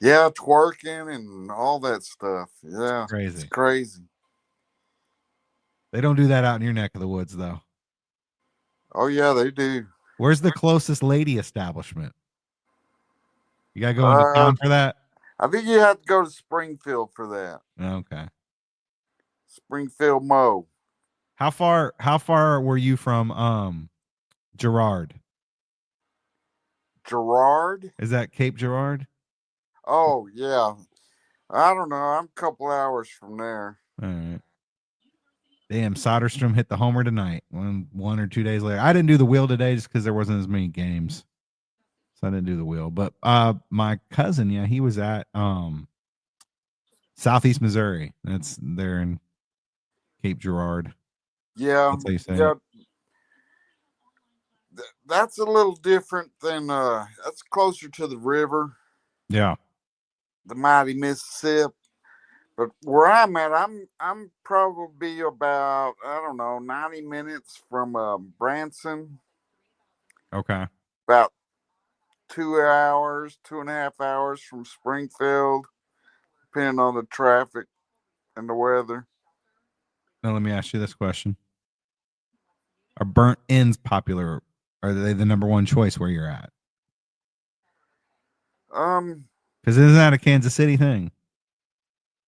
Yeah, twerking and all that stuff. Yeah, crazy. It's crazy. They don't do that out in your neck of the woods, though. Oh, yeah, they do. Where's the closest lady establishment? You got to go into town for that? I think you have to go to Springfield for that. Okay. Springfield Mo. How far were you from Girard? Girard? Is that Cape Girard? Oh, yeah. I don't know. I'm a couple hours from there. All right. Damn, Soderstrom hit the homer tonight. One or 2 days later. I didn't do the wheel today just because there wasn't as many games. So I didn't do the wheel. But my cousin, yeah, he was at Southeast Missouri. That's there in Cape Girard. Yeah. That's how you say yeah. it. That's a little different than that's closer to the river. Yeah. The mighty Mississippi. But where I'm at, I'm probably about, I don't know, 90 minutes from Branson. Okay. About 2 hours, 2.5 hours from Springfield, depending on the traffic and the weather. Now let me ask you this question. Are burnt ends popular? Are they the number one choice where you're at? Because isn't that a Kansas City thing?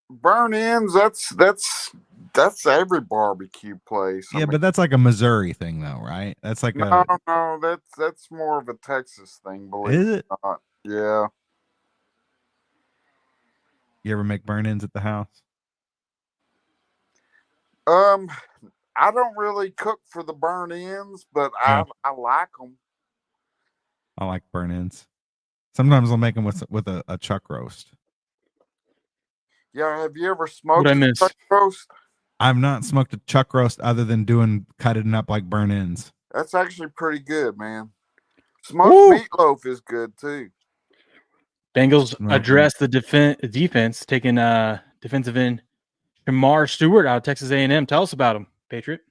Burn ends, that's every barbecue place. Yeah, but that's like a Missouri thing, though, right? That's like no, that's more of a Texas thing. Believe Is it? or not. Yeah. You ever make burn ends at the house? I don't really cook for the burn ends, but Yeah. I like them. I like burn ends. Sometimes I'll make them with a chuck roast. Yeah, have you ever smoked What'd I a miss? chuck roast? I've not smoked a chuck roast other than cutting up like burn ends. That's actually pretty good, man. Smoked meatloaf is good too. Bengals address the defense, taking defensive end Shamar Stewart out of Texas A&M. Tell us about him, Patriot.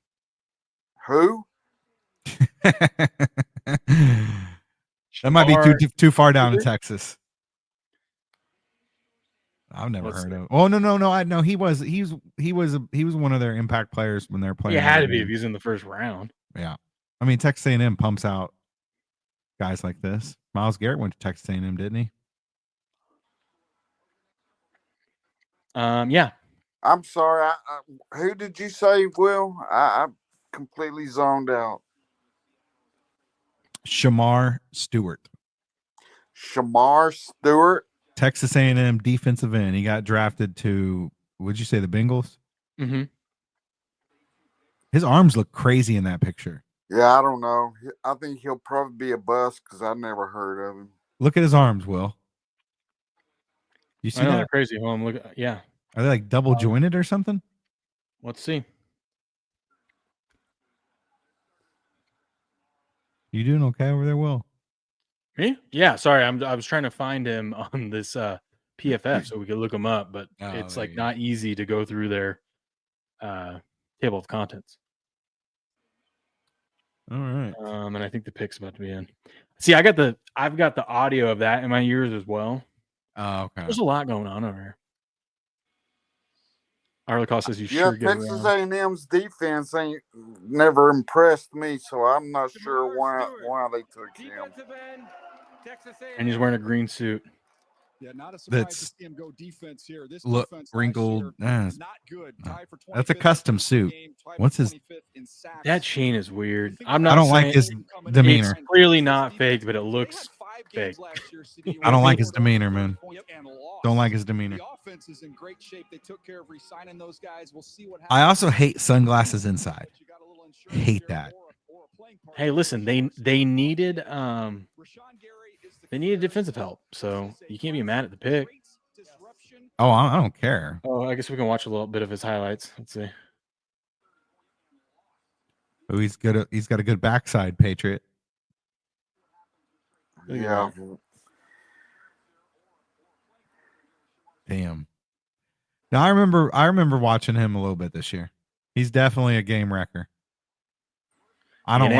Who? That might be too far down in Texas. I've never heard of. Oh no! I know he was one of their impact players when they're playing. He had to be if he's in the first round. Yeah, I mean Texas A&M pumps out guys like this. Myles Garrett went to Texas A&M, didn't he? Yeah. I'm sorry. Who did you say, Will? I completely zoned out. Shamar Stewart. Shamar Stewart. Texas A&M defensive end. He got drafted to, would you say the Bengals? Mm-hmm. His arms look crazy in that picture. Yeah, I don't know. I think he'll probably be a bust because I've never heard of him. Look at his arms, Will. You see I know that? they're crazy. Hold on, look. Yeah. Are they like double jointed or something? Let's see. You doing okay over there, Will? Me? Yeah. Sorry, I was trying to find him on this PFF so we could look him up, but it's like not easy to go through their table of contents. All right. And I think the pick's about to be in. See, I've got the audio of that in my ears as well. Oh, okay. There's a lot going on over here. Arlicost says you Yeah, sure get Texas around. A&M's defense ain't never impressed me, so I'm not sure why they took him. And he's wearing a green suit. Yeah, not a surprise to That's see him go defense here. This look defense wrinkled. not good. Tied for That's a 25th custom in the suit. game, tied What's for his? 25th in sacks. That chain is weird. I don't like his demeanor. It's clearly not fake, but it looks fake. I don't like his demeanor, man. Don't like his demeanor. The offense is in great shape. They took care of re-signing those guys. We'll see what happens. I also hate sunglasses inside. Hate that. Hey, listen, they needed defensive help, so you can't be mad at the pick. Oh, I don't care. Oh, I guess we can watch a little bit of his highlights. Let's see. Oh, he's good. He's got a good backside, Patriot. Yeah. Damn. Now I remember watching him a little bit this year. He's definitely a game wrecker. I don't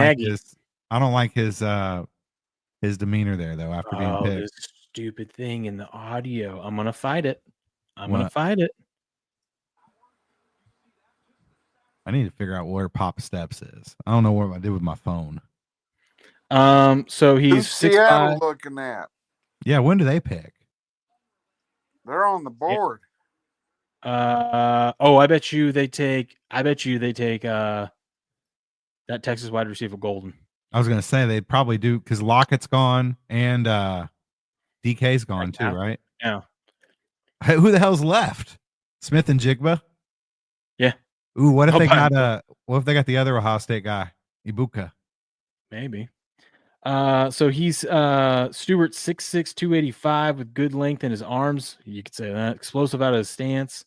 like his demeanor there though after being picked. This stupid thing in the audio. I'm gonna fight it. I'm gonna fight it. I need to figure out where Pop Steps is. I don't know what I did with my phone. So he's Who's Seattle 6'5". looking at? Yeah, when do they pick? They're on the board. I bet you they take that Texas wide receiver Golden. I was gonna say they'd probably do because Lockett's gone and DK's gone too, right? Yeah. Hey, who the hell's left? Smith and Jigba? Yeah. Ooh, what if they got the other Ohio State guy, Ibuka? Maybe. So he's Stewart 6'6", 285 with good length in his arms. You could say that. Explosive out of his stance.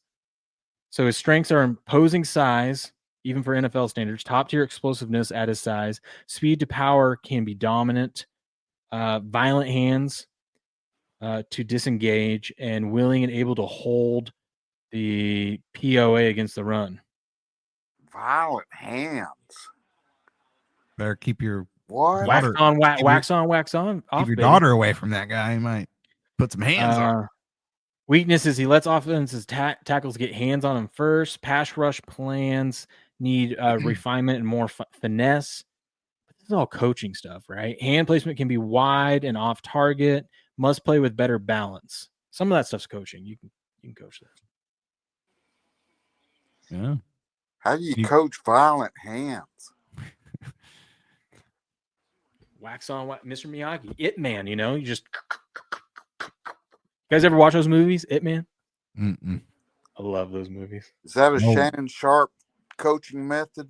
So his strengths are imposing size, even for NFL standards, top tier explosiveness at his size. Speed to power can be dominant. Violent hands to disengage, and willing and able to hold the POA against the run. Violent hands. Better keep your what? Wax on, wax on. Keep your daughter away from that guy. He might put some hands on. Weaknesses: he lets offenses tackles get hands on him first. Pass rush plans need refinement and more finesse. But this is all coaching stuff, right? Hand placement can be wide and off target. Must play with better balance. Some of that stuff's coaching. You can coach that. Yeah. How do you coach violent hands? Wax on, Mr. Miyagi, It Man. You know, you just. You guys ever watch those movies? It Man. Mm-mm. I love those movies. Is that a Shannon Sharp coaching method?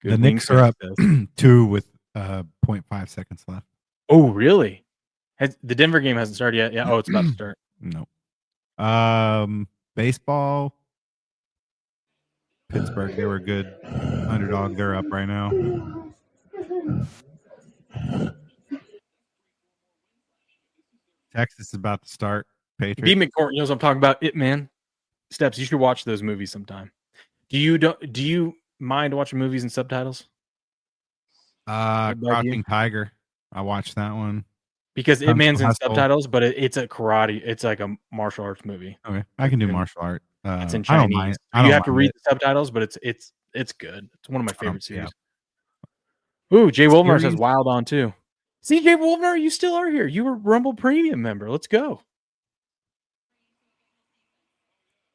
The Knicks are up 2 with 0.5 seconds left. Oh, really? The Denver game hasn't started yet. Yeah. Oh, it's about to start. No. Baseball. Pittsburgh, they were a good underdog. They're up right now. Texas is about to start. Patriots. B. McCourt knows I'm talking about. It Man. Steps. You should watch those movies sometime. Do you mind watching movies in subtitles? Crouching Tiger. I watched that one. Because It Man's in subtitles, but it's a karate. It's like a martial arts movie. Okay, I can do martial art. It's in Chinese. I don't mind. You have to read the subtitles, but it's good. It's one of my favorite series. Ooh, Jay Wolfner says Wild On too. See, Jay Wolfner, you still are here. You were Rumble Premium member. Let's go.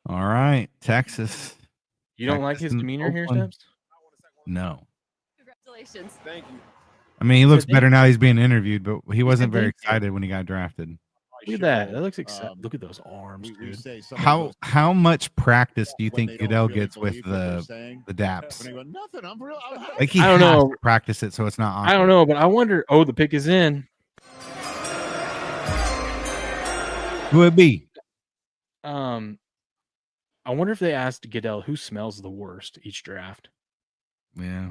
All right, Texas. You don't like his demeanor here, Steps? No. Congratulations. Thank you. I mean, he looks better now he's being interviewed, but he wasn't very excited when he got drafted. Look at that. That looks exciting. Look at those arms, dude. How much practice do you think Goodell gets with the daps? Like I don't know. To practice it so it's not awkward. I don't know, but I wonder. Oh, the pick is in. Who would it be? I wonder if they asked Goodell who smells the worst each draft. Yeah.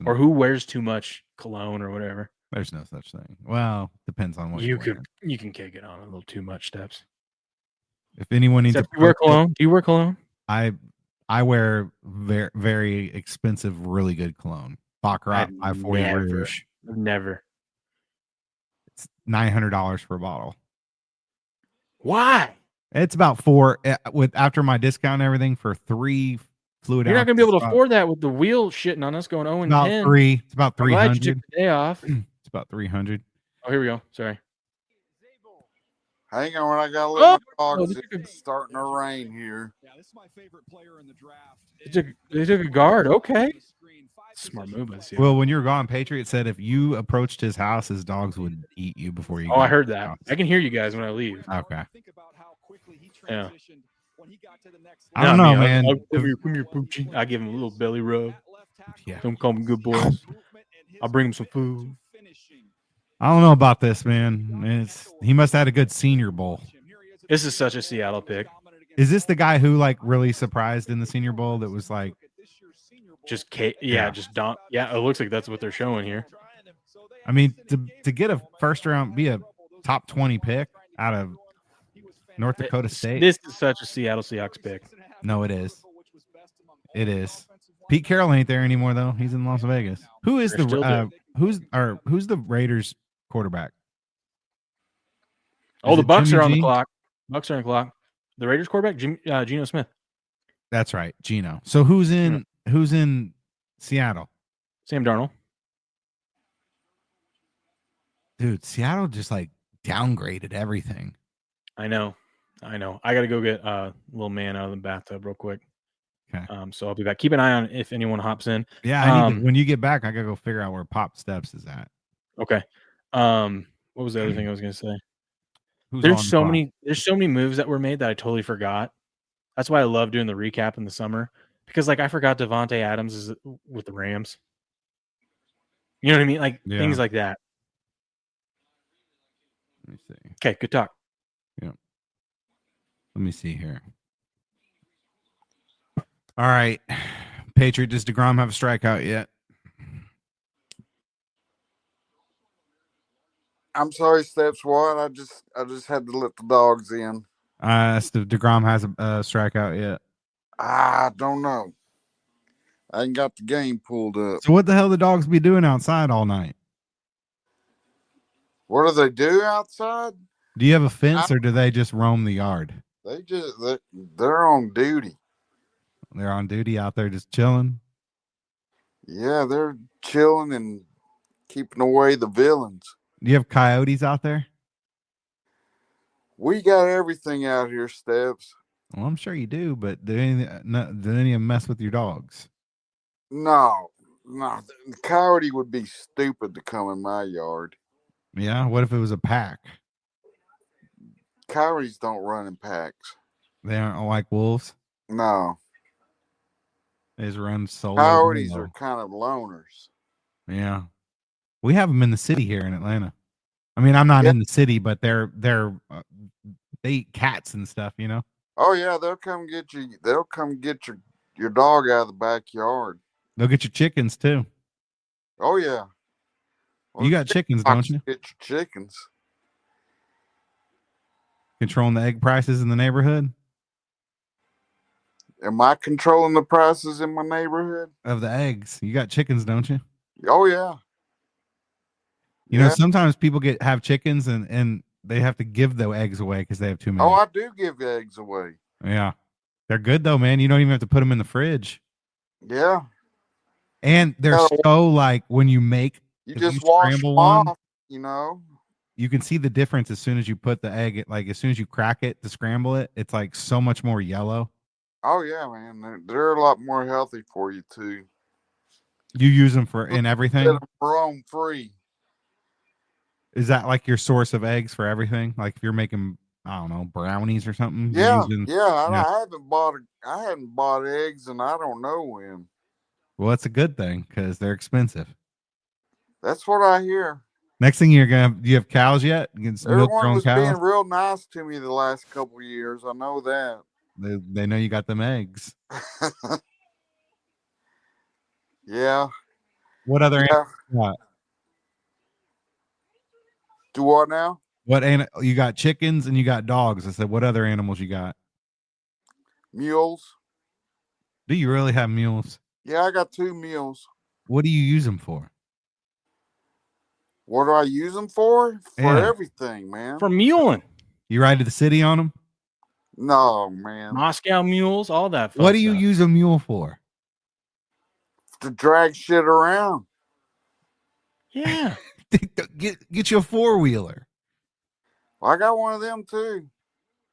Or who wears too much cologne or whatever. There's no such thing. Well, depends on what you can kick it on a little too much, Steps. If anyone needs do you wear cologne? Do you wear cologne? I I wear very, very expensive, really good cologne. Baccarat 540 Rouge. Never. It's $900 for a bottle. Why? It's about $4 with after my discount and everything for 3 fluid. You're not going to be able to ounces, afford that with the wheel shitting on us going 0 and about 10. 3. It's about I'm 300. glad you took the day off. It's about 300. Oh, here we go. Sorry. Hang on, I gotta let my Oh, dogs. It's starting to rain here. Yeah, this is my favorite player in the draft. They took a guard. Okay. Smart move by Seattle. Well, when you were gone, Patriot said if you approached his house, his dogs would eat you before you. Oh, I heard that. I can hear you guys when I leave. Okay. Yeah. I don't know, man. Come here, Poochie. I give him a little belly rub. Yeah. Don't call him good boys. I'll bring him some food. I don't know about this, man. He must have had a good Senior Bowl. This is such a Seattle pick. Is this the guy who like really surprised in the Senior Bowl? That was like just it looks like that's what they're showing here. I mean, to get a first round, be a top 20 pick out of North Dakota State. This is such a Seattle Seahawks pick. No, it is. It is. Pete Carroll ain't there anymore though. He's in Las Vegas. Who is who's the Raiders quarterback? Oh, the Bucs Jimmy are on the G? clock. Bucs are on the clock. The Raiders quarterback, Geno Smith. That's right, Geno. So who's in Seattle? Sam Darnold. Dude, Seattle just like downgraded everything. I know. I got to go get a little man out of the bathtub real quick. Okay. So I'll be back. Keep an eye on if anyone hops in. Yeah, when you get back, I gotta go figure out where Pop Steps is at. Okay. What was the other thing I was gonna say? Who's There's on so the many moves that were made that I totally forgot. That's why I love doing the recap in the summer, because like I forgot Devontae Adams is with the Rams. You know what I mean? Like things like that. Let me see. Okay, good talk. Yeah. Let me see here. All right. Patriot, does DeGrom have a strikeout yet? I'm sorry, Steps. What? I just had to let the dogs in. DeGrom has a strikeout yet? I don't know. I ain't got the game pulled up. So what the hell the dogs be doing outside all night? What do they do outside? Do you have a fence or do they just roam the yard? They're on duty. They're on duty out there just chilling. Yeah, they're chilling and keeping away the villains. Do you have coyotes out there? We got everything out here, Steps. Well, I'm sure you do, but do any of them mess with your dogs? No. The coyote would be stupid to come in my yard. Yeah? What if it was a pack? Coyotes don't run in packs. They aren't like wolves? No. They just run solo. Coyotes are kind of loners. Yeah. We have them in the city here in Atlanta. I mean, I'm not in the city, but they eat cats and stuff, you know? Oh yeah, they'll come get you. They'll come get your dog out of the backyard. They'll get your chickens too. Oh yeah. Well, You got chickens, don't you? Get your chickens. Controlling the egg prices in the neighborhood? Am I controlling the prices in my neighborhood? Of the eggs. You got chickens, don't you? Oh yeah. You know, sometimes people have chickens and they have to give the eggs away because they have too many. Oh, I do give eggs away. Yeah. They're good though, man. You don't even have to put them in the fridge. Yeah. And they're so like when you make you just wash them off, you know. You can see the difference as soon as you put the egg, like as soon as you crack it to scramble it, it's like so much more yellow. Oh yeah, man. They're a lot more healthy for you too. You use them in everything? Get them roam free. Is that like your source of eggs for everything? Like if you're making, I don't know, brownies or something? Yeah, I hadn't bought eggs and I don't know when. Well, that's a good thing because they're expensive. That's what I hear. Next thing you're gonna have, do you have cows yet? You can milk your Everyone own was cows? being real nice to me the last couple of years. I know that. They know you got them eggs. Yeah. What other animals you got? Do what now? You got chickens and you got dogs. I said, what other animals you got? Mules. Do you really have mules? Yeah, I got 2 mules. What do you use them for? What do I use them for? For Yeah. everything, man. For muling. You ride to the city on them? No, man. Moscow mules, all that fun What do you stuff. use a mule for? To drag shit around. Yeah. Get you a 4-wheeler. I got one of them too.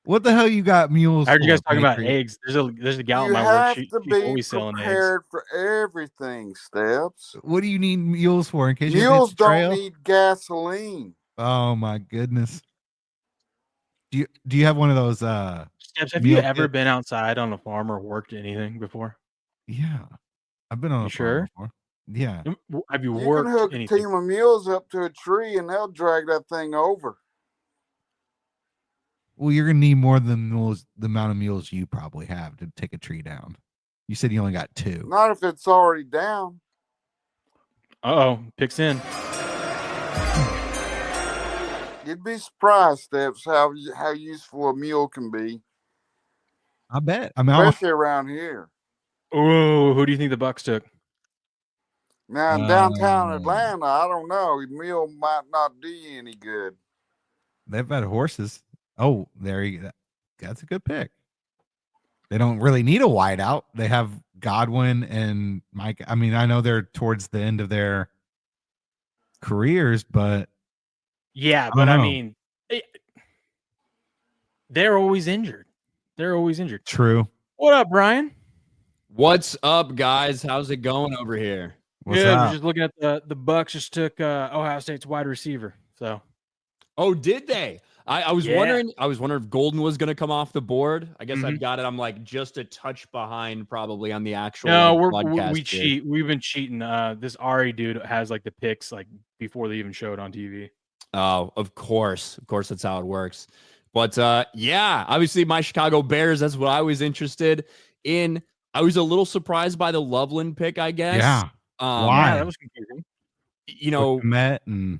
What the hell you got mules I heard for? you guys talking about Patriot? eggs. There's a gal at You my work. have She's to be always selling eggs. prepared for everything, Steps. What do you need mules for? In case Mules you trail? don't need gasoline. Oh my goodness. Do you have one of those Steps, have you ever been outside on a farm or worked anything before? Yeah. I've been on a farm before. Yeah. Have you You worked can hook anything? a team of mules up to a tree and they'll drag that thing over. Well, you're gonna need more than the amount of mules you probably have to take a tree down. You said you only got 2. Not if it's already down. Uh-oh, picks in. You'd be surprised, Steps, how useful a mule can be. I bet. I mean, especially around here. Oh, who do you think the Bucks took? Now in downtown Atlanta, I don't know. A mule might not do you any good. they've had horses. Oh, there you go. That's a good pick. They don't really need a wideout. They have Godwin and Mike. I mean, I know they're towards the end of their careers, but Yeah, I but don't I know. mean, they're always injured. They're always injured. True. What up, Brian? What's up, guys? How's it going over here? What's Good. up? We're just looking at the Bucks just took Ohio State's wide receiver. So, oh, did they? I was wondering. I was wondering if Golden was going to come off the board. I guess I've got it. I'm like just a touch behind, probably on the actual. no, podcast we here. cheat. We've been cheating. This Ari dude has like the picks like before they even showed on TV. Oh, of course, that's how it works. But yeah, obviously my Chicago Bears. That's what I was interested in. I was a little surprised by the Loveland pick, I guess. Yeah. Why? Yeah, that was confusing. You know, Met and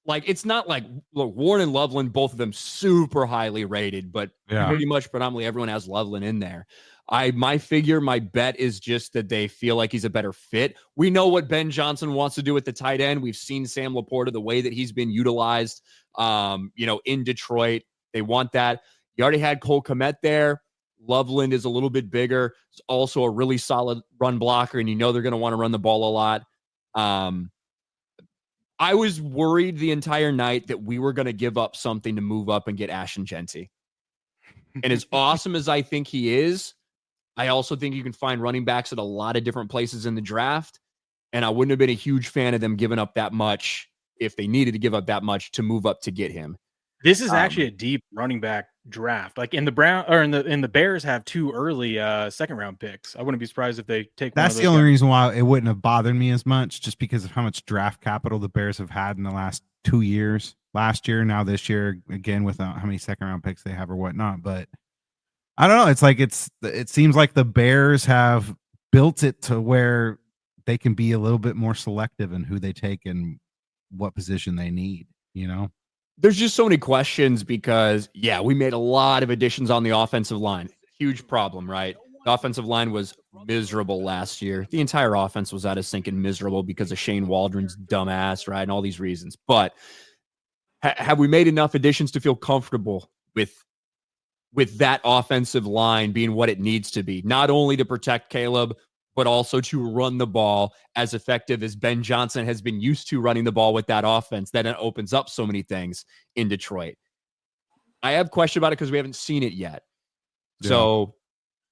like it's not like look, Warren and Loveland, both of them super highly rated, but pretty much predominantly everyone has Loveland in there. My bet is just that they feel like he's a better fit. We know what Ben Johnson wants to do at the tight end. We've seen Sam Laporta, the way that he's been utilized, in Detroit. They want that. You already had Cole Kmet there. Loveland is a little bit bigger. He's also a really solid run blocker, and they're going to want to run the ball a lot. I was worried the entire night that we were going to give up something to move up and get Ashton Genty. And as awesome as I think he is, I also think you can find running backs at a lot of different places in the draft. And I wouldn't have been a huge fan of them giving up that much if they needed to give up that much to move up to get him. This is actually a deep running back draft. Like in the Bears have 2 early second round picks. I wouldn't be surprised if they take. that's one of the those only guys. reason why it wouldn't have bothered me as much, just because of how much draft capital the Bears have had in the last 2 years. Last year, now this year, again with how many second round picks they have or whatnot. But I don't know. It's like it seems like the Bears have built it to where they can be a little bit more selective in who they take and what position they need. There's just so many questions because, we made a lot of additions on the offensive line. Huge problem, right? The offensive line was miserable last year. The entire offense was out of sync and miserable because of Shane Waldron's dumbass, right? And all these reasons. But have we made enough additions to feel comfortable with that offensive line being what it needs to be? Not only to protect Caleb, but also to run the ball as effective as Ben Johnson has been used to running the ball with that offense. That it opens up so many things in Detroit. I have question about it because we haven't seen it yet. Yeah. So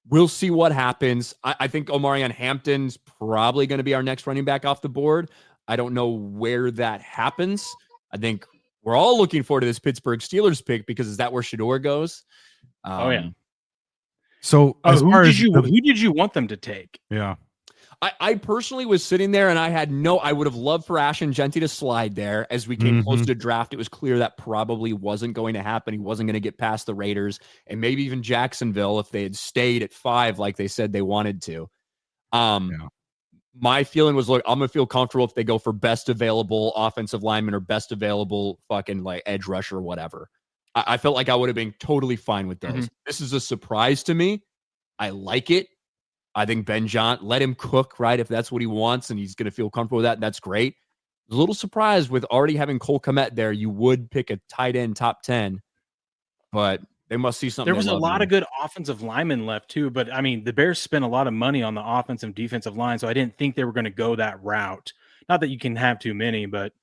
we'll see what happens. I think Omarion Hampton's probably going to be our next running back off the board. I don't know where that happens. I think we're all looking forward to this Pittsburgh Steelers pick because is that where Shador goes? So who did you want them to take? Yeah. I personally was sitting there and I would have loved for Ashton Genty to slide there as we came close to draft. It was clear that probably wasn't going to happen. He wasn't going to get past the Raiders and maybe even Jacksonville if they had stayed at 5 like they said they wanted to. My feeling was, look, I'm going to feel comfortable if they go for best available offensive lineman or best available fucking like edge rusher or whatever. I felt like I would have been totally fine with those. This is a surprise to me. I like it. I think Ben Johnson, let him cook, right? If that's what he wants and he's going to feel comfortable with that, that's great. I was a little surprised with already having Cole Kmet there. You would pick a tight end top 10, but they must see something. There was a lot of good offensive linemen left too, but I mean, the Bears spent a lot of money on the offensive defensive line, so I didn't think they were going to go that route. Not that you can have too many, but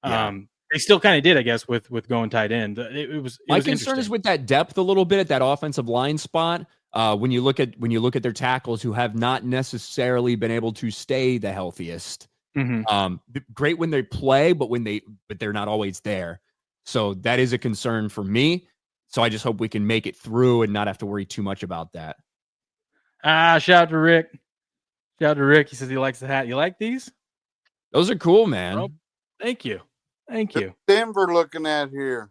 they still kind of did, I guess, with going tight end. My concern is with that depth a little bit at that offensive line spot. When you look at their tackles who have not necessarily been able to stay the healthiest. Great when they play, but they're not always there. So that is a concern for me. So I just hope we can make it through and not have to worry too much about that. Shout out to Rick. Shout out to Rick. He says he likes the hat. You like these? Those are cool, man. Oh, thank you. Thank you. Denver looking at here.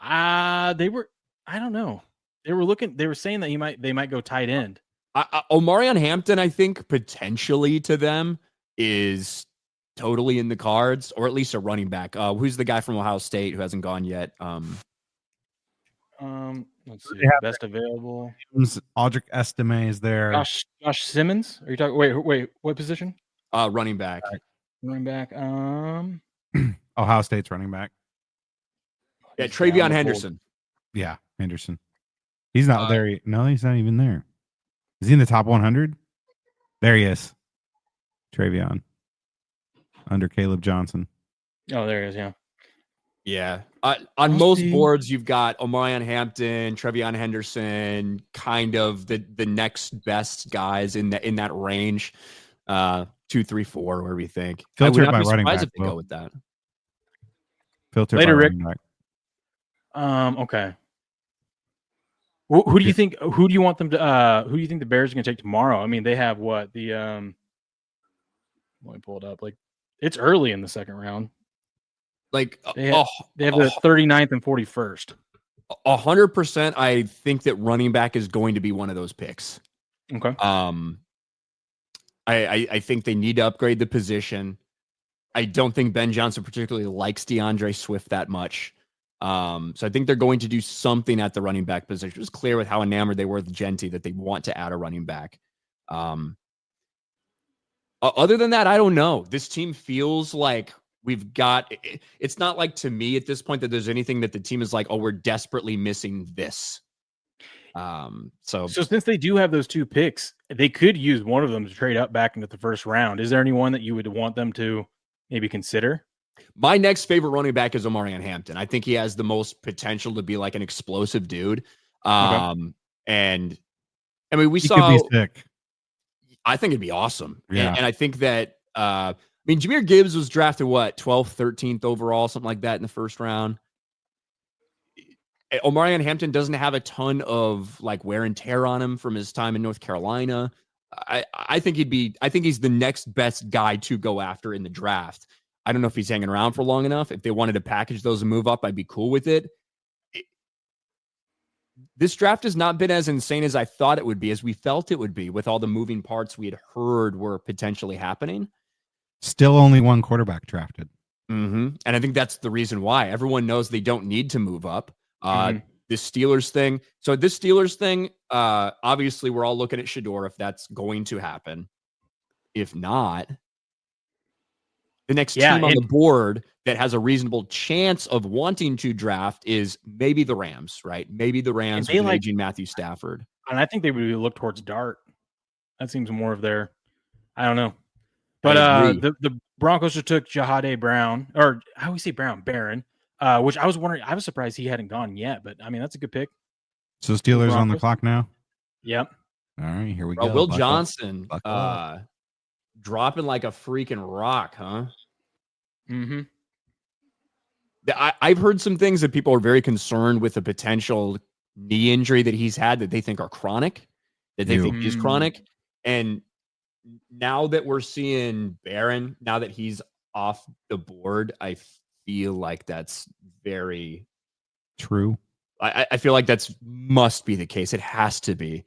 They were. I don't know. They were saying that they might go tight end. Omarion Hampton, I think potentially to them is totally in the cards, or at least a running back. Who's the guy from Ohio State who hasn't gone yet? Let's see. Best available. Audric Estime is there. Josh Simmons. Are you talking? Wait. What position? Running back. Running back. Ohio State's running back. Yeah, Travion Henderson. Yeah, Henderson. He's not there. No, he's not even there. Is he in the top 100? There he is. Travion. Under Caleb Johnson. Oh, there he is. Yeah. Yeah. On most boards, you've got Omarion Hampton, Travion Henderson, kind of the next best guys in that range. 2, 3, 4, where we think. Filtered I would not by be running surprised back. if they go with that. Filtered Later, by Rick. running back. Okay. Who do you think? Who do you want them to? Who do you think the Bears are going to take tomorrow? I mean, they have what the Let me pull it up. Like, it's early in the second round. Like they have the 39th and 41st. 100%. I think that running back is going to be one of those picks. Okay. I think they need to upgrade the position. I don't think Ben Johnson particularly likes DeAndre Swift that much. So I think they're going to do something at the running back position. It was clear with how enamored they were with Genty that they want to add a running back. Other than that, I don't know. This team feels like we've got, it's not like to me at this point that there's anything that the team is like, oh, we're desperately missing this. So since they do have those two picks, they could use one of them to trade up back into the first round. Is there anyone that you would want them to maybe consider? My next favorite running back is Omarion Hampton. I think he has the most potential to be like an explosive dude. And I mean, we saw. Could be sick. I think it'd be awesome. Yeah. And I think that, I mean, Jahmyr Gibbs was drafted, 12th, 13th overall, something like that in the first round. Omarion Hampton doesn't have a ton of like wear and tear on him from his time in North Carolina. I think he's the next best guy to go after in the draft. I don't know if he's hanging around for long enough. If they wanted to package those and move up, I'd be cool with it. This draft has not been as insane as I thought it would be, as we felt it would be with all the moving parts we had heard were potentially happening. Still only one quarterback drafted. Mm-hmm. And I think that's the reason why. Everyone knows they don't need to move up. This Steelers thing. So this Steelers thing, obviously we're all looking at Shedeur if that's going to happen. If not, the next team on the board that has a reasonable chance of wanting to draft is maybe the Rams, right? Maybe the Rams with aging Matthew Stafford. And I think they would look towards Dart. That seems more of their, I don't know. But the Broncos just took Jahade Brown, or how do we say Brown? Barron, which I was wondering, I was surprised he hadn't gone yet, but I mean, that's a good pick. So Steelers on the clock now? Yep. All right, here we go. Will Johnson dropping like a freaking rock, huh? Mm-hmm. I've heard some things that people are very concerned with the potential knee injury that he's had that they think are chronic, that they think is chronic. And now that we're seeing Barron, now that he's off the board, I feel like that's very true. I feel like that's must be the case. It has to be.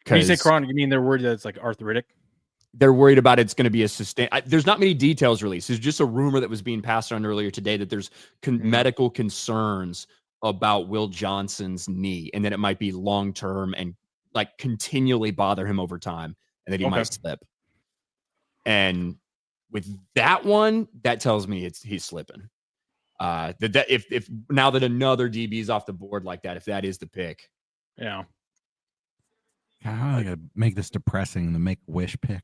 When you say chronic, you mean they're worried that it's like arthritic? They're worried about it's going to be a sustain. There's not many details released. There's just a rumor that was being passed on earlier today that there's medical concerns about Will Johnson's knee and that it might be long-term and like continually bother him over time and that he might slip. And with that one, that tells me he's slipping. That if now that another DB is off the board like that, if that is the pick. Yeah. I gotta make this depressing. The Make-A-Wish pick.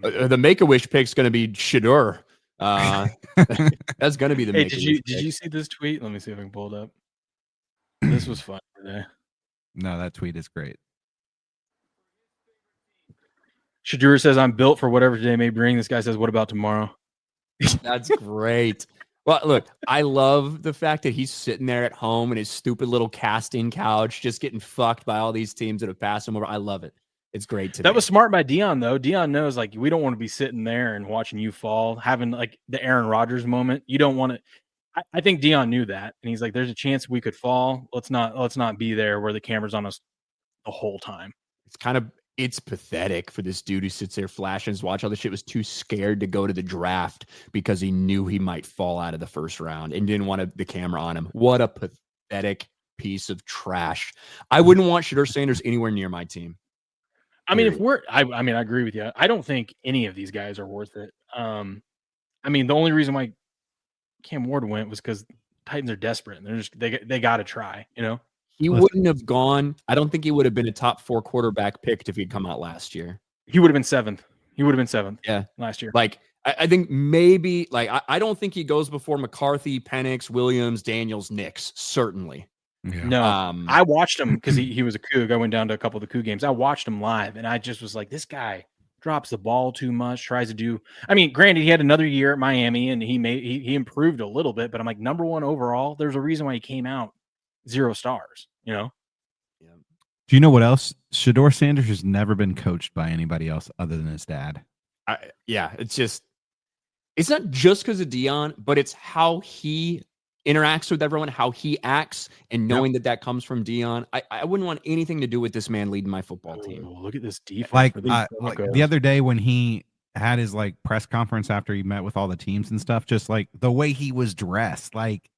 The Make-A-Wish pick is going to be Shedeur. That's going to be the Hey, Make-A-Wish did you see this tweet? Let me see if I can pull it up. This was fun today. No, that tweet is great. Shedeur says, "I'm built for whatever today may bring." This guy says, "What about tomorrow?" That's great. Well, look, I love the fact that he's sitting there at home in his stupid little casting couch, just getting fucked by all these teams that have passed him over. I love it. It's great to That was smart by Dion, though. Dion knows, like, we don't want to be sitting there and watching you fall, having like the Aaron Rodgers moment. You don't want to. I think Dion knew that, and he's like, "There's a chance we could fall. Let's not be there where the camera's on us the whole time." It's pathetic for this dude who sits there flashing his watch. All this shit, was too scared to go to the draft because he knew he might fall out of the first round and didn't want the camera on him. What a pathetic piece of trash. I wouldn't want Shedeur Sanders anywhere near my team. I mean, I agree with you. I don't think any of these guys are worth it. I mean, the only reason why Cam Ward went was because Titans are desperate and they got to try, you know. He wouldn't have gone. I don't think he would have been a top 4 quarterback picked if he'd come out last year. He would have been 7th. Yeah, last year. Like I think maybe I don't think he goes before McCarthy, Penix, Williams, Daniels, Nix. Certainly. Yeah. No, I watched him because he was a Coug. I went down to a couple of the Coug games. I watched him live, and I just was like, this guy drops the ball too much. Tries to do. I mean, granted, he had another year at Miami, and he improved a little bit. But I'm like, number 1 overall. There's a reason why he came out 0 stars. You know. Do you know what else? Shedeur Sanders has never been coached by anybody else other than his dad. It's not just because of Dion, but it's how he interacts with everyone, how he acts, and knowing that comes from Dion. I wouldn't want anything to do with this man leading my football team. Look at this defense. Like the other day when he had his like press conference after he met with all the teams and stuff, just like the way he was dressed, like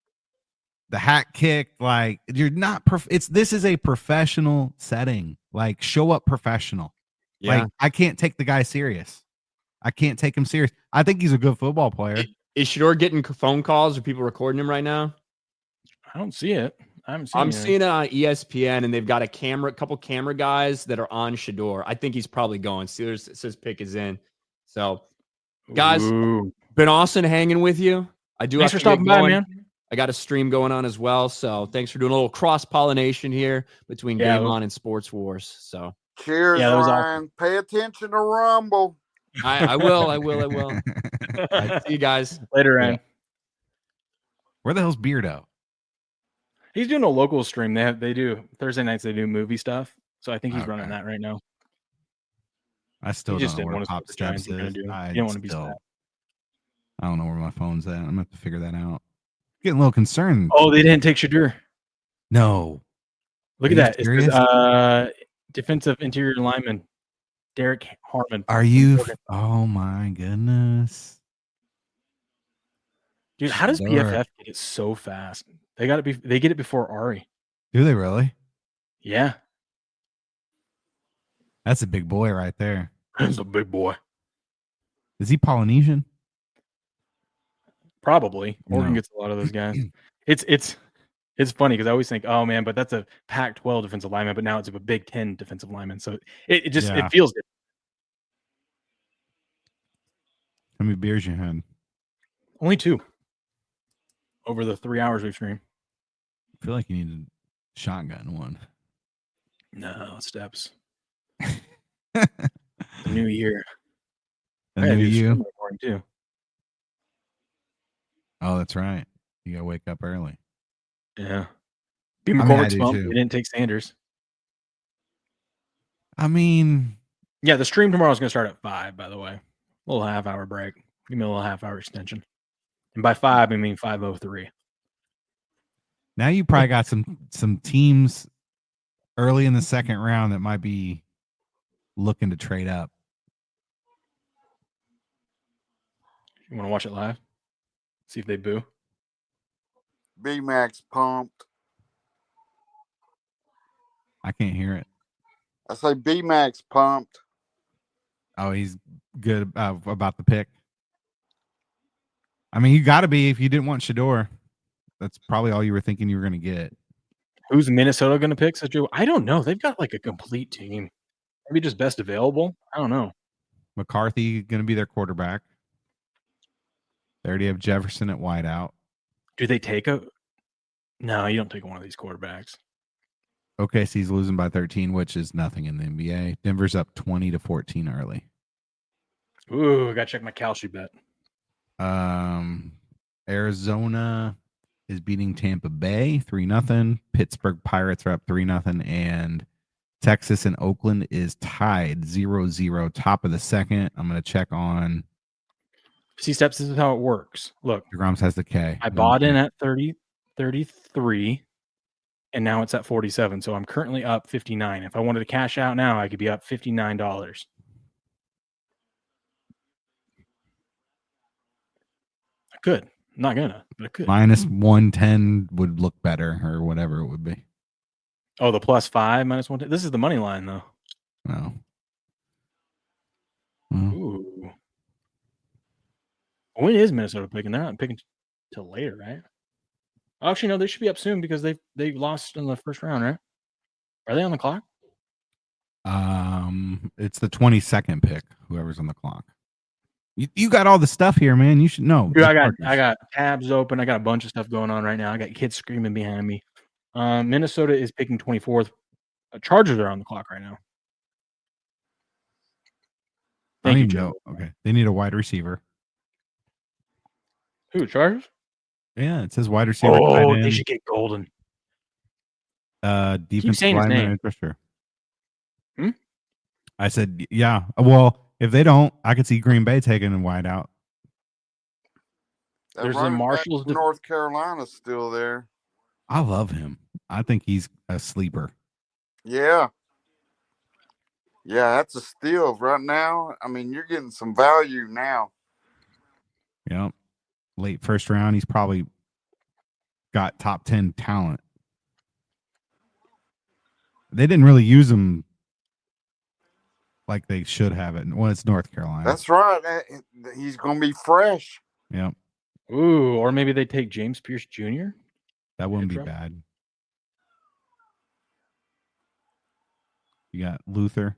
the hat kicked, like you're not this is a professional setting. Like show up professional. Yeah. Like I can't take the guy serious. I can't take him serious. I think he's a good football player. Is Shedeur getting phone calls or people recording him right now? I don't see it. I'm seeing it on ESPN, and they've got a couple camera guys that are on Shedeur. I think he's probably going. Steelers says pick is in. So, guys, been awesome hanging with you. Thanks for stopping by, man. I got a stream going on as well. So thanks for doing a little cross-pollination here between Game On and Sports Wars. So cheers, Ryan. Awesome. Pay attention to Rumble. I will. All right, see you guys later, Ryan. Where the hell's Beardo? He's doing a local stream. They do Thursday nights. They do movie stuff. So I think he's running that right now. I still don't know where Pop Steps is. You don't want to be sad. I don't know where my phone's at. I'm gonna have to figure that out. Getting a little concerned. Oh, they didn't take Shedeur. No. Look at that. It's defensive interior lineman, Derek Harmon. Are you? Oh my goodness, dude! How does PFF get it so fast? They get it before Ari. Do they really? Yeah. That's a big boy right there. That's a big boy. Is he Polynesian? Probably. Oregon gets a lot of those guys. It's funny because I always think, oh man, but that's a Pac-12 defensive lineman, but now it's a Big Ten defensive lineman. So it feels different. How many beers you had? Only 2. Over the 3 hours we've streamed. I feel like you need a shotgun one. No, steps. New year. The new you. Too. Oh, that's right. You gotta wake up early. Yeah. Be McCormick's bump. They didn't take Sanders. I mean, yeah, the stream tomorrow is going to start at 5, by the way. A little half-hour break. Give me a little half-hour extension. And by 5, I mean 5:03. Now you probably got some teams early in the second round that might be looking to trade up. You want to watch it live? See if they boo. B-Max pumped. I can't hear it. I say B-Max pumped. Oh, he's good about the pick. I mean, you got to be if you didn't want Shador. That's probably all you were thinking you were going to get. Who's Minnesota going to pick? I don't know. They've got like a complete team. Maybe just best available. I don't know. McCarthy going to be their quarterback. They already have Jefferson at wideout. Do they take a? No, you don't take one of these quarterbacks. OKC's losing by 13, which is nothing in the NBA. Denver's up 20-14 early. Ooh, I got to check my Kalshi bet. Arizona is beating Tampa Bay 3-0. Pittsburgh Pirates are up 3-0. And Texas and Oakland is tied 0-0, top of the second. I'm going to check on. See, Steps, this is how it works. Look, DeGrom's has the K. I bought in at 33, and now it's at 47. So I'm currently up 59. If I wanted to cash out now, I could be up $59. I could. I'm not gonna, but I could. Minus 110 would look better, or whatever it would be. Oh, the +5 minus 110. This is the money line, though. Oh. Ooh. When is Minnesota picking? They're not picking till later, right? Actually, no, they should be up soon because they lost in the first round, right? Are they on the clock? It's the 22nd pick. Whoever's on the clock. You got all the stuff here, man. You should know. Dude, I got tabs open. I got a bunch of stuff going on right now. I got kids screaming behind me. Minnesota is picking 24th. Chargers are on the clock right now. Thank you, Joe. Okay, they need a wide receiver. Who, Chargers? Yeah, it says wide receiver. Oh, they should get Golden. Defensive lineman, for sure. I said, yeah. Well, if they don't, I could see Green Bay taking a wide out. There's a Marshall's. North Carolina's still there. I love him. I think he's a sleeper. Yeah. Yeah, that's a steal right now. I mean, you're getting some value now. Yep. Late first round, he's probably got top 10 talent. They didn't really use him like they should have it. Well, it's North Carolina. That's right. He's going to be fresh. Yep. Ooh, or maybe they take James Pierce Jr. That wouldn't be bad. You got Luther.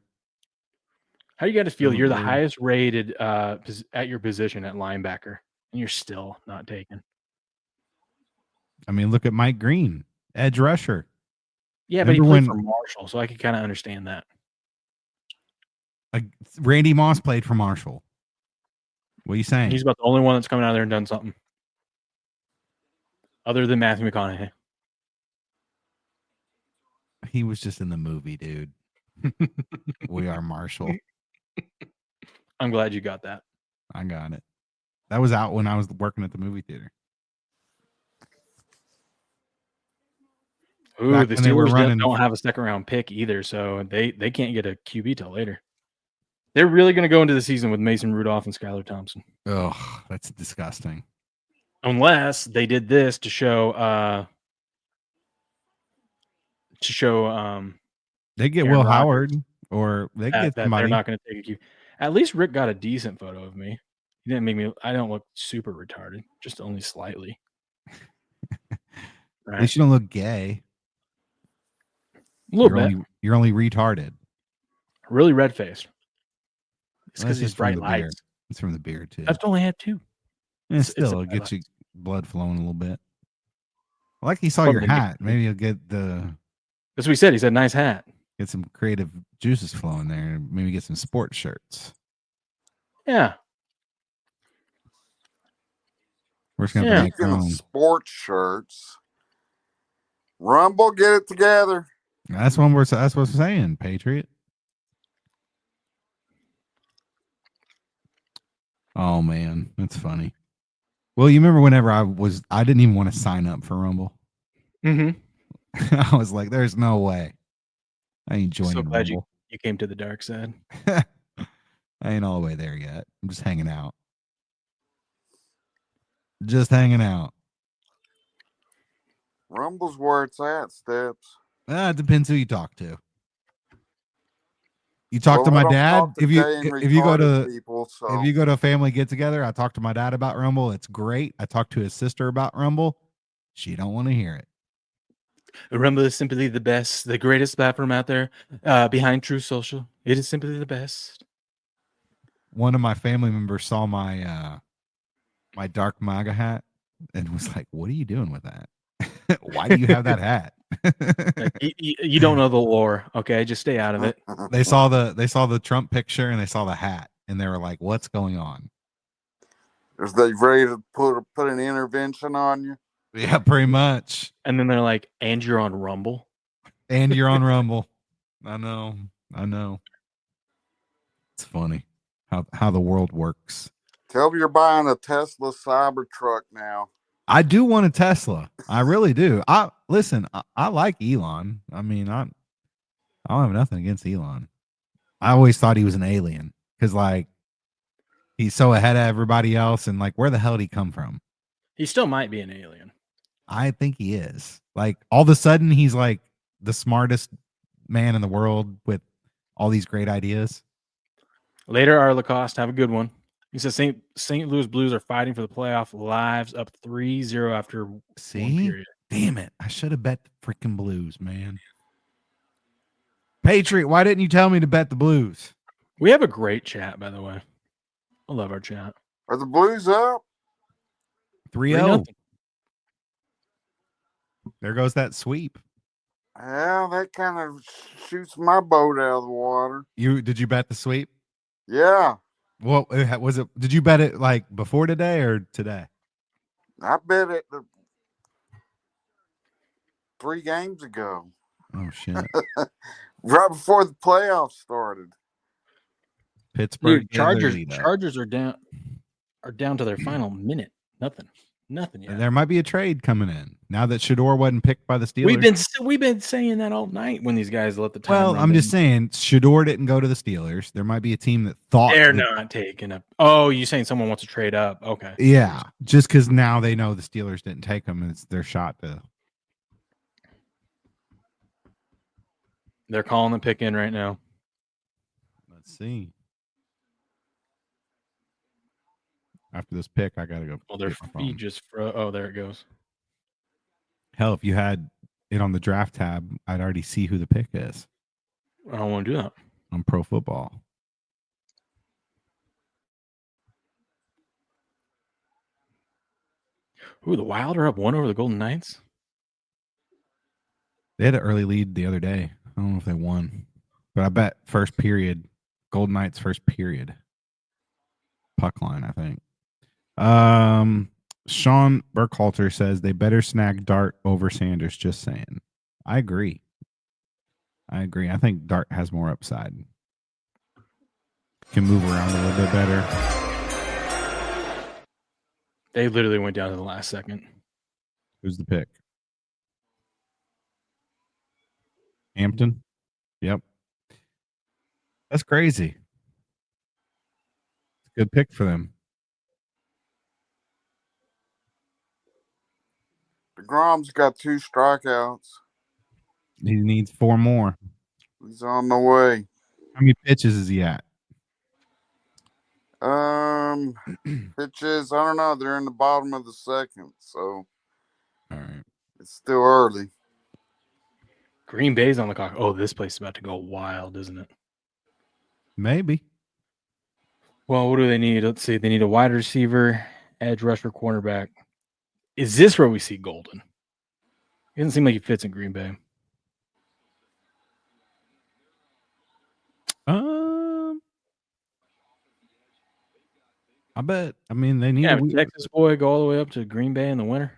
How do you guys feel? You're the highest rated at your position at linebacker, and you're still not taken. I mean, look at Mike Green, edge rusher. Yeah, but he played for Marshall, so I could kind of understand that. Randy Moss played for Marshall. What are you saying? He's about the only one that's coming out there and done something. Other than Matthew McConaughey. He was just in the movie, dude. We Are Marshall. I'm glad you got that. I got it. That was out when I was working at the movie theater. Ooh, the Steelers don't have a second round pick either, so they can't get a QB till later. They're really going to go into the season with Mason Rudolph and Skylar Thompson. Oh, that's disgusting. Unless they did this to show they get Aaron Will Rodgers, Howard, or they get somebody. They're not going to take a QB. At least Rick got a decent photo of me. He didn't make me. I don't look super retarded, just only slightly. Right? At least you don't look gay. A little bit. You're only retarded. Really red faced. It's Well, because these bright lights. Beard. It's from the beard too. I've only had two. And still, it gets you blood flowing a little bit. I like he saw your hat. Maybe you'll get the. That's what he said. He said, "Nice hat." Get some creative juices flowing there. Maybe get some sports shirts. Yeah. We're just gonna make sports shirts. Rumble, get it together. That's what we're saying, Patriot. Oh man, that's funny. Well, you remember whenever I didn't even want to sign up for Rumble. Mm-hmm. I was like, "There's no way I ain't joining." So glad Rumble. you came to the dark side. I ain't all the way there yet. I'm just hanging out. Just hanging out. Rumble's where it's at, Steps. It depends who you talk to. You talk Well, to I my don't dad. talk to gay and If you go retarded to people, so if you go to a family get together, I talk to my dad about Rumble. It's great. I talk to his sister about Rumble. She don't want to hear it. Rumble is simply the best, the greatest platform out there behind True Social. It is simply the best. One of my family members saw my my dark MAGA hat and was like, "What are you doing with that? Why do you have that hat?" Like, you don't know the lore, okay? Just stay out of it. They saw the Trump picture and they saw the hat and they were like, "What's going on?" is they ready to put an intervention on you? Yeah, pretty much. And then they're like, "And you're on Rumble." And you're on Rumble. I know. It's funny how the world works. Tell me you're buying a Tesla Cybertruck now. I do want a Tesla. I really do. I like Elon. I mean, I don't have nothing against Elon. I always thought he was an alien because like he's so ahead of everybody else, and like where the hell did he come from? He still might be an alien. I think he is. Like all of a sudden he's like the smartest man in the world with all these great ideas. Later, our Lacoste, have a good one. He says St. Louis Blues are fighting for the playoff lives, up 3-0 after one period. Damn it. I should have bet the freaking Blues, man. Patriot, why didn't you tell me to bet the Blues? We have a great chat, by the way. I love our chat. Are the Blues up? 3-0. There goes that sweep. Yeah, that kind of shoots my boat out of the water. Did you bet the sweep? Yeah. What was it? Did you bet it like before today or today? I bet it 3 games ago. Oh shit. Right before the playoffs started. Pittsburgh. Dude, Chargers are down to their final minute. Nothing yet. There might be a trade coming in now that Shador wasn't picked by the Steelers. We've been saying that all night when these guys let the time. Well, run I'm down. just saying Shador didn't go to the Steelers. There might be a team that thought They're not taking up. Oh, you saying someone wants to trade up? Okay. Yeah, just because now they know the Steelers didn't take them, and it's their shot to. They're calling the pick in right now. Let's see. After this pick, I gotta go. Oh, their feed just oh, there it goes. Hell, if you had it on the draft tab, I'd already see who the pick is. I don't want to do that. On Pro Football. Ooh, the Wild are up 1 over the Golden Knights. They had an early lead the other day. I don't know if they won, but I bet first period, Golden Knights first period. Puck line, I think. Sean Burkhalter says they better snag Dart over Sanders. Just saying. I agree. I think Dart has more upside. Can move around a little bit better. They literally went down to the last second. Who's the pick? Hampton? Yep. That's crazy. It's a good pick for them. DeGrom's got 2 strikeouts. He needs 4 more. He's on the way. How many pitches is he at? Pitches, I don't know. They're in the bottom of the second, so all right. It's still early. Green Bay's on the clock. Oh, this place is about to go wild, isn't it? Maybe. Well, what do they need? Let's see. They need a wide receiver, edge rusher, cornerback. Is this where we see Golden? It doesn't seem like he fits in Green Bay. I bet. I mean, they need Yeah, Texas boy go all the way up to Green Bay in the winter.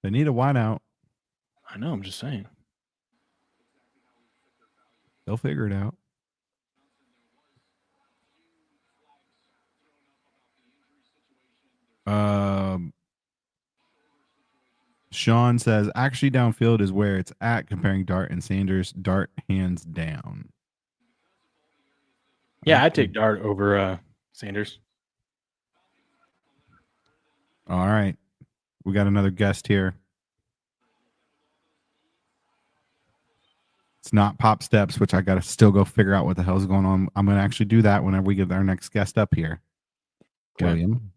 They need a wideout. I know. I'm just saying. They'll figure it out. Sean says, actually, downfield is where it's at, comparing Dart and Sanders. Dart hands down. Yeah, I'd take Dart over Sanders. All right. We got another guest here. It's not Pop Steps, which I got to still go figure out what the hell's going on. I'm going to actually do that whenever we get our next guest up here. Okay. William.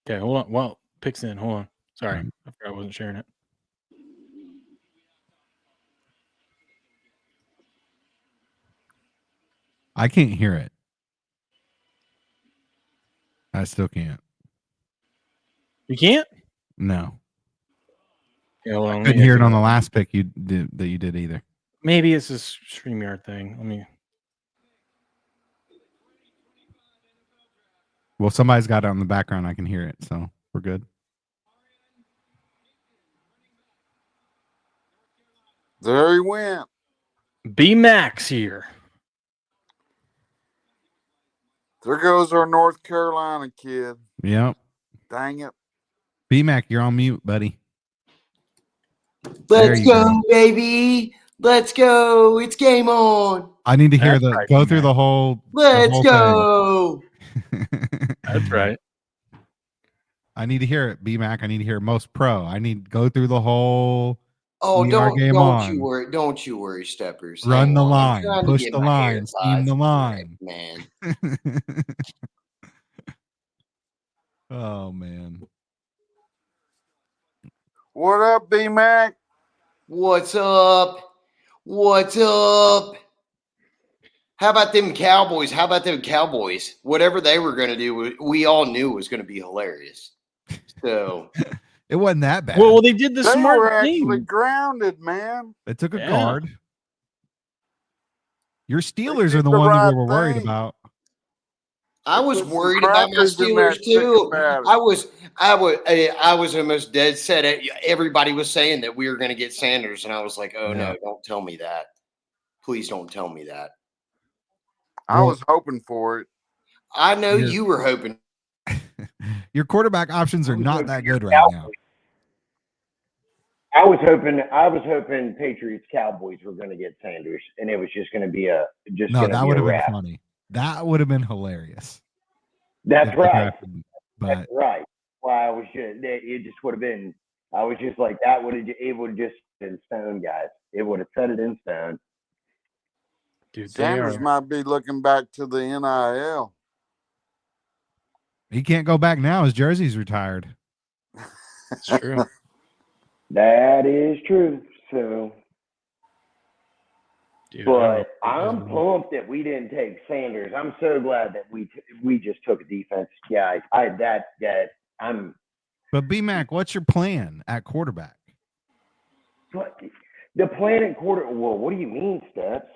Okay, hold on. Well, picks in. Hold on. Sorry, I forgot I wasn't sharing it. I can't hear it. I still can't. You can't? No. Yeah, hold on, I let couldn't me hear it do on that. the last pick you did either. Maybe it's this StreamYard thing. Let me. Well, somebody's got it on the background. I can hear it, so we're good. There he went. B Max here. There goes our North Carolina kid. Yep. Dang it. B-Mac, you're on mute, buddy. Let's go, baby. Let's go. It's game on. I need to hear That's right, go through B-Mac. the whole. Let's go. That's right. I need to hear it, B-Mac. I need to hear Most Pro. I need to go through the whole. Oh, don't don't on. you worry. Don't you worry, Steppers. Run Hang the on. I'm line. trying to Push get the my hair line. Steam the live, line. man. Oh, man. What up, B-Mac? What's up? What's up? How about them Cowboys? How about them Cowboys? Whatever they were going to do, we all knew was going to be hilarious. So it wasn't that bad. Well, they did the They smart were thing. actually grounded, man. They took a Yeah. guard. Your Steelers did are the the one that right we were worried thing. about. I was Put some worried about my crackers in Steelers that too. chicken batter. I was almost dead set. Everybody was saying that we were going to get Sanders, and I was like, "Oh Yeah. no, don't tell me that. Please don't tell me that." I was hoping for it. I know you were hoping. Your quarterback options are not that good right now. I was hoping Patriots Cowboys were going to get Sanders, and it was just going to be a That would have been wrap. funny. That would have been hilarious. That's if it right. happened. But That's right. Why I was it just would have been. I was just like that would have just been stone, guys. It would have set it in stone. Dude, Sanders might be looking back to the NIL. he can't go back now. His jersey's retired. It's true. That is true. So, Dude, but I'm pumped that we didn't take Sanders. I'm so glad that we just took a defense guy. But B-Mac, what's your plan at quarterback? But the plan at quarter. Well, what do you mean, Steps?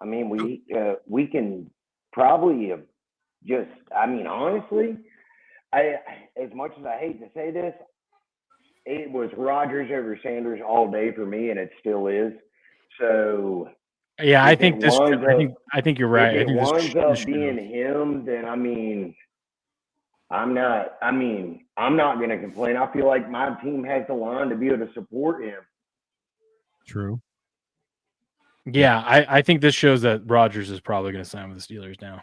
I mean, we can probably just. I mean, honestly, as much as I hate to say this, it was Rodgers over Sanders all day for me, and it still is. So yeah, I think this. I think you're right. If I it think winds this up being him, then I mean, I'm not going to complain. I feel like my team has the line to be able to support him. True. Yeah, I think this shows that Rodgers is probably going to sign with the Steelers now.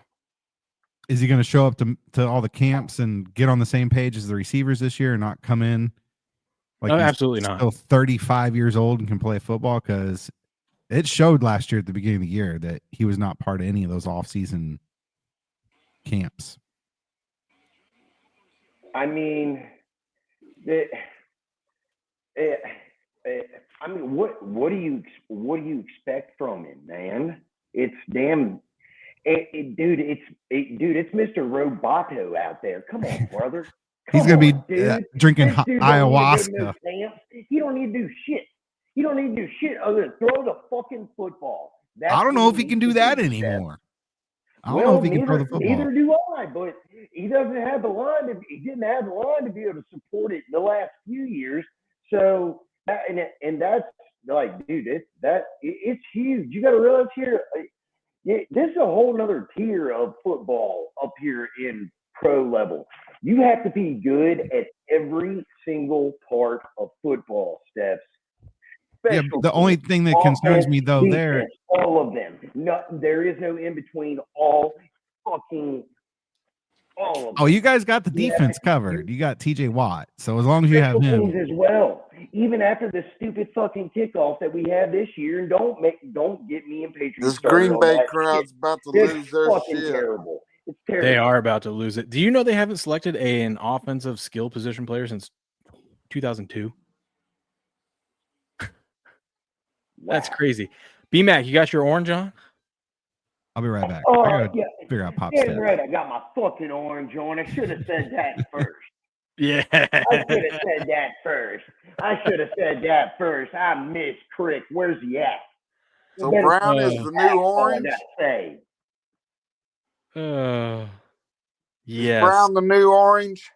Is he going to show up to all the camps and get on the same page as the receivers this year and not come in? Like he's absolutely not. Still 35 years old and can play football, because it showed last year at the beginning of the year that he was not part of any of those off-season camps. I mean, what do you expect from him, man? It's damn, dude. It's Mr. Roboto out there. Come on, brother. He's going to dude. be drinking This dude don't need to go to ayahuasca. no camps. He don't need to do shit. He don't need to do shit other than throw the fucking football. That's I don't know what if he can needs do to that do, anymore. I don't well, know if he can throw the football. Neither do I, but he doesn't have the line. He didn't have the line to be able to support it the last few years. So, and that's like, dude, it's huge. You got to realize here, this is a whole nother tier of football up here in pro level. You have to be good at every single part of football, Steps. Yeah, the only thing that concerns me though there, all of them. No, there is no in between. All fucking All of Oh, them. you guys got the Yeah. defense covered. You got TJ Watt. So as long as you have Special him, teams as well. Even after the stupid fucking kickoff that we have this year, and don't get me and Patriots This started Green on Bay that crowd's shit. about to It's lose their fucking shit. terrible. It's terrible. They are about to lose it. Do you know they haven't selected an offensive skill position player since 2002? That's crazy. B-Mac, you got your orange on? I'll be right back. Oh, I gotta yeah. figure out Pop's Damn stats. right, I got my fucking orange on. I should have said that first. Yeah. I should have said that first. I miss Crick. Where's he at? So brown is the new orange. Say. Is Yes. brown the new orange?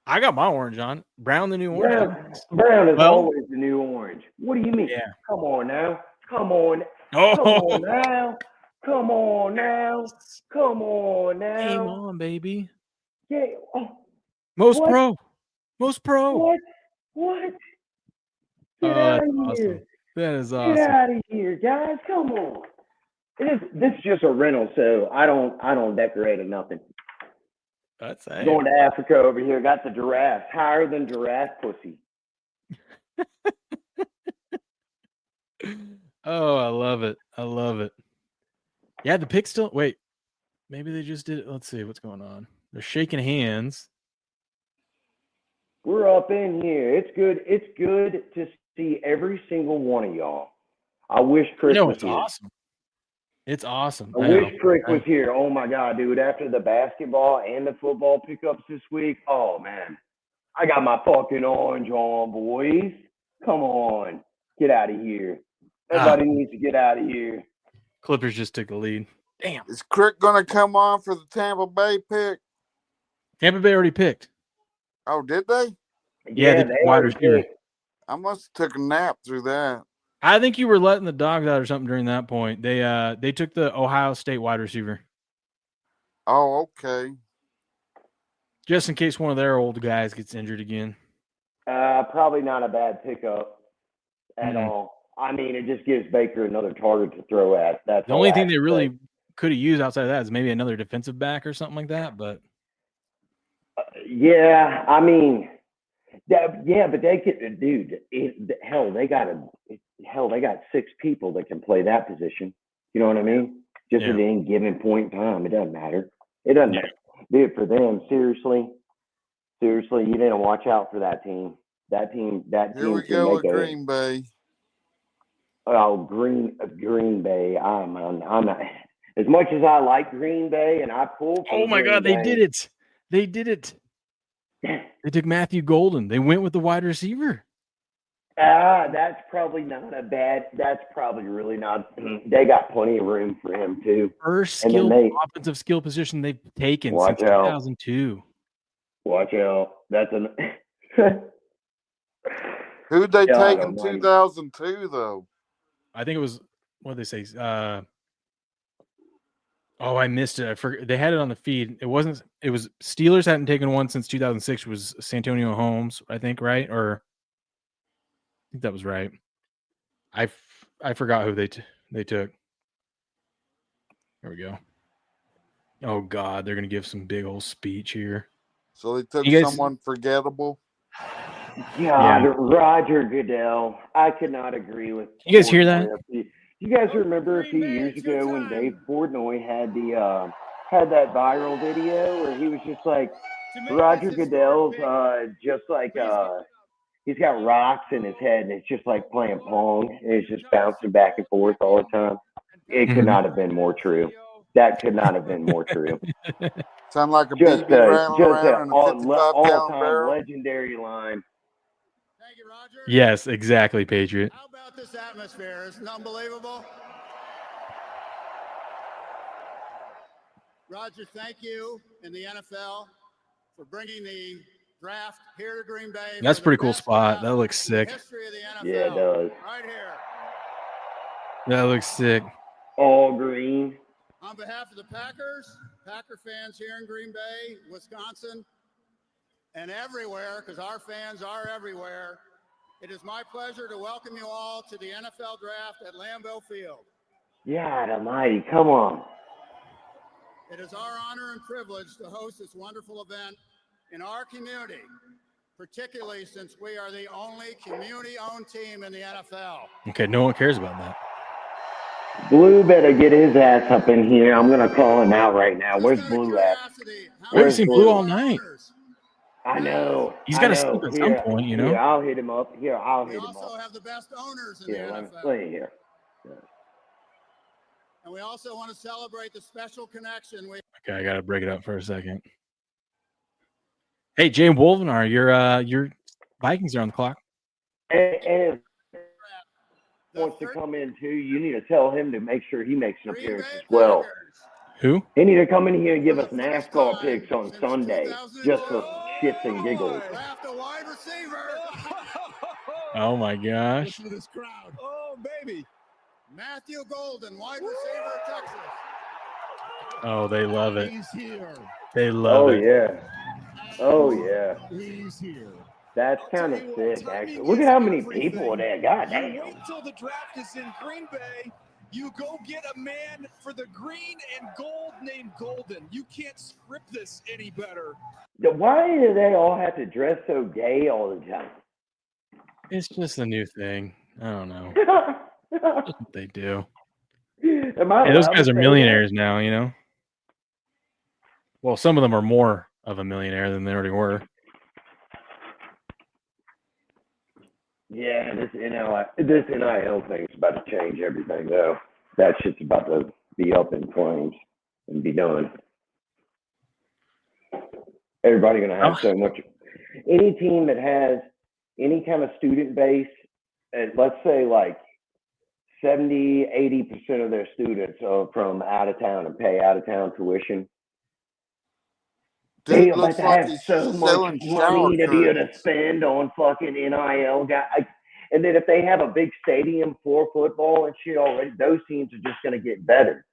I got my orange on. Brown the new orange. Brown is Well- always the new orange. What do you mean? Yeah. Come on now. Come on. Oh. Come on now. Come on now. Come on now. Game on, baby. Yeah. Oh, Most what? pro. Most pro. What? What? Get Oh, out that's of awesome. here. That is Get awesome. out of here, guys. Come on. This is just a rental, so I don't decorate or nothing. That's Going to Africa over here. Got the giraffe. Higher than giraffe pussy. Oh, I love it. I love it. Yeah, the pick still. Wait, maybe they just did it. Let's see what's going on. They're shaking hands. We're up in here. It's good. It's good to see every single one of y'all. I wish Chris was It's here. awesome. It's awesome. I wish Crick was here. Oh my God, dude! After the basketball and the football pickups this week, oh man, I got my fucking orange on, boys. Come on, get out of here. Everybody needs to get out of here. Clippers just took the lead. Damn. Is Crick gonna come on for the Tampa Bay pick? Tampa Bay already picked. Oh, did they? Yeah, they wide already receiver. picked. I must have took a nap through that. I think you were letting the dogs out or something during that point. They took the Ohio State wide receiver Oh, okay. just in case one of their old guys gets injured again. Probably not a bad pickup at all. I mean, it just gives Baker another target to throw at. That's The only thing they really could have used outside of that is maybe another defensive back or something like that. But yeah, I mean, but they could, dude. They got 6 people that can play that position. You know what I mean? Just at any given point in time, it doesn't matter. It doesn't matter. Dude, for them, seriously, you didn't watch out for that team. That team Here we can go make with Green Bay. Oh, Green Bay. I'm not. As much as I like Green Bay and I pull from oh my Green God, they Bay, did it! They did it! They took Matthew Golden. They went with the wide receiver. That's probably not a bad. That's probably really not. They got plenty of room for him too. First And then skilled offensive skill position they've taken since 2002. Watch out. That's an. Who'd they God take in almighty. 2002 though? I think it was what did they say? Oh, I missed it. I forgot. They had it on the feed. It wasn't. It was Steelers hadn't taken one since 2006. Was Santonio Holmes? I think right, or I think that was right. I forgot who they took. Here we go. Oh God, they're gonna give some big old speech here. So they took You guys- someone forgettable. God, Roger Goodell. I could not agree with. You guys hear that? You guys remember a few years ago when Dave Portnoy had that viral video where he was just like, Roger Goodell's just like he's got rocks in his head and it's just like playing pong and it's just bouncing back and forth all the time. It could not have been more true. That could not have been more true. Sound like a Just BB rattling around in a all 55-gallon time barrel. legendary line. Yes, exactly, Patriot. How about this atmosphere? Isn't it unbelievable? Roger, thank you and the NFL for bringing the draft here to Green Bay. That's a pretty cool spot. That looks sick. Yeah, it does. Right here. That looks sick. All green. On behalf of the Packers, Packer fans here in Green Bay, Wisconsin, and everywhere, because our fans are everywhere, it is my pleasure to welcome you all to the NFL Draft at Lambeau Field. God almighty, come on. It is our honor and privilege to host this wonderful event in our community, particularly since we are the only community-owned team in the NFL. Okay, no one cares about that. Blue better get his ass up in here. I'm gonna call him out right now. Where's Blue at? We haven't seen Blue all night. I know. He's got to I know. sleep at some point, you know. Here, I'll hit him up. Here, I'll hit him We also up. have the best owners in Here, the let me NFL. here. And we also want to celebrate the special connection we. Okay, I got to break it up for a second. Hey, Jay Wolvenar, your Vikings are on the clock. And wants to come in too. You need to tell him to make sure he makes an appearance as well. Who? He need to come in here and give us NASCAR picks on Sunday, just for shits and giggles. Draft a wide receiver. Oh my gosh. Listen to this crowd. Oh baby. Matthew Golden, wide receiver, Texas. Oh, they love it. He's here. They love it. Oh yeah. He's here. That's kind of sick, actually. Look at how many people are there. God damn. You wait till the draft is in Green Bay. You go get a man for the green and gold named Golden. You can't script this any better. Why do they all have to dress so gay all the time? It's just a new thing. I don't know. That's what they do. Hey, those guys are millionaires now, you know? Well, some of them are more of a millionaire than they already were. Yeah, this NIL thing's about to change everything, though. That shit's about to be up in flames and be done. Everybody's going to have so much. Any team that has any kind of student base, and let's say like 70, 80% of their students are from out of town and pay out of town tuition. They Dude about looks to like have he's so much selling shower money to be able to curtains. spend on fucking NIL guys. And then if they have a big stadium for football and shit already, those teams are just going to get better.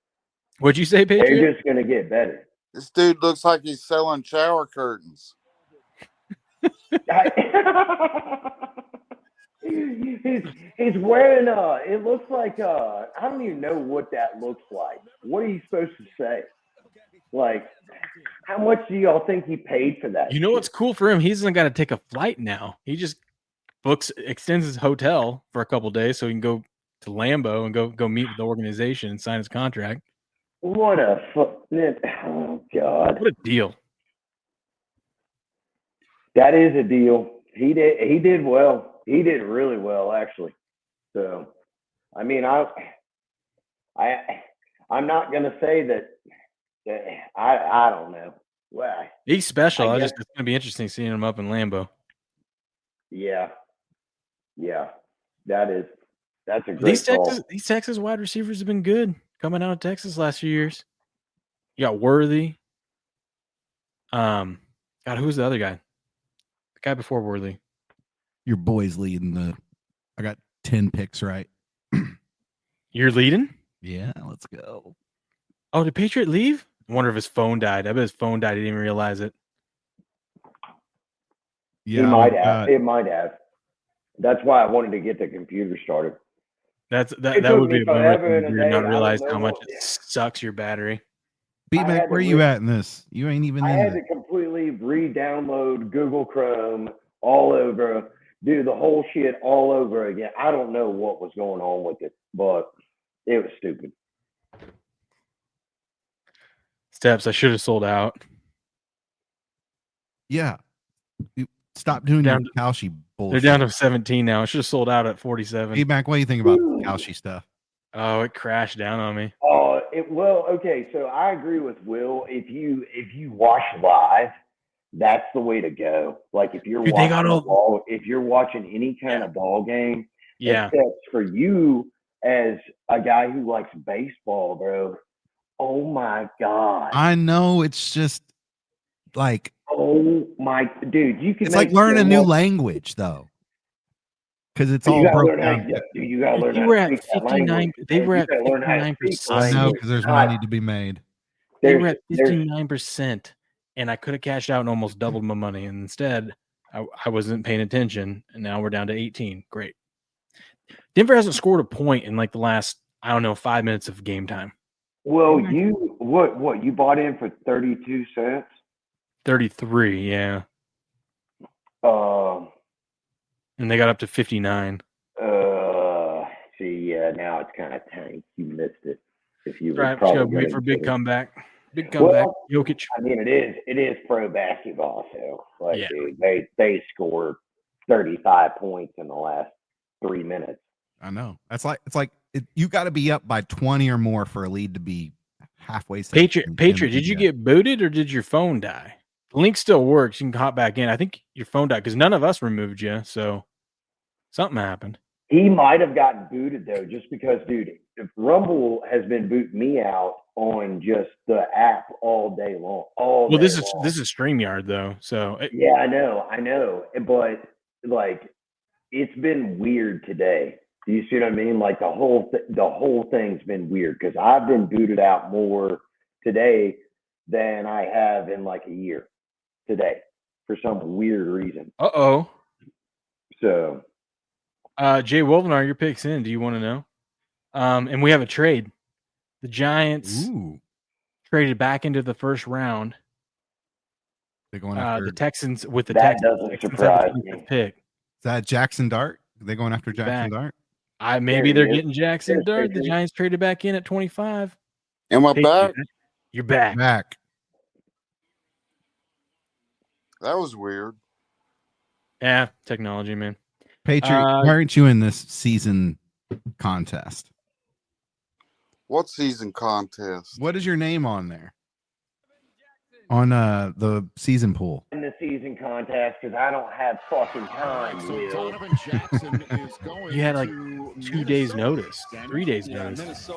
What'd you say, Patriot? They're just going to get better. This dude looks like he's selling shower curtains. He's wearing it looks like I don't even know what that looks like. What are you supposed to say? Like, how much do y'all think he paid for that? You know what's cool for him? He doesn't got to take a flight now. He just extends his hotel for a couple of days so he can go to Lambeau and go meet with the organization and sign his contract. What a oh God! What a deal! That is a deal. He did well. He did really well, actually. So, I mean, I'm not gonna say that. I don't know. Well, He's special. guess, It's gonna be interesting seeing him up in Lambeau. Yeah, that's a great These Texas wide receivers have been good coming out of Texas last few years. You got Worthy. God, who's the other guy? The guy before Worthy. Your boy's leading the. I got 10 picks right. You're leading? Yeah, let's go. Oh, did Patriot leave? I wonder if his phone died. I bet his phone died. He didn't even realize it. Yeah, it might have. It might have. That's why I wanted to get the computer started. That would be a bummer to not realize how much it sucks your battery. B-Mac, where are you at in this? You ain't even I in had it. to completely re-download Google Chrome all over, do the whole shit all over again. I don't know what was going on with it, but it was stupid. Steps, I should have sold out. Yeah. Stop doing your Kalshi bullshit. They're down to 17 now. I should have sold out at 47. B-Mac, what do you think about Kalshi stuff? Oh, it crashed down on me. Oh, okay. So I agree with Will. If you watch live, that's the way to go. Like if you're if you're watching any kind of ball game, except for you as a guy who likes baseball, bro. Oh my God. I know, it's just like, oh my dude, you can. It's like learning a new language though. Because it's all broken down. You gotta learn. You were at 59. They were at 59%. I know, because there's money to be made. They were at 59%, and I could have cashed out and almost doubled my money. And instead, I wasn't paying attention, and now we're down to 18. Great. Denver hasn't scored a point in like the last, 5 minutes of game time. Well, you what you bought in for 32 cents? 33, yeah. And they got up to 59. See, yeah, now it's kind of tanked. You missed it. If you were Right, just probably gotta wait gonna for a big get it. comeback. Big comeback. Well, Jokic. I mean, it is pro basketball, so like, Yeah. dude, they scored 35 points in the last 3 minutes. I know. It's like you got to be up by 20 or more for a lead to be halfway safe. Patriot, did you get booted or did your phone die? The link still works. You can hop back in. I think your phone died because none of us removed you, so something happened. He might have gotten booted though, just because, dude, if Rumble has been booting me out on just the app all day long. Well, this is StreamYard though, so Yeah, I know, but like it's been weird today. Do you see what I mean? Like the whole thing's been weird because I've been booted out more today than I have in like a year today for some weird reason. Uh-oh. So Jay Wolvenar, your pick's in. Do you want to know? And we have a trade. The Giants traded back into the first round. They're going after the Texans with the that Texans. doesn't Texans surprise have the me. pick. Is that Jackson Dart? Are they going after Jackson Dart? Maybe There they're he is. getting Jackson There's Dart. The Patriot. Giants traded back in at 25. Am I Patriot, back? You're back. Back. That was weird. Yeah, technology, man. Patriot, why aren't you in this season contest? What season contest? What is your name on there? On the season pool. In the season contest because I don't have fucking time, Will. You had like 2 days notice, 3 days notice.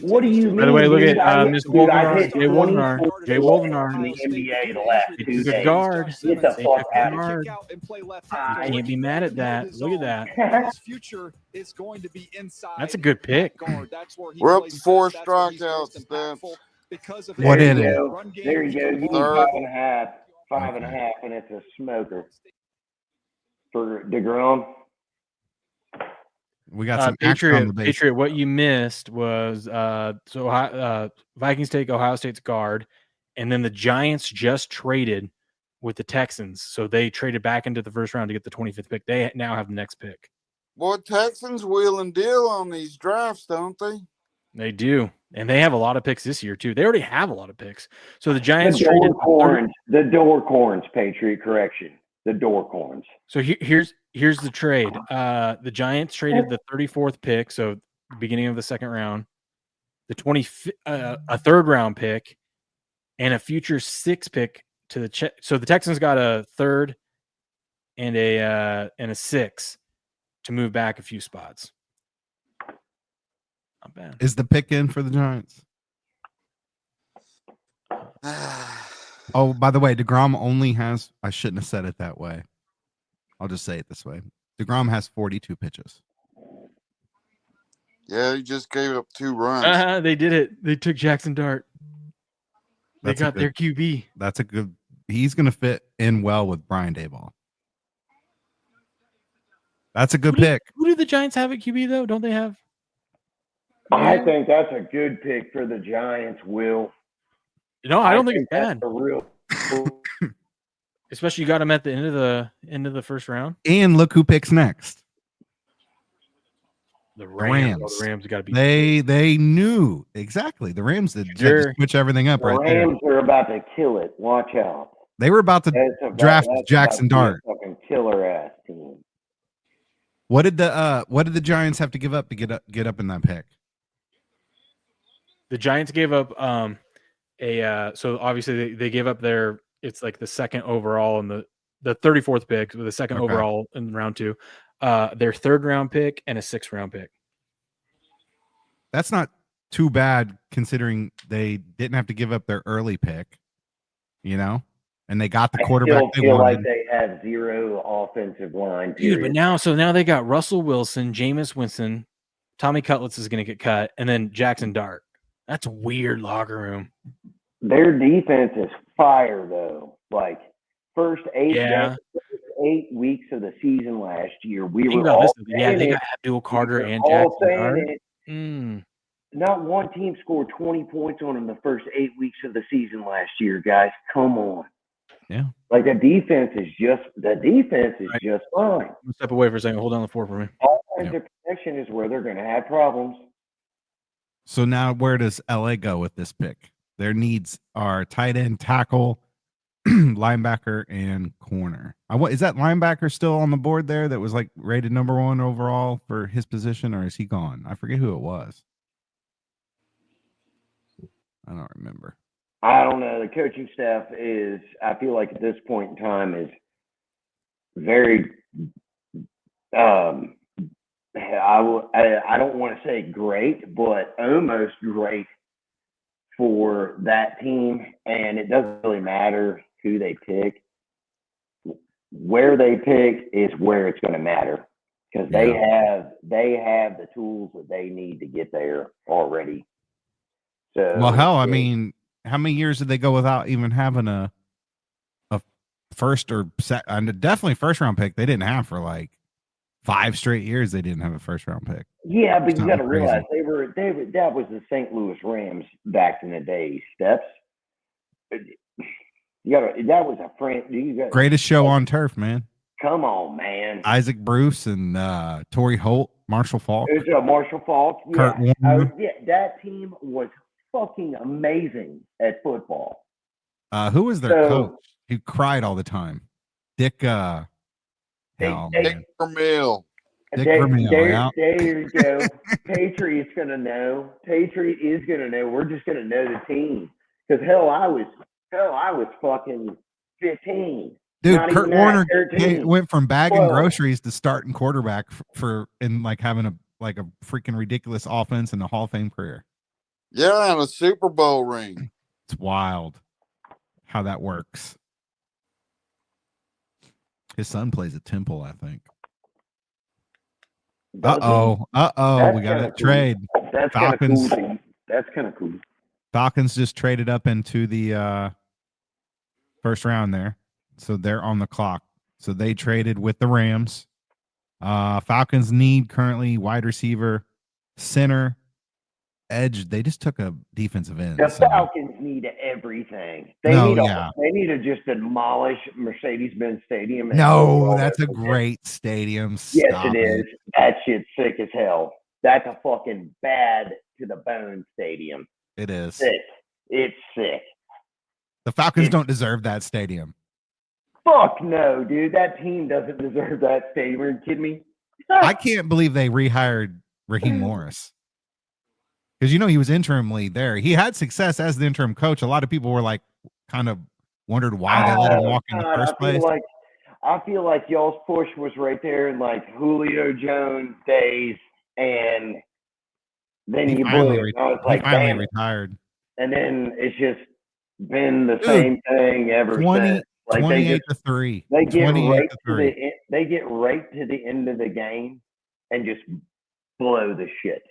What do you mean? By the way, look dude? at Mr. Dude, I've Wolvenar, hit Jay Wolvenar, 24 Jay Wolvenar. in the NBA the last 2 It's a days. guard. Get the They fuck took a out of guard. here. You can't be mad at that. Look at that. His future is going to be inside. That's a good pick. That's where he We're up plays to 4 best. That's where he's most strikeouts, Stan. impactful because of What his inning? run game. There you go. You need Third. 5.5. 5.5, and it's a smoker for DeGrom. We got some action on the base. Patriot, what you missed was Vikings take Ohio State's guard, and then the Giants just traded with the Texans. So they traded back into the first round to get the 25th pick. They now have the next pick. Boy, Texans wheel and deal on these drafts, don't they? They do. And they have a lot of picks this year, too. They already have a lot of picks. So the Giants The traded Dorcorns, Patriot, correction. The Dorcorns. So here's the trade. The Giants traded the 34th pick, so the beginning of the second round, a third round pick, and a future 6th pick to the so the Texans got a third and a 6 to move back a few spots. Not bad. Is the pick in for the Giants? Oh, by the way, DeGrom only has, I shouldn't have said it that way. I'll just say it this way. DeGrom has 42 pitches. Yeah, he just gave up 2 runs. They did it. They took Jackson Dart. They got their QB. That's a good, he's going to fit in well with Brian Daboll. That's a good pick. Who do the Giants have at QB, though? Don't they have? I think that's a good pick for the Giants, Will. No, I don't think it's that's bad. a real. Especially you got him at the end of the first round. And look who picks next. The Rams. Oh, the Rams got to be. They knew exactly. The Rams did had to switch everything up The right Rams are about to kill it. Watch out. there. They were about to draft Jackson Dart. Fucking killer ass team. What did the Giants have to give up to get up in that pick? The Giants gave up so obviously they gave up it's like the second overall and the 34th pick with the second overall in round 2. Their third round pick and a 6th round pick. That's not too bad considering they didn't have to give up their early pick, and they got the quarterback I they feel wanted. like they have 0 offensive line. Dude, but now they got Russell Wilson, Jameis Winston, Tommy Cutlets is going to get cut, and then Jackson Dart. That's a weird locker room. Their defense is fire, though. Like, first 8 weeks of the season last year, we Think were about all this. Yeah, they saying got Abdul Carter and all Jackson Dart. saying it. Not one team scored 20 points on them the first 8 weeks of the season last year, guys. Come on. Yeah. Like the defense is just fine. Step away for a second. Hold on the floor for me. Offensive protection is where they're going to have problems. So now where does LA go with this pick? Their needs are tight end, tackle, linebacker, and corner. Is that linebacker still on the board there that was like rated number 1 overall for his position, or is he gone? I forget who it was. I don't remember. I don't know. The coaching staff is, I feel like at this point in time, is very, I don't want to say great, but almost great for that team. And it doesn't really matter who they pick. Where they pick is where it's going to matter, because they have the tools that they need to get there already. So, well, hell, I mean, how many years did they go without even having a first or definitely first round pick? They didn't have for like 5 straight years. They didn't have a first round pick. Yeah, but you got to realize that was the St. Louis Rams back in the day. Steps. That was a friend. Greatest show on turf, man. Come on, man. Isaac Bruce and Torrey Holt, Marshall Faulk. It was Marshall Faulk. Kurt Warner. That team was fucking amazing at football. Who was their coach? Who cried all the time? Dick. Dick Vermeil. There you go. Patriot's gonna know. Patriot is gonna know. We're just gonna know the team. Because hell, I was fucking 15. Dude, Kurt Warner went from bagging groceries to starting quarterback and like having a freaking ridiculous offense and a Hall of Fame career. Yeah, and a Super Bowl ring. It's wild how that works. His son plays at Temple, I think. Uh-oh. We got a trade. That's Falcons. Kind of cool. That's kind of cool. Falcons just traded up into the first round there. So they're on the clock. So they traded with the Rams. Falcons need currently wide receiver, center, edge. They just took a defensive end. The Falcons need everything. They need to just demolish Mercedes-Benz Stadium. No, that's a great stadium. Yes, it is. That shit's sick as hell. That's a fucking bad to the bone stadium. It is. Sick. It's sick. The Falcons don't deserve that stadium. Fuck no, dude. That team doesn't deserve that stadium. Are you kidding me? I can't believe they rehired Raheem Morris. Because, he was interimly there. He had success as the interim coach. A lot of people were like, kind of wondered why they let him walk in the first place. I feel like y'all's push was right there in like Julio Jones days, and then you blew it. I was like, finally retired. And then it's just been the same thing ever since. Like 28-3. They get right to the end of the game and just blow the shit.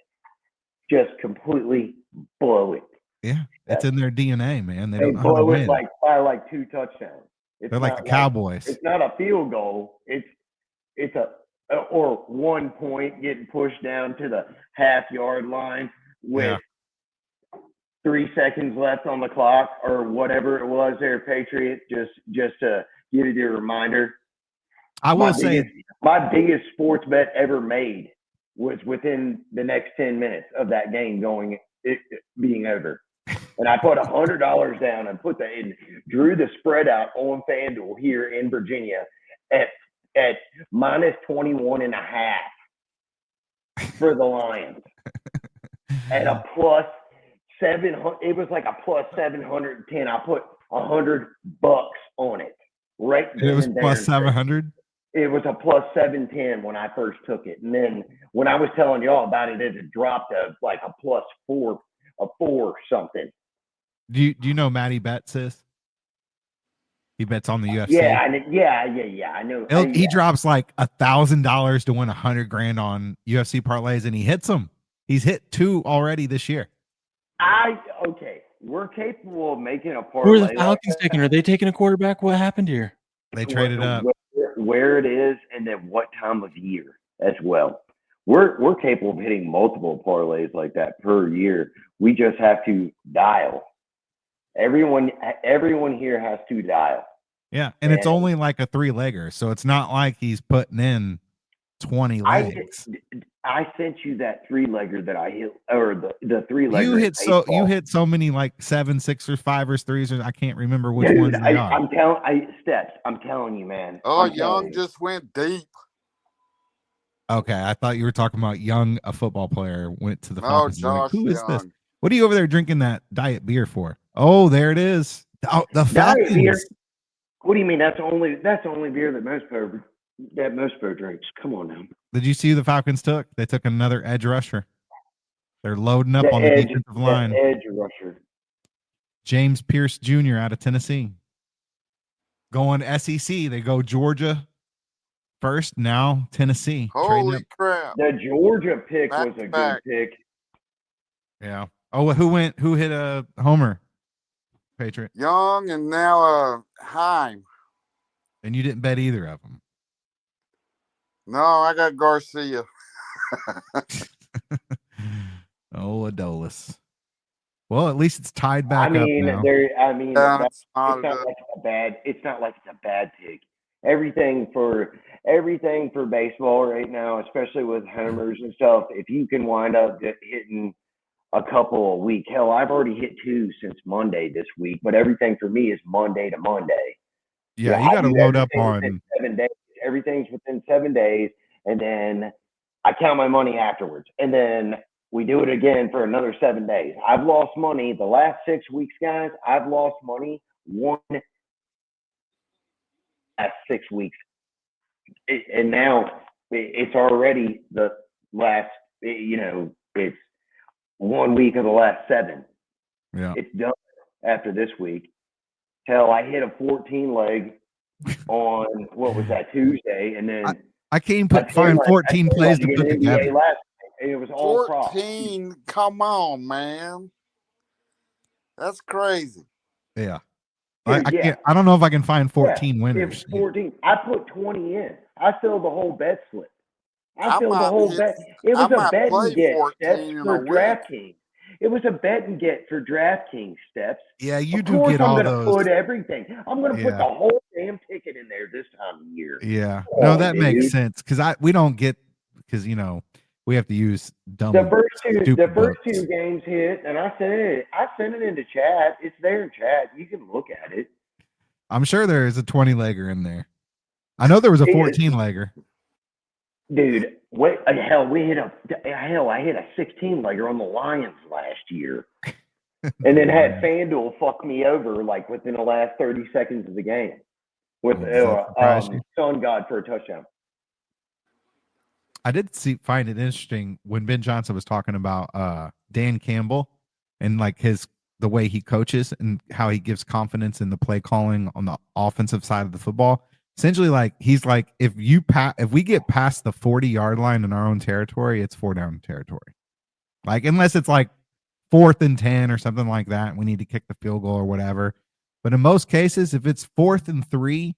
Just completely blow it. Yeah, it's in their DNA, man. They don't know blow how to it win. by 2 touchdowns. They're like the Cowboys. It's not a field goal. It's or 1 point getting pushed down to the half-yard line with 3 seconds left on the clock or whatever it was there, Patriot, just to give you a reminder. I will say my biggest sports bet ever made was within the next 10 minutes of that game being over. And I put $100 down and drew the spread out on FanDuel here in Virginia at minus 21.5 for the Lions. At a plus 700, it was like a plus 710. I put $100 on it. Right. It was plus 700. It was a plus 710 when I first took it. And then when I was telling y'all about it, it had dropped to like a plus 4 something. Do you know Matty Betts is? He bets on the UFC. Yeah, I know. He drops like $1,000 to win $100,000 on UFC parlays, and he hits them. He's hit 2 already this year. We're capable of making a parlay. Who are the Falcons taking? Are they taking a quarterback? What happened here? They traded up. Where it is, and then what time of year as well. We're capable of hitting multiple parlays like that per year. We just have to dial. Everyone here has to dial. Yeah, and it's only like a 3-legger, so it's not like he's putting in 20 legs. I sent you that 3-legger that I hit, or the 3-legger. You hit so many like 7, 6, 5, 3s. I can't remember which Dude, ones they are. I'm telling you, man. Oh, I'm telling Young you. just went deep. Okay, I thought you were talking about Young, a football player, went to the No, Falcons. Like, Josh who is this? Young. What are you over there drinking that diet beer for? Oh, there it is. Oh, the Diet beer? Falcons. What do you mean? That's the only beer that Mospo drinks. Come on now. Did you see who the Falcons took? They took another edge rusher. They're loading up on the defensive line. The edge rusher. James Pierce Jr. out of Tennessee. Going SEC. They go Georgia first, now Tennessee. Holy crap. The Georgia pick was a good pick. Yeah. Oh, who hit a homer? Patriot. Young and now Heim. And you didn't bet either of them. No, I got Garcia. Oh, Adolis. Well, at least it's tied back up now. It's not like it's a bad pick. Everything for baseball right now, especially with homers and stuff, if you can wind up hitting a couple a week. Hell, I've already hit 2 since Monday this week, but everything for me is Monday to Monday. Yeah, you got to load up on 7 days. Everything's within 7 days, and then I count my money afterwards, and then we do it again for another 7 days. I've lost money the last 6 weeks, guys. I've lost money last 6 weeks, and now it's already the last. It's 1 week of the last 7. Yeah, it's done after this week. Hell, I hit a 14 leg on what was that, Tuesday, and then I can't find 14 plays to put together. It was all 14. Come on, man. That's crazy. Yeah. I can't. I don't know if I can find 14 winners. It was 14. I put 20 in. I filled the whole bet slip. I filled the whole bet. It was a bet and get steps for DraftKings. It was a bet and get for DraftKings steps. Yeah, you of do course get I'm all gonna those. put everything. I'm going to put the whole damn ticket in there this time of year. Yeah. No, that makes sense because we don't get because we have to use dumb. The first two games hit, and I sent it into chat. It's there in chat. You can look at it. I'm sure there is a 20-legger in there. I know there was a 14-legger. Dude, I hit a 16-legger on the Lions last year, and then had FanDuel fuck me over like within the last 30 seconds of the game with Sun God for a touchdown. I did find it interesting when Ben Johnson was talking about Dan Campbell and like the way he coaches and how he gives confidence in the play calling on the offensive side of the football. Essentially, like he's like, if we get past the 40-yard line in our own territory, it's 4-down territory. Like unless it's like 4th and 10 or something like that, we need to kick the field goal or whatever. But in most cases, if it's 4th and 3,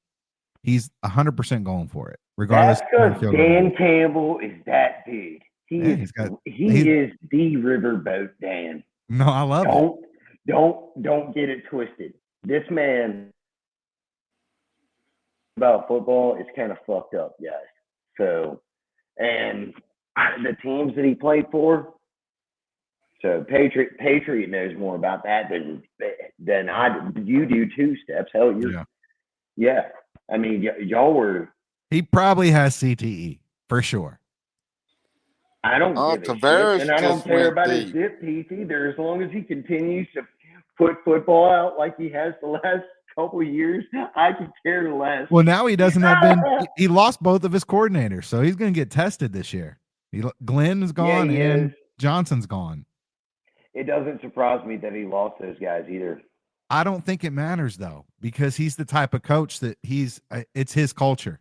he's 100% going for it, regardless. That's because Dan Campbell is that big. He is the riverboat Dan. No, I love it. Don't get it twisted. This man about football is kind of fucked up, guys. So, and the teams that he played for. So Patriot knows more about that than I do. You do 2 steps. Hell, yeah. I mean, y'all were. He probably has CTE for sure. I don't give a shit, and I don't care about his zip piece either. As long as he continues to put football out like he has the last couple of years, I could care less. Well, now he doesn't have Ben. He lost both of his coordinators, so he's going to get tested this year. Glenn is gone and Johnson's gone. It doesn't surprise me that he lost those guys either. I don't think it matters though, because he's the type of coach that it's his culture.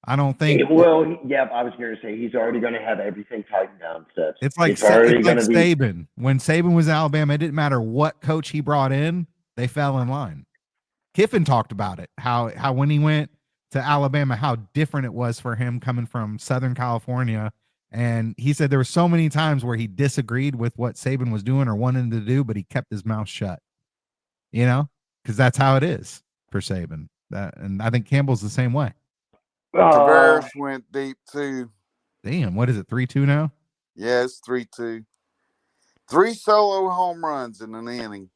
I don't think. I was going to say he's already going to have everything tightened down. Steps. It's like Saban. When Saban was Alabama, it didn't matter what coach he brought in; they fell in line. Kiffin talked about it. How when he went to Alabama, how different it was for him coming from Southern California And he said there were so many times where he disagreed with what Saban was doing or wanted to do, but he kept his mouth shut. You know, because that's how it is for Saban. And I think Campbell's the same way. Tavares went deep too. Damn, what is it? 3-2 now? Yeah, it's 3-2. 3 solo home runs in an inning.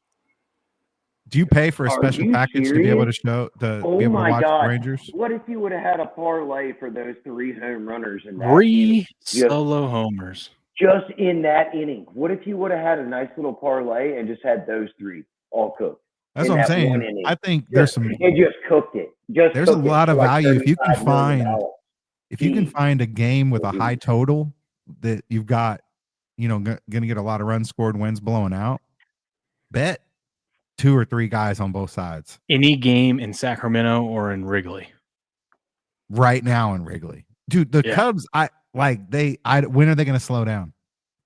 Do you pay for a Are special you package to be able to serious? show to Oh be able to my watch God! the Rangers? What if you would have had a parlay for those 3 home runners in that 3 inning? solo homers. Just in that inning. What if you would have had a nice little parlay and just had those 3 all cooked? That's in what I'm that one saying. inning? I think there's some. And just cooked it. Just There's a cooked it lot for of like value if you can $35 million. find a game with a high total that you've got, going to get a lot of runs scored, wins blowing out. Bet 2 or 3 guys on both sides Any game in Sacramento or in Wrigley. right now in Wrigley, dude. The Cubs, when are they going to slow down?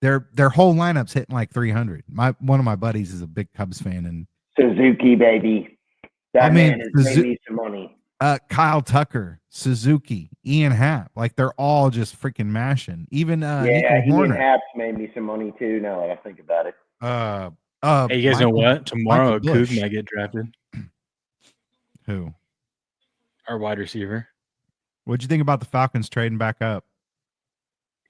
Their whole lineup's hitting like 300. One of my buddies is a big Cubs fan, and Suzuki, baby. That man has made me some money. Kyle Tucker, Suzuki, Ian Happ, like they're all just freaking mashing. Even Nico Ian Horner. Happ's made me some money too. Now that I think about it. Hey, you guys know what? Tomorrow, a Michael Coug Busch. might get drafted. Who? Our wide receiver, What'd you think about the Falcons trading back up?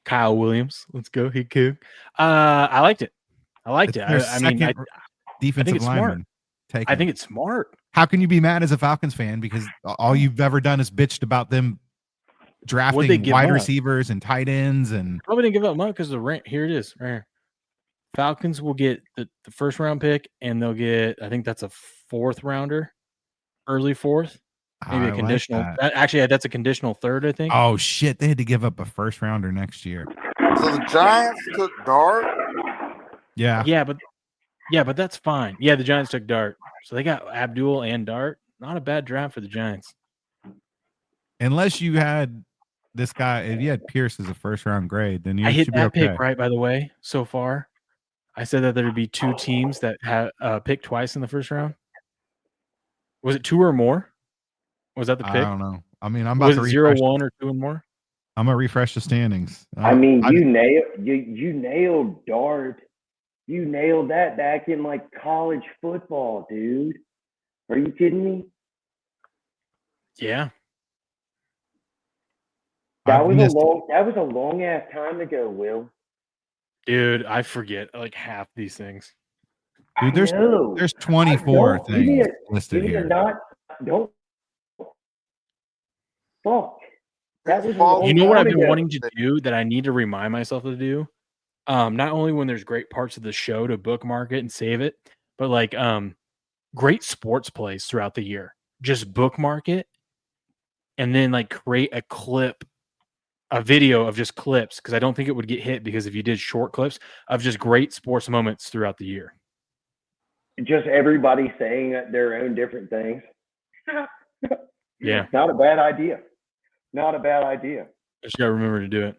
Kyle Williams. Let's go. He Coug. I liked it. I It's mean, their I think defensive it's smart. lineman. I think it's smart. How can you be mad as a Falcons fan because all you've ever done is bitched about them What'd they drafting give wide up? receivers and tight ends and Probably didn't give up much because here it is right here. Falcons will get the first round pick, and they'll get, I think that's a 4th rounder, early 4th, maybe I a like conditional. that. Actually, that's a conditional 3rd, I think. Oh shit, they had to give up a first rounder next year. So the Giants took Dart. Yeah. Yeah, but that's fine. Yeah, the Giants took Dart, so they got Abdul and Dart. Not a bad draft for the Giants. Unless you had this guy, if you had Pierce as a first round grade, then you I hit should be that okay. pick right, by the way. So far, I said that there would be 2 teams that had picked twice in the first round. Was it 2 or more? Was that the pick? I don't know. I mean, I'm about Was to it refresh. 0-1 or 2 and more? I'm gonna refresh the standings. I mean, you nailed Dart. You nailed that back in like college football, dude. Are you kidding me? Yeah. That was a long ass time ago, Will. Dude, I forget like half these things. Dude, there's 24 things listed you need here. to don't. Fuck. That was You know what I've been ago. wanting to do that I need to remind myself to do? Not only when there's great parts of the show to bookmark it and save it, but like great sports plays throughout the year. Just bookmark it and then like create a video of just clips, because I don't think it would get hit, because if you did short clips of just great sports moments throughout the year. Just everybody saying their own different things. Yeah. Not a bad idea. Not a bad idea. Just gotta remember to do it.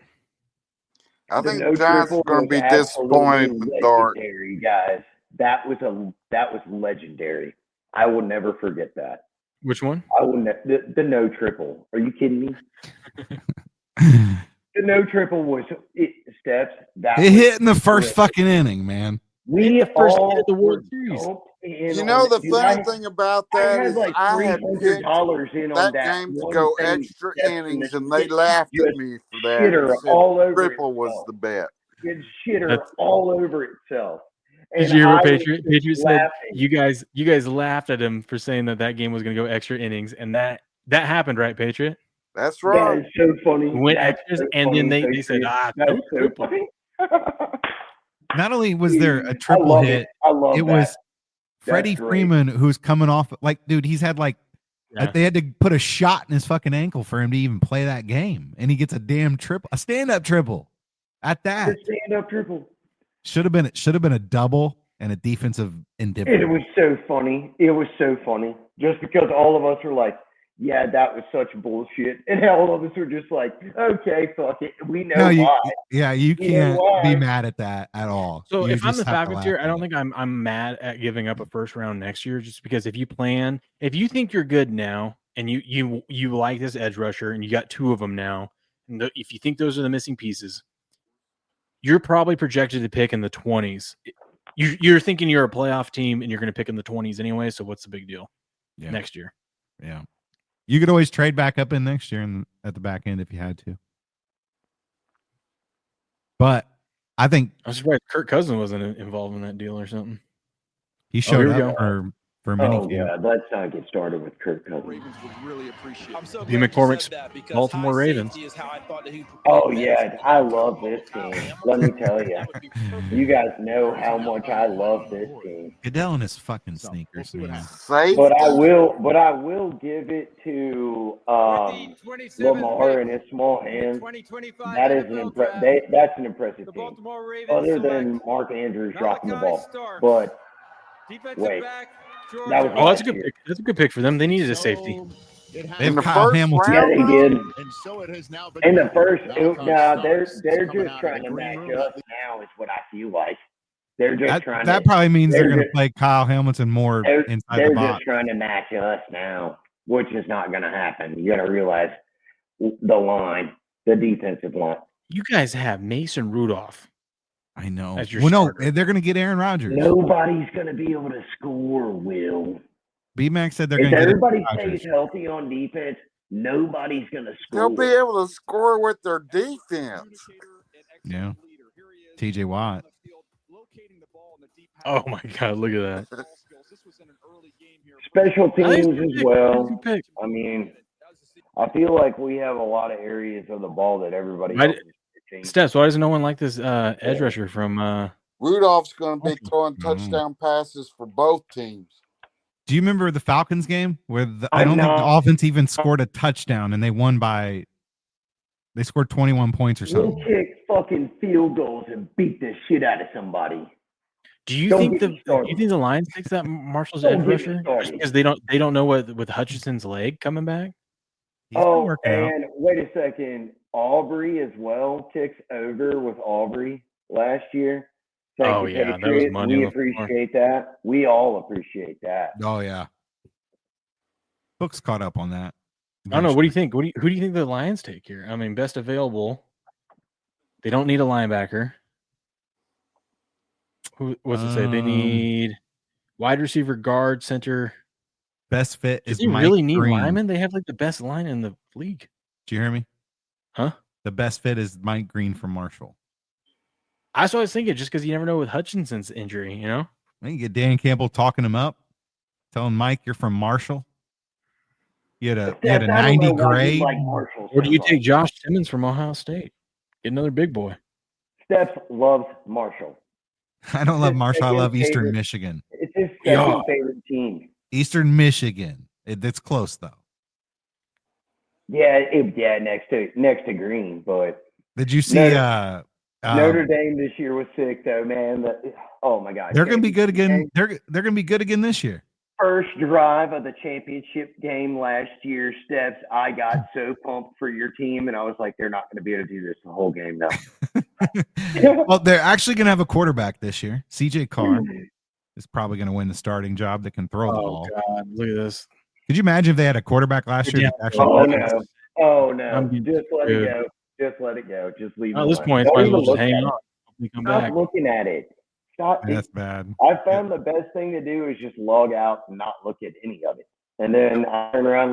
I think no the Giants triple are going to was be disappointed absolutely with Dart. legendary, guys. That was legendary. I will never forget that. Which one? I will the no triple. Are you kidding me? The no triple was steps. It hit in the first fucking inning, man. We first all hit of the World were Series. doped in You on know it. the Dude, funny thing about that is like I had picked $300 in on that that game to one go thing, extra steps in innings, the and they shit. laughed You at me for that. shitter And said all over triple was itself. the bet. It shitter all over itself. Did And you hear I was Patriot? just Patriot said laughing. you guys laughed at him for saying that game was going to go extra innings, and that happened, right, Patriot? That's That right. is so funny. Went That's extras, so and then funny, they said, Patriot. no That's so triple. funny. Not only was there a triple love hit, it. I love it that. was That's Freddie great. Freeman, who's coming off like, dude, he's had like Yeah. they had to put a shot in his fucking ankle for him to even play that game, and he gets a damn triple, a stand-up triple at that. The stand-up triple. Should have been a double and a defensive indifference. It was so funny. It was so funny. Just because all of us were like, yeah, that was such bullshit. And all of us were just like, okay, fuck it. We know you why. you We know can't why. be mad at that at all. So You if I'm just the have to Falcons laugh here, at I don't it. think I'm mad at giving up a first round next year, just because if you think you're good now and you like this edge rusher and you got 2 of them now, and if you think those are the missing pieces, you're probably projected to pick in the 20s. You're thinking you're a playoff team and you're going to pick in the 20s anyway. So what's the big deal next year? Yeah. You could always trade back up in next year and at the back end if you had to. But I think I'm surprised Kirk Cousins wasn't involved in that deal or something. he showed here we up go. for mini Oh, camp. God. Let's not get started with Kirk Cousins. Ravens would really appreciate. I'm so B. glad you McCormick's said that because Baltimore high Ravens. safety is how I thought that he would Oh, yeah. I love this team. Let me tell you. You guys know how much I love this team. Goodell and his fucking sneakers, man. But I will give it to Lamar and his small hands. That is that's an impressive team. Other than Mark Andrews dropping the ball. But wait, that was that's a good pick. That's a good pick for them. They needed a safety. They have Kyle Hamilton. Yeah, they did. And so it has now been. In the first, they're just trying to match up now. Is what I feel like. They're just trying. That probably means they're going to play Kyle Hamilton more inside they're the box. just trying to match us now, which is not going to happen. You got to realize the line, the defensive line. You guys have Mason Rudolph. I know. As your Well, no, starter. they're going to get Aaron Rodgers. Nobody's going to be able to score, Will. B-Mac said they're If going to get everybody Aaron Rodgers. stays healthy on defense, nobody's going to score. They'll be able to score with their defense. Yeah. TJ Watt. Oh my God! Look at that. Special teams as well. Good pick. I mean, I feel like we have a lot of areas of the ball that everybody Why else did- is pitching. Steps. Why doesn't no one like this edge rusher from? Rudolph's going to be throwing touchdown passes for both teams. Do you remember the Falcons game where I don't think the offense even scored a touchdown and they won by they scored 21 points or We'll something? kick fucking field goals and beat the shit out of somebody. Do you Don't think get me the started. Lions takes that Marshall's Don't edge get me rusher started. because they don't know what with Hutchinson's leg coming back? And wait a second. Aubrey as well ticks over with Aubrey last year. Thank Oh, you, yeah, that was Patriots. money We on the floor. appreciate that. We all appreciate that. Oh yeah. Book's caught up on that. I don't know. What do you think? Who do you think the Lions take here? I mean, best available. They don't need a linebacker. What's it say? They need wide receiver, guard, center. Best fit Do is they Mike really need Green. linemen? They have like the best line in the league. Do you hear me? Huh? The best fit is Mike Green from Marshall. That's what I was thinking, just because you never know with Hutchinson's injury, you know? I think you get Dan Campbell talking him up, telling Mike you're from Marshall. You had a 90 grade. Or do you take Josh Simmons from Ohio State? Get another big boy. Steph loves Marshall. I don't love His Marshall. I second love Eastern favorite- Michigan. It's his second Yeah. favorite team. Eastern Michigan. It's close though. Yeah, next to Green, but Did you see? Notre Dame this year was sick though, man. Oh my God, They're going to be good again. They're going to be good again this year. First drive of the championship game last year, Steps. I got so pumped for your team, and I was like, they're not going to be able to do this the whole game now. Well, they're actually going to have a quarterback this year. CJ Carr is probably going to win the starting job that can throw the ball. God, look at this. Could you imagine if they had a quarterback last year? Yeah. that actually Oh no! I'm Just let good. it go. Just let it go. Just leave it At this alone. point, Don't might as even well just look hang at it. on. Hopefully come Stop back. looking at it. Stop. That's bad. I found the best thing to do is just log out and not look at any of it, and then I turn around.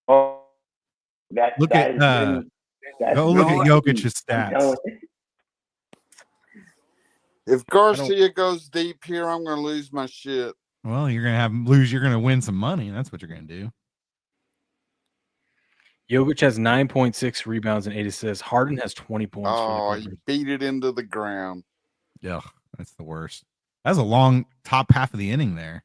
Look at go look at Jokic's stats. If Garcia goes deep here, I'm going to lose my shit. Well, you're going to You're going to win some money. That's what you're going to do. Jokic has 9.6 rebounds and 8 assists. Harden has 20 points. Oh, for the he Clippers. beat it into the ground. Yeah, that's the worst. That was a long top half of the inning there.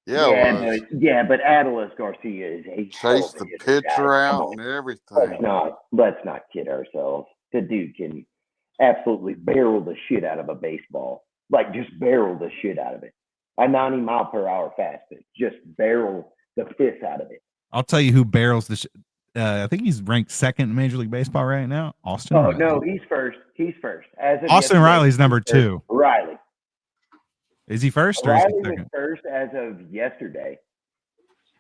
Yeah, but Adolis Garcia is a chase the pitcher out and everything. Let's not kid ourselves. The dude can absolutely barrel the shit out of a baseball. Like just barrel the shit out of it. A 90-mile-per-hour fastball. Just barrel the piss out of it. I'll tell you who barrels the I think he's ranked second in Major League Baseball right now. Austin Riley. No, he's first. He's first. As of Austin yesterday, Riley's number he's first. 2. Riley. Is he first or is Riley he was second? first as of yesterday.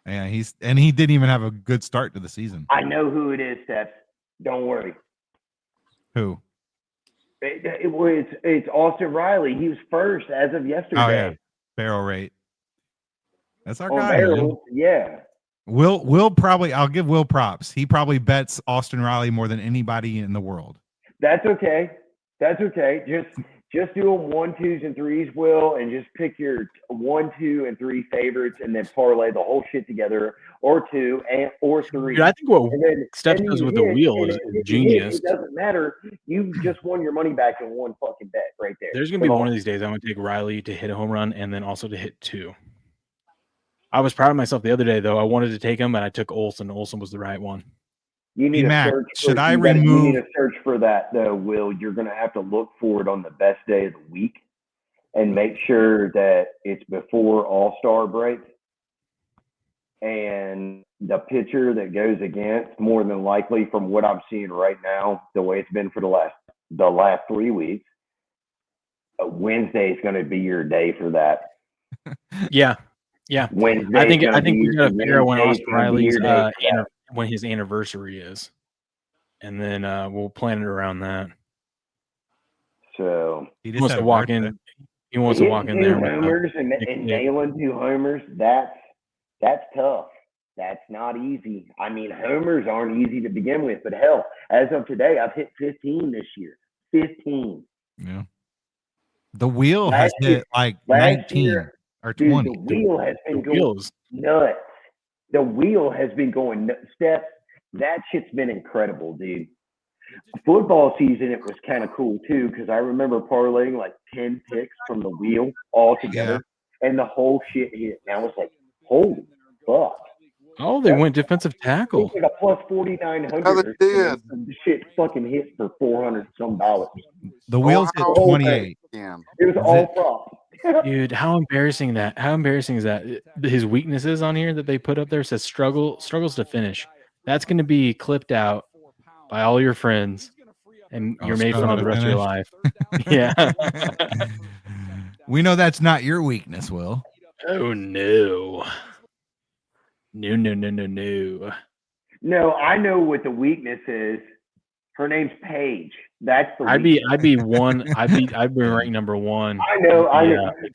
Yeah, he didn't even have a good start to the season. I know who it is, Steps. Don't worry. Who? It's Austin Riley. He was first as of yesterday. Oh yeah, barrel rate. That's our On guy, man. barrel, yeah. Will probably. I'll give Will props. He probably bets Austin Riley more than anybody in the world. That's okay. That's okay. Just do them 1, 2s, and 3s, Will, and just pick your 1, 2, and 3 favorites, and then parlay the whole shit together, or 2 or 3. Dude, I think what Steph and does you with the hit, wheel and is if you genius. hit, it doesn't matter. You just won your money back in one fucking bet right there. There's gonna be one of these days I'm gonna take Riley to hit a home run and then also to hit 2. I was proud of myself the other day though. I wanted to take him, and I took Olsen. Olsen was the right one. You need Mac, search. should I You remove? need to search for that though, Will. You're going to have to look for it on the best day of the week, and make sure that it's before All-Star break. And the pitcher that goes against, more than likely, from what I'm seeing right now, the way it's been for the last 3 weeks, Wednesday is going to be your day for that. Yeah. Wednesday. I think we gotta figure out when Austin Riley's day when his anniversary is, and then we'll plan it around that. So he wants to walk in. He wants to walk in there with homers and nailing 2 homers. That's tough. That's not easy. I mean, homers aren't easy to begin with, but hell, as of today, I've hit 15 this year. 15. Yeah. The wheel has hit like 19 or 20. Dude, the wheel has been going nuts. The wheel has been going nuts. Steph, that shit's been incredible, dude. Football season, it was kind of cool too, because I remember parlaying like 10 picks from the wheel all together, and the whole shit hit. And I was like, holy fuck. Oh, they went defensive tackle. It was like a plus 4,900. The shit fucking hit for $400 some. The wheels hit 28. It was all props. Dude, how embarrassing that? How embarrassing is that? His weaknesses on here that they put up there says struggles to finish. That's going to be clipped out by all your friends, and you're made fun of the rest of your life. Yeah. We know that's not your weakness, Will. Oh no. No. No, I know what the weakness is. Her name's Paige. That's the I'd be one. I'd be ranked number 1. I know.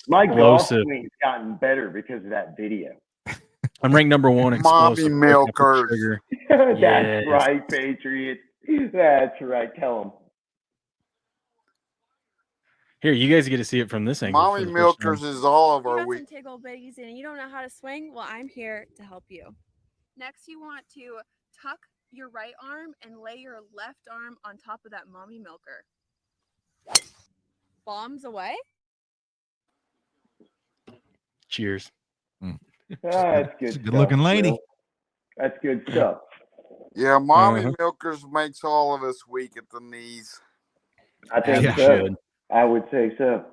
My golf explosive. swing's gotten better because of that video. I'm ranked number 1. Explosive. Mommy milkers. That's Yes. right, Patriots. That's right. Tell them. Here, you guys get to see it from this angle. Mommy milkers is all of our week. Tickle bitties and you don't know how to swing? Well, I'm here to help you. Next, you want to tuck your right arm and lay your left arm on top of that mommy milker. Bombs away. Cheers. That's good. Good looking lady. Will. That's good stuff. Yeah, mommy milkers makes all of us weak at the knees. I think so. I would say so.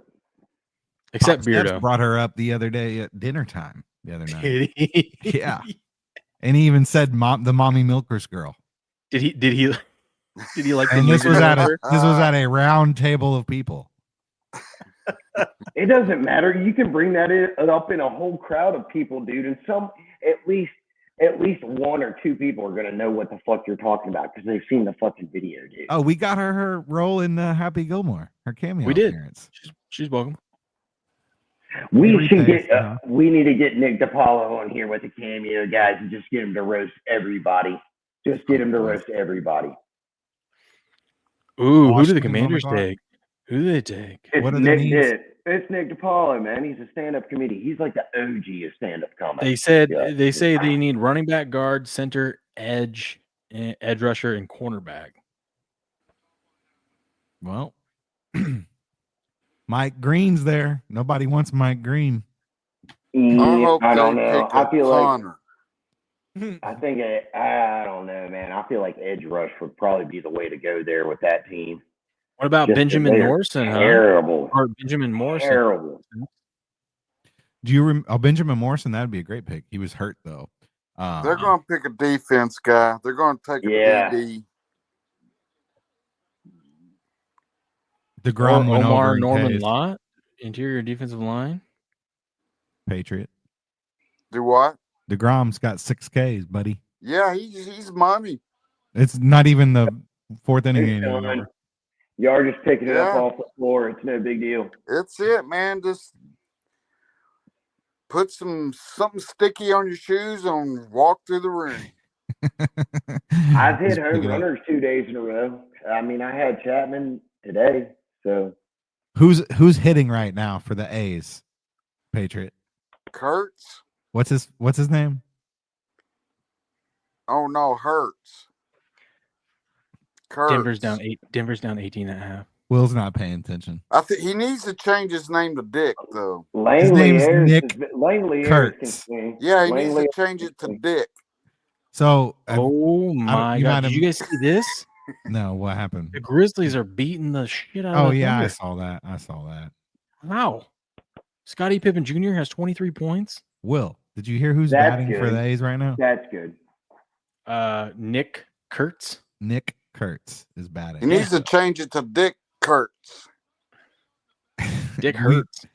Except Steph Beardo. brought her up the other day at dinner time the other night. Did he? Yeah. And he even said the mommy milkers girl. Did he like and the this was at a round table of people. It doesn't matter. You can bring that up in a whole crowd of people, dude. And at least 1 or 2 people are gonna know what the fuck you're talking about because they've seen the fucking video, dude. Oh, we got her role in Happy Gilmore. Her cameo. We did. Appearance. She's welcome. We need to get Nick DiPaolo on here with the cameo guys and just get him to roast everybody. Just get him to roast everybody. Ooh, who do the Commanders take? Who do they take? It's Nick DiPaolo, man. He's a stand-up comedian. He's like the OG of stand-up comedy. They say they need running back, guard, center, edge rusher, and cornerback. Well, Mike Green's there. Nobody wants Mike Green. I don't know. I feel like I don't know, man. I feel like edge rush would probably be the way to go there with that team. What about Benjamin Morrison? Terrible. Or Benjamin Morrison? Terrible. Do you Benjamin Morrison? That'd be a great pick. He was hurt though. They're going to pick a defense guy. They're going to take a DD. DeGrom went Omar over Norman Lott, interior defensive line. Patriot. Do what? DeGrom's got 6 Ks, buddy. Yeah, he's money. It's not even the 4th inning anymore. You are just picking it up Yeah. off the floor. It's no big deal. It's it, man. Just put something sticky on your shoes and walk through the ring. I've hit Just pick home it up. runners 2 days in a row. I mean, I had Chapman today, so Who's hitting right now for the A's? Patriot. Kurtz? What's his name? Oh no, Hurts. Kurtz. Denver's down 18.5. Will's not paying attention. I think he needs to change his name to Dick, though. His name's Nick Langley Kurtz. Yeah, he needs to change it to Dick. So, Oh my God! Did you guys see this? No, what happened? The Grizzlies are beating the shit out of Oh the yeah, Thunder. I saw that. Wow. Scottie Pippen Jr. has 23 points. Will, did you hear who's That's batting for good. the A's right now? That's good. Nick Kurtz. Nick Kurtz is batting. He needs to change it to Dick Kurtz. Dick Hurts.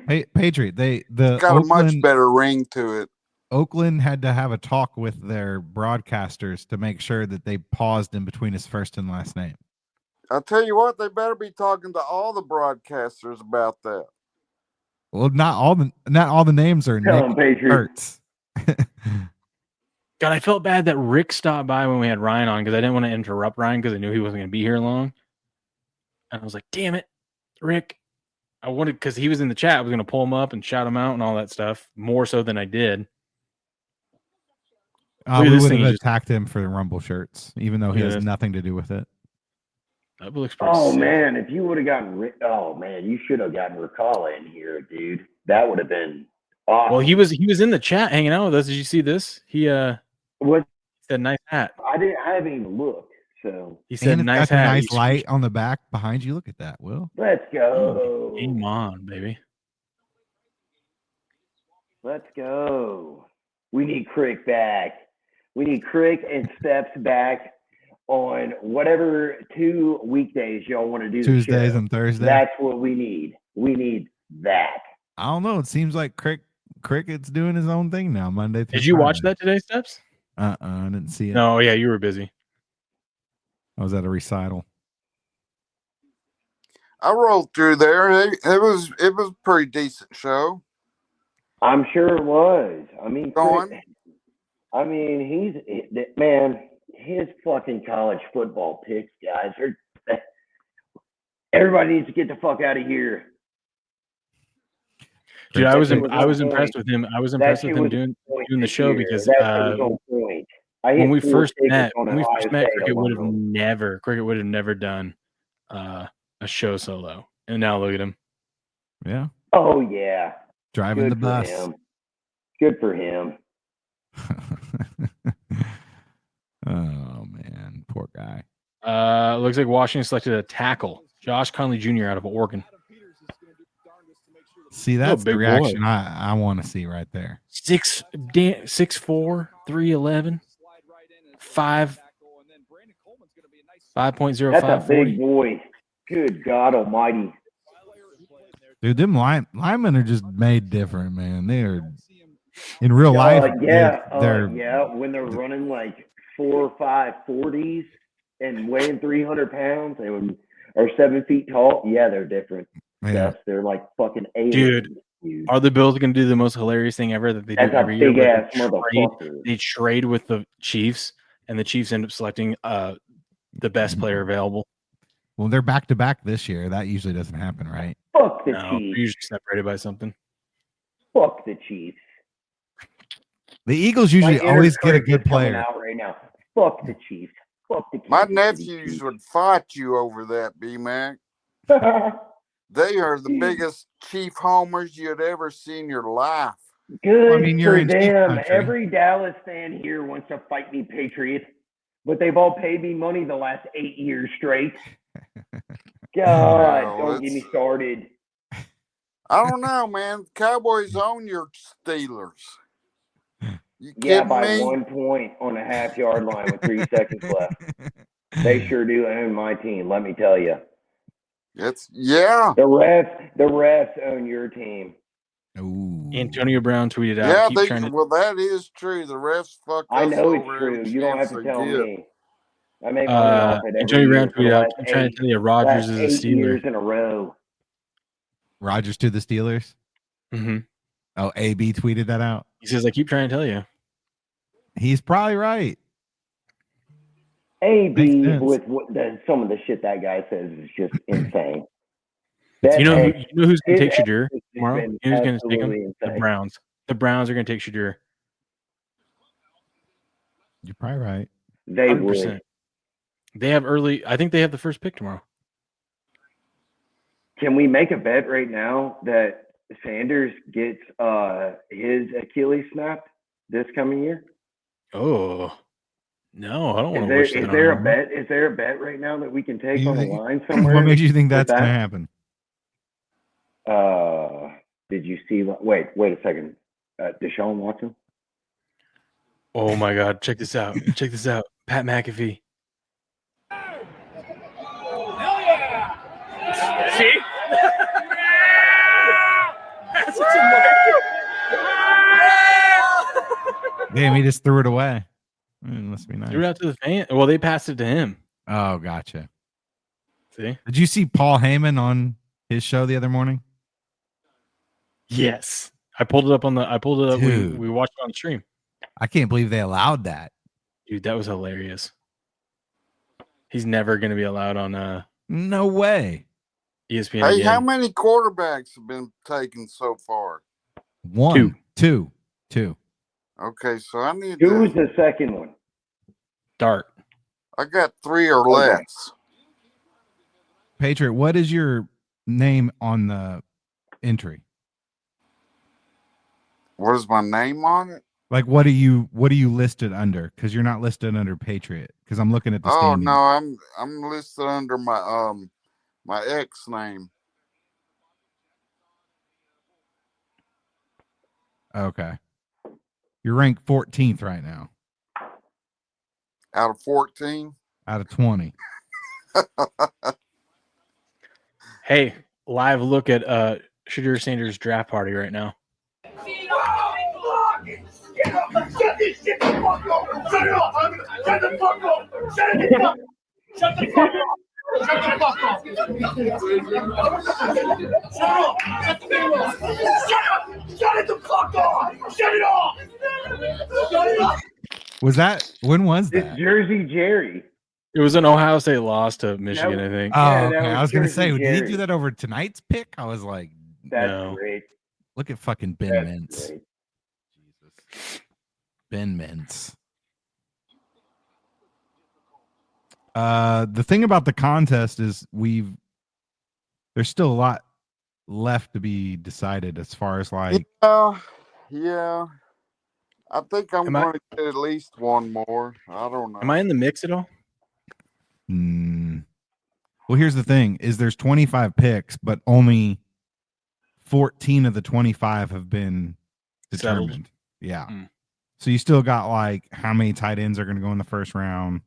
Hey, Patriot, the It's got a much better ring to it. Oakland had to have a talk with their broadcasters to make sure that they paused in between his first and last name. I'll tell you what, they better be talking to all the broadcasters about that. Well, not all the names are Tell him, Nick Patriot. Kurtz. God, I felt bad that Rick stopped by when we had Ryan on because I didn't want to interrupt Ryan because I knew he wasn't going to be here long. And I was like, damn it, Rick. I wanted, because he was in the chat, I was going to pull him up and shout him out and all that stuff, more so than I did. We would have attacked him for the Rumble shirts, even though he has nothing to do with it. That looks pretty Oh sick. man, if you would have gotten you should have gotten Ricala in here, dude. That would have been awesome. Well, he was in the chat hanging out with us. Did you see this? He said nice hat. I haven't even looked. So He said And it's nice got the hat. nice light on the back behind you. Look at that, Will. let's go. Game on, baby. Let's go. We need Crick back. We need Crick and Steps back on whatever 2 weekdays y'all want to do. Tuesdays the show. and Thursdays. That's what we need. We need that. I don't know. It seems like Cricket's doing his own thing now. Monday through Did you watch Friday. that today, Steps? I didn't see it. No, yeah, you were busy. I was at a recital. I rolled through there. It was a pretty decent show. I'm sure it was. I mean, Going. Crick, man, his fucking college football picks, guys, everybody needs to get the fuck out of here. Dude, I was on impressed point. with him. I was That impressed shit with him was doing point the this show year. because That shit was on point. I hit when we 4 first tickets met, on Ohio State Cricket would have alone. never done a show solo, and now look at him. Yeah, Oh yeah, driving good the for bus. him. Good for him. Oh man, poor guy. Looks like Washington selected a tackle, Josh Conley Jr. out of Oregon. See, that's the big reaction boy. I want to see right there. 6'4", 311, 5.05 That's a big 40. boy. Good God Almighty. Dude, them linemen are just made different, man. They are in real life. Yeah. When they're running like 4 or 5 40s and weighing 300 pounds and are 7 feet tall, yeah, they're different. Yeah. Yes, they're like fucking Dude, aliens. are the Bills going to do the most hilarious thing ever that they do That's a every year? big-ass where motherfucker. They trade with the Chiefs, and the Chiefs end up selecting the best player available. Well, they're back to back this year. That usually doesn't happen, right? Fuck the No, they're Chiefs. usually separated by something. Fuck the Chiefs. The Eagles usually My always inner get a critic good is coming player. out right now. Fuck the Chiefs. Fuck the My Kansas City nephews Chiefs. would fight you over that, B-Mac. They are the biggest Chief homers you'd ever see in your life. Good I mean, you're for in Chief them. country. Every Dallas fan here wants to fight me, Patriot, but they've all paid me money the last 8 years straight. God, Well, don't get me started. I don't know, man. Cowboys own your Steelers. You Yeah, kidding by me? 1 point on a half-yard line with 3 seconds left. They sure do own my team, let me tell you. Yeah. The refs own your team. Ooh. Antonio Brown tweeted out. Yeah, keep trying to. well, that is true. The refs fuck I us know it's over true. every You don't have chance to they tell get. me. I make money off it every Joey year Brown for the tweeted out, last I'm trying to tell you, last Rodgers is a 8 Steeler. years in a row. Rodgers to the Steelers. Mm-hmm. Oh, AB tweeted that out. He says, I keep trying to tell you. He's probably right. AB with some of the shit that guy says is just insane. You know who's going to take Shadur has tomorrow? been You know who's going to take him? absolutely The insane. Browns. The Browns are going to take Shadur. You're probably right. They 100%. would. They have early. I think they have the first pick tomorrow. Can we make a bet right now that Sanders gets his Achilles snapped this coming year? Oh, no, I don't want to Is wish there, that is there on a him. bet? Is there a bet right now that we can take You on a think- line somewhere? What makes you think with that's going to that? happen? Did you see? Wait a second. Deshaun Watson. Oh my God! Check this out. Check this out. Pat McAfee. See? That's what you Damn, he just threw it away. Must be nice. Threw it out to the fan. Well, they passed it to him. Oh, gotcha. See? Did you see Paul Heyman on his show the other morning? Yes. I pulled it up on the. I pulled it up. Dude. We watched it on stream. I can't believe they allowed that. Dude, that was hilarious. He's never going to be allowed on No way. ESPN. Hey, again. how many quarterbacks have been taken so far? One, two. Okay, so I need Who to. was the second one? Dart. I got 3 or Okay. less. Patriot, what is your name on the entry? What is my name on it? Like, what are you listed under? Because you're not listed under Patriot. Because I'm looking at the Oh standings. no, I'm listed under my my ex name. Okay. You're ranked 14th right now Out of 14. out of 20. Hey, live look at Shadur Sanders' draft party right now. Shut this shit the fuck up! Shut it off! Shut the fuck up! Shut it up! Shut the fuck up! Shut the fuck up! Shut up! Shut the fuck up! Shut up! Shut it the fuck off! Shut it off! Shut it up! When was It's that? Jersey Jerry. It was an Ohio State loss to Michigan, I think. Oh, Yeah, that okay. I was was going to Jersey say, did he Jerry. do that over tonight's pick? I was like, That's No. great. look at fucking Ben That's Mintz. great. Ben Mintz. The thing about the contest is there's still a lot left to be decided as far as like Yeah. I think I'm going to get at least one more. I don't know. Am I in the mix at all? well, here's the thing is there's 25 picks, but only 14 of the 25 have been Settled. determined. Yeah. So you still got like how many tight ends are going to go in the first round?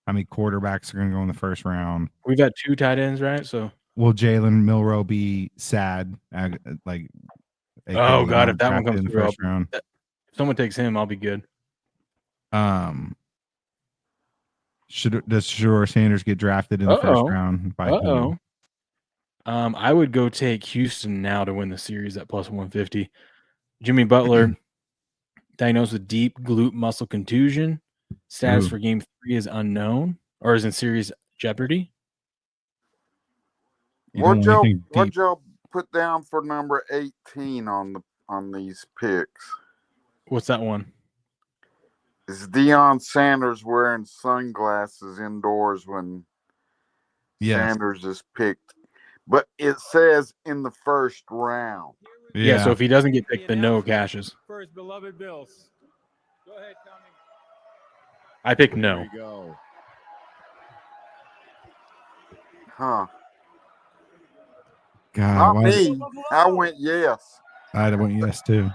How many quarterbacks are going to go in the first round? We've got 2 tight ends, right? So Will Jalen Milroe be sad? Like, oh God, if that drafted one comes in the through, first round. if someone takes him, I'll be good. Does Shadur Sanders get drafted in the first round by who? I would go take Houston now to win the series at plus 150. Jimmy Butler diagnosed with deep glute muscle contusion. Status Ooh. for game 3 is unknown or is in series jeopardy. What y'all put down for number 18 on these picks? What's that one? Is Deion Sanders wearing sunglasses indoors when Sanders is picked? But it says in the first round. Yeah, so if he doesn't get picked, then no cashes. First, beloved Bills. Go ahead, Tommy. I picked no. There you go. Huh. God, Not why- me. I went yes. I went yes too.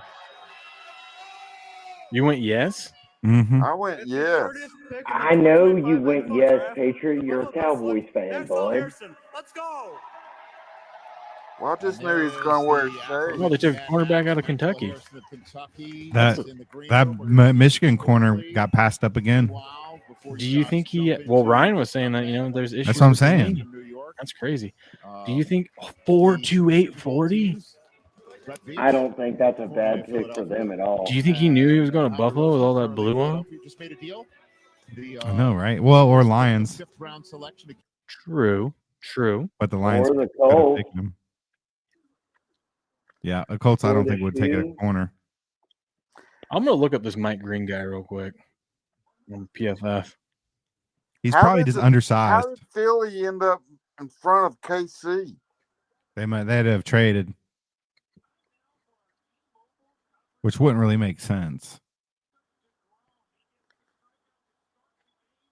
You went yes? Mm-hmm. I went yes. I know you went yes, Patriot. You're a Cowboys fan, bud. Let's go. Well, I just knew he was going to wear shades. Well, they took a cornerback out of Kentucky. That Michigan corner got passed up again. Do you think he? Well, Ryan was saying that there's issues. That's what I'm with his saying. knee. That's crazy. Do you think 4.2840? I don't think that's a bad pick for them at all. Do you think he knew he was going to Buffalo with all that blue on? I know, right? Well, or Lions. True. But the Lions Or the could have Colts. taken him. Yeah, the Colts I Or don't the think would take a Shoe. corner. I'm going to look up this Mike Green guy real quick on PFF. He's How probably did just the- How undersized. did Philly end up in front of KC? They'd have traded, which wouldn't really make sense.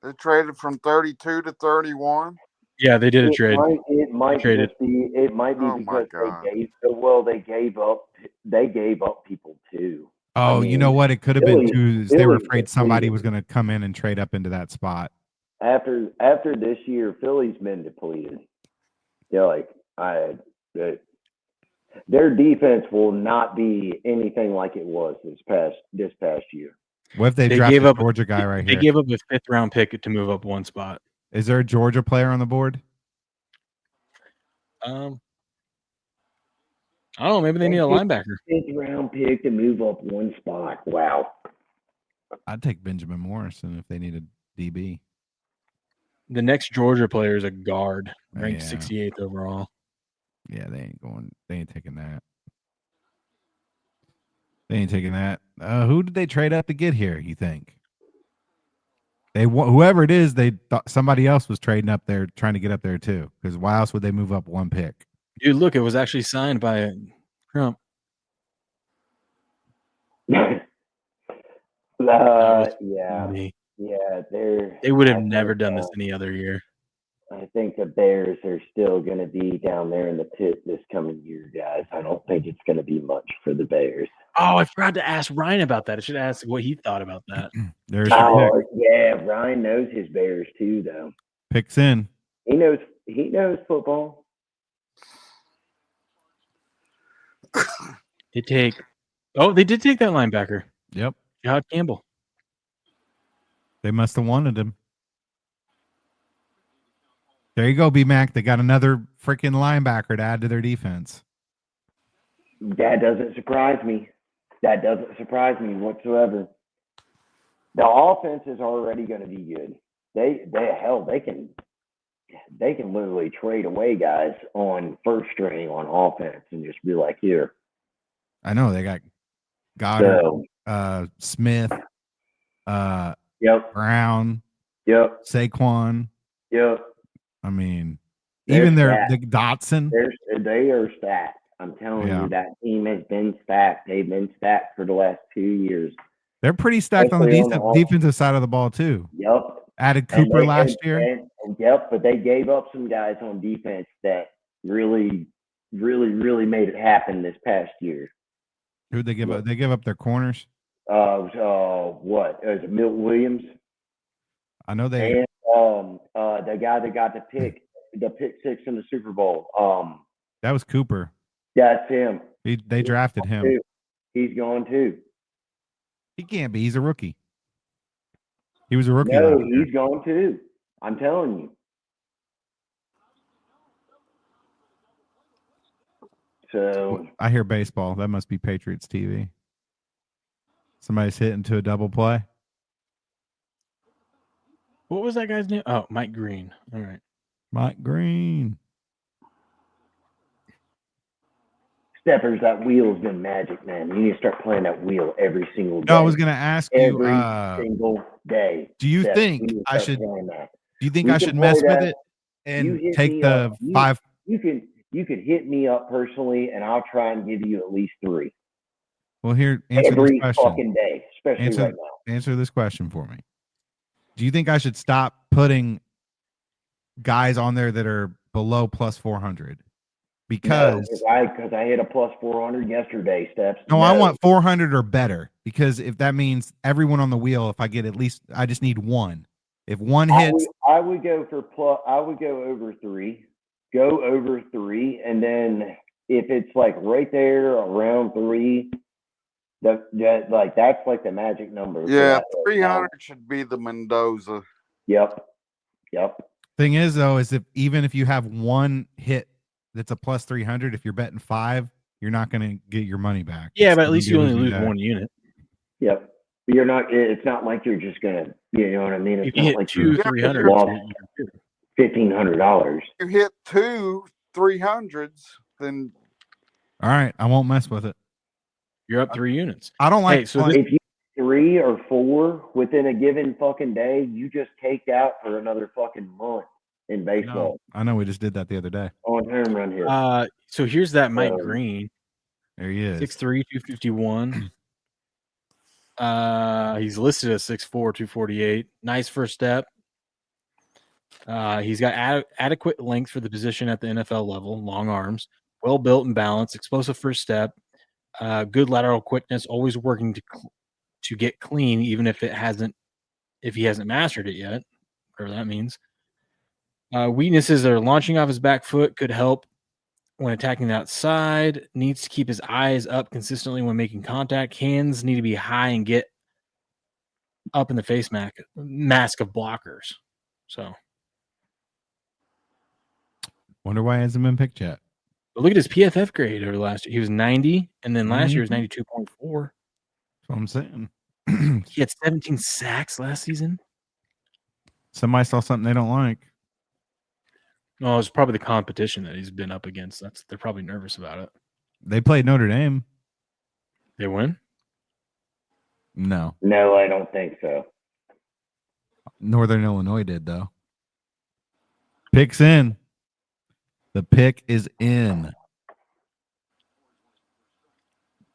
They traded from 32 to 31. Yeah, they did a trade. It might Traded. just be. It might be Oh, my because God. they gave up people too. Oh, you know what? It could have been Philly- too. Is they were Philly afraid somebody depleted. was going to come in and trade up into that spot. After this year, Philly's been depleted. Yeah, their defense will not be anything like it was this past year. What if they They drafted gave up a Georgia guy right They here? gave up a 5th round pick to move up one spot. Is there a Georgia player on the board? I don't know. Maybe they need a linebacker. 5th round pick to move up one spot. Wow. I'd take Benjamin Morrison if they needed DB. The next Georgia player is a guard, ranked Yeah. 68th overall. Yeah, they ain't going. They ain't taking that. They ain't taking that. Who did they trade up to get here? You think? Whoever it is, they thought somebody else was trading up there, trying to get up there too. Because why else would they move up one pick? Dude, look, it was actually signed by Trump. Yeah, They would have never done this any other year. I think the Bears are still going to be down there in the pit this coming year, guys. I don't think it's going to be much for the Bears. Oh, I forgot to ask Ryan about that. I should ask what he thought about that. There's your pick. Yeah, Ryan knows his Bears too, though. Picks in. He knows football. They did take that linebacker. Yep. Jihad Campbell. They must have wanted him. There you go, B-Mac. They got another freaking linebacker to add to their defense. That doesn't surprise me. That doesn't surprise me whatsoever. The offense is already going to be good. They can literally trade away guys on first string on offense and just be like, here. I know they got Goddard, Smith, Brown, Saquon. Yep. I mean, They're even stacked. the Dotson. They are stacked. I'm telling you, that team has been stacked. They've been stacked for the last 2 years. They're pretty stacked on the Especially defensive side of the ball too. Yep. Added Cooper last year. But they gave up some guys on defense that really, really, really made it happen this past year. Who'd they give up? They give up their corners. What? It was Milt Williams. I know they. And the guy that got the pick 6 in the Super Bowl. That was Cooper. That's him. They drafted him. He's gone too. He can't be. He's a rookie. He was a rookie. No, last year. he's gone too. I'm telling you. So I hear baseball. That must be Patriots TV. Somebody's hitting to a double play. What was that guy's name? Oh, Mike Green. All right. Mike Green. Steppers, that wheel's been magic, man. You need to start playing that wheel every single day. No, I was going to ask you. Every single day. Do you Steph, think you need to I start should? playing that. Do you think We I can should play mess with that. it and You hit take me the up. 5? You could hit me up personally, and I'll try and give you at least 3 Well, here, answer every this question. fucking day, especially right now. Answer this question for me. Do you think I should stop putting guys on there that are below plus 400? Because because I hit a plus 400 yesterday, Steps. no, I want 400 or better. Because if that means everyone on the wheel, if I get at least, I just need one. If one hits, I would go for plus. I would go over 3. Go over 3, and then if it's like right there around 3, that's like the magic number. Yeah, 300 should be the Mendoza. Yep. Thing is, though, is even if you have one hit that's a plus 300, if you're betting 5, you're not going to get your money back. Yeah, but at least you only lose one unit. Yep. But you're not. It's not like you're just gonna. You know what I mean? It's If you not hit like 200-300, lost $1,500. You hit 2 300s, then All right, I won't mess with it. You're up 3 units. I don't like. Hey, so If you 3 or 4 within a given fucking day, you just caked out for another fucking month in baseball. I know we just did that the other day. On home run here. So here's that Mike Green. There he is. 6'3", 251. He's listed as 6'4", 248. Nice first step. He's got adequate length for the position at the NFL level, long arms, well built and balanced, explosive first step, good lateral quickness, always working to get clean, even if he hasn't mastered it yet, whatever that means. Weaknesses are launching off his back foot could help when attacking the outside. Needs to keep his eyes up consistently when making contact. Hands need to be high and get up in the face mask of blockers. So, Wonder why he hasn't been picked yet. but look at his PFF grade over last year. He was 90, and then last year was 92.4. That's what I'm saying. He had 17 sacks last season. Somebody saw something they don't like. No, it's probably the competition that he's been up against. They're probably nervous about it. They played Notre Dame. They win? No. No, I don't think so. Northern Illinois did, though. Pick's in. The pick is in.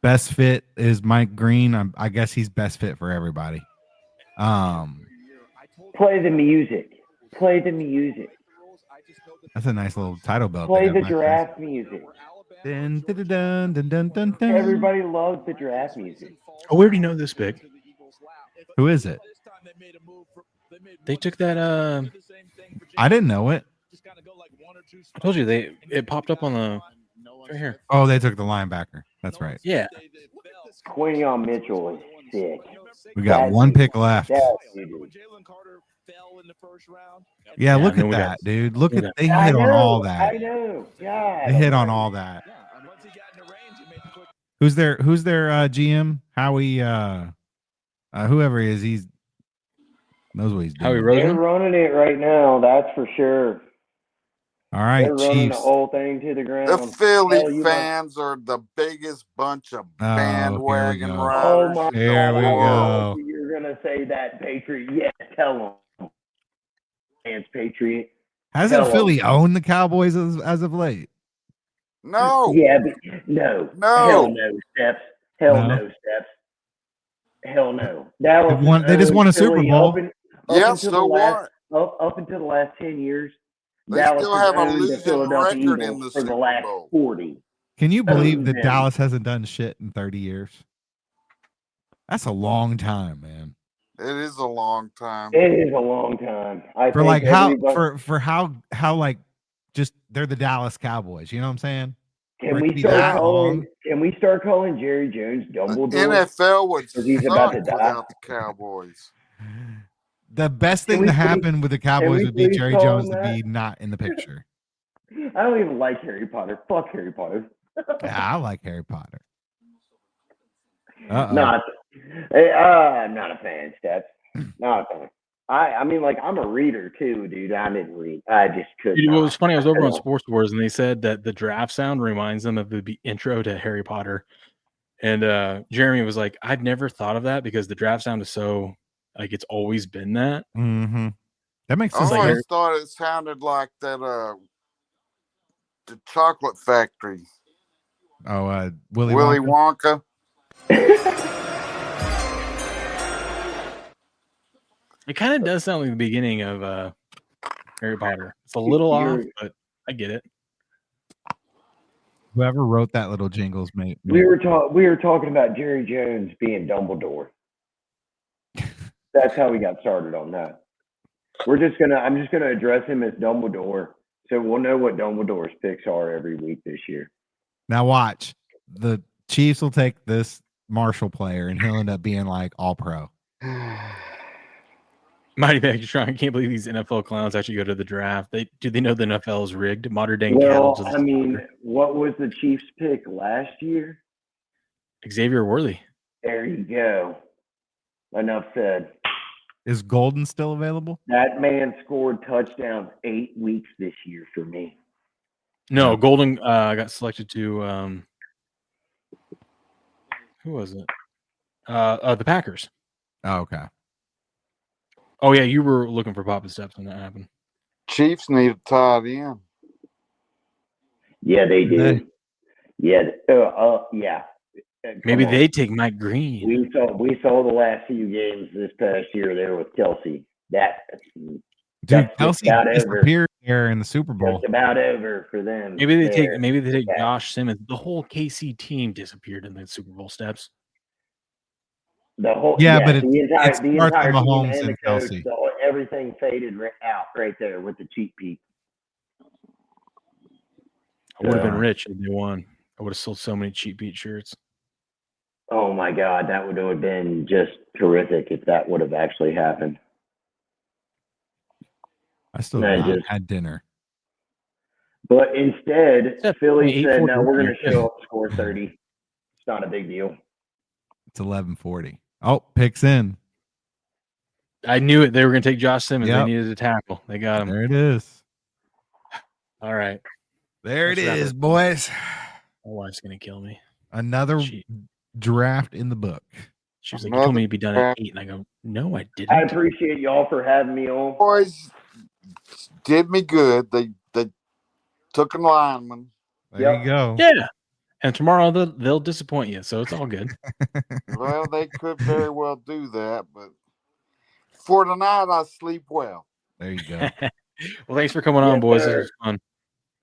Best fit is Mike Green. I guess he's best fit for everybody. Play the music. Play the music. That's a nice little title belt. Play they the got, draft music. Dun, dun, dun, dun, dun, dun, dun. Everybody loves the draft music. Oh, we already know this pick. Who is it? They took that. I didn't know it. I told you it popped up on the right here. Oh, they took the linebacker. That's right. Yeah. Quinion Mitchell is sick. We got one pick left. Yeah, look at that, dude. Look at they hit on all that. I know. God, they hit on all that. Who's their GM? Howie whoever he is, he's knows what he's doing. Howie Roseman? They're running it right now, that's for sure. All right, They're running the Chiefs. whole thing to the ground. the Philly Hell, you fans are the biggest bunch of bandwagon here we go. riders. Oh my Here we God. go. You're gonna say that, Patriot? Yes, tell them. Fans, Patriot. Hasn't Tell Philly 'em. owned the Cowboys as of late? No. Yeah, but no. No. Hell no, Steps. Hell No. no, Steps. Hell no. Dallas They just won a Super Philly Bowl. Yes, so what? Up until the last 10 years, They Dallas still has have a owned the losing Philadelphia record in Eagles the for the Super last Bowl. 40. Can you believe that man. Dallas hasn't done shit in 30 years? That's a long time, man. It is a long time. It is a long time. I For think like how everybody- for how like just they're the Dallas Cowboys. You know what I'm saying? Can For it we to be start that calling? long? Can we start calling Jerry Jones Dumbledore? NFL would Because he's about suck to die. without the Cowboys. The best Can thing we to please- happen with the can Cowboys we would be please Jerry call Jones him to that? be not in the picture. I don't even like Harry Potter. Fuck Harry Potter. Yeah, I like Harry Potter. Uh-oh. Not. I'm not a fan, Steps. Not a fan. I mean, like, I'm a reader too, dude. I didn't read. I just couldn't. Dude, what was funny, I was over on Sports Wars and they said that the draft sound reminds them of the intro to Harry Potter. And Jeremy was like, I'd never thought of that because the draft sound is so like it's always been that. Mm-hmm. That makes I sense. always thought it sounded like that the chocolate factory. Oh, Willy Wonka. It kind of does sound like the beginning of Harry Potter. It's a little off, but I get it. Whoever wrote that little jingles, mate. We were talking about Jerry Jones being Dumbledore. That's how we got started on that. I'm just gonna address him as Dumbledore, so we'll know what Dumbledore's picks are every week this year. Now watch. The Chiefs will take this Marshall player and he'll end up being like all pro. Mighty Megatron, I can't believe these NFL clowns actually go to the draft. Do they know the NFL is rigged? Modern day cattle Well, to the I mean, slaughter. what was the Chiefs' pick last year? Xavier Worthy. There you go. Enough said. Is Golden still available? That man scored touchdowns 8 weeks this year for me. No, Golden got selected to who was it? The Packers. Oh, okay. Oh yeah, you were looking for Papa Steps when that happened. Chiefs need a tight end. Yeah, they do. Yeah, yeah. Maybe Come they on. take Mike Green. We saw the last few games this past year there with Kelsey. Dude, That's Kelsey just about over. disappeared there in the Super Bowl. Just about over for them. Maybe they there. take Josh Simmons. The whole KC team disappeared in the Super Bowl steps. The whole Yeah, yes, but it's the entire Martha team Mahomes and the and coach, Kelsey. so everything faded out right there with the cheap peak. I would have been rich if they won. I would have sold so many cheap beat shirts. Oh my God, that would have been just terrific if that would have actually happened. I still I have not just- had dinner. But instead, Philly said, "No, 8:40. we're going to show up, score 30. It's not a big deal." It's 11:40. Oh, picks in. I knew it. They were going to take Josh Simmons. Yep. They needed a tackle. They got him. There it is. All right. There Let's it wrap is, up. boys. My wife's going to kill me. Another draft in the book. She was like, "You told me to be done at 8." And I go, "No, I didn't." I appreciate y'all for having me on. Boys did me good. They took a lineman. There you go. Yeah. And tomorrow they'll disappoint you, so it's all good. Well, they could very well do that, but for tonight, I sleep well. There you go. Well, thanks for coming on, Yes, boys. sir. This was fun.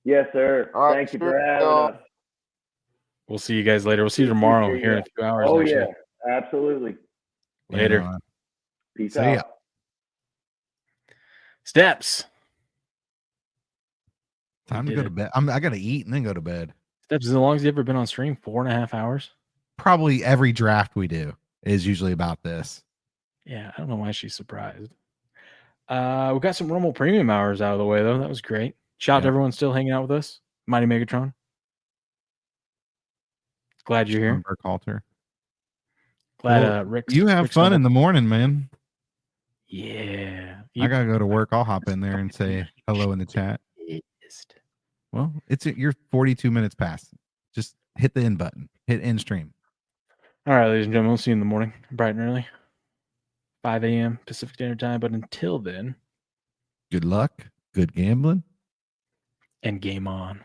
Yes, sir. All right, Thank you sure, for having y'all. us. We'll see you guys later. We'll see you tomorrow Appreciate here in ya. a few hours. Oh, actually. yeah, absolutely. Later. You know, Peace See out. ya. Steps. Time to did go to it. bed. I got to eat and then go to bed. Steps, as long as you ever been on stream, 4.5 hours. Probably every draft we do is usually about this. Yeah, I don't know why she's surprised. We got some Rumble Premium hours out of the way, though. That was great. Shout out to everyone still hanging out with us. Mighty Megatron. Glad you're here. Halter. Glad Well, Rick's you have Rick's fun not- in the morning, man. Yeah. I gotta go to work. I'll hop in there and say hello in the chat. Well, you're 42 minutes past. Just hit the end button. Hit end stream. All right, ladies and gentlemen, we'll see you in the morning, bright and early, 5 a.m. Pacific Standard Time. But until then, Good luck. Good gambling. and game on.